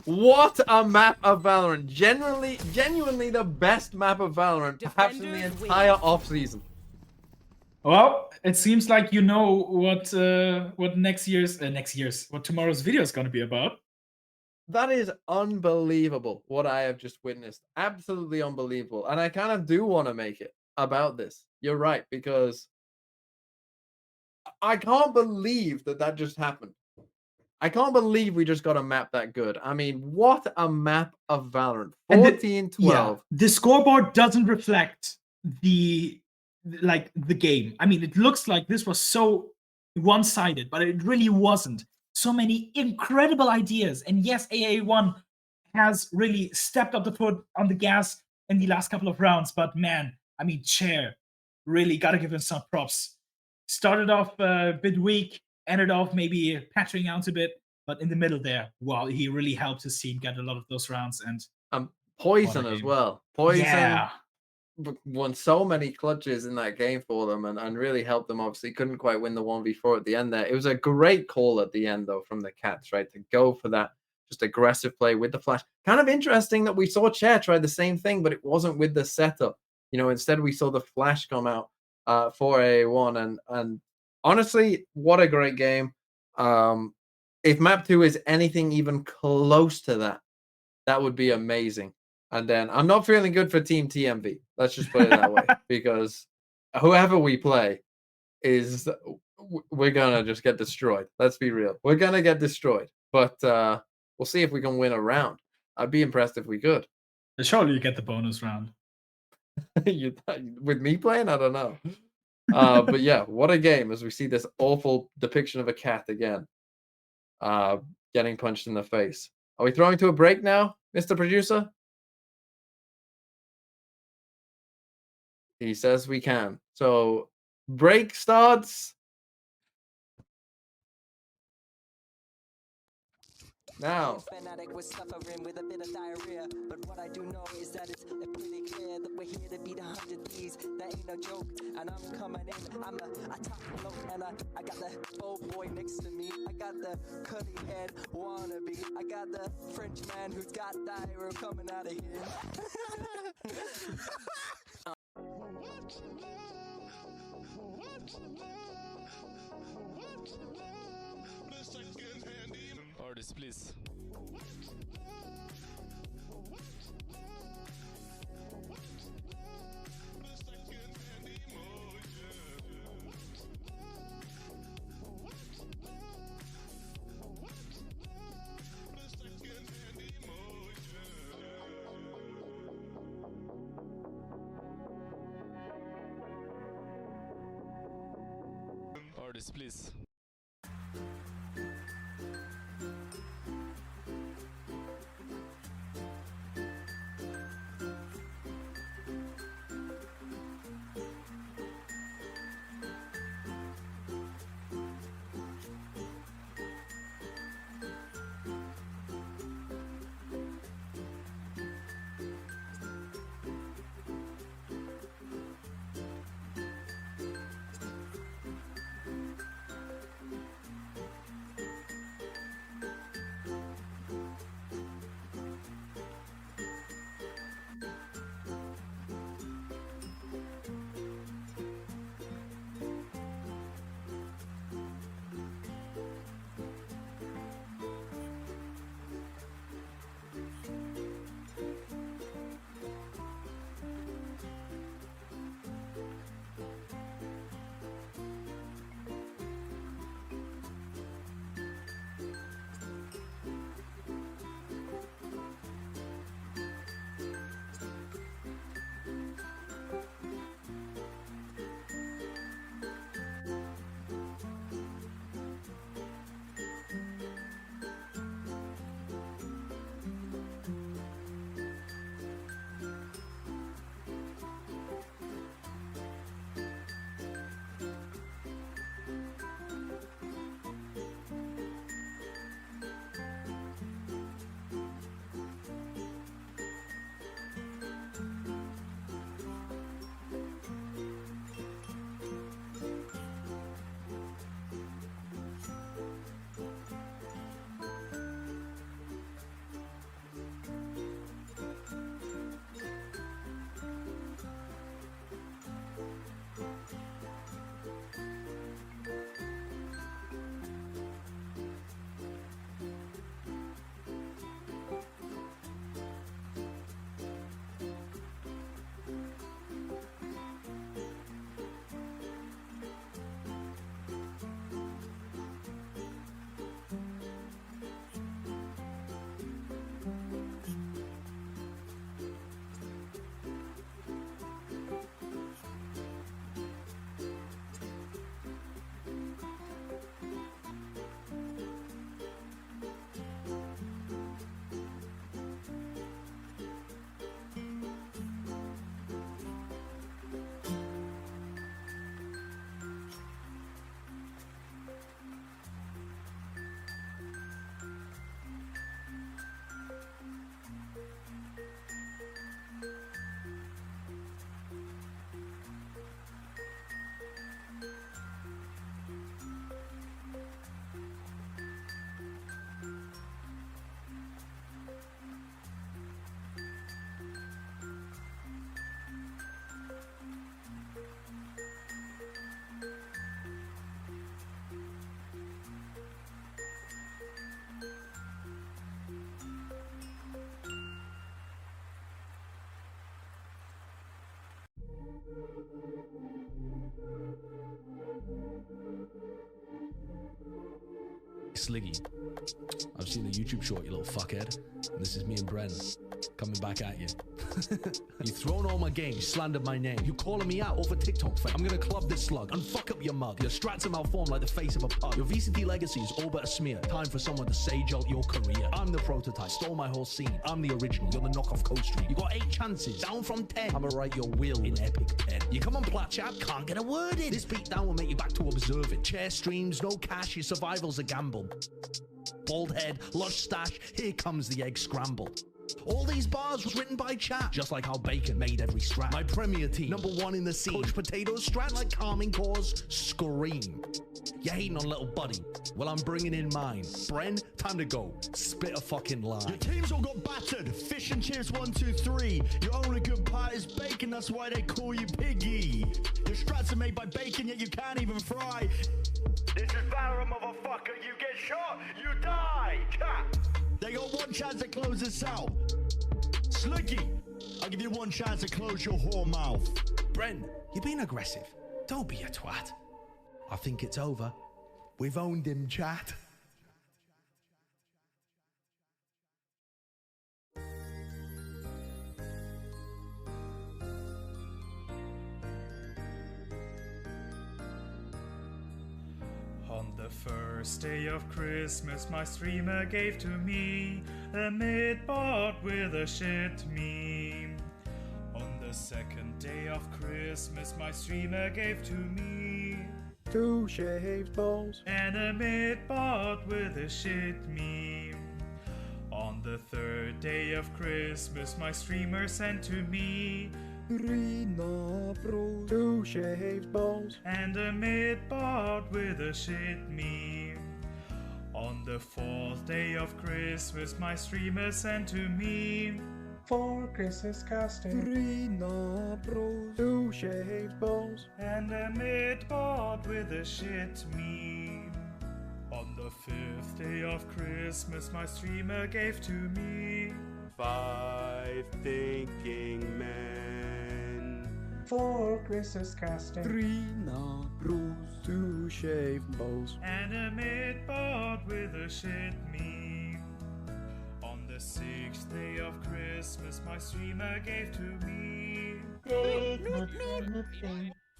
What a map of Valorant. Genuinely the best map of Valorant, perhaps in the entire offseason.
Well, it seems like you know what what tomorrow's video is going to be about.
That is unbelievable what I have just witnessed. Absolutely unbelievable. And I kind of do want to make it about this. You're right, because I can't believe that just happened. I can't believe we just got a map that good. I mean, what a map of Valorant. 14-12.
Yeah, the scoreboard doesn't reflect the game. I mean, it looks like this was so one-sided, but it really wasn't. So many incredible ideas. And yes, AA1 has really stepped up the foot on the gas in the last couple of rounds. But man, I mean, Chair, really got to give him some props. Started off a bit weak, ended off maybe patching out a bit. But in the middle there, wow, he really helped his team get a lot of those rounds. And
Poison as well. Poison.
Yeah.
Won so many clutches in that game for them and really helped them. Obviously couldn't quite win the 1v4 at the end there. It was a great call at the end though from the Cats, right, to go for that just aggressive play with the flash. Kind of interesting that we saw Chair try the same thing, but it wasn't with the setup. You know, instead we saw the flash come out for AA1 and honestly, what a great game. If map 2 is anything even close to that, that would be amazing. And then I'm not feeling good for Team TMV. Let's just put it that way, because whoever we play we're gonna just get destroyed. Let's be real. We're gonna get destroyed. But we'll see if we can win a round. I'd be impressed if we could.
Surely you get the bonus round.
With me playing, I don't know. But yeah, what a game as we see this awful depiction of a cat again. Getting punched in the face. Are we throwing to a break now, Mr. Producer? He says we can. So break starts now.
Fanatic was suffering with a bit of diarrhea, but what I do know is that it's pretty clear that we're here to beat 100 D's. That ain't no joke, and I'm coming in. I'm a top bloke, and I got the old boy next to me. I got the curly head wannabe. I got the French man who's got diarrhea coming out of here.
Artist, please. Artist, please.
Sliggy. I've seen the YouTube short, you little fuckhead. And this is me and Bren coming back at you. You've thrown all my games, slandered my name. You calling me out over TikTok fame. I'm gonna club this slug and fuck up your mug. Your strats are malformed like the face of a pug. Your VCT legacy is all but a smear. Time for someone to sage out your career. I'm the prototype, stole my whole scene. I'm the original, you're the knockoff Coast Street. You got 8 chances, down from 10. I'ma write your will in epic pen. You come on plat chat, can't get a word in. This beatdown will make you back to observe it. Chair streams, no cash, your survival's a gamble. Bald head, lush stash, here comes the egg scramble. All these bars was written by chat, just like how Bacon made every strat. My premier team, #1 in the scene. Coach Potatoes strat like calming cause, scream. You hating on little buddy? Well, I'm bringing in mine. Bren, time to go. Spit a fucking line.
Your team's all got battered. Fish and chips 1, 2, 3. Your only good part is bacon, that's why they call you piggy. Your strats are made by bacon, yet you can't even fry. This is Valorant, motherfucker. You get shot, you die. Cat. They got 1 chance to close this out. Sliggy, I'll give you 1 chance to close your whore mouth.
Bren, you're being aggressive. Don't be a twat. I think it's over. We've owned him, chat.
On the first day of Christmas, my streamer gave to me a mid-bot with a shit meme. On the second day of Christmas, my streamer gave to me
2 shaved balls
and a mid-bot with a shit meme. On the third day of Christmas, my streamer sent to me
3 Nabros, 2 shaved balls
and a mid-bot with a shit meme. On the fourth day of Christmas, my streamer sent to me
4 Chris's casting
3 Nabros, 2 shaved balls
and a mid-bot with a shit meme. On the fifth day of Christmas, my streamer gave to me
5 thinking men.
4 Chris's casting
3 Nabros, 2 shaved balls
and a mid-bot with a shit meme. On the sixth day of Christmas, my streamer gave to me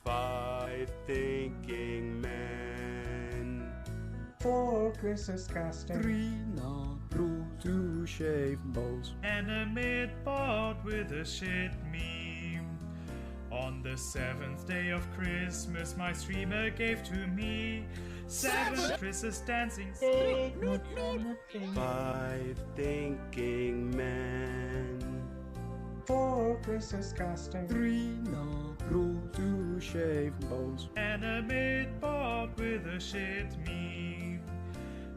5 thinking men.
4 Chris's casting
3 Nabros, 2 shaved balls
and a mid-bot with a shit meme. On the seventh day of Christmas, my streamer gave to me 7 Chris's dancing
5 thinking men.
4 Chris's casting
3 Nabros, 2 shaved balls
and a mid-bot with a shit meme.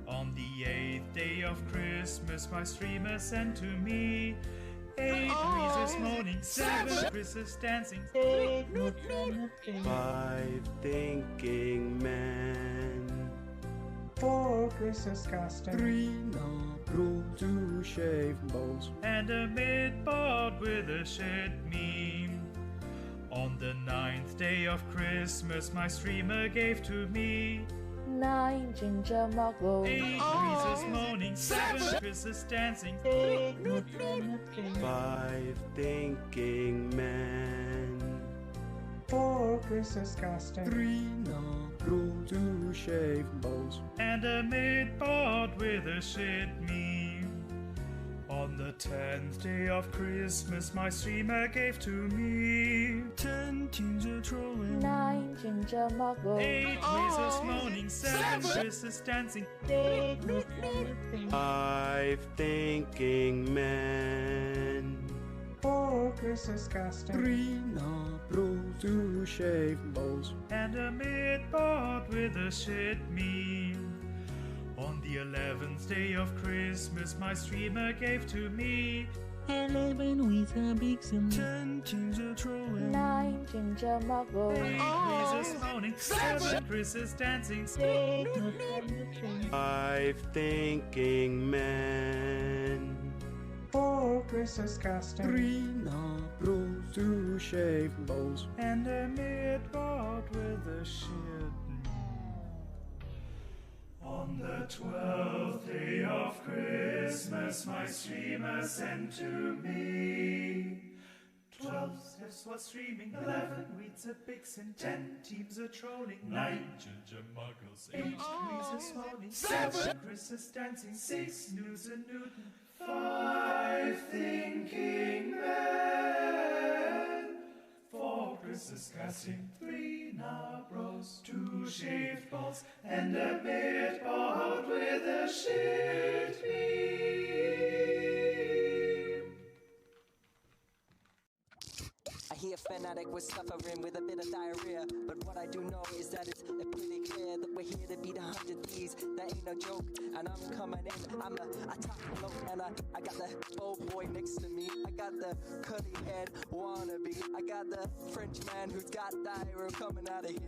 On the 8th day of Christmas, my streamer sent to me 8 Reese's moaning, 7 Chris's dancing
5 thinking men.
4 Chris's casting
3 Nabros, 2 shaved balls
and a mid-bot with a shit meme. On the 9th day of Christmas, my streamer gave to me
9 ginger muggles
8 Reese's moaning, 7 Chris's dancing
5 thinking men.
4 Chris's casting
3 Nabros, 2 shaved balls
and a mid-bot with a shit meme. On the 10th day of Christmas, my streamer gave to me 10 teams are trolling
9 ginger muggles
8 Reese's moaning, 7 Chris's dancing
5 thinking men.
4 Chris's casting
3 Nabros, 2 shaved balls
and a mid-bot with a shit meme. On the 11th day of Christmas, my streamer gave to me
11 with a big sim.
10 teams are trolling
9 ginger muggles
8 Reese's moaning, 7 Chris's dancing
5 thinking men.
4 Chris's casting
3 Nabros, 2 shaved balls
and a mid-bot with a shit. On On the 12th day of Christmas, my streamer sent to me 12 steps was streaming, 11 weeds a Bixen, 10 teams are trolling, 9 ginger muggles, 8 Greases swallowing, 7 Chris's dancing, 6 News and Newton, 5 thinking men, 4 Chris's casting, 3 Nabros, 2 shaved balls, and a midboard with a shit beam.
I hear fanatic was suffering with a bit of diarrhea, but what I do know is that it's pretty clear that we're here to beat 100 D's. That ain't no joke, and I'm coming in. I'm a top bloke, and I got the old boy next to me. I got the curly head wannabe. I got the French man who's got diarrhea coming out of here.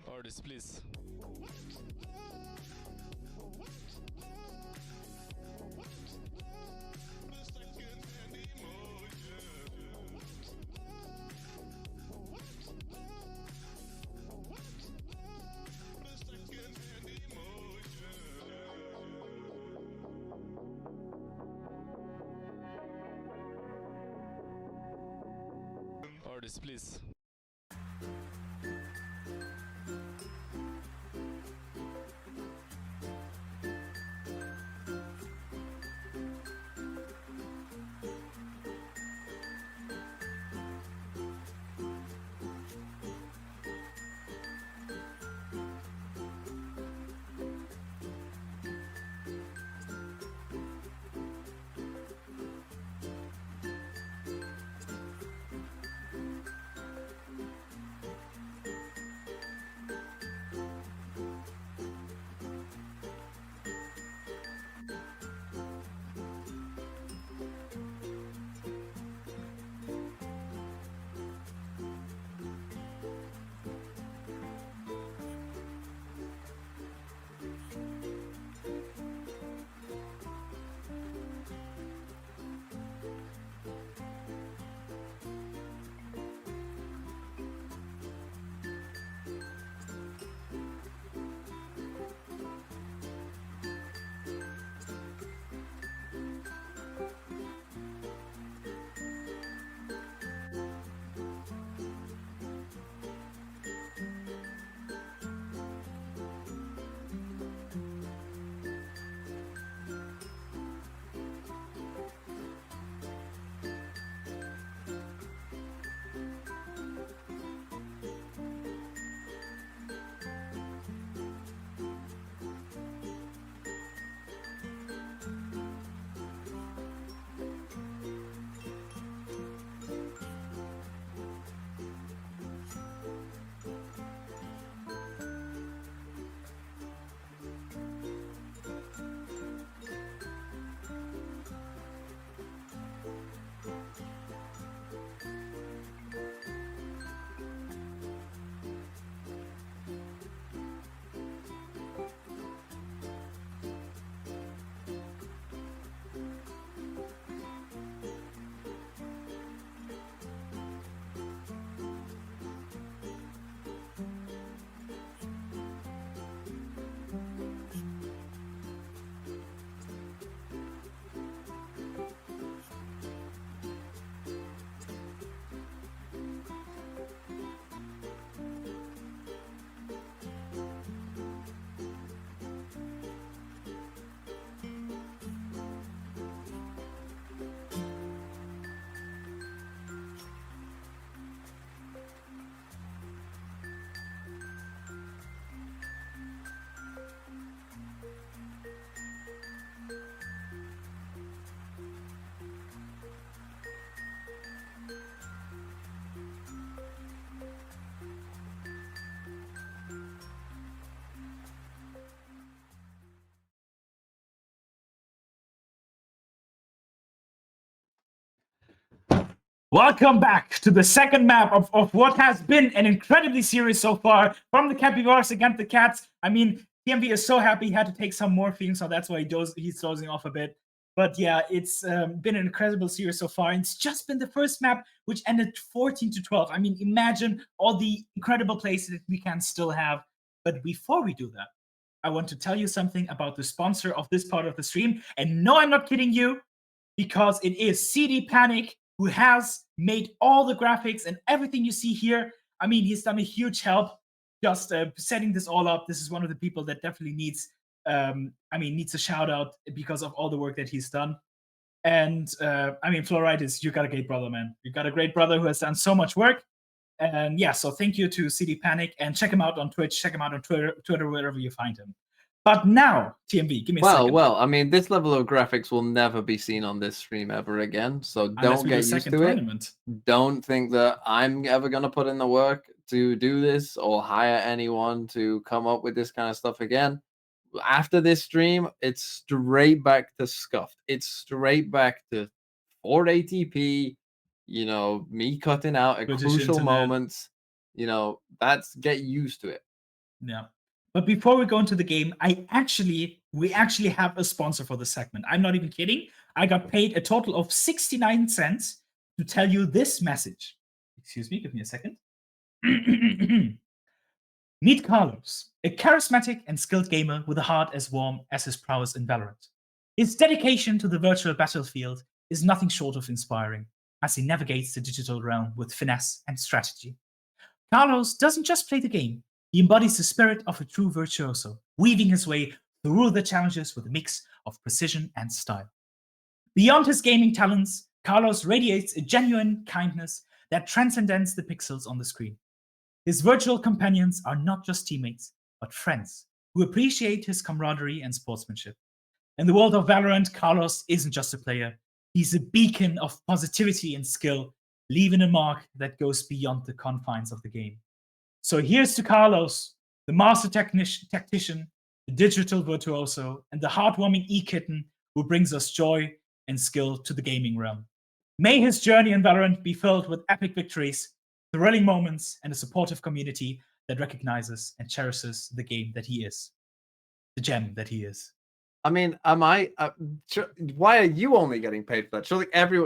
Artist, please. Artist, please.
Welcome back to the second map of what has been an incredibly series so far from the Capybaras against the Cats. I mean, TMV is so happy he had to take some morphine, so that's why he's dozing off a bit. But yeah, it's been an incredible series so far. And it's just been the first map, which ended 14-12. I mean, imagine all the incredible plays that we can still have. But before we do that, I want to tell you something about the sponsor of this part of the stream. And no, I'm not kidding you, because it is CD Panic, who has made all the graphics and everything you see here. I mean, he's done a huge help just setting this all up. This is one of the people that definitely needs a shout out because of all the work that he's done. And Floritis, you got a great brother, man. You got a great brother who has done so much work. And yeah, so thank you to CD Panic, and check him out on Twitch, check him out on Twitter, wherever you find him. But now, TMV, give me a second.
Well, I mean, this level of graphics will never be seen on this stream ever again. So don't get used to it. Don't think that I'm ever going to put in the work to do this or hire anyone to come up with this kind of stuff again. After this stream, it's straight back to scuffed. It's straight back to 480p, me cutting out at crucial moments. That's get used to it.
Yeah. But before we go into the game, we actually have a sponsor for the segment. I'm not even kidding. I got paid a total of 69 cents to tell you this message. Excuse me, give me a second. Meet Carlos, a charismatic and skilled gamer with a heart as warm as his prowess in Valorant. His dedication to the virtual battlefield is nothing short of inspiring, as he navigates the digital realm with finesse and strategy. Carlos doesn't just play the game. He embodies the spirit of a true virtuoso, weaving his way through the challenges with a mix of precision and style. Beyond his gaming talents, Carlos radiates a genuine kindness that transcends the pixels on the screen. His virtual companions are not just teammates, but friends who appreciate his camaraderie and sportsmanship. In the world of Valorant, Carlos isn't just a player. He's a beacon of positivity and skill, leaving a mark that goes beyond the confines of the game. So here's to Carlos, the master tactician, the digital virtuoso, and the heartwarming e-kitten who brings us joy and skill to the gaming realm. May his journey in Valorant be filled with epic victories, thrilling moments, and a supportive community that recognizes and cherishes the game that he is, the gem that he is.
I mean, why are you only getting paid for that?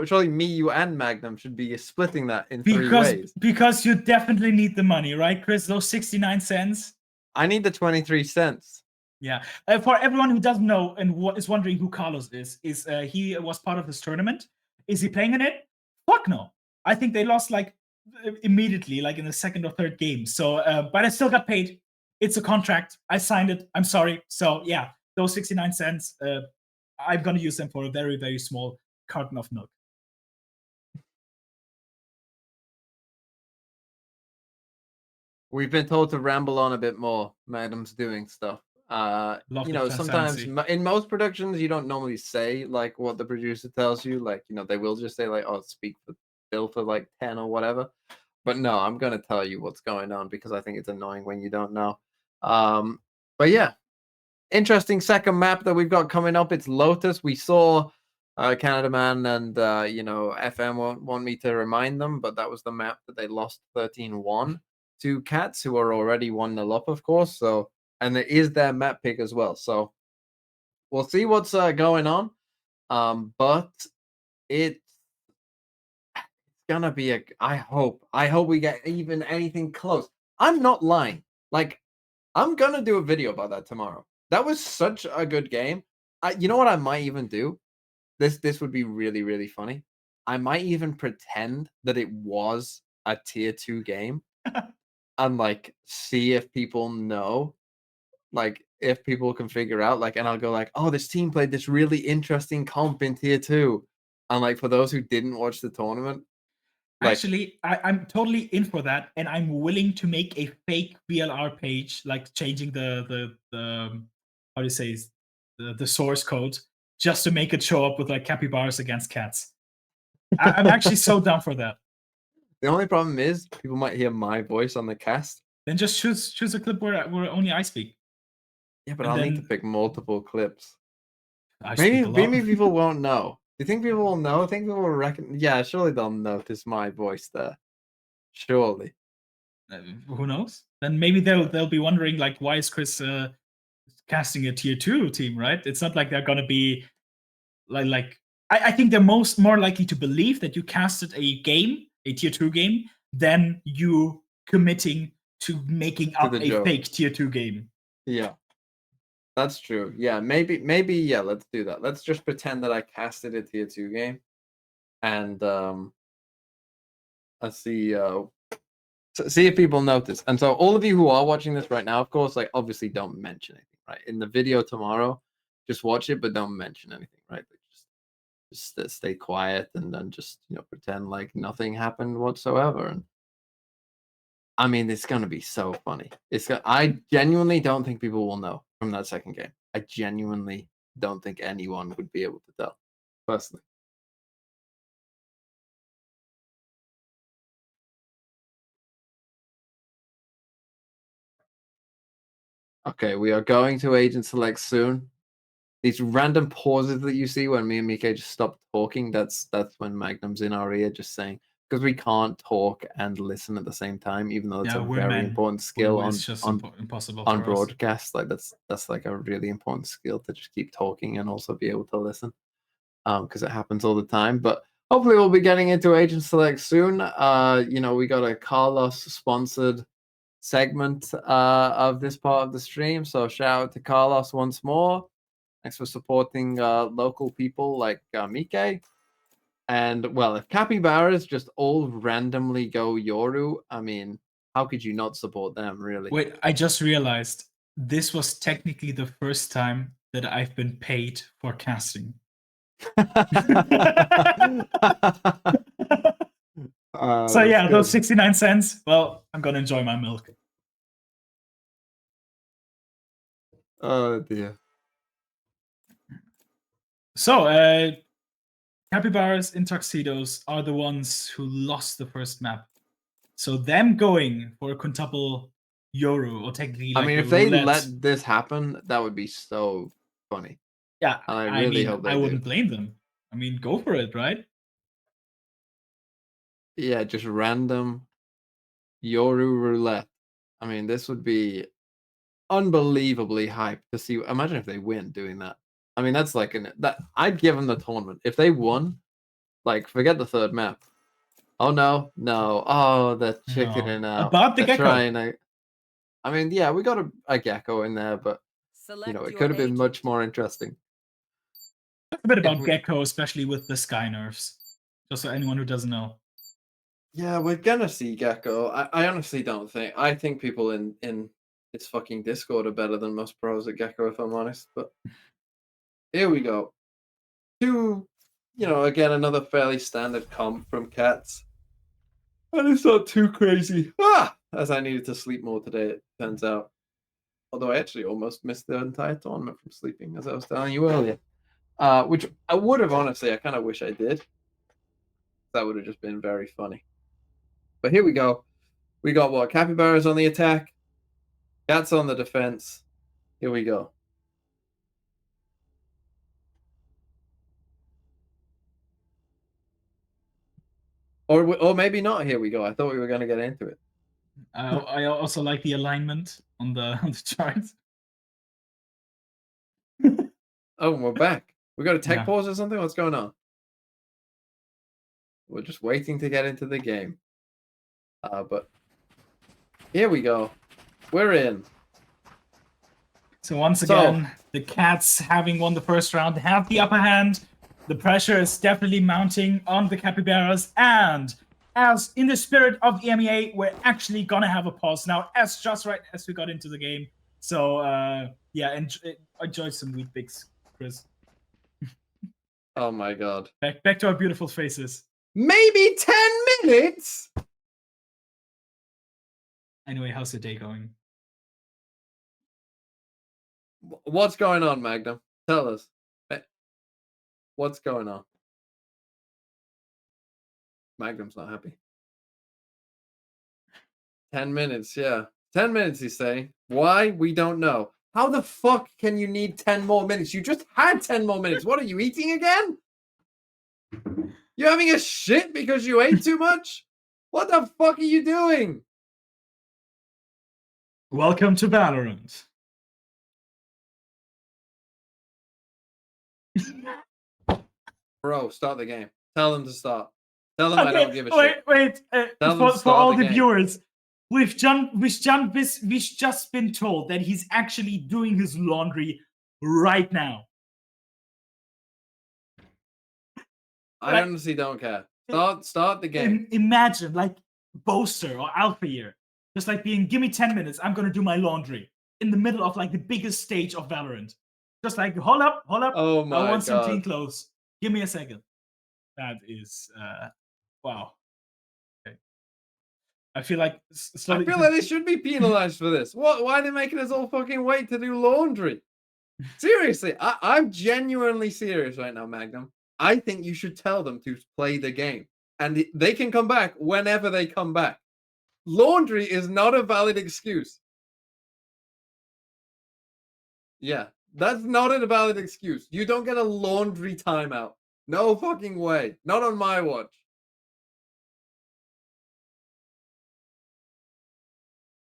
Surely me, you, and Magnum should be splitting that in 3 ways.
Because you definitely need the money, right, Chris? Those 69 cents.
I need the 23 cents.
Yeah. For everyone who doesn't know and is wondering who Carlos is he was part of this tournament. Is he playing in it? Fuck no. I think they lost immediately, in the second or third game. So, but I still got paid. It's a contract. I signed it. I'm sorry. So yeah. Those 69 cents, I'm going to use them for a very, very small carton of milk.
We've been told to ramble on a bit more. Madam's doing stuff. Sometimes in most productions, you don't normally say what the producer tells you. They will just say speak for Bill for 10 or whatever. But no, I'm going to tell you what's going on because I think it's annoying when you don't know. But yeah. Interesting second map that we've got coming up. It's Lotus. We saw Canada Man and FM won't want me to remind them, but that was the map that they lost 13-1 to Cats, who are already 1-0 up, of course. So, and it is their map pick as well. So we'll see what's going on. But it's gonna be I hope we get even anything close. I'm not lying. I'm gonna do a video about that tomorrow. That was such a good game. You know what I might even do? This would be really, really funny. I might even pretend that it was a tier 2 game and see if people know, if people can figure out, and I'll go oh, this team played this really interesting comp in tier 2. And for those who didn't watch the tournament.
Actually, I'm totally in for that, and I'm willing to make a fake VLR page, changing the how do you say the source code just to make it show up with capybaras against cats. I'm actually so down for that.
The only problem is people might hear my voice on the cast.
Then just choose a clip where only I speak.
Yeah, but I'll need to pick multiple clips. Maybe people won't know. Do you think people will know? I think people will reckon. Yeah, surely they'll notice my voice there. Surely.
Who knows? Then maybe they'll be wondering why is Chris casting a tier 2 team, right? It's not like they're gonna be I think they're more likely to believe that you casted a game, a tier 2 game, than you committing to making up a
joke.
fake tier 2 game.
Yeah. That's true. Yeah, maybe, yeah, let's do that. Let's just pretend that I casted a tier 2 game. And let's see see if people notice. And so all of you who are watching this right now, of course, like obviously don't mention anything, right? In the video tomorrow, just watch it, but don't mention anything, right? Like just stay quiet and then just, you know, pretend like nothing happened whatsoever. And I mean, it's gonna be so funny. I genuinely don't think people will know from that second game. I genuinely don't think anyone would be able to tell, personally. Okay, we are going to agent select soon. These random pauses that you see when me and Mike just stop talking, that's when Magnum's in our ear just saying, because we can't talk and listen at the same time, even though it's a very important skill on broadcast. Like that's like a really important skill to just keep talking and also be able to listen, because it happens all the time. But hopefully we'll be getting into agent select soon. You know, we got a Carlos sponsored segment of this part of the stream, so shout out to Carlos once more. Thanks for supporting local people like Mike. And, well, if capybaras just all randomly go Yoru, I mean, how could you not support them, really?
Wait, I just realized this was technically the first time that I've been paid for casting. So, yeah, those 69 cents, well, I'm going to enjoy my milk.
Oh, dear.
So, capybaras in tuxedos are the ones who lost the first map. So them going for a quintuple Yoru, or technically like
I mean, if they let this happen, that would be so funny.
Yeah,
I really hope they
I wouldn't
do.
blame them. I mean, go for it, right?
Yeah, just random Yoru roulette. I mean, this would be unbelievably hype to see. Imagine if they win doing that. I mean, that's like I'd give them the tournament if they won. Like, forget the third map. Oh no, oh, the chicken and
about the gecko.
I mean, yeah, we got a gecko in there, but you know, it could have been much more interesting.
A bit about gecko, especially with the sky nerfs. Just so anyone who doesn't know.
Yeah, we're gonna see gecko. I honestly don't think. I think people in this fucking Discord are better than most pros at gecko, if I'm honest. But here we go. You know, again, another fairly standard comp from Cats. And it's not too crazy. As I needed to sleep more today, it turns out. Although I actually almost missed the entire tournament from sleeping, as I was telling you earlier. Which I would have, honestly, I kind of wish I did. That would have just been very funny. But here we go. We got what? Capybaras on the attack. Cats on the defense. Here we go. Or maybe not. Here we go. I thought we were going to get into it.
I also like the alignment on the chart.
Oh, we're back. We got a tech pause or something? What's going on? We're just waiting to get into the game. But here we go. We're in.
So once again, the Cats, having won the first round, have the upper hand. The pressure is definitely mounting on the Capybaras, and as in the spirit of EMEA, we're actually gonna have a pause now, as just right as we got into the game. So yeah, enjoy some Wheat Bix, Chris.
Oh my god.
Back to our beautiful faces.
Maybe 10 minutes?
Anyway, how's the day going?
What's going on, Magnum? Tell us. What's going on? Magnum's not happy. 10 minutes, yeah. 10 minutes, he's saying. Why? We don't know. How the fuck can you need 10 more minutes? You just had 10 more minutes. What, are you eating again? You're having a shit because you ate too much? What the fuck are you doing?
Welcome to Valorant.
Bro, start the game. Tell them to start. Tell them I don't give a shit.
Wait.
Tell them to
For
start
all
the
the
game.
viewers, we've just been told that he's actually doing his laundry right now.
I honestly don't care. Start the game.
Imagine like Boaster or Alpha here, just like being, give me 10 minutes, I'm gonna do my laundry in the middle of like the biggest stage of Valorant. Just like, hold up.
Oh my
I want some
God.
clean clothes. Give me a second. That is wow. Okay. I feel like
I feel like they should be penalized for this. What? Why are they making us all fucking wait to do laundry? Seriously, I'm genuinely serious right now, Magnum. I think you should tell them to play the game. And they can come back whenever they come back. Laundry is not a valid excuse. Yeah, that's not a valid excuse. You don't get a laundry timeout. No fucking way. Not on my watch.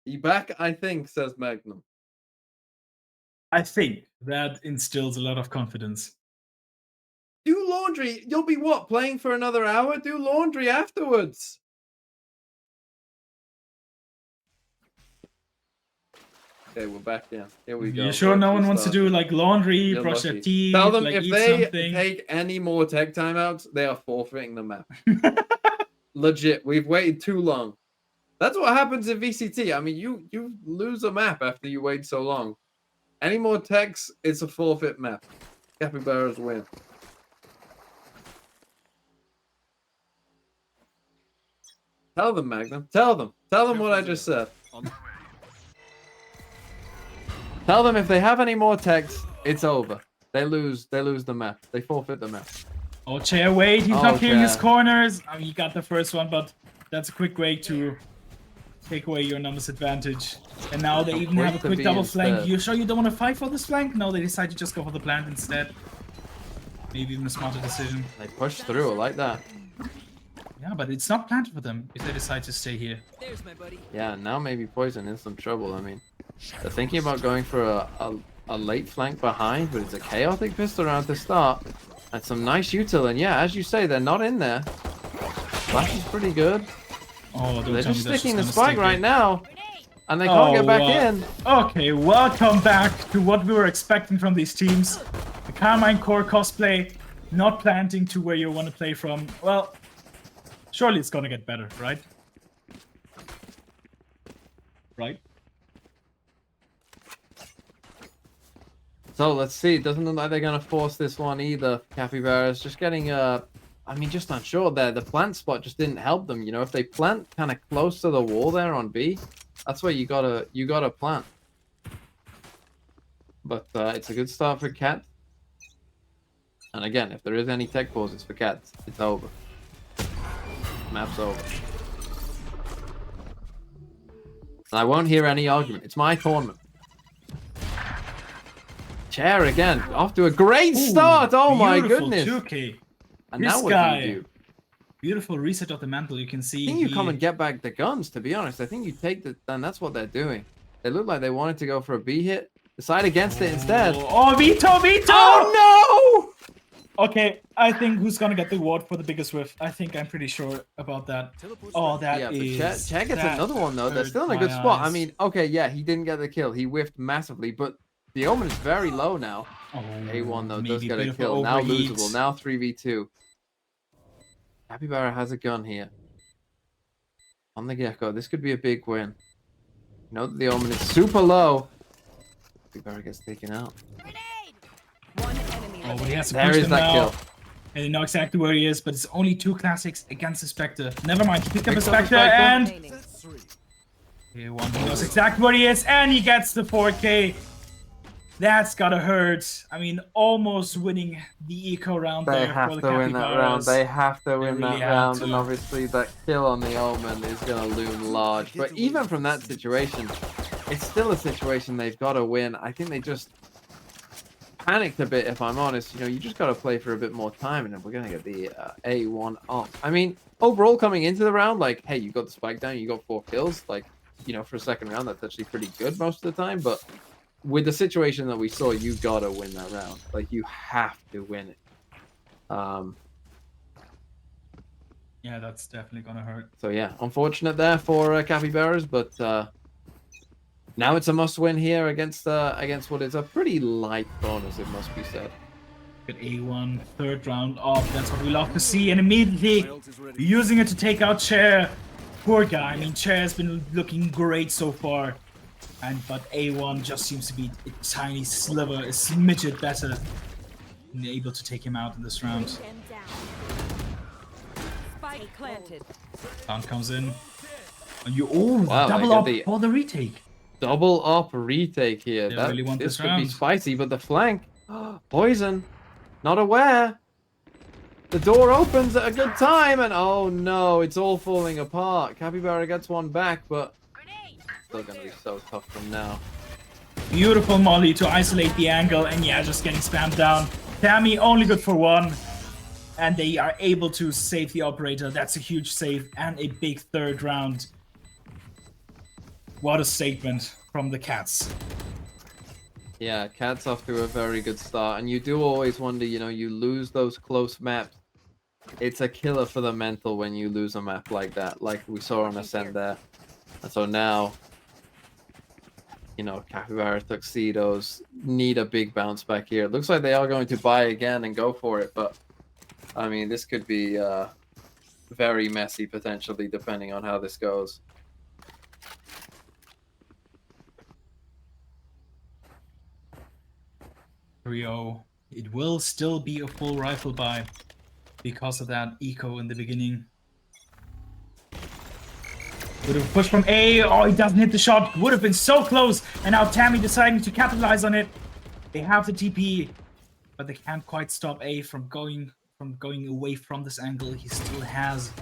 He back, I think, says Magnum.
I think that instills a lot of confidence.
Do laundry. You'll be what? Playing for another hour? Do laundry afterwards. Okay, we're back. Yeah, here we go.
You sure no one wants to do like laundry,
You're
brush their
lucky.
teeth,
Tell them
like,
if
eat
they
something?
take any more tech timeouts, they are forfeiting the map. Legit, we've waited too long. That's what happens in VCT. I mean, you lose a map after you wait so long. Any more techs, it's a forfeit map. Capybaras win. Tell them, Magnum. Tell them. Tell them what I just said. Tell them if they have any more techs, it's over. They lose the map. They forfeit the map.
Oh, Chair, wait, he's
Oh,
not clearing his
Chair.
corners. I mean, he got the first one, but that's a quick way to take away your numbers advantage. And now they
How
even have a
quick to
quick
be
double flank.
instead.
You sure you don't want to fight for this flank? No, they decide to just go for the plant instead. Maybe even a smarter decision.
They push through like that.
Yeah, but it's not planted for them if they decide to stay here.
There's my buddy.
Yeah, now maybe Poison in some trouble. I mean, they're thinking about going for a late flank behind, but it's a chaotic pistol round to start. And some nice util, and yeah, as you say, they're not in there. Flash is pretty good.
Oh, don't
They're
tell
just
me that's
sticking the
gonna
spike
stick
right
it.
now, and they can't get back in.
Okay, welcome back to what we were expecting from these teams. The Carmine Core cosplay, not planting to where you want to play from. Well, surely it's gonna get better, right? Right?
So let's see. It doesn't look like they're gonna force this one either. Capybaras just getting I mean, just not sure there. The plant spot just didn't help them. You know, if they plant kind of close to the wall there on B, that's where you gotta plant. But it's a good start for Cat. And again, if there is any tech pauses for Cat, it's over. Map's over. And I won't hear any argument. It's my tournament. Chair again, off to a great start. Oh my
Beautiful
goodness.
2K.
And
This
now what
guy,
do you do?
Beautiful reset of the mantle. You can see.
I think you come and get back the guns, to be honest. I think you take the, and that's what they're doing. They look like they wanted to go for a B hit. Decide against it instead.
Oh, Vito!
Oh
no! Okay, I think who's gonna get the award for the biggest whiff? I think I'm pretty sure about that. Oh, that
yeah,
is.
but Chair gets
that
another one though. They're
hurt
still in a
my
good spot. I
eyes.
mean, okay, yeah, he didn't get the kill. He whiffed massively, but the Omen is very low now.
Oh,
A1 though does
maybe
get a
beautiful
kill. Now
overheat.
losable. Now 3v2. Capybara has a gun here. On the Gecko. This could be a big win. You know that the Omen is super low. Capybara gets taken out.
Oh, but he has to
There
punch
is
them
that
now.
kill.
And you know exactly where he is, but it's only 2 classics against the Spectre. Never mind, he picked up a
Picks up the
Spectre
Spectre.
and... He knows exactly where he is, and he gets the 4K. That's gotta hurt. I mean, almost winning the eco round
They
there
have
for
to
the
win that round.
Capybaras.
They have to win
really
that
have
round,
to.
and obviously that kill on the Omen is going to loom large. But even from that situation, it's still a situation they've got to win. I think they just panicked a bit, if I'm honest. You know, you just got to play for a bit more time, and then we're going to get the A1 off. I mean, overall, coming into the round, like, hey, you got the spike down, you got 4 kills. Like, you know, for a second round, that's actually pretty good most of the time. But with the situation that we saw, you got to win that round. Like, you have to win it.
Yeah, that's definitely gonna hurt.
So yeah, unfortunate there for Capybaras, but now it's a must-win here against what is a pretty light bonus, it must be said.
Good A1, third round off. That's what we love to see, and immediately using it to take out Chair. Poor guy. I mean, Chair has been looking great so far, but A1 just seems to be a tiny sliver, a smidget better, and able to take him out in this round.
Spike planted.
Down comes in. And
Wow,
double up for the retake.
Double up retake here.
They really want
this
this
could be
round.
spicy, but the flank, Poison, not aware. The door opens at a good time, and oh no, it's all falling apart. Capybara gets one back, but still gonna be so tough from now.
Beautiful molly to isolate the angle, and yeah, just getting spammed down. Tammy only good for one, and they are able to save the operator. That's a huge save and a big third round. What a statement from the Cats.
Yeah, Cat's off to a very good start, and you do always wonder, you know, you lose those close maps. It's a killer for the mental when you lose a map like that, like we saw on Ascend there. And so now, you know, Capybara Tuxedos need a big bounce back here. It looks like they are going to buy again and go for it, but I mean, this could be very messy potentially, depending on how this goes.
It will still be a full rifle buy because of that eco in the beginning. Would have pushed from A. Oh, he doesn't hit the shot. Would have been so close. And now Tammy deciding to capitalize on it. They have the TP, but they can't quite stop A from going away from this angle. He still has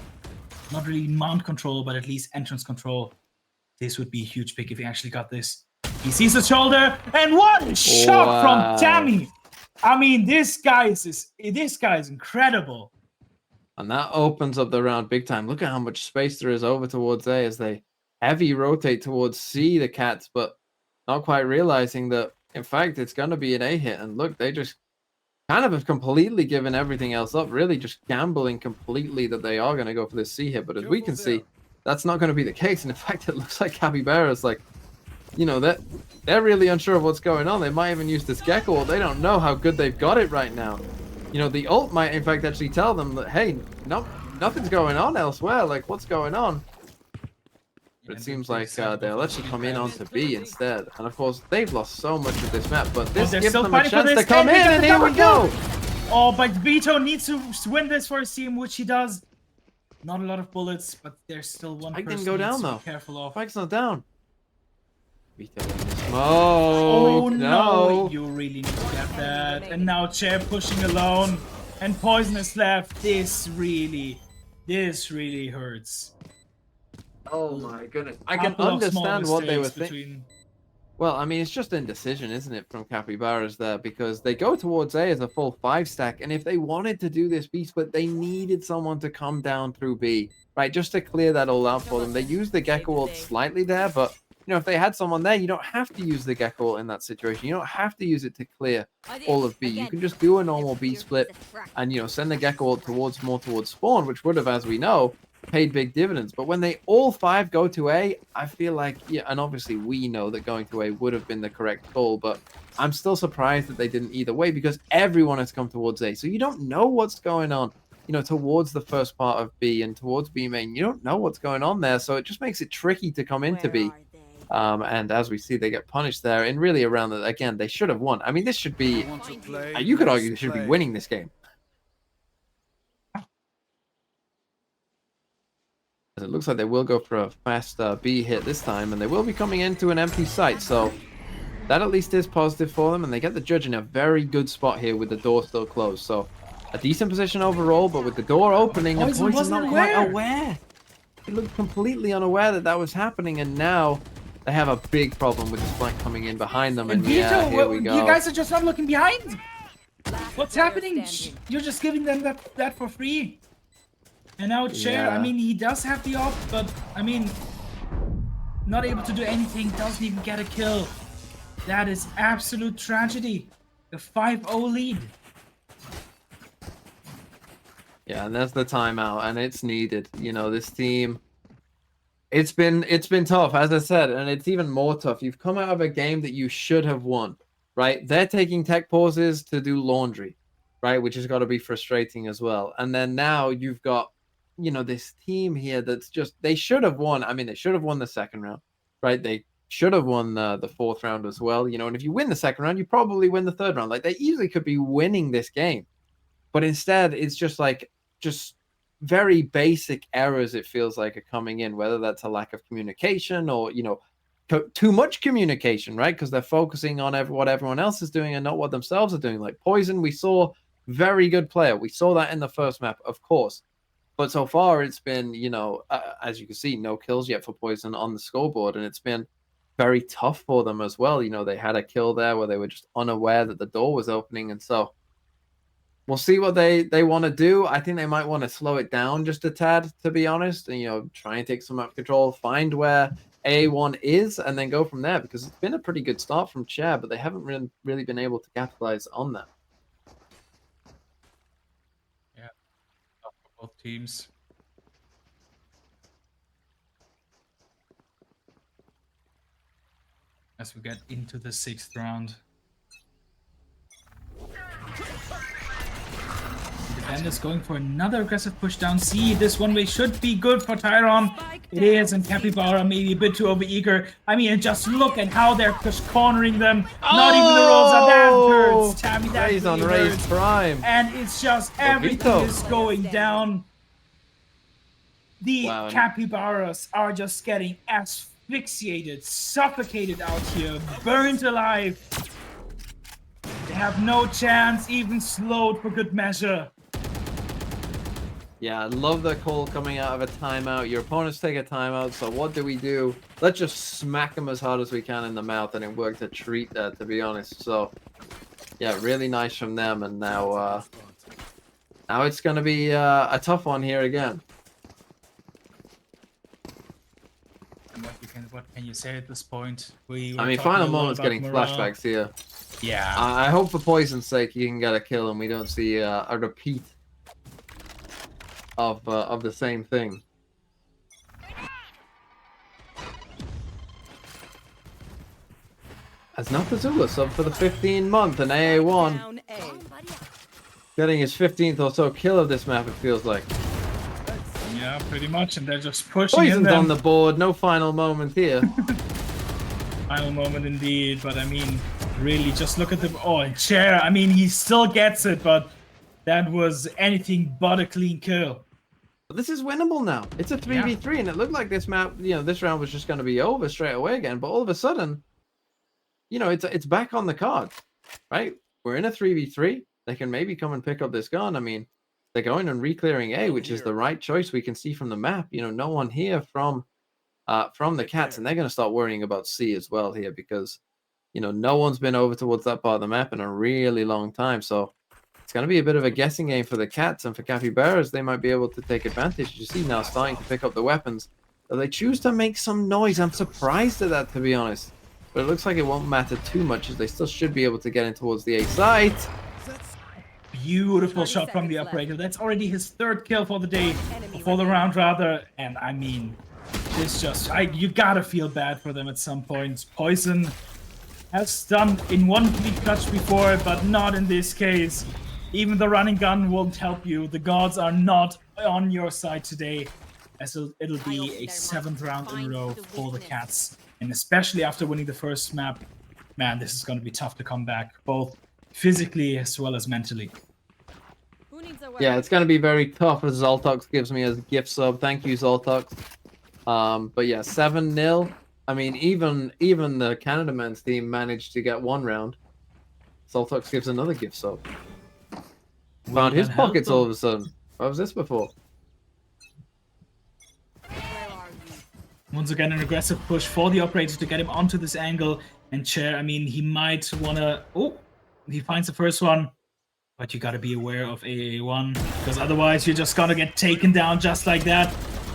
not really mount control, but at least entrance control. This would be a huge pick if he actually got this. He sees the shoulder, and what a shot from Tammy! I mean, this guy is incredible.
And that opens up the round big time. Look at how much space there is over towards A as they heavy rotate towards C, the Cats, but not quite realizing that, in fact, it's going to be an A hit. And look, they just kind of have completely given everything else up, really just gambling completely that they are going to go for this C hit. But as we can see, that's not going to be the case. And in fact, it looks like Capybara's like, you know, they're really unsure of what's going on. They might even use this Gecko ult. They don't know how good they've got it right now. You know, the ult might, in fact, actually tell them that, hey, nothing's going on elsewhere. Like, what's going on? But it seems like they'll actually come in onto B instead. And, of course, they've lost so much of this map. But this gives them a chance to come in, and here we go.
Oh, but Vito needs to win this for his team, which he does. Not a lot of bullets, but there's still one person
didn't go down, though.
Careful of.
Spike's not down. Vito in the smoke.
Oh no! You really need to get that. And now Chair pushing alone, and Poison is left. This really hurts.
Oh my goodness! I can understand what they were thinking. Well, I mean, it's just indecision, isn't it, from Capybaras there, because they go towards A as a full 5 stack, and if they wanted to do this B split, they needed someone to come down through B, right, just to clear that all out for them. They used the Gecko ult slightly there, but you know, if they had someone there, you don't have to use the Gecko ult in that situation. You don't have to use it to clear all of B. You can just do a normal B split and, you know, send the Gecko ult more towards spawn, which would have, as we know, paid big dividends. But when they all 5 go to A, I feel like, yeah, and obviously we know that going to A would have been the correct call, but I'm still surprised that they didn't either way, because everyone has come towards A. So you don't know what's going on, you know, towards the first part of B and towards B main. You don't know what's going on there, so it just makes it tricky to come into B. And as we see, they get punished there, and really around that, again, they should have won. I mean, this should be, you could argue they should be winning this game. It looks like they will go for a fast B hit this time, and they will be coming into an empty site, so that at least is positive for them, and they get the judge in a very good spot here with the door still closed. So a decent position overall, but with the door opening, and Poison's not quite aware. He looked completely unaware that that was happening, and now they have a big problem with this flank coming in behind them, and
Vito,
yeah, here we go.
You guys are just not looking behind. What's happening? You're just giving them that for free. And now Chair,
Yeah.
I mean, he does have the op, but I mean, not able to do anything, doesn't even get a kill. That is absolute tragedy. A 5-0 lead.
Yeah, and that's the timeout, and it's needed. You know, this team, it's been tough, as I said, and it's even more tough. You've come out of a game that you should have won, right? They're taking tech pauses to do laundry, right? Which has got to be frustrating as well. And then now you've got, you know, this team here that's just, they should have won. I mean, they should have won the second round, right? They should have won the fourth round as well, you know, and if you win the second round, you probably win the third round. Like, they easily could be winning this game, but instead it's just like, just very basic errors, it feels like, are coming in, whether that's a lack of communication or, you know, too much communication, right? Because they're focusing on what everyone else is doing and not what themselves are doing. Like Poison, we saw very good player. We saw that in the first map, of course. But so far, it's been, you know, as you can see, no kills yet for Poison on the scoreboard. And it's been very tough for them as well. You know, they had a kill there where they were just unaware that the door was opening. And so we'll see what they want to do. I think they might want to slow it down just a tad, to be honest. And, you know, try and take some map control, find where A1 is, and then go from there. Because it's been a pretty good start from Chair, but they haven't really been able to capitalize on that.
Yeah, for both teams. As we get into the 6th round. Defenders going for another aggressive push down C. This one way should be good for Tyron. It is, and Capybara maybe a bit too overeager. I mean, and just look at how they're just cornering them. Not even the rolls are that hurts. Tammy, that
Raze on
really
Raze
hurts.
Prime.
And it's just everything is going down. The
Wow.
Capybaras are just getting asphyxiated, suffocated out here, burnt alive. They have no chance, even slowed for good measure.
Yeah, I love the call coming out of a timeout. Your opponents take a timeout, so what do? Let's just smack them as hard as we can in the mouth, and it worked a treat there, to be honest. So, yeah, really nice from them, and now it's going to be a tough one here again.
And what can you say at this point?
I mean, Final Moment's getting flashbacks here.
Yeah.
I hope for Poison's sake you can get a kill and we don't see a repeat of the same thing. As Nafazula sub for the 15-month and AA1 getting his 15th or so kill of this map, it feels like.
Yeah, pretty much, and they're just pushing
Poison's
in them.
on the board, no final moment here.
Final moment indeed, but I mean, really, just look at the... Oh, and Chair, I mean, he still gets it, but that was anything but a clean kill.
But this is winnable now. It's a 3v3, and it looked like this map, you know, this round was just going to be over straight away again. But all of a sudden, you know, it's back on the card, right? We're in a 3v3. They can maybe come and pick up this gun. I mean, they're going and re-clearing A, which is the right choice. We can see from the map, you know, no one here from the Cats, and they're going to start worrying about C as well here because, you know, no one's been over towards that part of the map in a really long time. So it's going to be a bit of a guessing game for the Cats, and for Capybaras, they might be able to take advantage. You see now starting to pick up the weapons. So they choose to make some noise. I'm surprised at that, to be honest. But it looks like it won't matter too much, as they still should be able to get in towards the A site.
Beautiful shot from the operator. That's already his 3rd kill for the day, for the round rather. And I mean, it's just, you gotta feel bad for them at some point. Poison has done in one complete clutch before, but not in this case. Even the running gun won't help you. The gods are not on your side today, as it'll be a 7th round in a row for the Cats. And especially after winning the first map, man, this is going to be tough to come back, both physically as well as mentally.
Yeah, it's going to be very tough, as Zoltox gives me as a gift sub. Thank you, Zoltox. But yeah, 7-0. I mean, even the Canada men's team managed to get 1 round. Zoltox gives another gift sub. Found his pockets all of a sudden. What was this before?
Once again, an aggressive push for the operator to get him onto this angle. And Chair, I mean, he might want to... Oh, he finds the first one. But you got to be aware of AA1, because otherwise you're just going to get taken down just like that.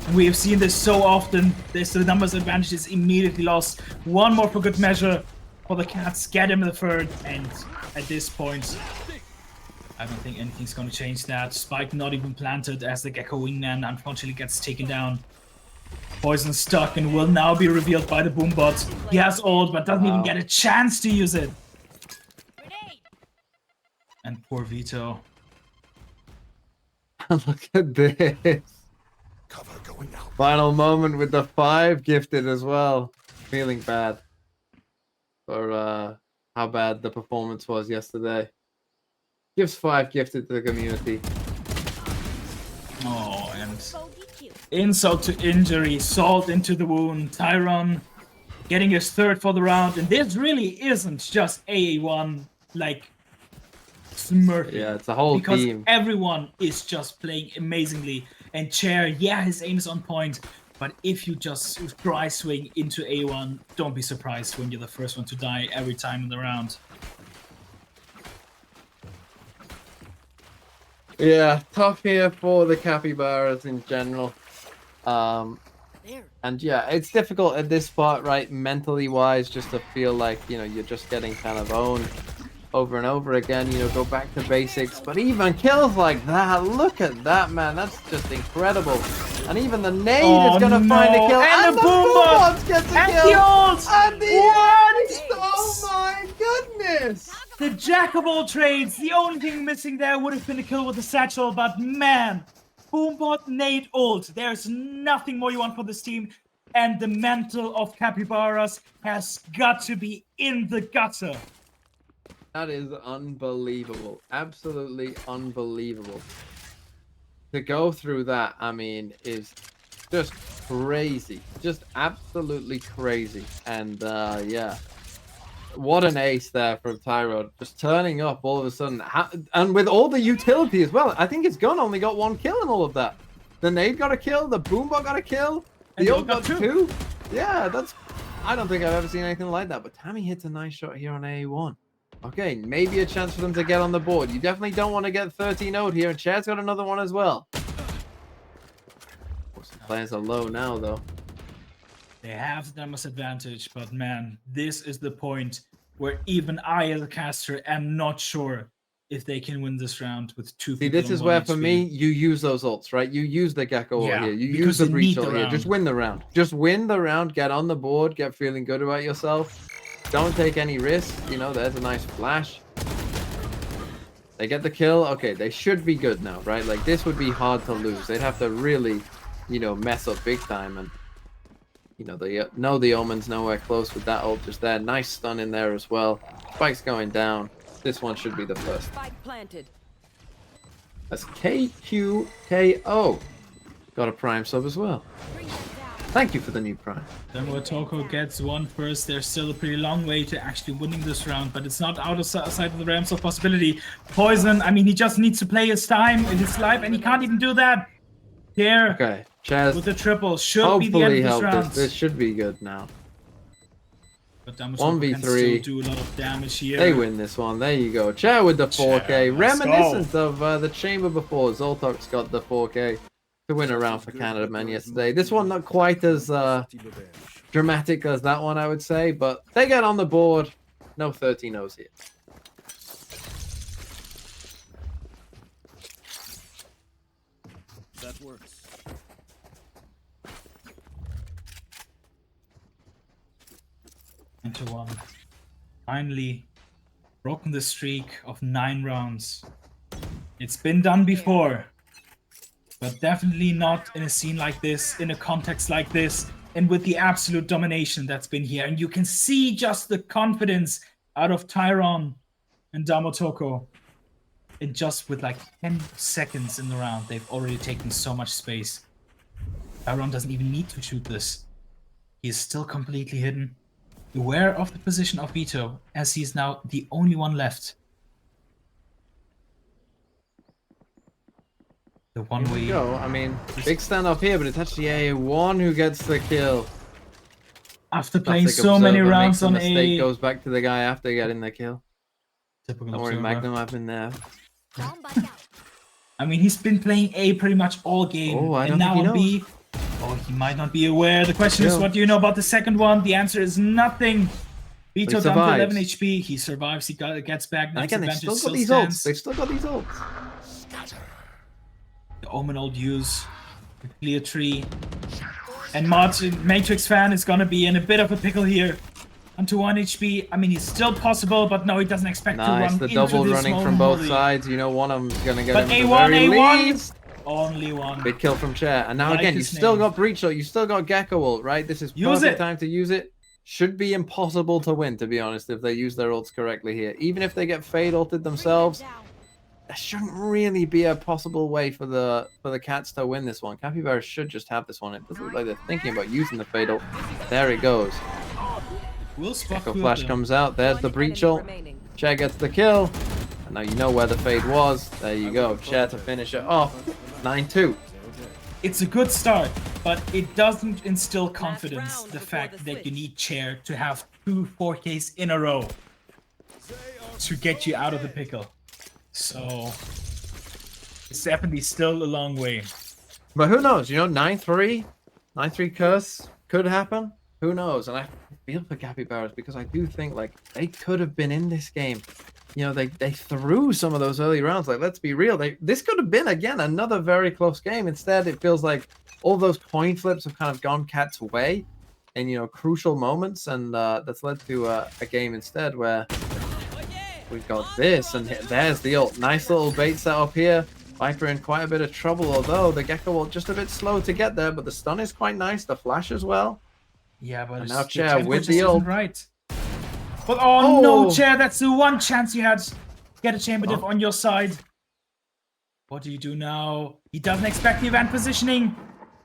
And we have seen this so often. The numbers advantage is immediately lost. One more for good measure for the Cats. Get him the 3rd. And at this point, I don't think anything's going to change that. Spike not even planted as the Gecko wingman unfortunately gets taken down. Poison stuck and will now be revealed by the Boombot. He has ult, but doesn't even get a chance to use it. And poor Vito.
Look at this.
Cover going out.
Final moment with the 5 gifted as well. Feeling bad for how bad the performance was yesterday. Gives 5 gifted to the community.
Oh, and insult to injury, salt into the wound. Tyron getting his 3rd for the round, and this really isn't just AA1 like smurfing.
Yeah, it's a whole
because
team.
Everyone is just playing amazingly. And Chair, yeah, his aim is on point, but if you just dry swing into A1, don't be surprised when you're the first one to die every time in the round.
Yeah, tough here for the capybaras in general. And yeah, it's difficult at this spot, right, mentally wise, just to feel like, you know, you're just getting kind of owned over and over again, you know, go back to basics. But even kills like that, look at that, man, that's just incredible. And even the nade is gonna find a kill, and the Boombot gets a kill, and the end. Oh my goodness!
The jack of all trades, the only thing missing there would have been a kill with the satchel, but man, Boombot, nade, ult. There's nothing more you want for this team, and the mantle of Capybaras has got to be in the gutter.
That is unbelievable. Absolutely unbelievable. To go through that, I mean, is just crazy. Just absolutely crazy. And yeah. What an ace there from Tyrod. Just turning up all of a sudden. And with all the utility as well. I think his gun only got 1 kill in all of that. The nade got a kill. The Boombot got a kill. The ult got 2. Yeah, that's... I don't think I've ever seen anything like that. But Tammy hits a nice shot here on A1. Okay, maybe a chance for them to get on the board. You definitely don't want to get 13-0'd here. And Chair's got another one as well. Of course, the players are low now, though.
They have the numbers advantage, but man, this is the point where even I, as a caster, am not sure if they can win this round with 2 people.
See, this is where, for me, you use those ults, right? You use the Gecko ult here. You use the Breach ult here. Just win the round. Just win the round. Get on the board. Get feeling good about yourself. Don't take any risks. You know, there's a nice flash. They get the kill. Okay, they should be good now, right? Like, this would be hard to lose. They'd have to really, you know, mess up big time. And, you know, they know the Omen's nowhere close with that ult just there. Nice stun in there as well. Spike's going down. This one should be the first.
Spike planted.
That's KQKO. Got a Prime sub as well. Thank you for the new Prime.
Then Toko gets 1 first. There's still a pretty long way to actually winning this round, but it's not out of sight of the realms of possibility. Poison, I mean, he just needs to play his time in his life, and he can't even do that. Here,
okay, Chaz,
with the triple, should be the end of this round.
This should be good now.
But 1v3 can still do a lot of damage here.
They win this one. There you go. Chair with the 4K. Reminiscent of the chamber before. Zoltok's got the 4K to win a round for Canada Man yesterday. This one not quite as dramatic as that one, I would say, but they get on the board. No 13-0s here.
That works.
Into 1. Finally broken the streak of 9 rounds. It's been done before, but definitely not in a scene like this, in a context like this, and with the absolute domination that's been here. And you can see just the confidence out of Tyron and Damotoko. And just with like 10 seconds in the round, they've already taken so much space. Tyron doesn't even need to shoot this. He is still completely hidden. Aware of the position of Vito, as he is now the only one left. The one way.
Go. I mean, big stand up here, but it's actually A1 who gets the kill.
After playing so many rounds on A,
goes back to the guy after getting the kill.
Typical
Don't worry, Magnum, I've been there.
I mean, he's been playing A pretty much all game, and now on B. Oh, he might not be aware. The question is, what do you know about the second one? The answer is nothing. Vito down to 11 HP. He survives. He gets back.
And again, they've
advantage
still got these
stands.
ults. They've still got these ults.
The Omen ult use. The clear tree. And Martin, Matrix fan, is gonna be in a bit of a pickle here. Onto 1 HP. I mean, he's still possible, but no, he doesn't expect to run
Nice, the
into
double
this
running from
moment.
both sides. You know, one of them's gonna get
But
him
A1,
at the very
A1.
least.
Only one.
Big kill from Chair. And now
Like
again, you
his
still
name.
got Breach ult. You still got Gecko ult, right? This is
Use
perfect
it.
time to use it. Should be impossible to win, to be honest, if they use their ults correctly here. Even if they get Fade ulted themselves, there shouldn't really be a possible way for the Cats to win this one. Capybara should just have this one. It doesn't look like they're thinking about using the Fade ult. There it goes. Gecko Flash comes out. There's the Breach ult. Chair gets the kill. And now you know where the Fade was. There you go. Chair to finish it off. 9-2.
It's a good start, but it doesn't instill confidence, the fact that you need Chair to have 2 4Ks in a row to get you out of the pickle. So it's definitely still a long way.
But who knows? You know, 9-3? 9-3 curse could happen. Who knows? And I feel for Capybaras because I do think, like, they could have been in this game. You know, they threw some of those early rounds. Like, let's be real. This could have been, again, another very close game. Instead, it feels like all those coin flips have kind of gone Cat's way in, you know, crucial moments. And that's led to a game instead where we've got this. And there's the ult. Nice little bait setup here. Viper in quite a bit of trouble, although the Gecko ult just a bit slow to get there. But the stun is quite nice. The flash as well.
Yeah, but
and now Chair with the ult.
Right. But oh no, Chair, that's the one chance you had. Get a chamber diff on your side. What do you do now? He doesn't expect the event positioning,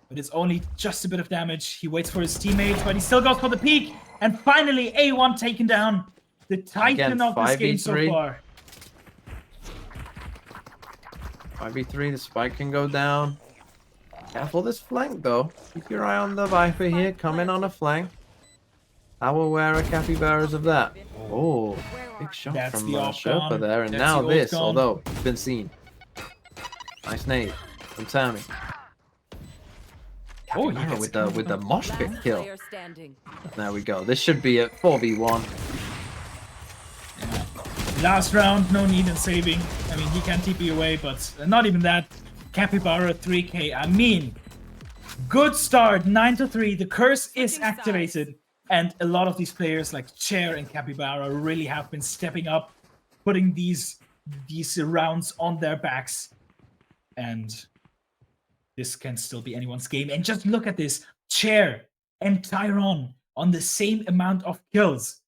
but it's only just a bit of damage. He waits for his teammates, but he still goes for the peek. And finally, A1 taken down. The titan of this game so far.
5v3, the spike can go down. Careful this flank though. Keep your eye on the Viper here. Come in on a flank. How aware are Capybaras of that? Oh, big shot
That's
from
the
Sherpa there. And
That's
now
the
this,
ult gone.
although it's been seen. Nice nade from Sammy.
Oh,
Capybara with the mosh pit kill. There we go. This should be a 4v1.
Last round, no need in saving. I mean, he can TP away, but not even that. Capybara 3k. I mean, good start, 9-3. The curse is activated, and a lot of these players like Chair and Capybara really have been stepping up, putting these rounds on their backs, and this can still be anyone's game. And just look at this: Chair and Tyron on the same amount of kills.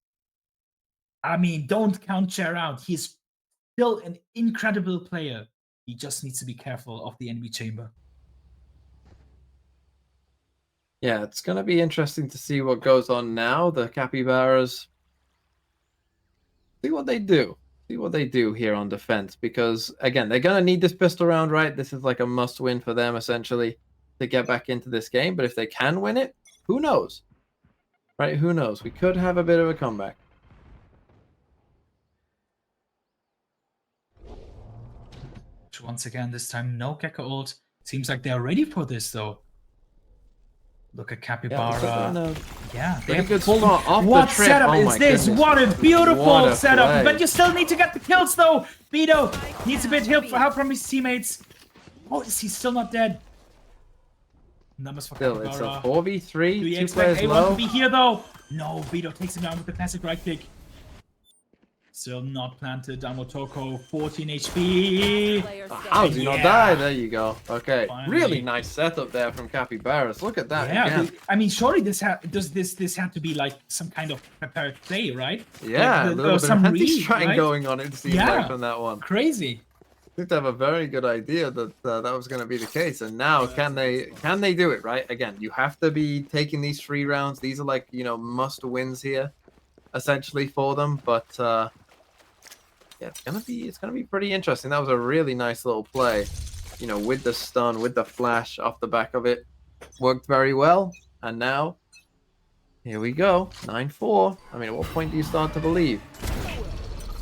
I mean, don't count Chair out. He's still an incredible player. He just needs to be careful of the enemy chamber.
Yeah, it's going to be interesting to see what goes on now. The Capybaras, see what they do. See what they do here on defense. Because, again, they're going to need this pistol round, right? This is like a must-win for them, essentially, to get back into this game. But if they can win it, who knows? Right? Who knows? We could have a bit of a comeback.
Once again, this time no Gecko ult. Seems like they're ready for this, though. Look at Capybara. Yeah, they have
good
pulled.
spot off
What
the trip.
setup
Oh
is
my
this?
goodness.
What a beautiful
What a
setup!
play.
But you still need to get the kills, though. Vito needs a bit help from his teammates. Oh, is he still not dead? Numbers for
Still, it's a
Capybara.
4v3.
Do you
Two
expect
players
A1
low.
to be here, though? No, Vito takes him down with the classic right click. Still not planted. Amotoko, 14 HP.
How did he not
Yeah.
die? There you go. Okay,
Finally.
really nice setup there from Capybaras. Look at that
Yeah,
again.
I mean, surely this had to be like some kind of prepared play, right?
Yeah,
Like,
a little bit
some
of
read,
anti-strike
right?
going on, it seems
Yeah.
like, from that one.
Crazy.
I think they have a very good idea that that was going to be the case. And now, can they do it, right? Again, you have to be taking these 3 rounds. These are like, you know, must wins here, essentially, for them. But yeah, it's gonna be pretty interesting. That was a really nice little play, you know, with the stun, with the flash off the back of it. Worked very well. And now, here we go, 9-4. I mean, at what point do you start to believe?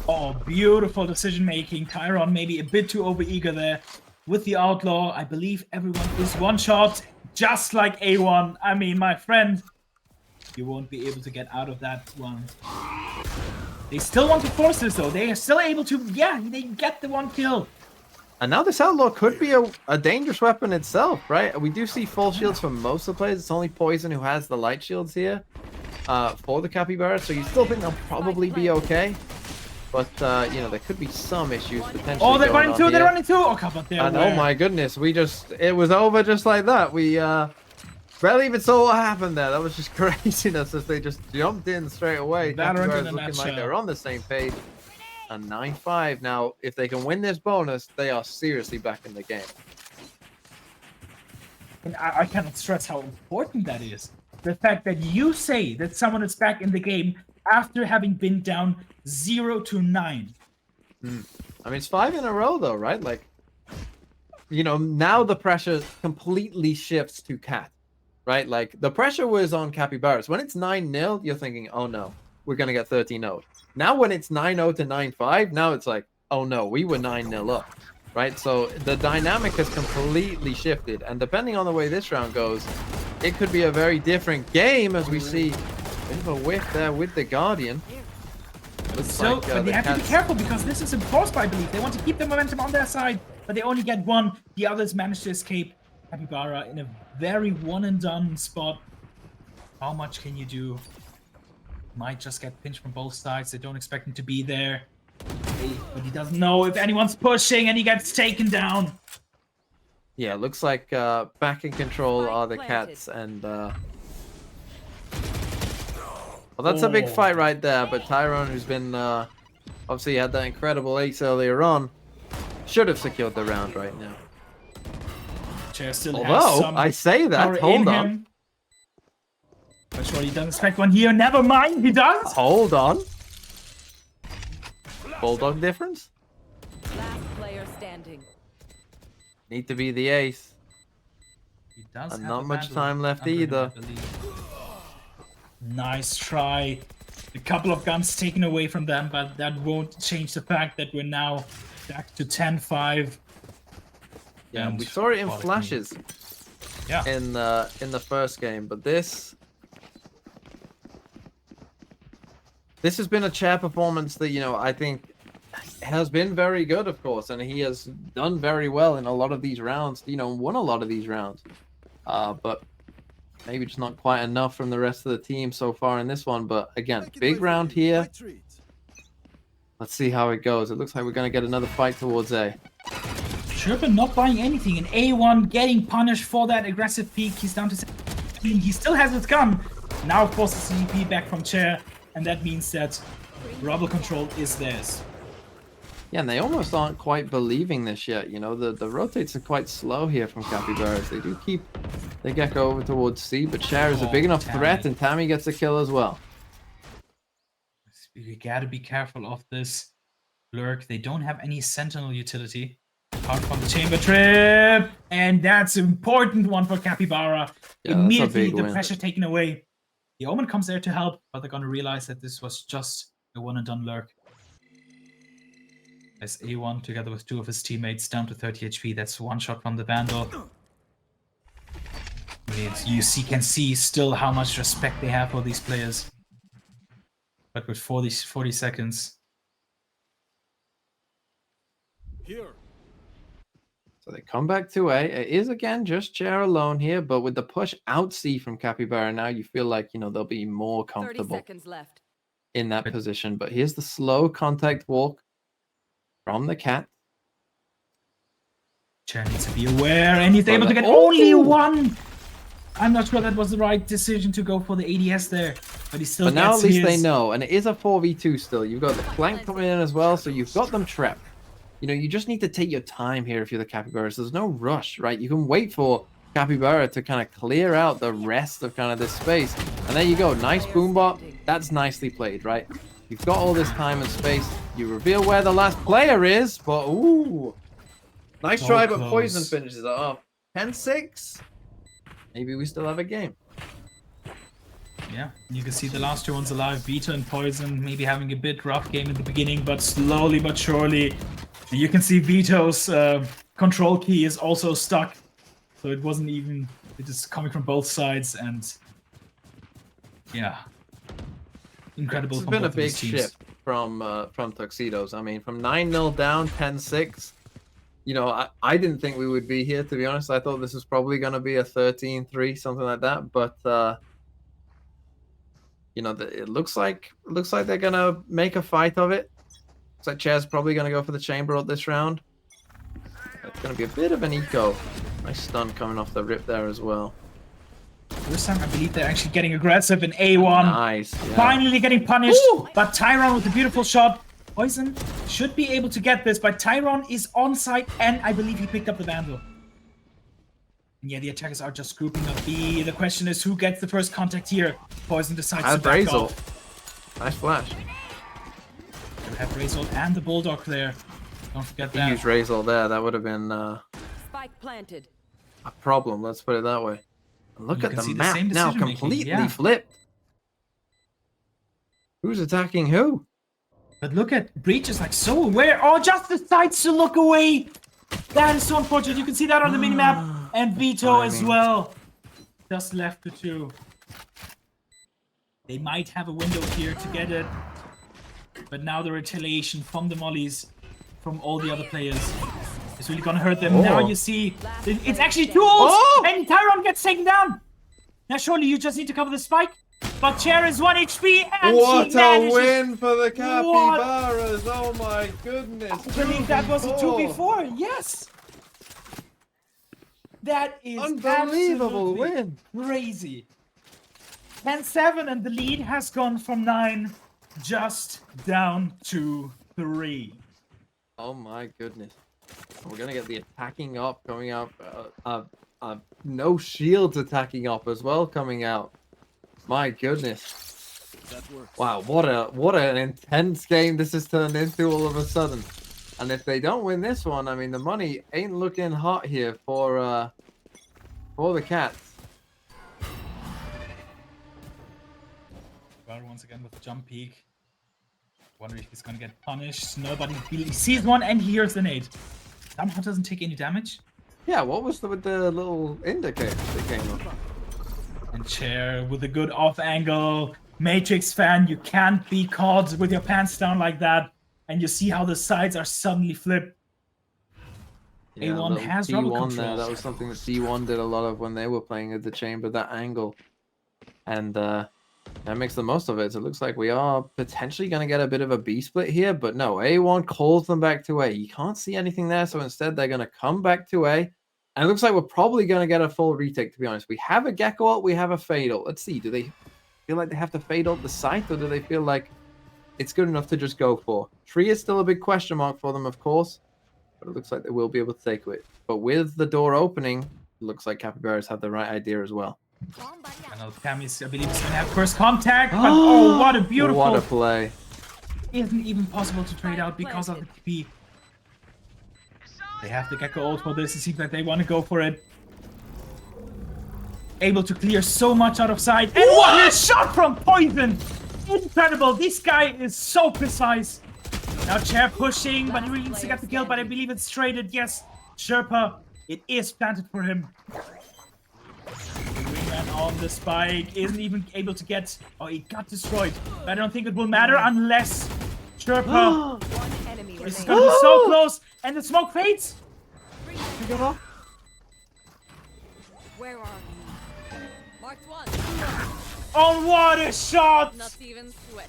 Oh, beautiful decision making. Tyron maybe a bit too overeager there with the Outlaw. I believe everyone is one shot, just like A1. I mean, my friend, you won't be able to get out of that one. They still want to force this though. They are still able to, yeah, they get the 1 kill.
And now this Outlaw could be a dangerous weapon itself, right? We do see full shields for most of the players. It's only Poison who has the light shields here for the Capybara, so you still think they'll probably be okay. But, you know, there could be some issues potentially.
Oh, they're running through, they're running through! Oh, come on,
and oh my goodness, it was over just like that. We barely even saw what happened there. That was just craziness as they just jumped in straight away. Capybara's looking like they're on the same page. And 9-5. Now, if they can win this bonus, they are seriously back in the game.
And I cannot stress how important that is. The fact that you say that someone is back in the game after having been down 0-9.
I mean, it's 5 in a row, though, right? Like, you know, now the pressure completely shifts to Cat, right? Like, the pressure was on Capybaras. When it's 9-0, you're thinking, oh no, we're going to get 13-0. Now when it's 9-0 to 9-5, now it's like, oh no, we were 9-0 up, right? So the dynamic has completely shifted, and depending on the way this round goes, it could be a very different game as we see a bit of a whiff there with the Guardian.
So, but they have to be careful because this is enforced, I believe. They want to keep the momentum on their side, but they only get 1. The others manage to escape. Capybara in a very one-and-done spot. How much can you do? Might just get pinched from both sides. They don't expect him to be there. But he doesn't know if anyone's pushing and he gets taken down.
Yeah, looks like back in control are the Cats and... Well, that's a big fight right there, but Tyrone, who's been... obviously had that incredible ace earlier on, should have secured the round right now.
Chair still
Although,
has
I say that, hold on.
Him. But sure, he doesn't expect one here. Never mind, he does.
Hold on. Bulldog difference?
Last player standing.
Need to be the ace.
He does
and
have
not
a
much
battle
time left
under him,
either.
I believe. Nice try. A couple of guns taken away from them, but that won't change the fact that we're now back to 10-5.
Yeah, we saw it in flashes.
Yeah.
In the first game, but this has been a Chair performance that, you know, I think has been very good, of course, and he has done very well in a lot of these rounds, you know, won a lot of these rounds. But maybe just not quite enough from the rest of the team so far in this one. But again, big round here. Let's see how it goes. It looks like we're going to get another fight towards A.
Sherpa not buying anything, and A1 getting punished for that aggressive peek. He's down to 17. He still has his gun. Now forces CDP back from Chair, and that means that rubble control is theirs.
Yeah, and they almost aren't quite believing this yet. You know, the rotates are quite slow here from Capybaras. They do keep the Gecko over towards C, but Chair is a big enough threat, and Tammy gets a kill as well.
You gotta be careful of this lurk. They don't have any Sentinel utility apart from the chamber trip, and that's an important one for Capybara.
Yeah,
immediately the pressure taken away. The Omen comes there to help, but they're gonna realize that this was just a one and done lurk. As A1 together with 2 of his teammates down to 30 HP. That's one shot from the Vandal. You can see still how much respect they have for these players. But with 40 seconds.
Here. So they come back to A. It is again just Chair alone here, but with the push out C from Capybara now, you feel like, you know, they'll be more comfortable
30 seconds left.
in that position. But here's the slow contact walk from the Cat.
Chair needs to be aware, and he's able to get only one. I'm not sure that was the right decision to go for the ADS there, but he still.
But now at least they know, and it is a 4v2 still. You've got the flank coming in as well, so you've got them trapped. You know, you just need to take your time here if you're the Capybaras. There's no rush, right? You can wait for Capybara to kind of clear out the rest of kind of this space, and there you go. Nice boombot. That's nicely played, right? You've got all this time and space. You reveal where the last player is, but ooh. Nice try, but Poison finishes it off. 10-6. Maybe we still have a game.
Yeah, you can see the last 2 ones alive. Vito and Poison maybe having a bit rough game in the beginning, but slowly but surely. And you can see Vito's control key is also stuck. So it wasn't even... It is coming from both sides, and Yeah. Incredible.
It's been a
from both of
big
these teams.
shift from Tuxedos. I mean, from 9-0 down, 10-6. You know, I didn't think we would be here, to be honest. I thought this was probably going to be a 13-3, something like that. But you know, it looks like they're going to make a fight of it. Looks like Chair's probably going to go for the chamber up this round. It's going to be a bit of an eco. Nice stun coming off the rip there as well.
This time, I believe they're actually getting aggressive in A1.
Nice. Yeah.
Finally getting punished. Ooh. But Tyron with a beautiful shot. Poison should be able to get this, but Tyron is on site, and I believe he picked up the Vandal. And yeah, the attackers are just grouping up B. The question is, who gets the first contact here? Poison decides to back
Brazel.
off.
Nice flash.
We have Brazel and the Bulldog there. Don't forget
He
that.
used Brazel there. That would have been
Spike planted.
a problem. Let's put it that way. And look
You
at
can
the
see the
map
same
now,
decision-making,
completely
yeah.
flipped. Who's attacking who?
But look at Breach is like so aware. Oh, just decides to look away. That is so unfortunate. You can see that on the minimap. And Vito as well. Just left the 2. They might have a window here to get it. But now the retaliation from the mollies from all the other players is really gonna hurt them.
Oh.
Now you see it's actually 2 ults, and Tyron gets taken down. Now surely you just need to cover the spike. But Chair is 1 HP and
What
she
a
manages.
win for the Capybaras! Oh my goodness!
I believe that was a 2v4. Yes. That is
Unbelievable
absolutely
win.
Crazy. 10-7 and the lead has gone from 9 just down to 3.
Oh my goodness! We're gonna get the attacking op coming up. No shields attacking op as well coming out. My goodness! Wow, what an intense game this has turned into all of a sudden. And if they don't win this one, I mean the money ain't looking hot here for the Cats.
Well, once again with the jump peak. Wondering if he's gonna get punished. Nobody really sees one and he hears the nade. Somehow doesn't take any damage.
Yeah, what was with the little indicator that came up?
And Chair with a good off angle. Matrix fan, you can't be caught with your pants down like that. And you see how the sides are suddenly flipped.
Yeah,
A1
little
has rubber
T1 there.
control.
That was something that T1 did a lot of when they were playing at the chamber, that angle. And that makes the most of it. So it looks like we are potentially going to get a bit of a B split here. But no, A1 calls them back to A. You can't see anything there. So instead, they're going to come back to A. And it looks like we're probably going to get a full retake, to be honest. We have a Gecko ult, we have a Fade ult. Let's see. Do they feel like they have to Fade ult the site? Or do they feel like it's good enough to just go for? Tree is still a big question mark for them, of course. But it looks like they will be able to take it. But with the door opening, it looks like Capybaras have the right idea as well.
I know Cammy's, I believe, is going to have first contact. But oh, what a beautiful.
What a play.
Isn't even possible to trade out because of the TP. They have the Gecko ult for this. It seems like they want to go for it. Able to clear so much out of sight. And what a shot from Poison! Incredible. This guy is so precise. Now Chair pushing, but he really needs to get the kill. But I believe it's traded. Yes, Sherpa. It is planted for him. Wingman on the spike. Isn't even able to get... Oh, he got destroyed. But I don't think it will matter unless Sherpa... This is going to be so close. And the smoke fades.
Where are you? Marked 1.
Oh, what a shot!
Not even sweat.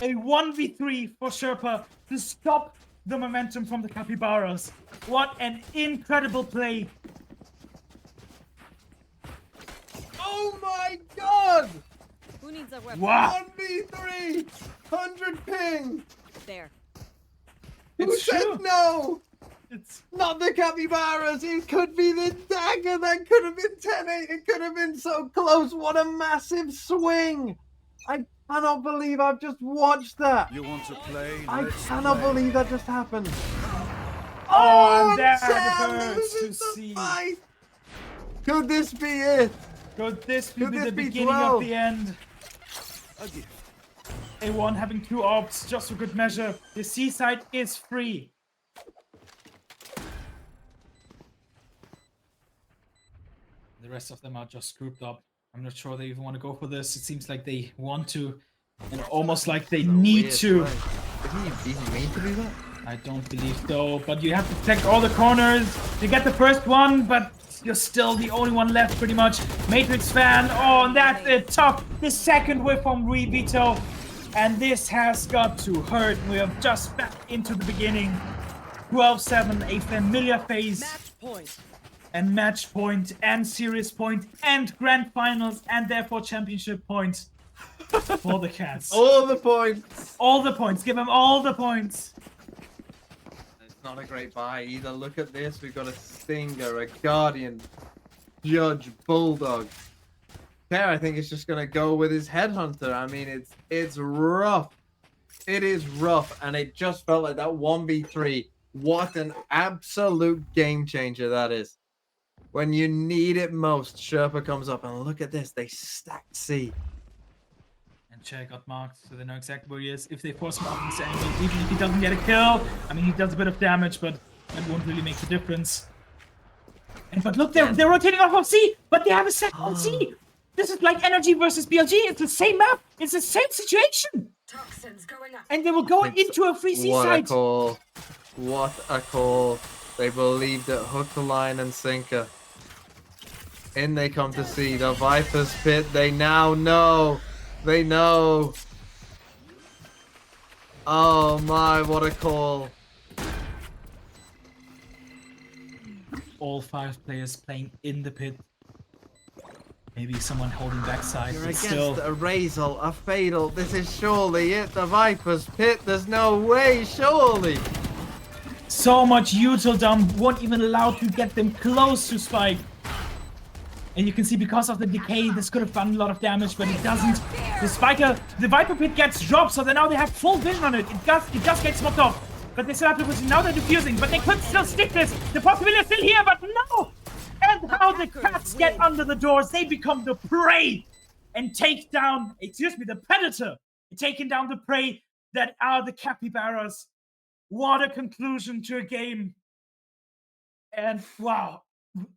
A 1v3 for Sherpa to stop the momentum from the Capybaras. What an incredible play.
Oh my god!
Who needs a weapon?
Wow.
1v3! 100 ping!
There.
Who said
true.
no?
It's
not the Capybaras. It could be the dagger. That could have been 10-8. It could have been so close. What a massive swing. I cannot believe I've just watched that.
You want to play?
I cannot believe that just happened.
Oh, and that
Sam
hurts to
loses the
see.
fight. Could this be it?
Could this be
Could
the
this be
beginning
12?
of the end? A1 having 2 ops, just for good measure. The seaside is free. The rest of them are just grouped up. I'm not sure they even want to go for this. It seems like they want to, and almost like they need to.
Did he even mean to do that?
I don't believe so, but you have to protect all the corners. You get the first one, but you're still the only one left, pretty much. Matrix fan, oh, and that's it. Tough. The second whiff from Rui Vito. And this has got to hurt. We are just back into the beginning. 12-7, a familiar face.
Match point.
And match point, and series point, and grand finals, and therefore championship points for the Cats.
All the points.
All the points. Give them all the points.
It's not a great buy either. Look at this. We've got a Stinger, a Guardian, Judge, Bulldog. Care, I think it's just gonna go with his Headhunter. I mean, it's rough. It is rough, and it just felt like that 1v3. What an absolute game changer that is. When you need it most, Sherpa comes up, and look at this. They stacked C.
And Che got marked, so they know exactly where he is. If they force him out in this angle, even if he doesn't get a kill, I mean, he does a bit of damage, but that won't really make the difference. And but look, they're rotating off of C, but they have a second on C. This is like Energy versus BLG. It's the same map. It's the same situation.
Toxins going up.
And they will go into a free C
What a
site.
call. What a call. They believed it. Hook, line, and sinker. In they come to see the Viper's Pit. They now know. They know. Oh my, what a call.
All 5 players playing in the pit. Maybe someone holding backside,
You're
but
against
still.
a Razel, a Fatal. This is surely it. The Viper's Pit. There's no way, surely.
So much Util won't even allow to get them close to Spike. And you can see because of the decay, this could have done a lot of damage, but it doesn't. The Viper Pit gets dropped, so now they have full vision on it. It does get smoked off. But they still have to push. Now they're defusing, but they could still stick this. The possibility is still here, but no! And how the Cats get under the doors, they become the prey and take down, the predator. Taking down the prey that are the capybaras. What a conclusion to a game. And wow,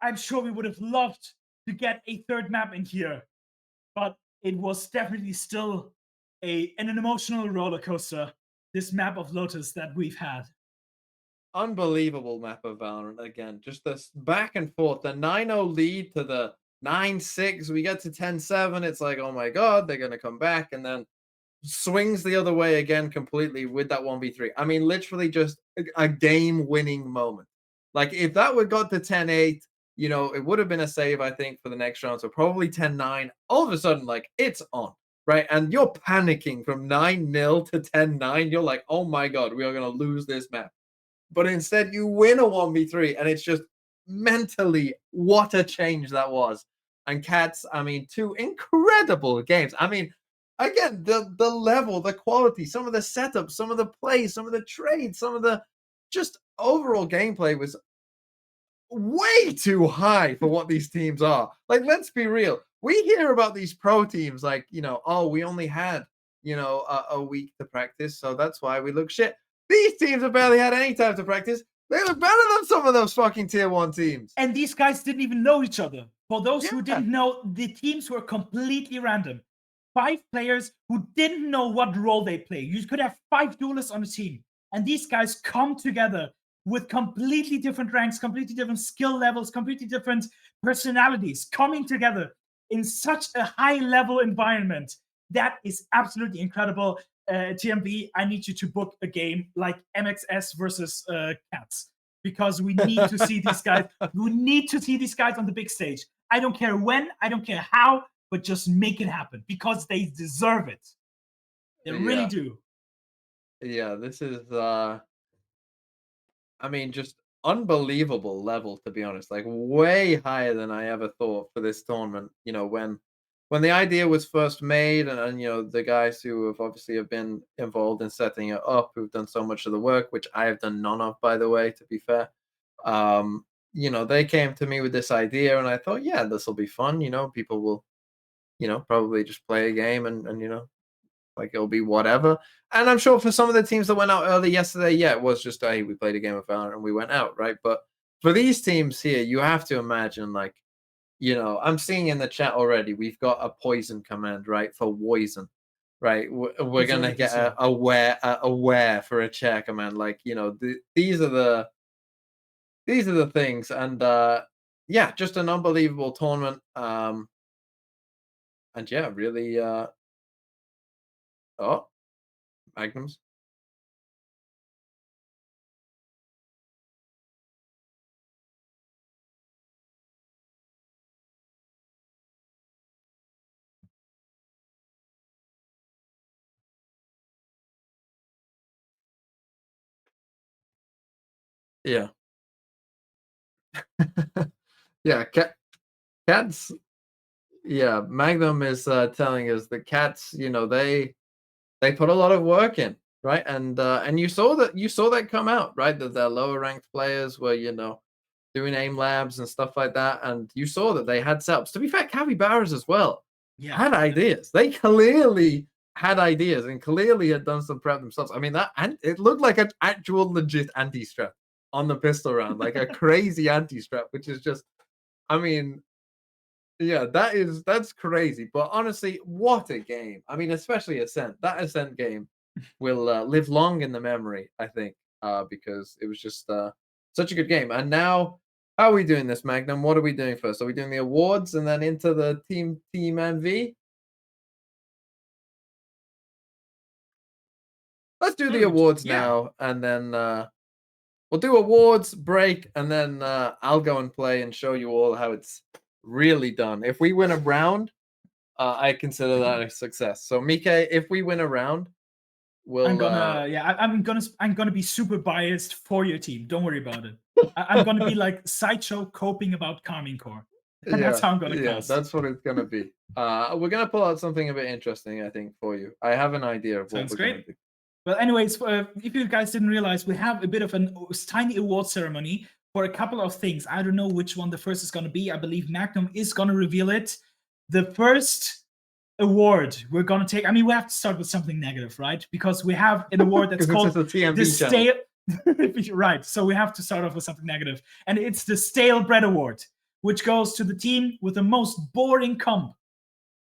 I'm sure we would have loved to get a third map in here. But it was definitely still an emotional roller coaster, this map of Lotus that we've had.
Unbelievable map of Valorant again. Just this back and forth. The 9-0 lead to the 9-6. We get to 10-7. It's like, oh my god, they're going to come back. And then swings the other way again completely with that 1v3. I mean, literally just a game-winning moment. Like, if that would got to 10-8, you know, it would have been a save, I think, for the next round. So probably 10-9. All of a sudden, like, it's on, right? And you're panicking from 9-0 to 10-9. You're like, oh my god, we are going to lose this map. But instead, you win a 1v3, and it's just mentally what a change that was. And Cats, I mean, 2 incredible games. I mean, again, the level, the quality, some of the setups, some of the plays, some of the trades, some of the just overall gameplay was way too high for what these teams are. Like, let's be real. We hear about these pro teams like, you know, oh, we only had, you know, a week to practice, so that's why we look shit. These teams have barely had any time to practice. They look better than some of those fucking tier 1 teams.
And these guys didn't even know each other. For those who didn't know, the teams were completely random. 5 players who didn't know what role they play. You could have 5 duelists on a team. And these guys come together with completely different ranks, completely different skill levels, completely different personalities, coming together in such a high-level environment. That is absolutely incredible. TMB, I need you to book a game like MXS versus Cats, because we need to see these guys. We need to see these guys on the big stage. I don't care when, I don't care how, but just make it happen because they deserve it. They really do.
Yeah, this is I mean, just unbelievable level, to be honest. Like, way higher than I ever thought for this tournament. You know, when the idea was first made, and you know, the guys who have obviously been involved in setting it up, who've done so much of the work, which I have done none of, by the way, to be fair. You know, they came to me with this idea, and I thought, yeah, this will be fun. You know, people will, you know, probably just play a game, and you know, like, it'll be whatever. And I'm sure for some of the teams that went out early yesterday, yeah, it was just, hey, we played a game of Valorant and we went out, right? But for these teams here, you have to imagine, like, you know, I'm seeing in the chat already, we've got a poison command, right, for Poison, right? We're going to get a aware for a chair command. Like, you know, these are the things. And yeah, just an unbelievable tournament. And yeah, really, oh, Magnums. Yeah. Yeah, cats. Yeah, Magnum is telling us that cats, you know, they put a lot of work in, right? And you saw that come out, right? That their lower ranked players were, you know, doing aim labs and stuff like that, and you saw that they had setups. To be fair, Capybaras as well had ideas. They clearly had ideas and clearly had done some prep themselves. I mean, and it looked like an actual legit anti-strap on the pistol round, like a crazy anti-strap, which is just, I mean, yeah, that's crazy. But honestly, what a game. I mean, especially Ascent. That Ascent game will live long in the memory, I think, because it was just such a good game. And now, how are we doing this, Magnum? What are we doing first? Are we doing the awards and then into the team MV? Let's do the awards now, and then we'll do awards, break, and then I'll go and play and show you all how it's really done. If we win a round, I consider that a success. So Mike, if we win a round, we'll
I'm gonna be super biased for your team. Don't worry about it. I'm gonna be like Sideshow coping about Carmine Core. And that's how I'm gonna cast.
That's what it's gonna be. We're gonna pull out something a bit interesting, I think, for you. I have an idea of what we're gonna do.
Well, anyways, if you guys didn't realize, we have a bit of a tiny award ceremony for a couple of things. I don't know which one the first is going to be. I believe Magnum is going to reveal it. The first award we're going to take, I mean, we have to start with something negative, right? Because we have an award that's called the Stale... Right, so we have to start off with something negative. And it's the Stale Bread Award, which goes to the team with the most boring comp.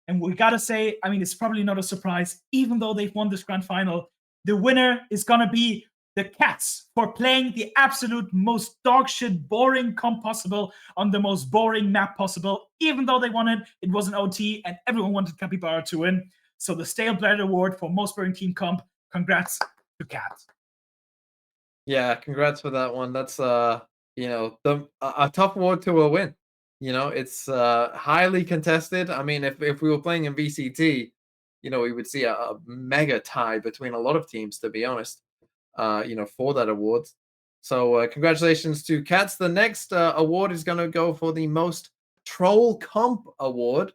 And we got to say, I mean, it's probably not a surprise, even though they've won this grand final, the winner is going to be the Cats for playing the absolute most dogshit boring comp possible on the most boring map possible. Even though they won it, it was an OT and everyone wanted Capybara to win. So the Stale Bread Award for most boring team comp, congrats to Cats.
Yeah, congrats for that one. That's you know, a tough award to a win. You know, it's highly contested. I mean, if we were playing in VCT, you know, we would see a mega tie between a lot of teams, to be honest, you know, for that award. So congratulations to Cats. The next award is going to go for the most troll comp award.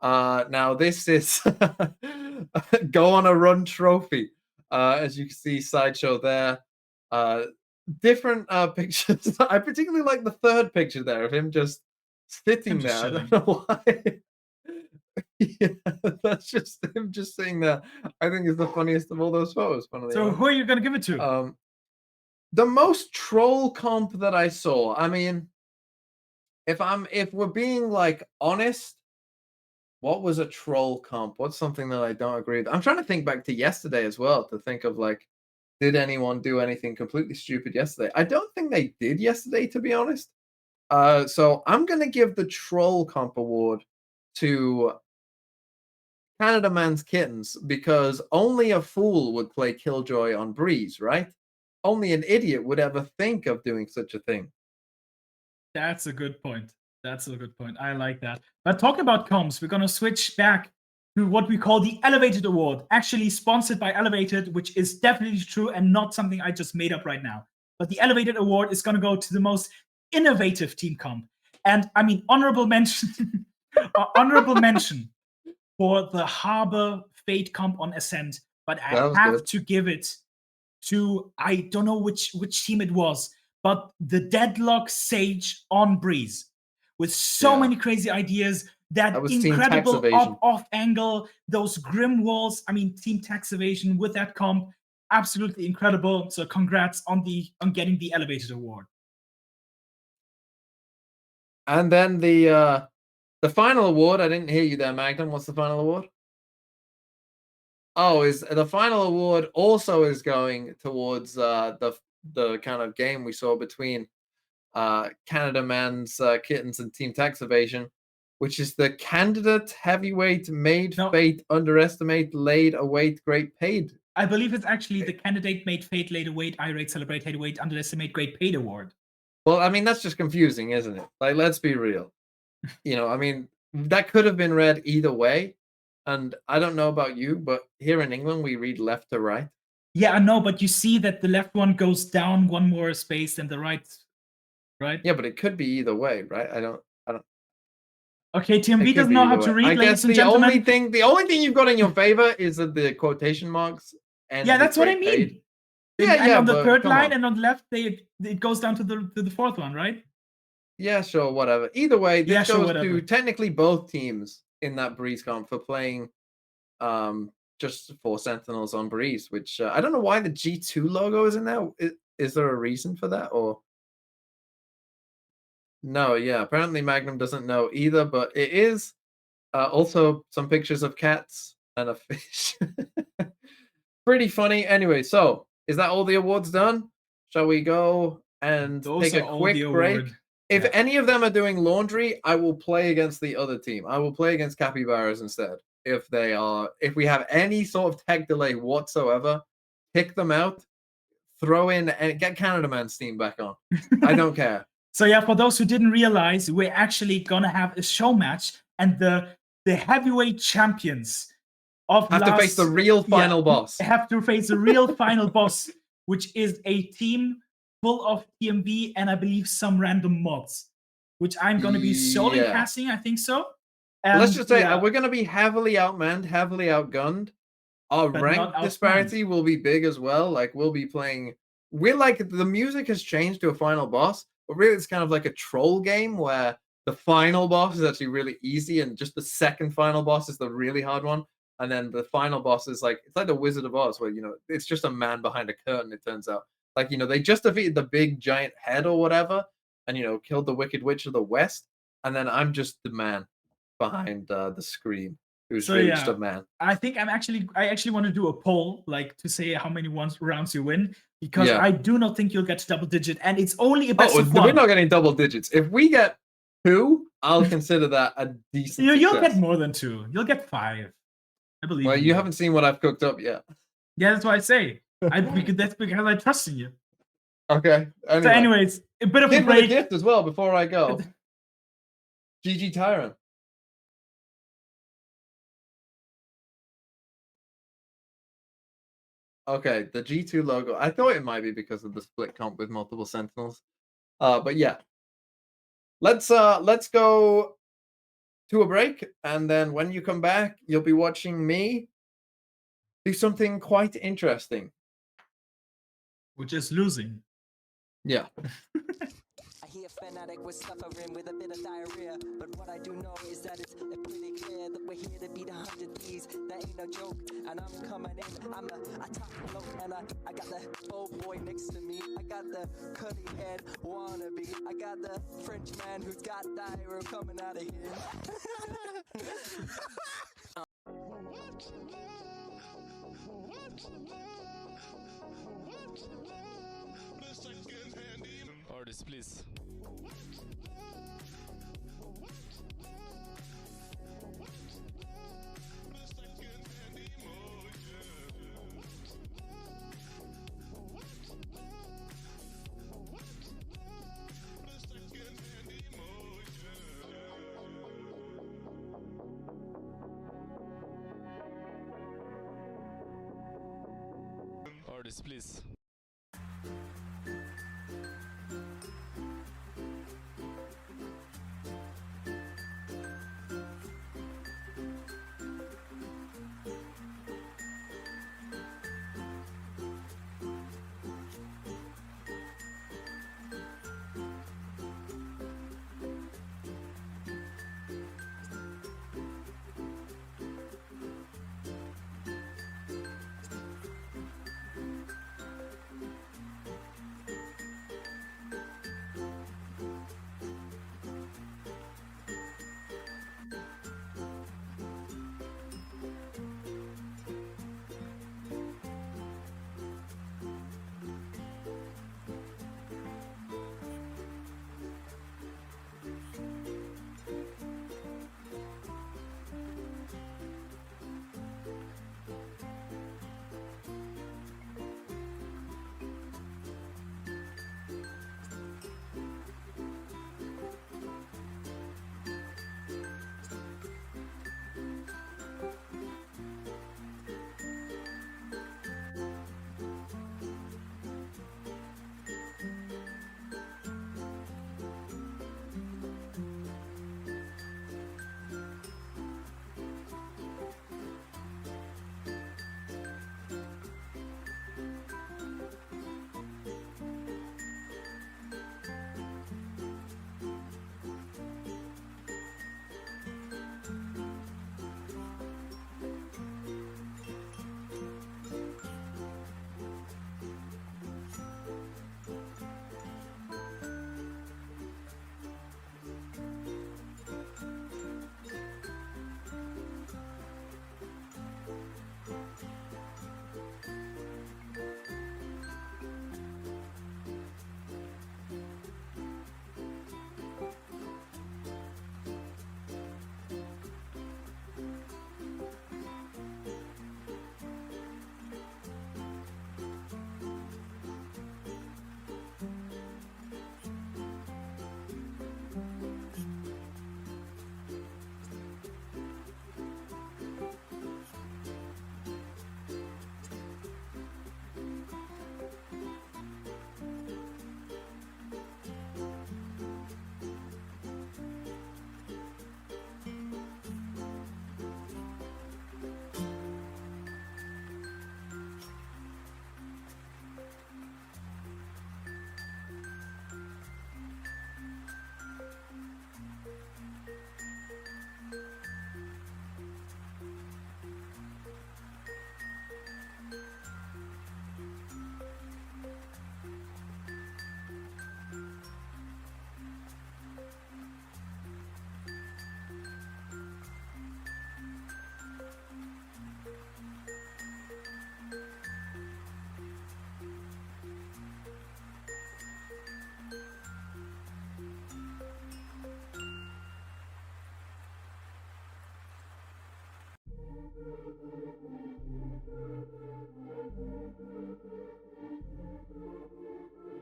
Now, this is Go on a Run trophy. As you can see, Sideshow there. Different pictures. I particularly like the third picture there of him just sitting there. I don't know why. Yeah, that's just him just sitting there. I think it's the funniest of all those photos.
So who are you gonna give it to?
The most troll comp that I saw. I mean, if we're being like honest, what was a troll comp? What's something that I don't agree with? I'm trying to think back to yesterday as well to think of like, did anyone do anything completely stupid yesterday? I don't think they did yesterday, to be honest. So I'm gonna give the troll comp award to Canada Man's Kittens, because only a fool would play Killjoy on Breeze, right? Only an idiot would ever think of doing such a thing.
That's a good point. That's a good point. I like that. But talking about comps, we're going to switch back to what we call the Elevated Award, actually sponsored by Elevated, which is definitely true and not something I just made up right now. But the Elevated Award is going to go to the most innovative team comp. And I mean, honorable mention, honorable mention for the Harbor Fate comp on Ascent, but I have to give it to, I don't know which team it was, but the Deadlock Sage on Breeze, with so many crazy ideas, that incredible off angle, those grim walls. I mean, Team Tax Evasion with that comp, absolutely incredible. So congrats on getting the Elevated Award.
And then the The final award, I didn't hear you there, Magnum. What's the final award? Oh, is the final award also is going towards the kind of game we saw between Canada Man's Kittens and Team Tax Evasion, which is the candidate heavyweight made fate underestimate laid await great paid.
I believe it's actually the candidate made fate laid await irate celebrate hate await underestimate great paid award.
Well, I mean that's just confusing, isn't it? Like, let's be real. You know, I mean that could have been read either way. And I don't know about you, but here in England we read left to right.
Yeah, I know, but you see that the left one goes down one more space than the right. Right?
Yeah, but it could be either way, right? I don't.
Okay, TMV doesn't know how to read, ladies and gentlemen.
The only thing you've got in your favor is that the quotation marks. And
yeah, that's what I mean.
Paid.
And on the third line and on the left, it goes down to the fourth one, right?
Yeah, sure, whatever. Either way, this goes to technically both teams in that Breeze comp for playing just 4 Sentinels on Breeze, which I don't know why the G2 logo is in there. Is there a reason for that, or? No, yeah, apparently Magnum doesn't know either, but it is also some pictures of cats and a fish. Pretty funny. Anyway, so is that all the awards done? Shall we go and take a quick break? If any of them are doing laundry, I will play against the other team. I will play against Capybaras instead. If we have any sort of tech delay whatsoever, pick them out, throw in and get Canada Man's team back on. I don't care.
So yeah, for those who didn't realize, we're actually gonna have a show match, and the heavyweight champions of
have to face the real final boss.
Have to face the real final boss, which is a team full of TMV and I believe some random mods, which I'm gonna be solely casting. I think so. And
let's just say we're gonna be heavily outmanned, heavily outgunned. Our rank disparity will be big as well. Like we'll be playing. We're like the music has changed to a final boss. But really, it's kind of like a troll game where the final boss is actually really easy, and just the second final boss is the really hard one. And then the final boss is like it's like the Wizard of Oz, where it's just a man behind a curtain. It turns out, like they just defeated the big giant head or whatever, and killed the Wicked Witch of the West. And then I'm just the man behind the screen, who's really just a man.
I think I actually want to do a poll, like to say how many rounds you win. Because I do not think you'll get double digit, and it's only a best of one.
We're not getting double digits. If we get 2, I'll consider that a decent.
You'll get more than 2. You'll get 5. I believe.
Well, you haven't seen what I've cooked up yet.
Yeah, that's why I say. That's because I trust in you.
Okay. Anyway.
So, anyways, a bit of a break.
A gift as well before I go. GG Tyrant. Okay, the G2 logo. I thought it might be because of the split comp with multiple Sentinels. But yeah. Let's go to a break, and then when you come back, you'll be watching me do something quite interesting.
Which is losing.
Yeah.
I hear fanatic was suffering with a bit of diarrhea, but what I do know is that it's pretty clear that we're here to beat 100 D's. That ain't no joke, and I'm coming in. I'm a top bloke, and I got the old boy next to me. I got the curly head wannabe. I got the French man who's got diarrhea coming out of here.
Artist, please. Artist, please.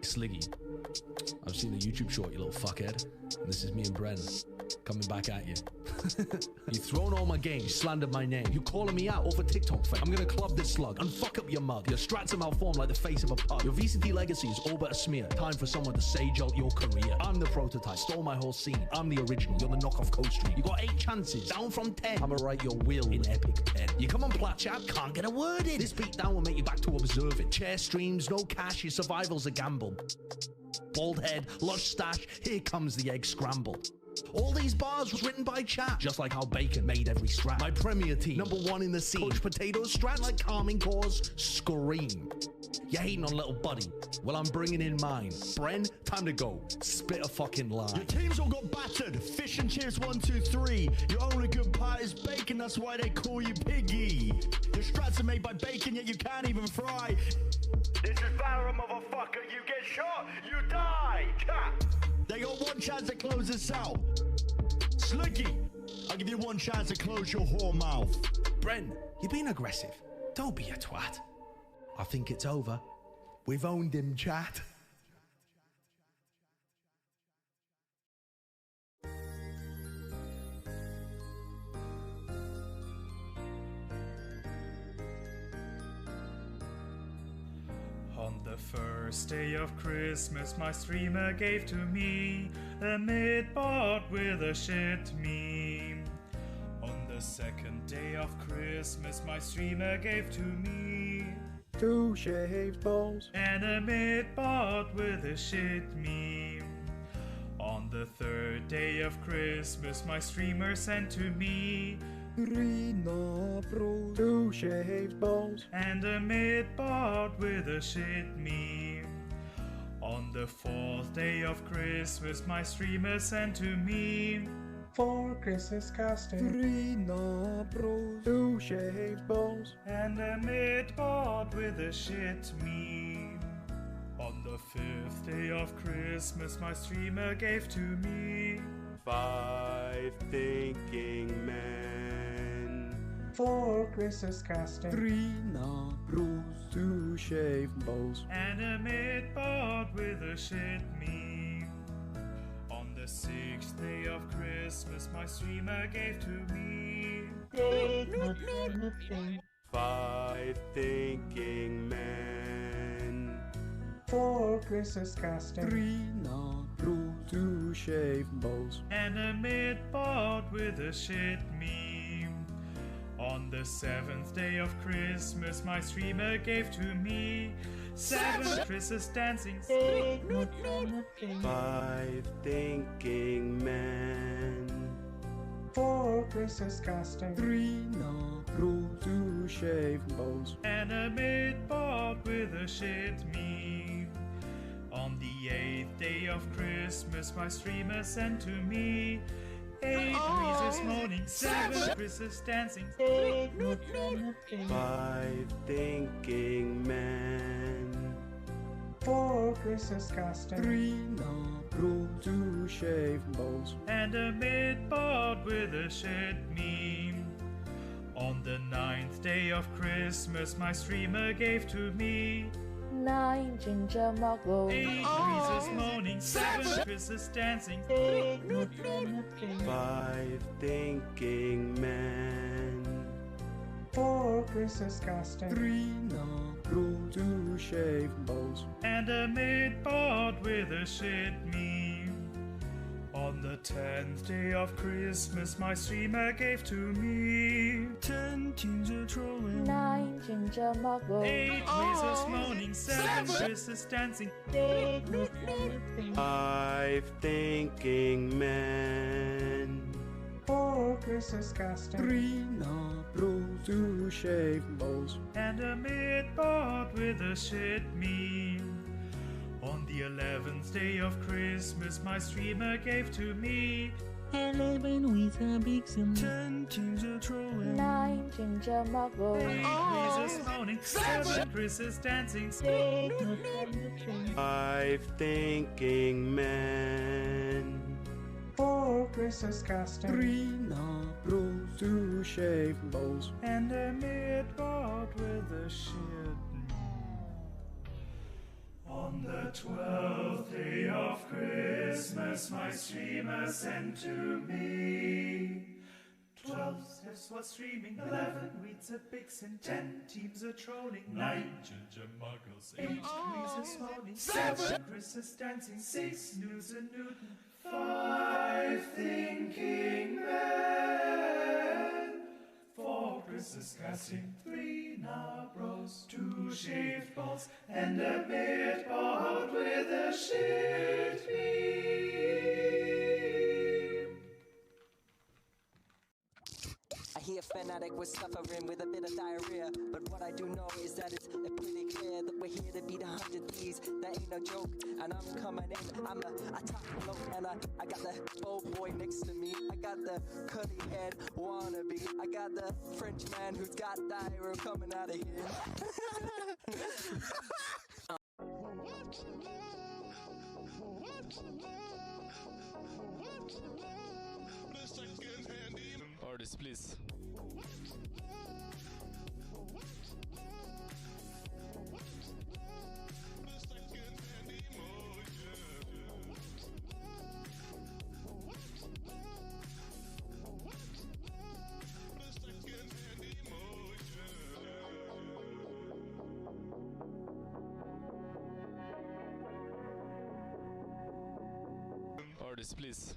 Sliggy. I've seen the YouTube short, you little fuckhead. And this is me and Bren coming back at you. You've thrown all my games, slandered my name. You calling me out over TikTok fame. I'm gonna club this slug and fuck up your mug. Your strats are malformed like the face of a pug. Your VCT legacy is all but a smear. Time for someone to sage out your career. I'm the prototype, stole my whole scene. I'm the original, you're the knockoff Coast Street. You got 8 chances, down from 10. I'ma write your will in epic pen. You come on plat chat, can't get a word in. This beatdown will make you back to observing. Chair streams, no cash, your survival's a gamble. Bald head, lush stash, here comes the egg scramble. All these bars was written by chat, just like how Bacon made every strat. My premier team, #1 in the scene. Coach Potatoes strat like calming cause, scream. You're hating on little buddy, well I'm bringing in mine. Bren, time to go, spit a fucking line.
Your teams all got battered. Fish and chips 1, 2, 3. Your only good part is bacon, that's why they call you piggy. Your strats are made by bacon, yet you can't even fry. This is Valorant, motherfucker. You get shot, you die. Cat. They got 1 chance to close this out. Sliggy, I'll give you 1 chance to close your whore mouth.
Bren, you're being aggressive. Don't be a twat. I think it's over. We've owned him, chat.
On the first day of Christmas, my streamer gave to me a mid-bot with a shit meme. On the second day of Christmas, my streamer gave to me
2 shaved balls
and a mid-bot with a shit meme. On the third day of Christmas, my streamer sent to me
Rina Pro 2 shaved balls
and a mid-bot with a shit meme. On the fourth day of Christmas, my streamer sent to me
4 Chris's casting.
Rina Pro 2 shaved balls
and a mid-bot with a shit meme. On the fifth day of Christmas, my streamer gave to me
5 thinking men.
4 Chris's casting.
Rina Pro 2 shaved balls
and a mid-bot with a shit meme. On the sixth day of Christmas, my streamer gave to me
5 thinking men.
4 Chris's casting.
Rina Pro 2 shaved balls
and a mid-bot with a shit meme. On the seventh day of Christmas, my streamer gave to me 7 Chris's dancing.
5 thinking men.
4 Chris's casting.
Rina Pro 2 shaved balls
and a mid-bot with a shit meme. On the 8th day of Christmas, my streamer sent to me 8 Reese's moaning, 7 Chris's dancing.
5 thinking men.
4 Chris's casting.
Rina Pro 2 shaved balls
and a mid-bot with a shit meme. On the 9th day of Christmas, my streamer gave to me
9 ginger muggles.
8 Reese's moaning, 7 Chris's dancing.
5 thinking men.
4 Chris's casting.
Rina Pro 2 shaved balls
and a mid-bot with a shit meme. On the 10th day of Christmas, my streamer gave to me 10 teams are trolling,
9 ginger muggles.
8 Reese's moaning, 7 Chris's dancing.
5 thinking men.
4 Chris's casting.
Rina Pro 2 shaved balls
and a mid-bot with a shit meme. On the 11th day of Christmas, my streamer gave to me
11 with a big sim.
10 teams are trolling,
9 ginger muggles.
8 Reese's moaning, 7 Chris's dancing.
5 thinking men.
4 Chris's casting.
Rina Pro 2 shaved balls
and a mid-bot with a shit meme. On On the 12th day of Christmas, my streamer sent to me 12 steps was streaming, 11 weeds a pixin, 10 teams a trolling, 9 ginger muggles, 8 Greasers moaning, 7 Chris's dancing, 6 News and Newton, 5 thinking men, 4 Chris's casting, 3 Nabros, 2 shaved balls, and a midboard with a shit beam.
I hear fanatic was suffering with a bit of diarrhea, but what I do know is that it's pretty clear that we're here to beat 100 D's. That ain't no joke, and I'm coming in. I'm a top bloke, and I got the bold boy next to me. I got the curly head wannabe. I got the French man who's got diarrhea coming out of here.
Artist, please. Artist, please.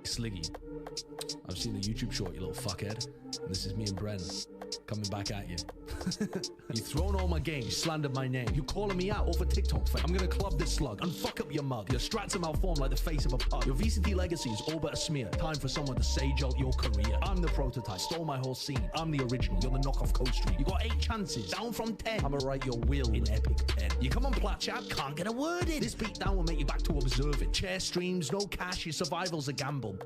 Sliggy. I've seen a YouTube short, you little fuckhead. And this is me and Bren coming back at you. You've thrown all my games, slandered my name. You calling me out over TikTok fame. I'm gonna club this slug and fuck up your mug. Your strats are malformed like the face of a pug. Your VCT legacy is all but a smear. Time for someone to sage out your career. I'm the prototype, stole my whole scene. I'm the original, you're the knockoff Coast Street. You got 8 chances, down from 10. I'ma write your will in epic pen. You come on plat chat, can't get a word in. This beatdown will make you back to observe it. Chair streams, no cash, your survival's a gamble.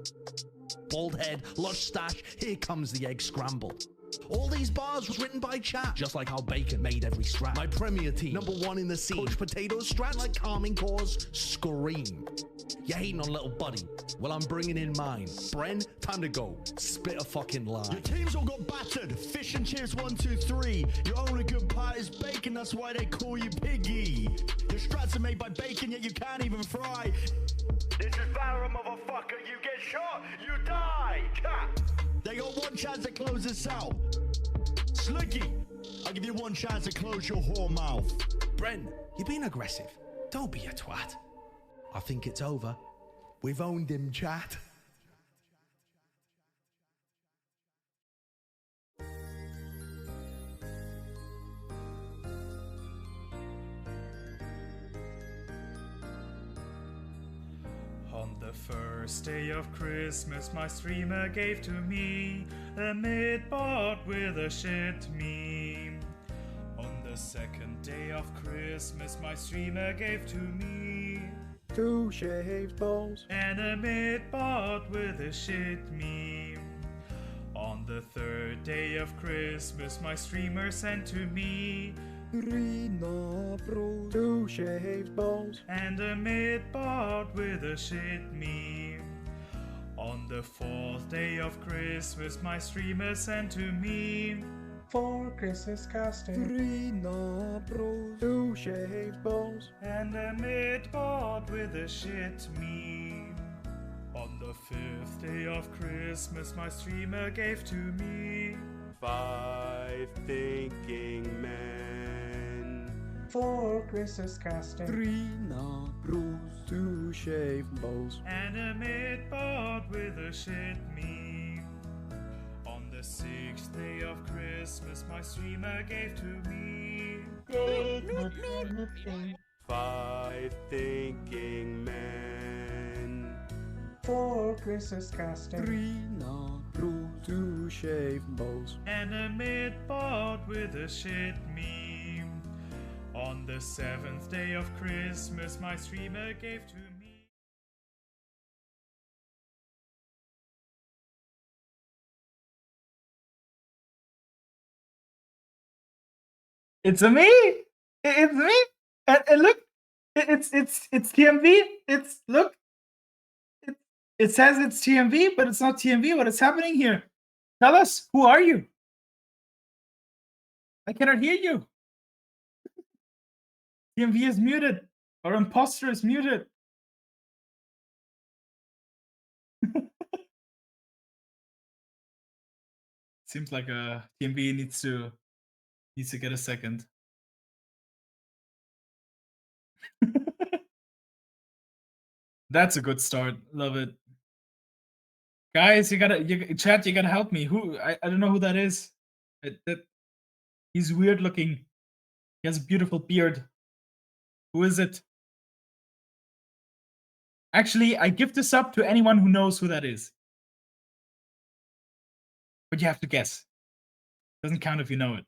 Bald head, lush stash, here comes the egg scramble. All these bars was written by chat, just like how Bacon made every strat. My premier team, #1 in the scene. Coach Potatoes strat like calming cause, scream. You're hating on little buddy, well I'm bringing in mine. Bren, time to go, spit a fucking line.
Your team's all got battered. Fish and chips 1, 2, 3. Your only good part is bacon, that's why they call you piggy. Your strats are made by bacon, yet you can't even fry. This is Valorant, motherfucker. You get shot, you die. Cat. They got 1 chance to close this out. Sliggy, I'll give you 1 chance to close your whore mouth.
Bren, you're being aggressive. Don't be a twat. I think it's over. We've owned him, chat.
On the first day of Christmas, my streamer gave to me a mid-bot with a shit meme. On the second day of Christmas, my streamer gave to me
2 shaved balls
and a mid-bot with a shit meme. On the third day of Christmas, my streamer sent to me
3 Bros, 2 shaved balls
and a mid-bot with a shit meme. On the fourth day of Christmas, my streamer sent to me
4 Christmas casting
3 Bros, 2 shaved balls
and a mid-bot with a shit meme. On the fifth day of Christmas, my streamer gave to me
5 thinking men.
4 Christmas casting
3 Bros, 2 shaved balls
and a mid-bot with a shit meme. On the sixth day of Christmas, my streamer gave to me
5 thinking men.
4 Christmas casting
3 Bros, 2 shaved balls
and a mid-bot with a shit meme. On the seventh day of Christmas, my streamer gave to me
It's a me. It's me. And look, it's TMV. It's look. It says it's TMV, but it's not TMV. What is happening here? Tell us, who are you? I cannot hear you. TMV is muted. Our imposter is muted. Seems like TMV needs to get a second. That's a good start. Love it. Guys, chat, you gotta help me. Who I don't know who that is. He's weird looking. He has a beautiful beard. Who is it? Actually, I give this up to anyone who knows who that is. But you have to guess. Doesn't count if you know it.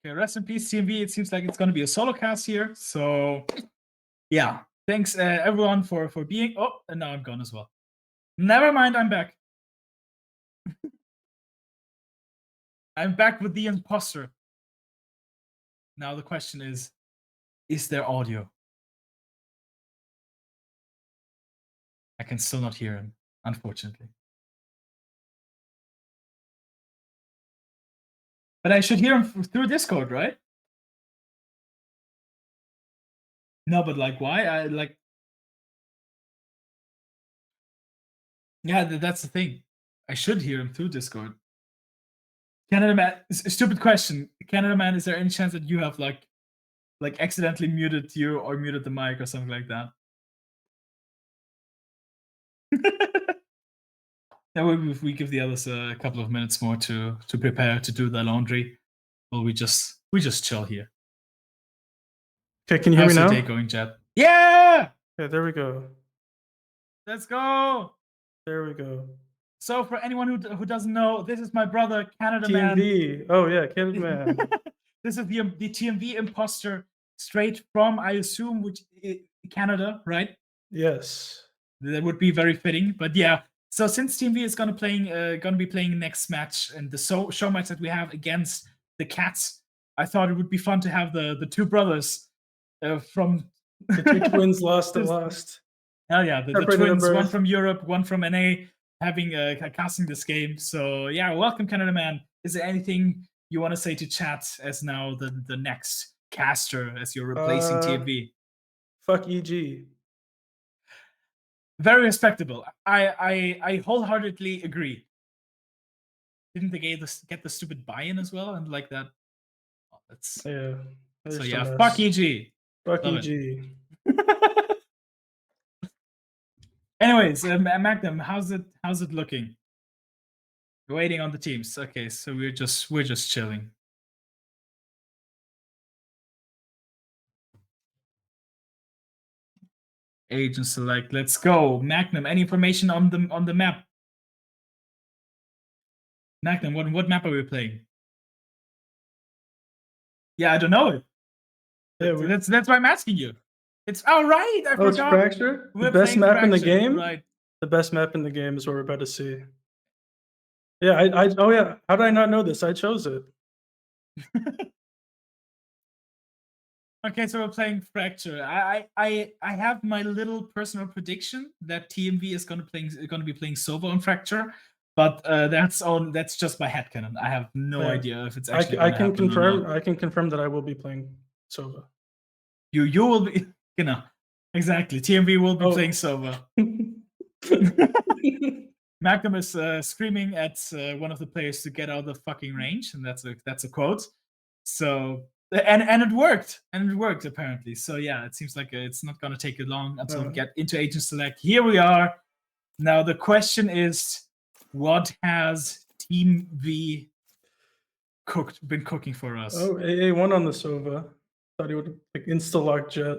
Okay, rest in peace, TMV. It seems like it's going to be a solo cast here. So, yeah. Thanks, everyone, for being... Oh, and now I'm gone as well. Never mind, I'm back. I'm back with the imposter. Now the question is there audio? I can still not hear him, unfortunately. But I should hear him through Discord, right? No, but like, why? I like. Yeah, that's the thing. I should hear him through Discord. Canada Man, stupid question. Canada Man, is there any chance that you have like accidentally muted you or muted the mic or something like that? Now we give the others a couple of minutes more to prepare to do their laundry. Well, we just chill here.
Okay, can you hear me now?
How's your day going, Jet? Yeah!
Yeah, there we go.
Let's go!
There we go.
So for anyone who doesn't know, this is my brother, Canada Man.
TMV. Oh yeah, Canada Man.
This is the TMV imposter, straight from, I assume, Canada, right?
Yes.
That would be very fitting. But yeah, so since TMV is gonna be playing next match and the show match that we have against the Cats, I thought it would be fun to have the two brothers from
the two twins lost at last.
Hell yeah, the twins, one from Europe, one from NA, having casting this game. So yeah, welcome, Canada Man. Is there anything you want to say to chat as now the next caster as you're replacing TMV?
Fuck EG.
Very respectable. I wholeheartedly agree. Didn't they get the stupid buy-in as well and like that? Oh, that's
yeah.
So yeah, fuck EG.
Fuck EG.
Anyways, Magnum, how's it looking? We're waiting on the teams. Okay, so we're just chilling. Agent select. Let's go, Magnum. Any information on the map? Magnum, what map are we playing? Yeah, I don't know it.
Yeah,
that's why I'm asking you. It's all right. I forgot.
It's Fracture. The best map in the game. Right. The best map in the game is what we're about to see. Yeah, oh yeah. How did I not know this? I chose it.
Okay, so we're playing Fracture. I have my little personal prediction that TMV is gonna be playing Sova on Fracture, but that's just my headcanon. I have no idea if it's actually.
I can confirm. I can confirm that I will be playing Sova.
You will be. You know, exactly. TMV will be playing Sova. Magnum is screaming at one of the players to get out of the fucking range, and that's a quote. So and it worked, apparently. So yeah, it seems like it's not gonna take long until we get into Agent Select. Here we are. Now the question is, what has Team V been cooking for us?
Oh, AA1 on the Sova. Thought he would like insta-lock Jet.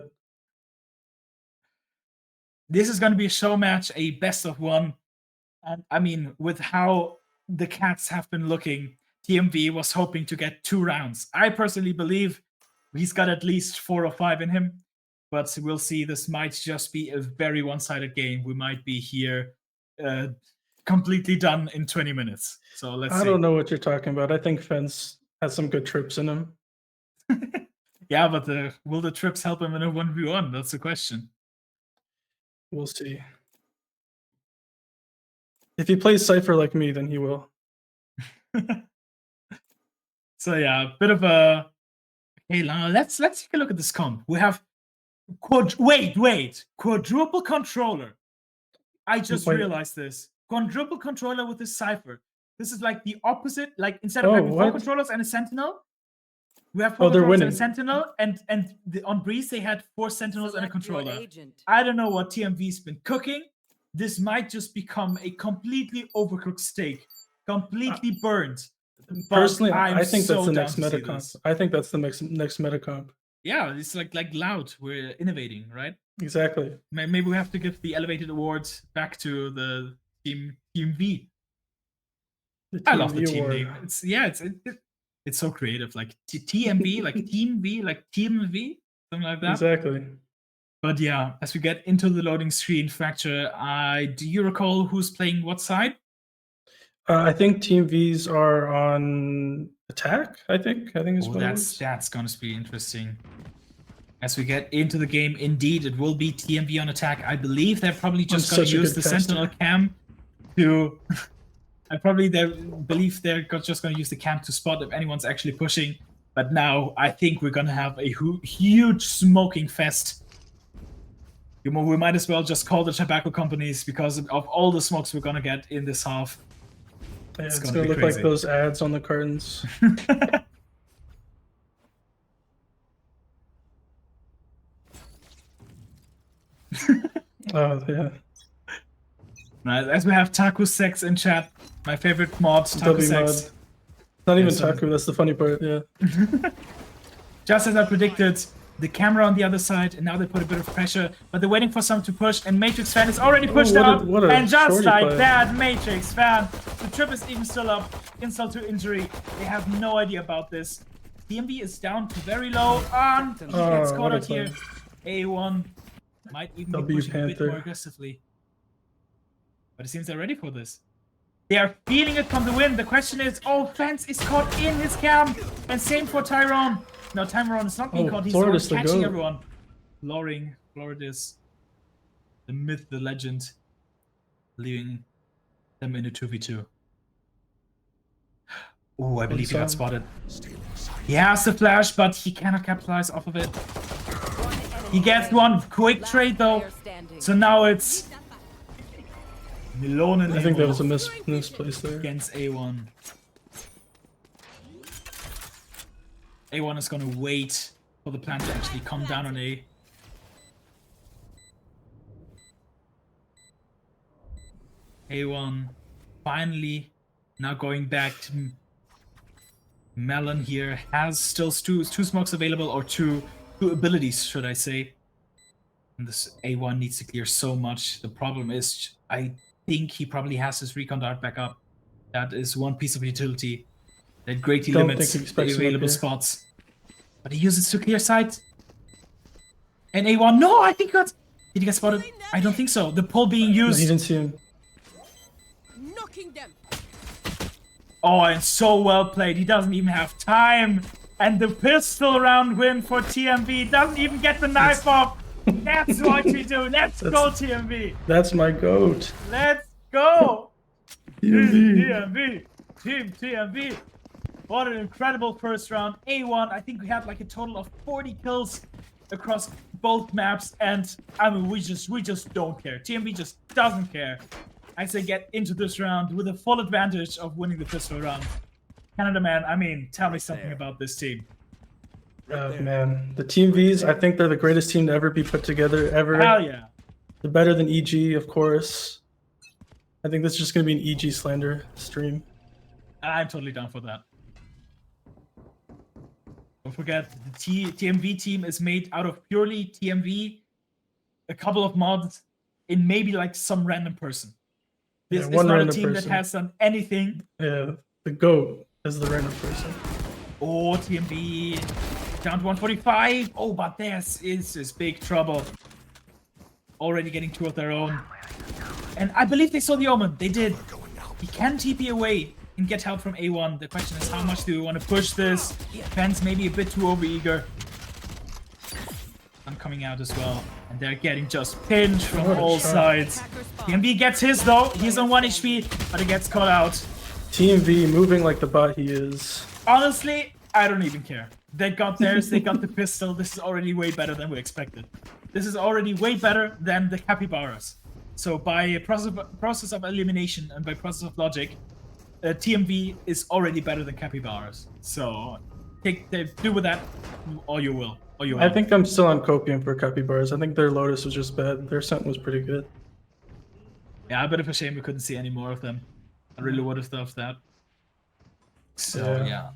This is going to be a show match, a best of one. And I mean, with how the Cats have been looking, TMV was hoping to get 2 rounds. I personally believe he's got at least 4 or 5 in him, but we'll see. This might just be a very one-sided game. We might be here completely done in 20 minutes. So let's see.
I don't know what you're talking about. I think Fence has some good trips in him.
Yeah, but will the trips help him in a 1v1? That's the question.
We'll see. If he plays Cypher like me, then he will.
So yeah, a bit of a. Okay, now let's take a look at this comp. We have quadruple controller. I just realized this. Quadruple controller with a Cypher. This is like the opposite. Like instead of having 4 controllers and a Sentinel, we have 4 controllers and a Sentinel, and on Breeze they had 4 Sentinels and a controller. I don't know what TMV's been cooking. This might just become a completely overcooked steak, completely burned.
Personally, I think that's the next meta comp. I think that's the next meta comp.
Yeah, it's like loud. We're innovating, right?
Exactly.
Maybe we have to give the elevated awards back to the Team V. I love the team name. It's so creative, like TMV, like Team V, like Team V, something like that.
Exactly.
But yeah, as we get into the loading screen, Fracture, do you recall who's playing what side?
I think Team V's are on attack. I think is what
that's gonna be interesting. As we get into the game, indeed, it will be TMV on attack. I believe they're probably just gonna use the Sentinel cam to I probably believe they're just going to use the camp to spot if anyone's actually pushing. But now I think we're going to have a huge smoking fest. We might as well just call the tobacco companies because of all the smokes we're going to get in this half.
Yeah, it's going to look like those ads on the cartons. Oh, yeah.
Right, as we have Taku Sex in chat, my favorite mod, Taku Sex.
Not even Taku, that's the funny part, yeah.
Just as I predicted, the camera on the other side, and now they put a bit of pressure, but they're waiting for someone to push, and Matrix Fan is already pushed out, and just like that, Matrix Fan, the trip is even still up, insult to injury, they have no idea about this. DMV is down to very low, and he gets caught out here. A1 might even be pushing a bit more aggressively. But it seems they're ready for this. They are feeling it from the wind. The question is, Fence is caught in his camp. And same for Tyrone. No, Tyrone is not being caught. He's already catching everyone. Floridis, the myth, the legend, leaving them in a 2v2. Oh, I believe he got spotted. He has the flash, but he cannot capitalize off of it. He gets one quick trade though. So now it's Milone and
I think that was a misplace there.
Against A1. A1 is gonna wait for the plan to actually come down on A. A1 finally now going back to Melon here. Has still two smokes available, or two abilities, should I say. And this A1 needs to clear so much. The problem is, I think he probably has his recon dart back up. That is one piece of utility that greatly limits the available spots. But he uses to clear sight. And A1, no, I think did he get spotted? I don't think so. The pull being used.
No, he didn't see him.
Knocking them.
Oh, and so well played. He doesn't even have time. And the pistol round win for TMV. Doesn't even get the knife off. That's what we do. Let's go, TMV.
That's my goat.
Let's go.
TMV.
Team TMV. What an incredible first round. A1, I think we had like a total of 40 kills across both maps. And I mean, we just don't care. TMV just doesn't care. I say get into this round with a full advantage of winning the pistol round. Canada Man, I mean, tell me something about this team.
Man, the Team Vs, I think they're the greatest team to ever be put together, ever.
Hell yeah.
They're better than EG, of course. I think this is just going to be an EG slander stream.
I'm totally down for that. Don't forget, the TMV team is made out of purely TMV, a couple of mods, and maybe like some random person. This is not a team that has done anything.
Yeah, the GOAT is the random person.
Oh, TMV down to 145. Oh, but this is big trouble. Already getting two of their own. And I believe they saw the omen. They did. He can TP away and get help from A1. The question is, how much do we want to push this? Fence maybe a bit too overeager. I'm coming out as well. And they're getting just pinched from all sides. TMV gets his though. He's on 1 HP, but he gets caught out.
TMV moving like the bot he is.
Honestly, I don't even care. They got theirs, they got the pistol. This is already way better than we expected. This is already way better than the capybaras. So by a process of elimination and by process of logic, TMV is already better than capybaras. So do with that all you will.
I think I'm still on Copium for capybaras. I think their Lotus was just bad. Their scent was pretty good.
Yeah, a bit of a shame we couldn't see any more of them. I really would have loved that. So yeah.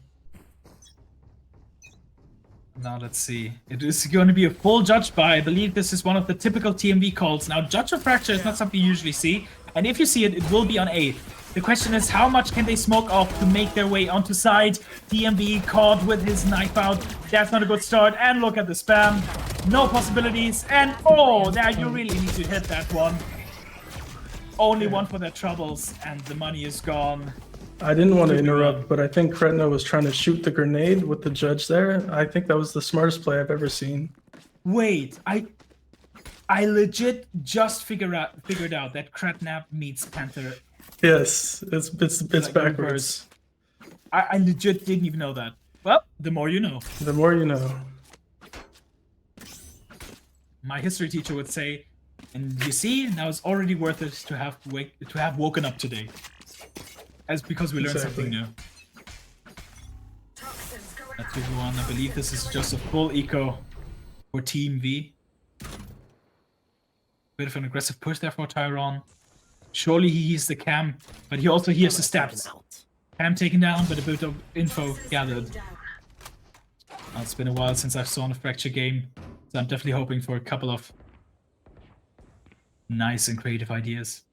Now let's see. It is going to be a full judge by. I believe this is one of the typical TMV calls. Now, judge of fracture is not something you usually see, and if you see it, it will be on A. The question is, how much can they smoke off to make their way onto side? TMV caught with his knife out. That's not a good start. And look at the spam. No possibilities. And oh, there you really need to hit that one. Only one for their troubles, and the money is gone.
I didn't want to interrupt, but I think Kretna was trying to shoot the grenade with the judge there. I think that was the smartest play I've ever seen.
Wait, I legit just figured out that Kretna meets Panther
Yes, it's
Like
backwards.
I legit didn't even know that. Well, the more you know.
The more you know.
My history teacher would say, and you see, now it's already worth it to have woken up today. As because we learned something new. That's 2v1. I believe this is just a full eco for Team V. Bit of an aggressive push there for Tyron. Surely he hears the cam, but he also hears the steps. Cam taken down, but a bit of info gathered. Well, it's been a while since I've saw a Fracture game, so I'm definitely hoping for a couple of nice and creative ideas.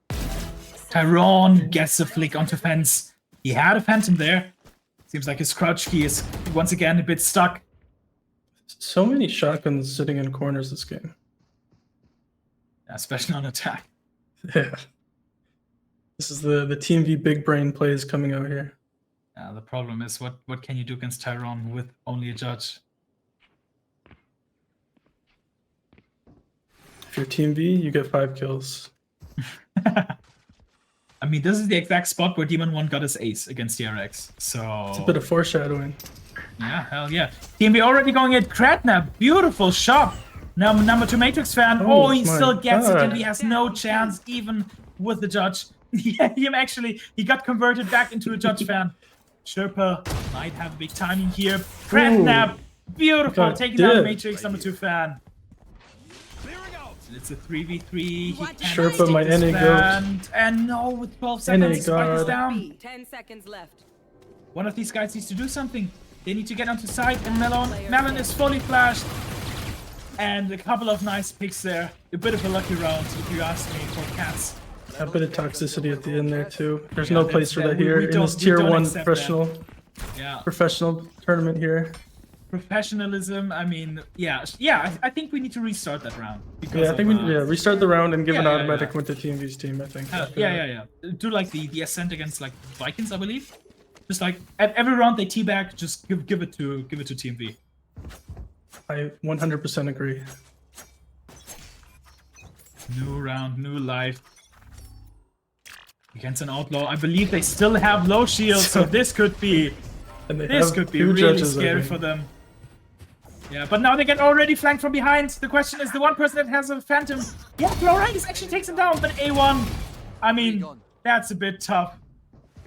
Tyron gets a flick onto fence. He had a Phantom there. Seems like his crouch key is once again a bit stuck.
So many shotguns sitting in corners this game.
Especially on attack.
Yeah. This is the Team V big brain plays coming out here.
The problem is, what can you do against Tyron with only a judge?
If you're Team V, you get 5 kills.
I mean, this is the exact spot where Demon 1 got his ace against DRX, so...
It's a bit of foreshadowing.
Yeah, hell yeah. Team V already going at Kratna. Beautiful shot. Now, number 2 Matrix fan. Oh, he still gets it, and he has no chance, even with the judge. Yeah, he got converted back into a judge fan. Sherpa might have a big timing here. Kratna, beautiful, taking down the Matrix number 2 fan. It's a 3v3.
Sherpa, my NA goat.
And no, with 12 seconds, Spike is down.
10 seconds left.
One of these guys needs to do something. They need to get onto site, and Melon is fully flashed. And a couple of nice picks there. A bit of a lucky round, if you ask me, for Cats.
A bit of toxicity at the end there too. There's no place for that here in this tier 1 professional tournament here.
Professionalism. I mean, yeah. I think we need to restart that round.
Yeah, I think we restart the round and give an automatic win to Team V's team. I think.
Yeah. Do like the Ascent against like Vikings, I believe. Just like at every round they teabag, just give it to Team V.
I 100% agree.
New round, new life. Against an outlaw. I believe they still have low shields, so this could be really scary for them. Yeah, but now they get already flanked from behind. The question is, the one person that has a Phantom. Yeah, Florides actually takes him down, but A1. I mean, that's a bit tough.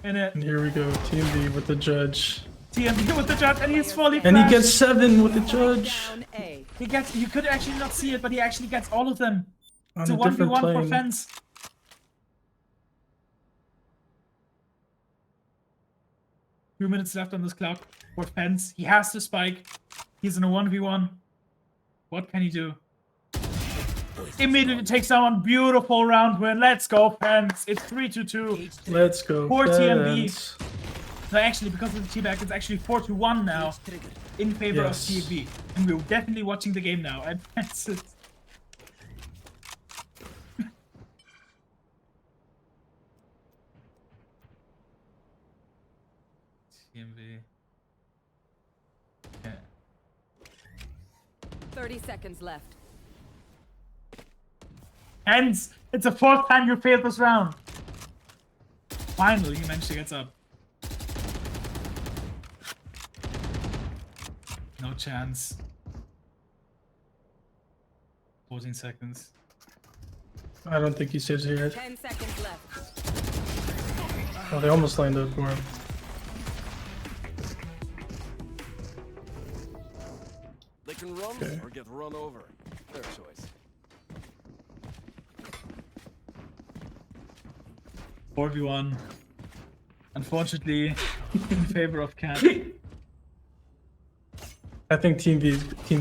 And
here we go, Team V with the judge.
Team V with the judge, and he's fully
flashed. And he gets 7 with the judge.
You could actually not see it, but he actually gets all of them. It's a 1v1 for fence. Few minutes left on this clock for fence. He has to spike. He's in a 1v1. What can he do? Immediately takes down. Beautiful round win. Let's go, fence. It's 3-2.
Let's go.
For TMV. No, actually, because of the teabag, it's actually 4-1 now in favor of TMV. And we're definitely watching the game now. And that's it. TMV. Okay.
30 seconds left.
Hence, it's the 4th time you failed this round. Finally, you managed to get up. No chance. 14 seconds.
I don't think he saves it yet.
10 seconds left.
Oh, they almost lined up for him.
They can run or get run over. Their choice.
4v1. Unfortunately, in favor of Cat.
I think Team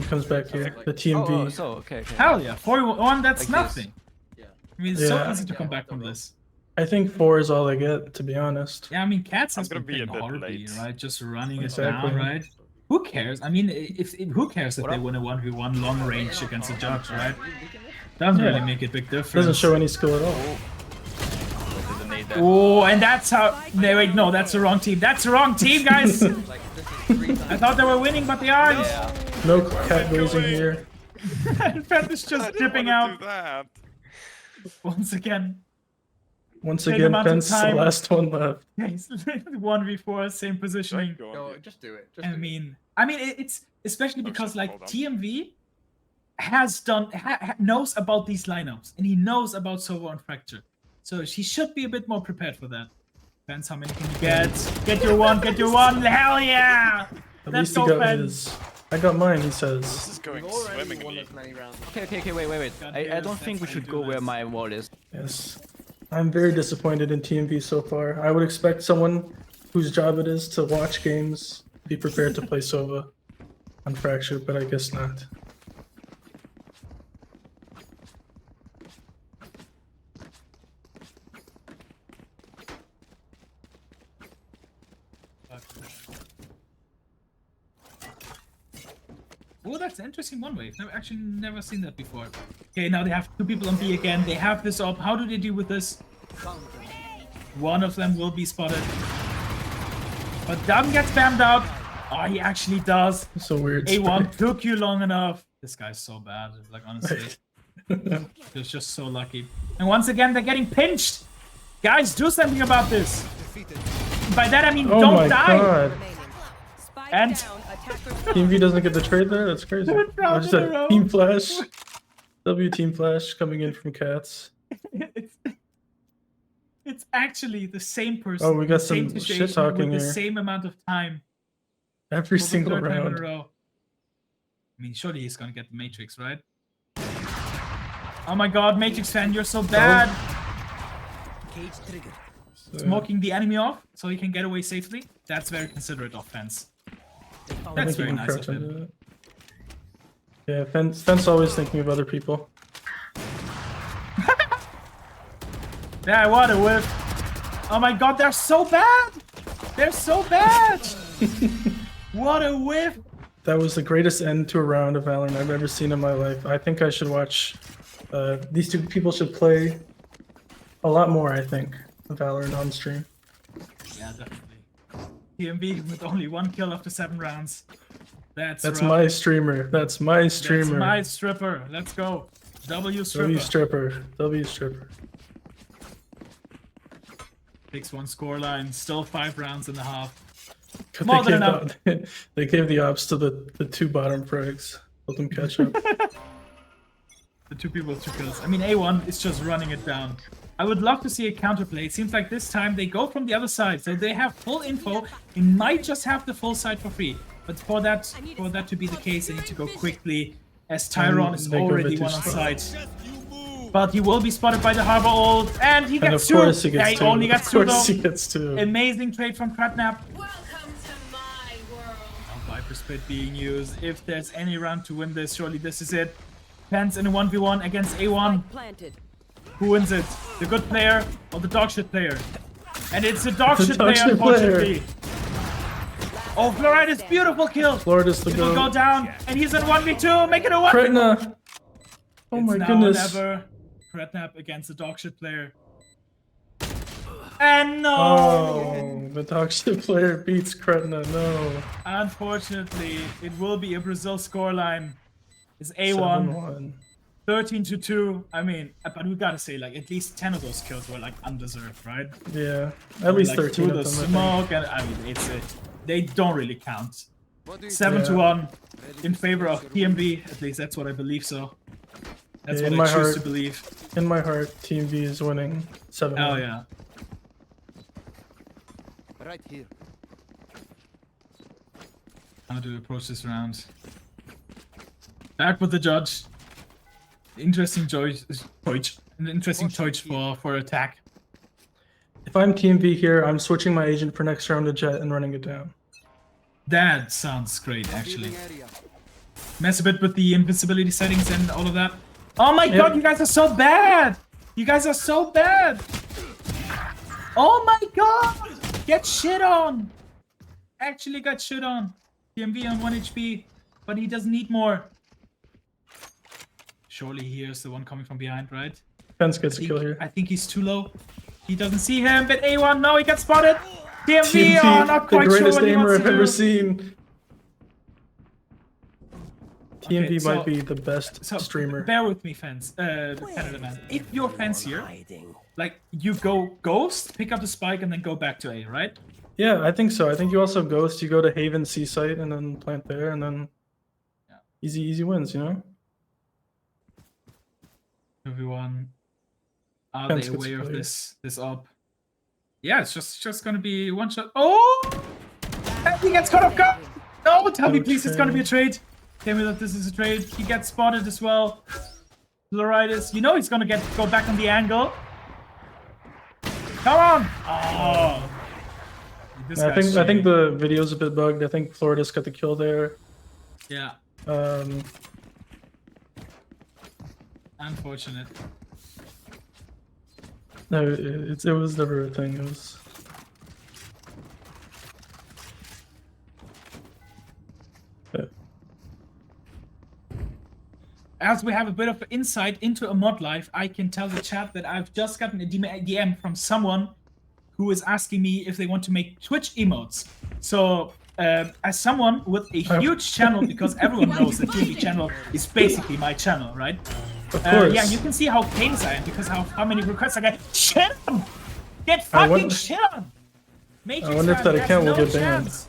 comes back here. The Team V.
Okay. Hell yeah, 4v1, that's nothing. I mean, it's so easy to come back from this.
I think 4 is all I get, to be honest.
Yeah, I mean, Cats has been playing horribly, right? Just running it down, right? Who cares? I mean, who cares if they win a 1v1 long range against a judge, right? Doesn't really make a big difference.
Doesn't show any skill at all.
Oh, and that's how... No, wait, no, that's the wrong team. That's the wrong team, guys! I thought they were winning, but they aren't!
No cat grazing here.
Fed is just dipping out. Once again.
Once
Same
again,
amount of
Fence, the
time.
last one left.
1v4, same positioning.
Go, just do it. Just
I mean, it's especially because like TMV has done knows about these lineups and he knows about Sova and Fracture, so he should be a bit more prepared for that. Depends how many can you get. Get your one. Get your one. Hell yeah!
At
Let's
least
go,
he got
Fence.
his. I got mine, he says.
This is going swimmingly.
Okay, wait. I don't think we should go where my wall is.
Yes. I'm very disappointed in TMV so far. I would expect someone whose job it is to watch games be prepared to play Sova on Fracture, but I guess not.
Oh, that's an interesting one way. I've actually never seen that before. Okay, now they have two people on B again. They have this up. How do they deal with this? One of them will be spotted. But Dam gets spammed out. Oh, he actually does.
So weird.
A1 took you long enough. This guy's so bad. Like, honestly. He was just so lucky. And once again, they're getting pinched. Guys, do something about this. By that, I mean,
Oh
don't
my
die.
god.
And
TMV doesn't get the trade there? That's crazy.
Third
I
round
just
in a
had
row.
Team Flash. W Team Flash coming in from Cats.
It's actually the same person.
Oh, we got
the same
some
situation
shit-talking
with the
here.
same amount of time.
Every
for the
single
third time in a
round.
row. I mean, surely he's gonna get the Matrix, right? Oh my god, Matrix fan, you're so bad!
Cage triggered.
Smoking the enemy off so he can get away safely. That's very considerate of Fence. That's very nice of him.
Yeah, Fence always thinking of other people.
Yeah, what a whiff. Oh my god, they're so bad! They're so bad! What a whiff!
That was the greatest end to a round of Valorant I've ever seen in my life. I think I should watch. These two people should play a lot more, I think, Valorant on stream.
Yeah, definitely. TMV with only 1 kill after 7 rounds. That's rough.
my streamer. That's my streamer.
That's my stripper. Let's go. W stripper.
W stripper. W stripper.
Takes 1 scoreline. Still 5 rounds and a half.
But
More than enough.
They gave the ops to the two bottom frags. Let them catch up.
The 2 people with 2 kills. I mean, A1 is just running it down. I would love to see a counterplay. It seems like this time they go from the other side, so they have full info. They might just have the full side for free. But for that to be the case, they need to go quickly, as Tyron is
they go
already
bit too
one on
slow.
site. But he will be spotted by the Harbor ult, and he
And
gets
of
2.
course he gets
Yeah, he
2.
only gets
Of
2
course
though.
he gets 2.
Amazing trade from Kratnap. Now Viper Spit being used. If there's any round to win this, surely this is it. Pence in a 1v1 against A1.
Planted.
Who wins it? The good player or the dog shit player? And it's the dog shit
dog
player,
shit
unfortunately. Oh, Florida's beautiful kill.
Florida's the
It will
goat.
go down, and he's in 1v2. Make it a 1v2.
Kretna. Oh
It's
my
now
goodness.
or never. Kretnap against the dog shit player. And no!
Oh, the dog shit player beats Kretna. No.
Unfortunately, it will be a Brazil scoreline. It's A1.
7-1.
13-2. I mean, but we gotta say, like, at least 10 of those kills were, like, undeserved, right?
Yeah,
Or,
at least
like,
13
through
of
the
them. I think.
smoke, and I mean, they don't really count. 7-1 in favor of TMV. At least that's what I believe. So that's
Yeah,
what
in
I
my
choose
heart-
to believe.
In my heart, Team V is winning 7-1.
Oh yeah.
Right here.
How to approach this round? Back with the judge. Interesting choice. An interesting choice for attack.
If I'm Team V here, I'm switching my agent for next round to Jet and running it down.
That sounds great, actually. Mess a bit with the invincibility settings and all of that. Oh my god, you guys are so bad! You guys are so bad! Oh my god! Get shit on! Actually got shit on. TMV on 1 HP, but he doesn't need more. Surely here's the one coming from behind, right?
Fence gets a kill here.
I think he's too low. He doesn't see him, but A1, no, he got spotted! TMV, oh, not
the
quite sure
greatest
what he
aimer
wants
I've
to
ever
do.
seen. TMV
so-
might be the best
So
streamer.
bear with me, fans, Canada man. If you're fancier, like you go Ghost, pick up the spike, and then go back to A, right?
Yeah, I think so. I think you also Ghost. You go to Haven C site and then plant there, and then easy wins. You know.
2v1. Are
Depends
they
what's
aware of
played.
this up? Yeah, it's just gonna be one shot. Oh! And he gets caught off guard! No, tell me
No
please it's gonna be a trade. Tell me that this is a trade. He gets spotted as well. Floridas, you know he's gonna go back on the angle. Come on! Oh! This
I
guy's
think
shitty.
the video's a bit bugged. I think Florida's got the kill there.
Yeah, unfortunate.
No, it was never a thing. It was.
As we have a bit of insight into a mod life, I can tell the chat that I've just gotten a DM from someone who is asking me if they want to make Twitch emotes. So, as someone with a huge channel, because everyone knows the TMV channel is basically my channel, right?
Of course.
Yeah, you can see how famous I am because how many requests I get. Shit on! Get
I
fucking
wonder-
shit on! Matrix
I wonder if
fam,
that
there's
account will
no
get banned.
chance.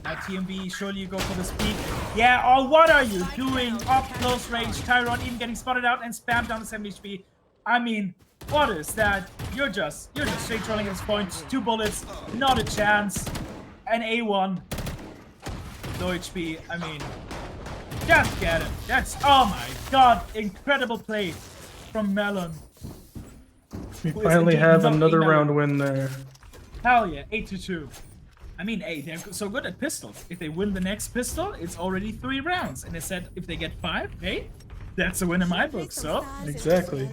Now TMV, surely you go for the speed. Yeah, or what are you doing? Up close range, Tyrone even getting spotted out and spammed down to 7 HP. I mean, what is that? You're just straight trolling at this point. 2 bullets, not a chance. An A1. Low HP, I mean, just get it. That's, oh my god, incredible play from Melon.
We
Who is
finally
indeed
have
not
another
a Melon.
round win there.
Hell yeah, 8-2. I mean, hey, they're so good at pistols. If they win the next pistol, it's already 3 rounds. And they said if they get 5, hey, that's a win in my book, so.
Exactly.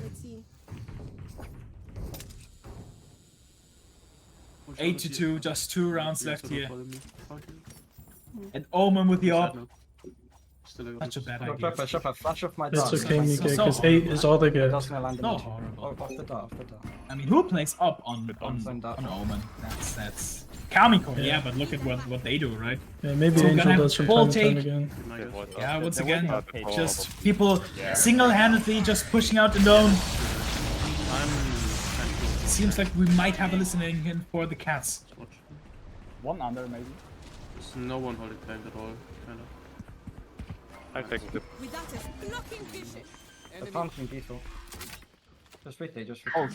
8-2, just 2 rounds left here. And Omen with the op. Such a bad idea.
Flash off my
It's
dart.
okay, Mika,
so
because 8 is all they get.
Not horrible.
Off the dart, off the dart.
I mean, who plays up on Omen? That's Kamiko, yeah, but look at what they do, right?
Yeah, maybe
So we're
Angel
gonna have
does from
full
time to time
take.
again.
Yeah, once again, just people single-handedly just pushing out the dome. Seems like we might have a listening in for the cats.
One under, maybe.
There's no one holding tank at all, kind of. I think the...
The pumpkin diesel. Just wait there, just wait.
Oh,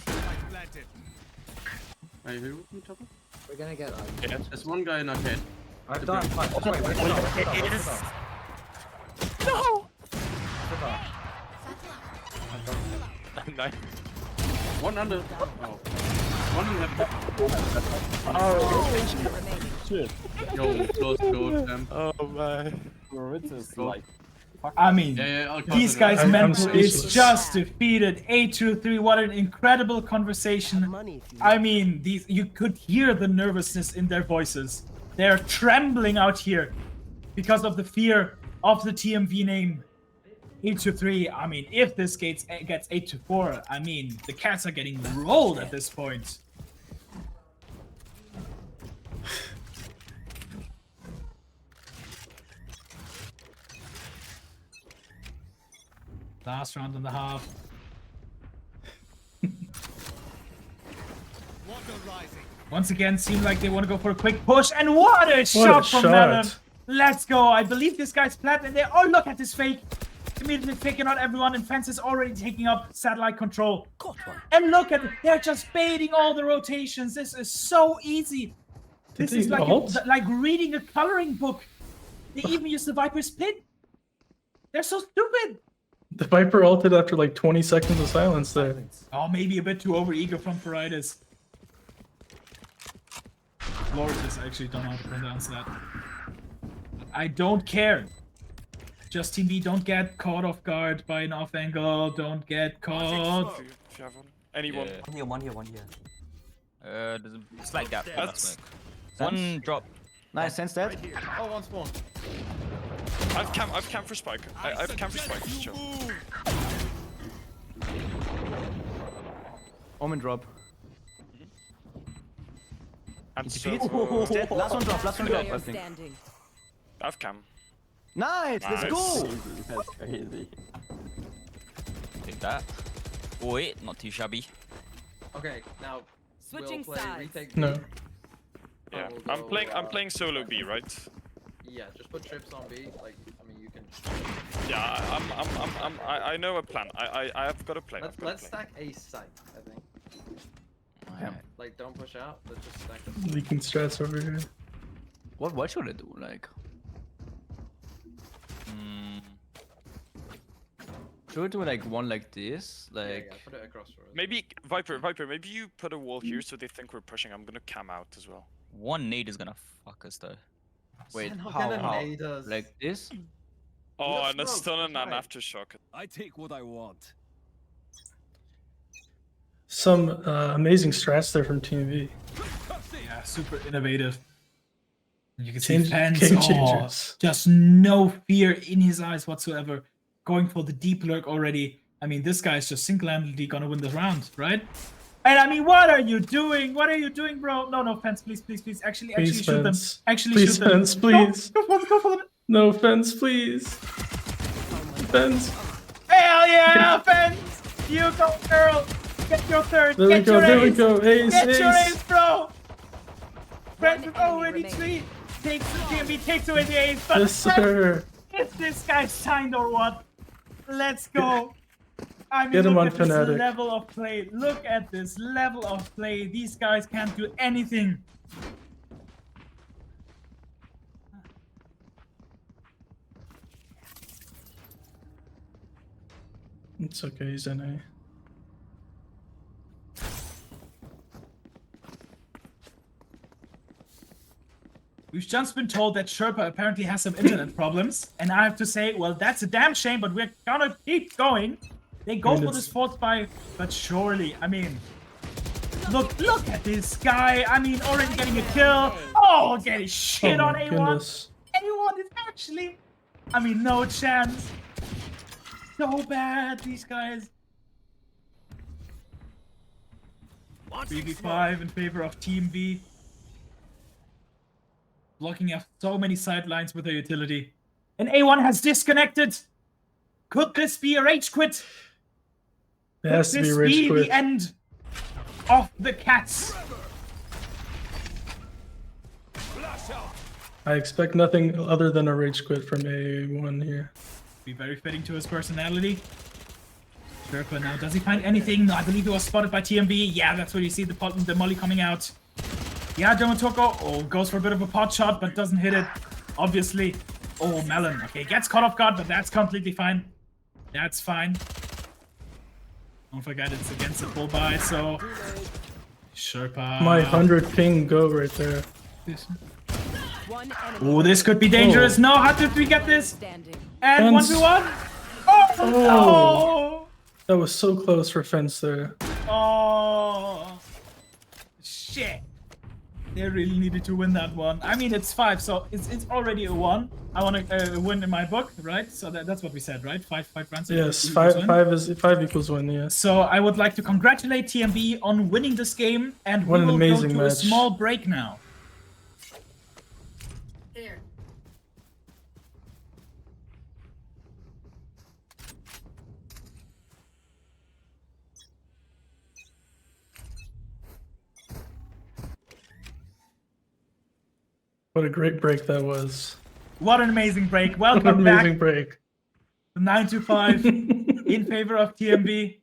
are you here with me, Chopper?
We're gonna get like...
Yeah, there's one guy in arcade.
I've done fight. Just wait, wait,
No! Nice. One under. Oh. One in heaven.
Oh, shit.
Yo, close goal, damn.
Oh my. It's is like.
I mean,
I'll
these
cover that.
guys' mental is just defeated. 8-2-3, what an incredible conversation. I mean, you could hear the nervousness in their voices. They're trembling out here because of the fear of the TMV name. 8-3, I mean, if this gets 8-4, I mean, the cats are getting rolled at this point. Last round and a half. Once again, seem like they want to go for a quick push, and what a shot from Melon! Let's go! I believe this guy's plat, and they oh look at this fake! Immediately faking out everyone, and Fence is already taking up satellite control. And look at it, they're just baiting all the rotations. This is so easy. This is like reading a coloring book. They even use the Viper's pin. They're so stupid.
The Viper ulted after like 20 seconds of silence there.
Oh, maybe a bit too over-eager from Paraitis. Floridas actually don't know how to pronounce that. I don't care. Just Team V, don't get caught off guard by an off angle. Don't get caught.
Anyone?
Yeah.
One here.
There's a slight gap.
That's...
One drop.
Nice, sense that.
Oh, one spawn.
I've camped for Spike. I've camped for Spike. Chill.
Omen drop.
And
Last one drop, I think.
I've cam.
Nice, let's go!
That's crazy.
Take that. Oh wait, not too shabby.
Okay, now
Switching
we'll play
sides.
retake
No.
B.
Yeah,
We'll
I'm
go,
playing solo B, right?
Yeah, just put trips on B. Like, I mean, you can.
Yeah, I know a plan. I've got a plan.
Let's stack a site. I think. Like, don't push out. Let's just stack it.
Leaking strats over here.
What should I do? Like, should we do like one like this? Like,
Yeah, put it across for us.
Maybe Viper, maybe you put a wall here so they think we're pushing. I'm gonna cam out as well.
One nade is gonna fuck us though.
wait,
They're not
how?
gonna nade us.
Like this?
Oh,
got
and a
smoke,
stun and an
right.
aftershock.
I take what I want.
Some amazing strats there from Team V.
Yeah, super innovative. You can see
Change-
fans,
game
oh,
changers.
just no fear in his eyes whatsoever. Going for the deep lurk already. I mean, this guy is just single-handedly gonna win this round, right? And I mean, what are you doing? What are you doing, bro? No, fence, please. Actually,
Please,
shoot them.
fence.
Actually,
Please,
shoot them.
fence, please.
Go for them.
No fence, please. Fence.
Hell yeah, fence! You go, girl. Get your third.
There we
Get
go,
your
there we
ace.
go. Ace,
Get your
ace.
ace, bro. Friends with
enemy
already
remaining.
takes the GMB, takes away the ace. But
Yes, sir.
is this guy signed or what? Let's go. I mean,
Get him
look
on
at this
Fnatic.
level of play. Look at this level of play. These guys can't do anything.
It's okay, he's NA.
We've just been told that Sherpa apparently has some internet problems, and I have to say, well, that's a damn shame, but we're gonna keep going. They go
And
for
it's-
this fourth spy, but surely, I mean, look at this guy. I mean, already getting a kill. Oh, getting shit
Oh
on
my
A1.
goodness.
A1 is actually, I mean, no chance. So bad, these guys. 3v5 in favor of Team V. Blocking up so many sidelines with their utility. And A1 has disconnected. Could this be a rage quit?
It has to
Could
be
this
rage
be
quit.
the end of the Cats?
I expect nothing other than a rage quit from A1 here.
Be very fitting to his personality. Sherpa now, does he find anything? No, I believe he was spotted by TMV. Yeah, that's where you see the molly coming out. Yeah, Dermatoko, goes for a bit of a pot shot, but doesn't hit it, obviously. Oh, Melon, okay, gets caught off guard, but that's completely fine. That's fine. Don't forget, it's against the full buy, so... Sherpa...
My 100 ping go right there.
One enemy.
Oh, this could be dangerous.
Oh.
No, how did we get this?
Standing.
And
Fence.
1v1. Oh,
Oh. That was so close for fence there.
no! Oh, shit. They really needed to win that one. I mean, it's 5, so it's already a 1. I want to win in my book, right? So that's what we said, right? 5 rounds.
Yes,
equals win.
5 equals 1, yes.
So I would like to congratulate TMB on winning this game, and
What
we
an
will
amazing
go to a
match.
small break now.
There.
What a great break that was.
What an amazing break.
What an
Welcome
amazing
back.
break.
9 to 5 in favor of TMB.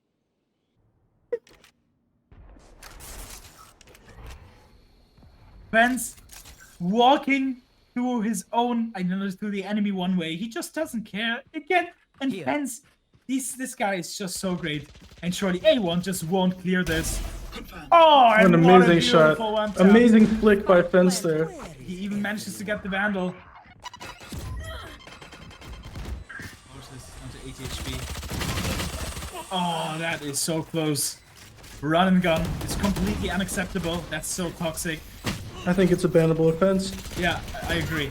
Vance walking through his own, I don't know, through the enemy one way. He just doesn't care again. And
Here.
Vance, this guy is just so great. And surely A1 just won't clear this. Oh,
What
and
an
what a
amazing shot.
beautiful one tap.
Amazing flick by fence there.
He even manages to get the Vandal. Onto 80 HP. Oh, that is so close. Run and gun is completely unacceptable. That's so toxic.
I think it's a bannable offense.
Yeah, I agree.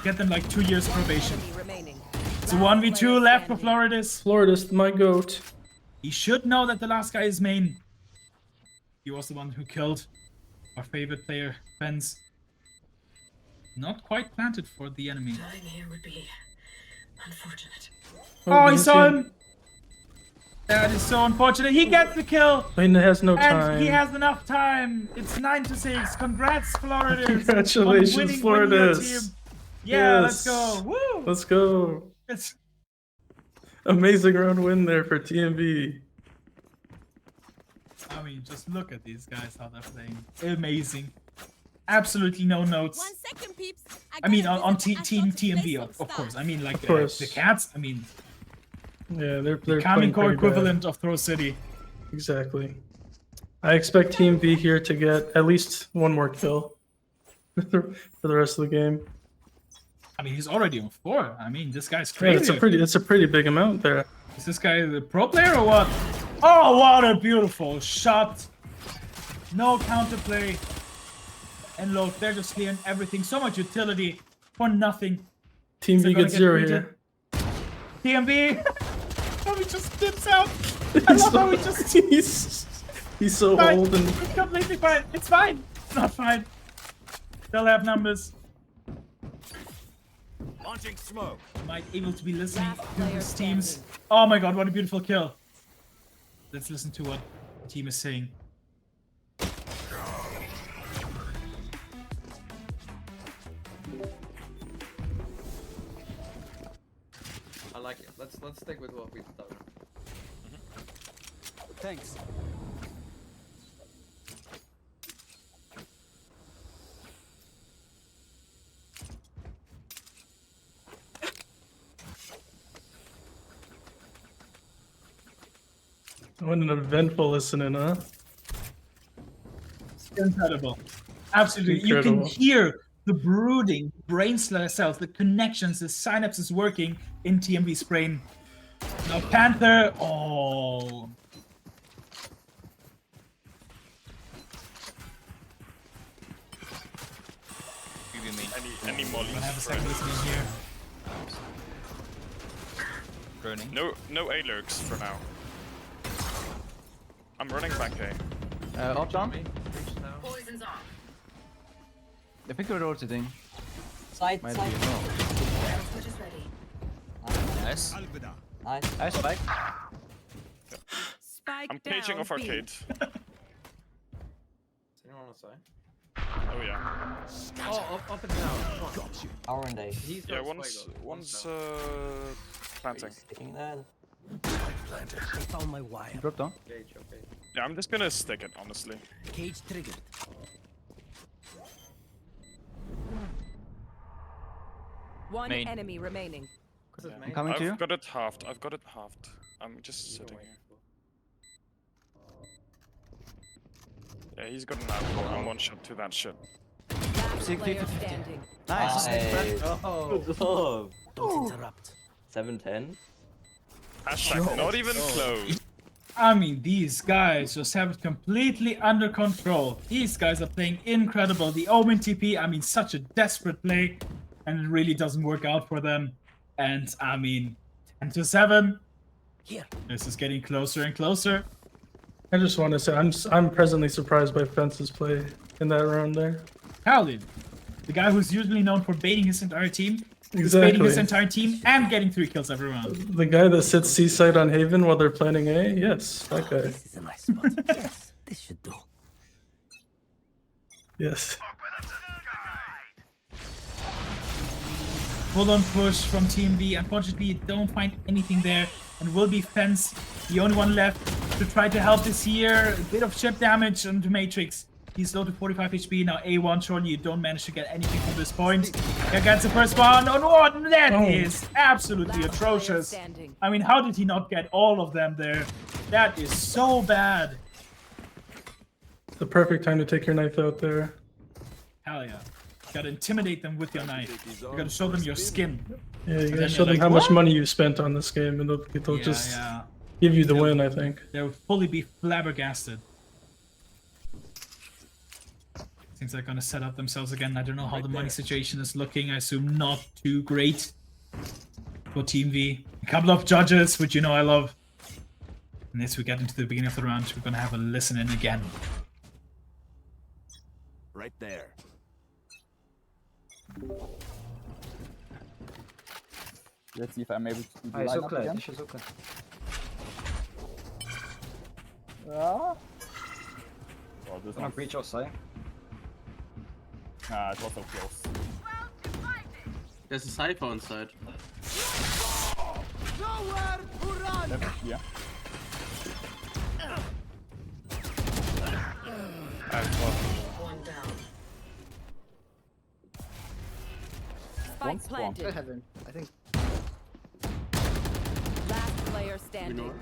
Get them like 2 years probation.
Enemy remaining.
It's a 1v2 left for Floridus.
Floridus, my goat.
He should know that the last guy is main. He was the one who killed our favorite player, Benz. Not quite planted for the enemy.
Dying here would be unfortunate.
Oh, he
he's
saw
here.
him! That is so unfortunate. He gets the kill!
Lane has no
And
time.
he has enough time. It's 9-6. Congrats, Floridas.
Congratulations,
on winning
Floridas.
your team. Yeah, let's go. Woo!
Let's go.
It's
Amazing round win there for TMV.
I mean, just look at these guys, how they're playing. Amazing. Absolutely no notes.
1 second, peeps.
I mean, on Team TMV, of course. I mean, like,
course.
the Cats, I mean,
Yeah, they're
Common
playing
Core
pretty bad.
equivalent of Throw City.
Exactly. I expect Team V here to get at least one more kill for the rest of the game.
I mean, he's already on 4. I mean, this guy's
Yeah,
crazy.
it's a pretty big amount there.
Is this guy the pro player or what? Oh, what a beautiful shot. No counterplay. And look, they're just clearing everything. So much utility for nothing.
Team
Is it
V
gonna
gets
get
0
greeted?
here.
TMV. Oh, he just dips out. I love how he just...
He's so
Fine.
old and
It's completely fine. It's fine. It's not fine. They'll have numbers.
Launching smoke.
Might able to be listening to
player
his teams.
standing.
Oh my god, what a beautiful kill. Let's listen to what the team is saying.
I like it. Let's stick with what we've done.
Thanks.
what an eventful listening, huh?
Incredible. Absolutely. You
Incredible.
can hear the brooding brain cells, the connections, the synapses working in TMV's brain. Now Panther. Oh.
Any mollies?
I'm gonna have a second listening here.
Burning.
No A lurks for now. I'm running back A.
Up down.
Poison's off.
I think we're rotating.
Side,
Might
side.
be no.
Switch is ready.
Nice.
Nice.
Nice spike.
Spike
I'm paging
down
off
B.
arcade.
Does anyone want to say?
Oh yeah.
Oh, up and down. Come on.
Hour and day.
He's got
Yeah,
a
one's
spike, though.
one's planting.
Sticking there.
I found my wire.
Drop down.
Gage, okay.
Yeah, I'm just gonna stick it honestly.
Cage triggered.
One
Main.
enemy remaining.
Chris is
Yeah.
main.
Coming to you.
I've got it halved. I've got it halved. I'm just sitting here. Yeah, he's got an apple and one shot to that shit.
Last
60,
player
50.
standing.
Nice.
Oh,
Don't interrupt.
7-10.
Hashtag not even close.
I mean, these guys just have it completely under control. These guys are playing incredible. The Omen TP, I mean, such a desperate play, and it really doesn't work out for them. And I mean, 10-7.
Here.
This is getting closer and closer.
I just want to say I'm presently surprised by Fence's play in that round there.
Paladin, the guy who's usually known for baiting his entire team, is baiting his
Exactly.
entire team and getting 3 kills every round.
The guy that sits seaside on Haven while they're planning A? Yes, that guy.
This is a nice spot. Yes, this should do.
Yes.
Full on push from Team B. Unfortunately, don't find anything there. And will be Fence, the only one left to try to help this here. A bit of chip damage on the Matrix. He's low to 45 HP. Now A1, surely you don't manage to get anything from this point. Here gets the first one. Oh no, that is absolutely
Last player
atrocious.
standing.
I mean, how did he not get all of them there? That is so bad.
The perfect time to take your knife out there.
Hell yeah. You gotta intimidate them with your knife. You gotta show them your skin.
Yeah, you
And
gotta
then
show
you're
them
like,
how much
"What?"
money you spent on this game, and they'll
Yeah,
just
yeah.
give you the win, I think.
They'll fully be flabbergasted. Seems they're gonna set up themselves again. I don't know how the money situation is looking. I assume not too great for Team V. A couple of judges, which you know I love. And as we get into the beginning of the round, we're gonna have a listen in again.
Right there.
Let's see if I'm able to do the
Ah, ist
lineup
okay,
again.
ist okay.
Ah. Oh, this
Gonna
one's...
breach outside.
Nah, it was so close.
There's a Cypher on side.
Left here.
One down.
One
Spike
spawn.
I
planted.
have him. I think.
Last player
You
standing.
know.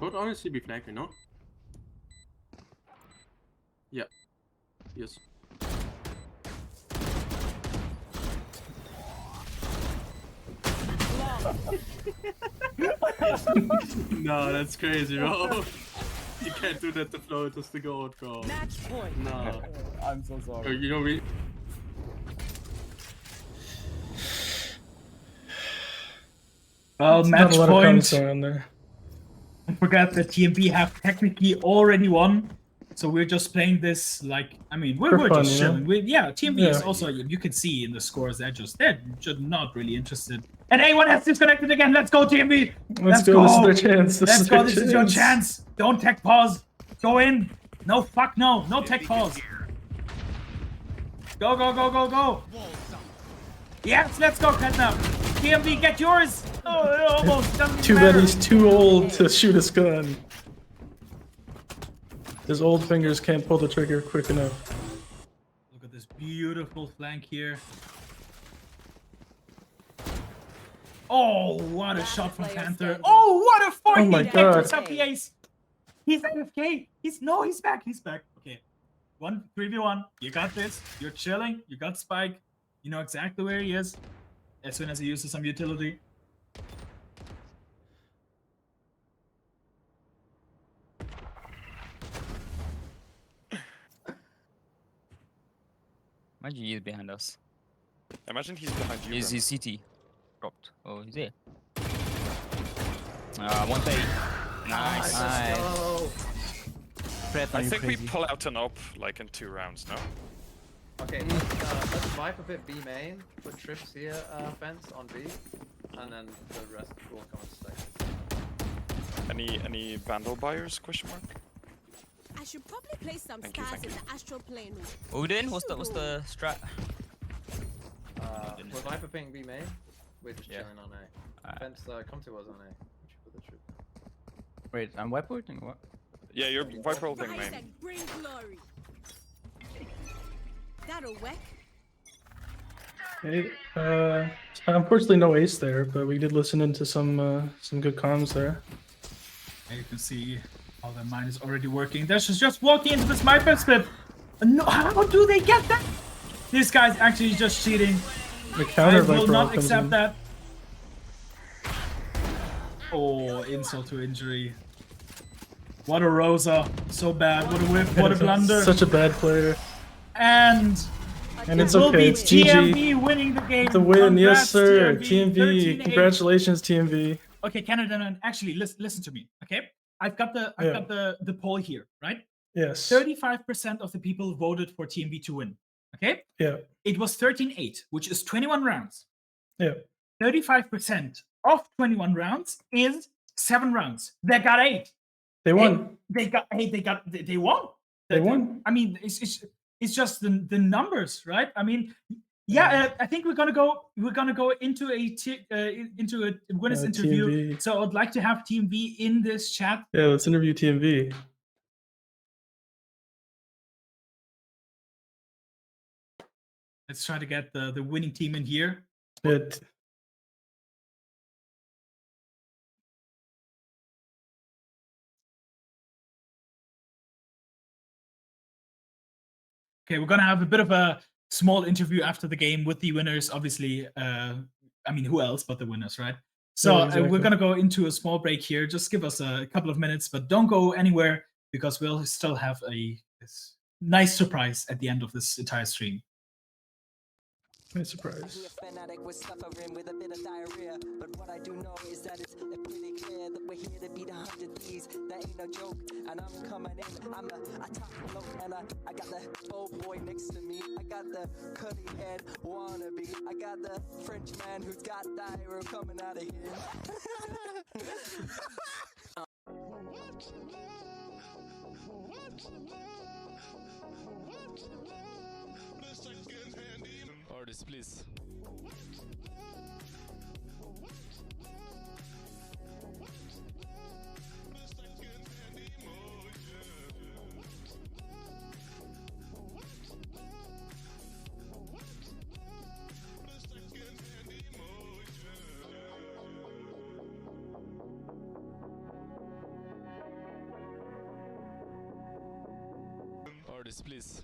Could honestly be flanked, you know? Yeah. Yes. No, that's crazy, bro. You can't do that to flow just to go out, bro.
Match point.
No.
I'm so
Oh,
sorry.
you know we.
Well,
Not
match
a lot of
point.
comments around there.
Don't forget that TMV have technically already won. So we're just playing this like, I mean, we're
For
just
fun, you know?
chilling. Yeah, TMV is
Yeah.
also, you can see in the scores, they're just not really interested. And A1 has disconnected again. Let's go, TMV.
Let's go. This is their chance. This
Let's
is
go.
their
This is your chance. Don't tech pause. Go in. No, fuck no. No tech pause. Go, go, go, go, go. Yes, let's go, Ketna. TMV, get yours. Oh, it almost doesn't
Too
matter.
bad he's too old to shoot his gun. His old fingers can't pull the trigger quick enough.
Look at this beautiful flank here. Oh, what a shot from Panther. Oh, what a 40
Oh my God.
PAs. He's AFK. He's back. He's back. Okay. 3v1. You got this. You're chilling. You got Spike. You know exactly where he is. As soon as he uses some utility.
Imagine he's behind us.
Imagine he's behind you.
Is
bro.
his CT dropped? Oh, he's there. One day. Nice. Fred,
I
are you
think
crazy?
we pull out an op like in 2 rounds, no?
Okay, let's vibe a bit B main, put trips here, fence on B, and then the rest will come in second.
Any vandal buyers? Question mark.
I should probably place some
Thank you,
stars
thank
in the astral plane.
Odin, what's the strat?
We're viper ping B main, we're just chilling on A. Fence, come to us on A. With the trip.
Wait, I'm wipe ulting or what?
Yeah, you're viper ulting
Rise
main.
and bring glory. That'll work.
Okay, unfortunately no ace there, but we did listen into some good comms there.
And you can see how the mine is already working. Dash is just walking into the sniper split. No, how do they get that? This guy's actually just cheating.
The counter
I will
Viper
not
comes
accept
in.
that. Oh, insult to injury. What a Rosa. So bad. What a whip. What a blunder.
Such a bad player.
And
it's
it will
okay.
be
It's GG.
TMV winning the game.
The win, yes
Congrats,
sir.
TMV.
TMV.
13-8.
Congratulations, TMV.
Okay, Canada, actually listen to me. Okay, I've got the poll here, right?
Yes.
35% of the people voted for TMV to win. Okay,
Yeah.
it was 13-8, which is 21 rounds.
Yeah.
35% of 21 rounds is 7 rounds. They got 8.
They won.
They won.
They won.
I mean, it's just the numbers, right? I mean, yeah, I think we're gonna go into a winners interview.
TMV.
So I'd like to have Team V in this chat.
Yeah, let's interview TMV.
Let's try to get the winning team in here.
It.
Okay, we're gonna have a bit of a small interview after the game with the winners. Obviously, I mean, who else but the winners, right? So
Yeah, exactly.
we're gonna go into a small break here. Just give us a couple of minutes, but don't go anywhere because we'll still have this nice surprise at the end of this entire stream.
Nice surprise.
Here fanatic was suffering with a bit of diarrhea, but what I do know is that it's pretty clear that we're here to beat 100 D's. That ain't no joke, and I'm coming in. I'm a top bloke, and I got the old boy next to me. I got the curly head wannabe. I got the French man who's got diarrhea coming out of here.
Artist, please. Artist, please.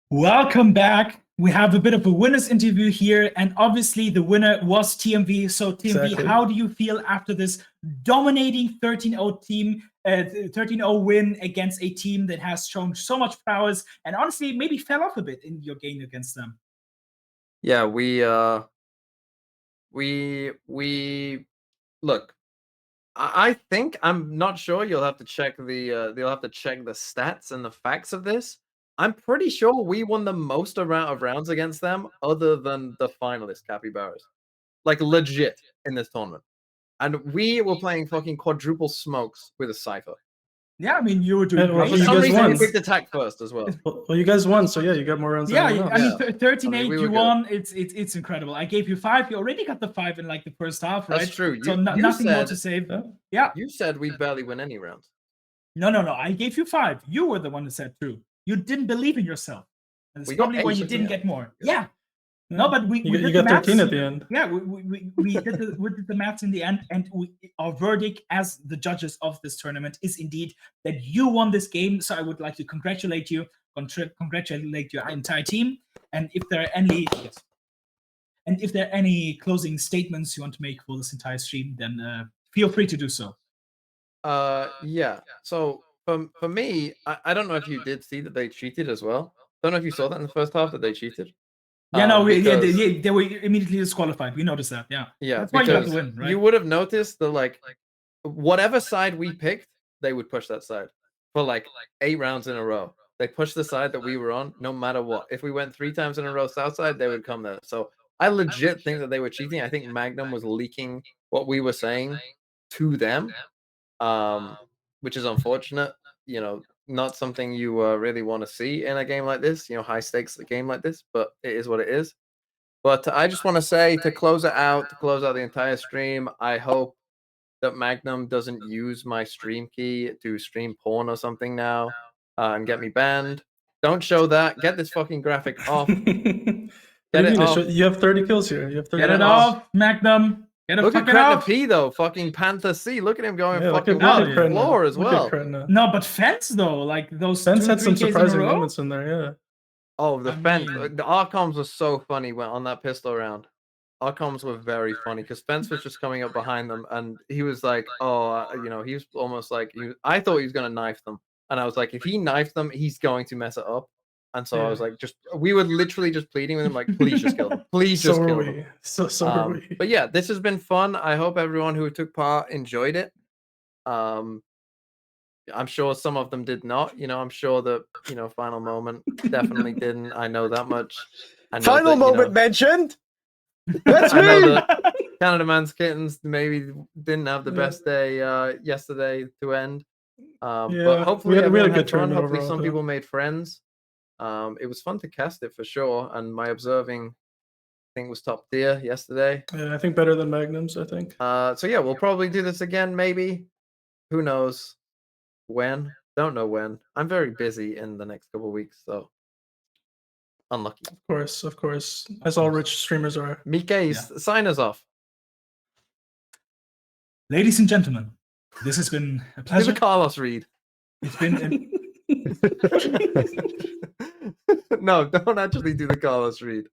Welcome back. We have a bit of a winner's interview here, and obviously the winner was TMV. So TMV,
Exactly.
how do you feel after this dominating 13-0 team, 13-0 win against a team that has shown so much prowess and honestly maybe fell off a bit in your game against them?
Yeah, we look. I think, I'm not sure. You'll have to check the stats and the facts of this. I'm pretty sure we won the most amount of rounds against them, other than the finalist Capybaras, like legit in this tournament. And we were playing fucking quadruple smokes with a Cypher.
Yeah, I mean, you were doing
And well,
great.
you
For some
guys
reason,
won.
we picked attack first as well.
Well, you guys won, so yeah, you got more rounds.
Yeah,
than everyone
I
else.
mean, 13-8,
I mean, we
you
were good.
won. It's incredible. I gave you 5. You already got the 5 in like the first half, right?
That's true.
So
You
nothing more
said-
to say. Yeah.
You said we barely win any rounds.
No. I gave you 5. You were the one who said true. You didn't believe in yourself. And that's
We got
probably why
8
you
at the
didn't
end.
get more. Yeah. No, but we
You,
did
you
the
got 13
maths.
at the end.
Yeah, we did the maths in the end, and our verdict as the judges of this tournament is indeed that you won this game. So I would like to congratulate you, congratulate your entire team. And if there are any closing statements you want to make for this entire stream, then feel free to do so.
Yeah. So for me, I don't know if you did see that they cheated as well. Don't know if you saw that in the first half that they cheated.
Yeah, no,
because-
they were immediately disqualified. We noticed that. Yeah.
Yeah,
That's why you got
because
the win, right?
you would have noticed that, like, whatever side we picked, they would push that side for like 8 rounds in a row. They pushed the side that we were on, no matter what. If we went 3 times in a row south side, they would come there. So I legit think that they were cheating. I think Magnum was leaking what we were saying to them, which is unfortunate. You know, not something you really want to see in a game like this. You know, high stakes game like this, but it is what it is. But I just want to say, to close out the entire stream, I hope that Magnum doesn't use my stream key to stream porn or something now and get me banned. Don't show that. Get this fucking graphic off.
What do
Get
you
it
mean?
off.
You have 30 kills here. You have 30
Get it
kills.
off, Magnum. Get a
Look at
fucking
Kretna
out.
P though, fucking Panther C. Look at him going
Yeah,
fucking
look at
wild on the
Kretna.
floor as
Look at
well.
Kretna.
No, but Fence though, like those
Fence
2-3
had some
Ks in a
surprising
row?
moments in there, yeah.
Oh, the
I
fence.
mean-
The Arcoms was so funny when on that pistol round. Arcoms were very funny because Fence was just coming up behind them and he was like, oh, you know, he was almost like, I thought he was going to knife them. And I was like, if he knifed them, he's going to mess it up. And so I was like, we were literally just pleading with him, like, please just kill them. Please just
So
kill
are
them.
we. So are we.
But yeah, this has been fun. I hope everyone who took part enjoyed it. I'm sure some of them did not. You know, I'm sure that, you know, Final Moment definitely didn't. I know that much. I know
Final
that, you
Moment
know,
mentioned. That's
I know
me.
that Canada Man's Kittens maybe didn't have the best day yesterday to end.
Yeah,
But hopefully
we had a
everyone
good
had fun.
tournament
Hopefully
overall,
some
yeah.
people made friends. It was fun to cast it for sure, and my observing I think was top tier yesterday.
Yeah, I think better than Magnums, I think.
So yeah, we'll probably do this again, maybe. Who knows when? Don't know when. I'm very busy in the next couple of weeks, so unlucky.
Of course. As all rich streamers are.
Mike, sign us off.
Ladies and gentlemen, this has been a
Give
pleasure.
a Carlos read.
It's been
No, don't actually do the Carlos read.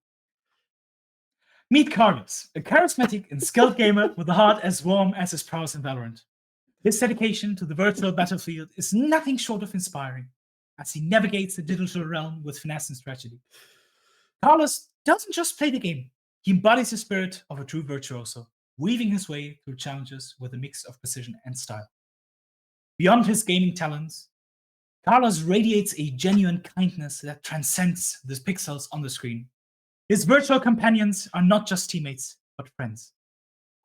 Meet Carlos, a charismatic and skilled gamer with a heart as warm as his prowess in Valorant. His dedication to the virtual battlefield is nothing short of inspiring, as he navigates the digital realm with finesse and strategy. Carlos doesn't just play the game, he embodies the spirit of a true virtuoso, weaving his way through challenges with a mix of precision and style. Beyond his gaming talents, Carlos radiates a genuine kindness that transcends the pixels on the screen. His virtual companions are not just teammates, but friends,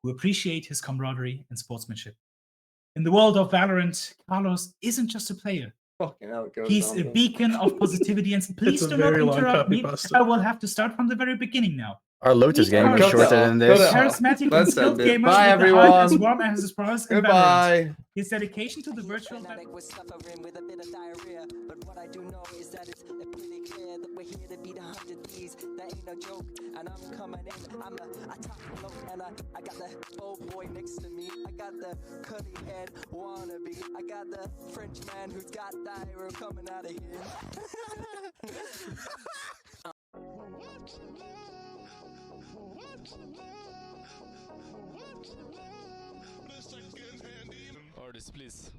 who appreciate his camaraderie and sportsmanship. In the world of Valorant, Carlos isn't just a player.
Fucking hell, it goes
He's
on,
a
though.
beacon of positivity, and please
It's a
do not
very long
interrupt
copy
me.
pasta.
I will have to start from the very beginning now.
Our Lotus game is
Carlos,
shorter than this.
charismatic and
Let's
skilled
end it.
gamer
Bye,
with a heart as
everyone.
warm as his prowess in Valorant.
Goodbye.
His dedication to the virtual
Fanatic was suffering with a bit of diarrhea, but what I do know is that it's pretty clear that we're here to beat 100 Ds. That ain't no joke, and I'm coming in. I'm a top bloke, and I got the old boy next to me. I got the curly head wannabe. I got the French man who's got diarrhea coming out of here.
Artist, please.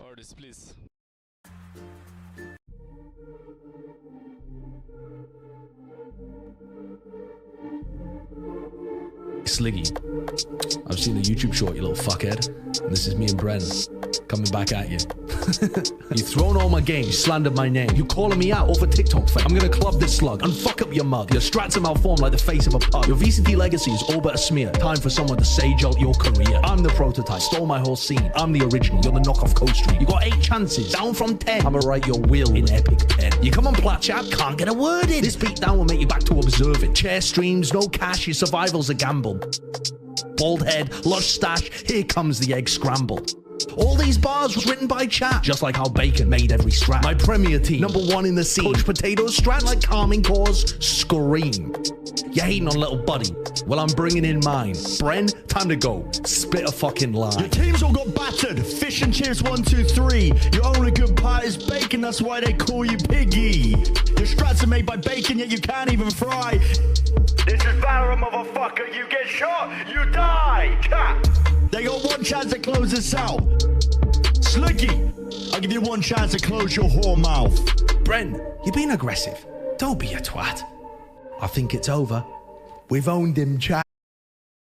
Artist, please.
Sliggy. I've seen a YouTube short, you little fuckhead. And this is me and Bren coming back at you. You've thrown all my games, slandered my name. You calling me out over TikTok fame. I'm gonna club this slug and fuck up your mug. Your strats are malformed like the face of a pug. Your VCT legacy is all but a smear. Time for someone to sage out your career. I'm the prototype, stole my whole scene. I'm the original, you're the knockoff Coast Street. You got 8 chances, down from 10. I'ma write your will in epic pen. You come on plat chat, can't get a word in. This beatdown will make you back to observing. Chair streams, no cash, your survival's a gamble. Bald head, lush stash, here comes the egg scramble. All these bars was written by chat, just like how Bacon made every strat. My premier team, #1 in the scene. Coach Potatoes strat like calming cause, scream. You hating on little buddy? Well, I'm bringing in mine. Bren, time to go. Spit a fucking line.
Your teams all got battered. Fish and chips 1, 2, 3. Your only good part is bacon, that's why they call you piggy. Your strats are made by bacon, yet you can't even fry. This is Valorant, motherfucker. You get shot, you die. Cat. They got one chance to close this out. Sliggy, I'll give you one chance to close your whore mouth.
Bren, you're being aggressive. Don't be a twat. I think it's over. We've owned him, chat.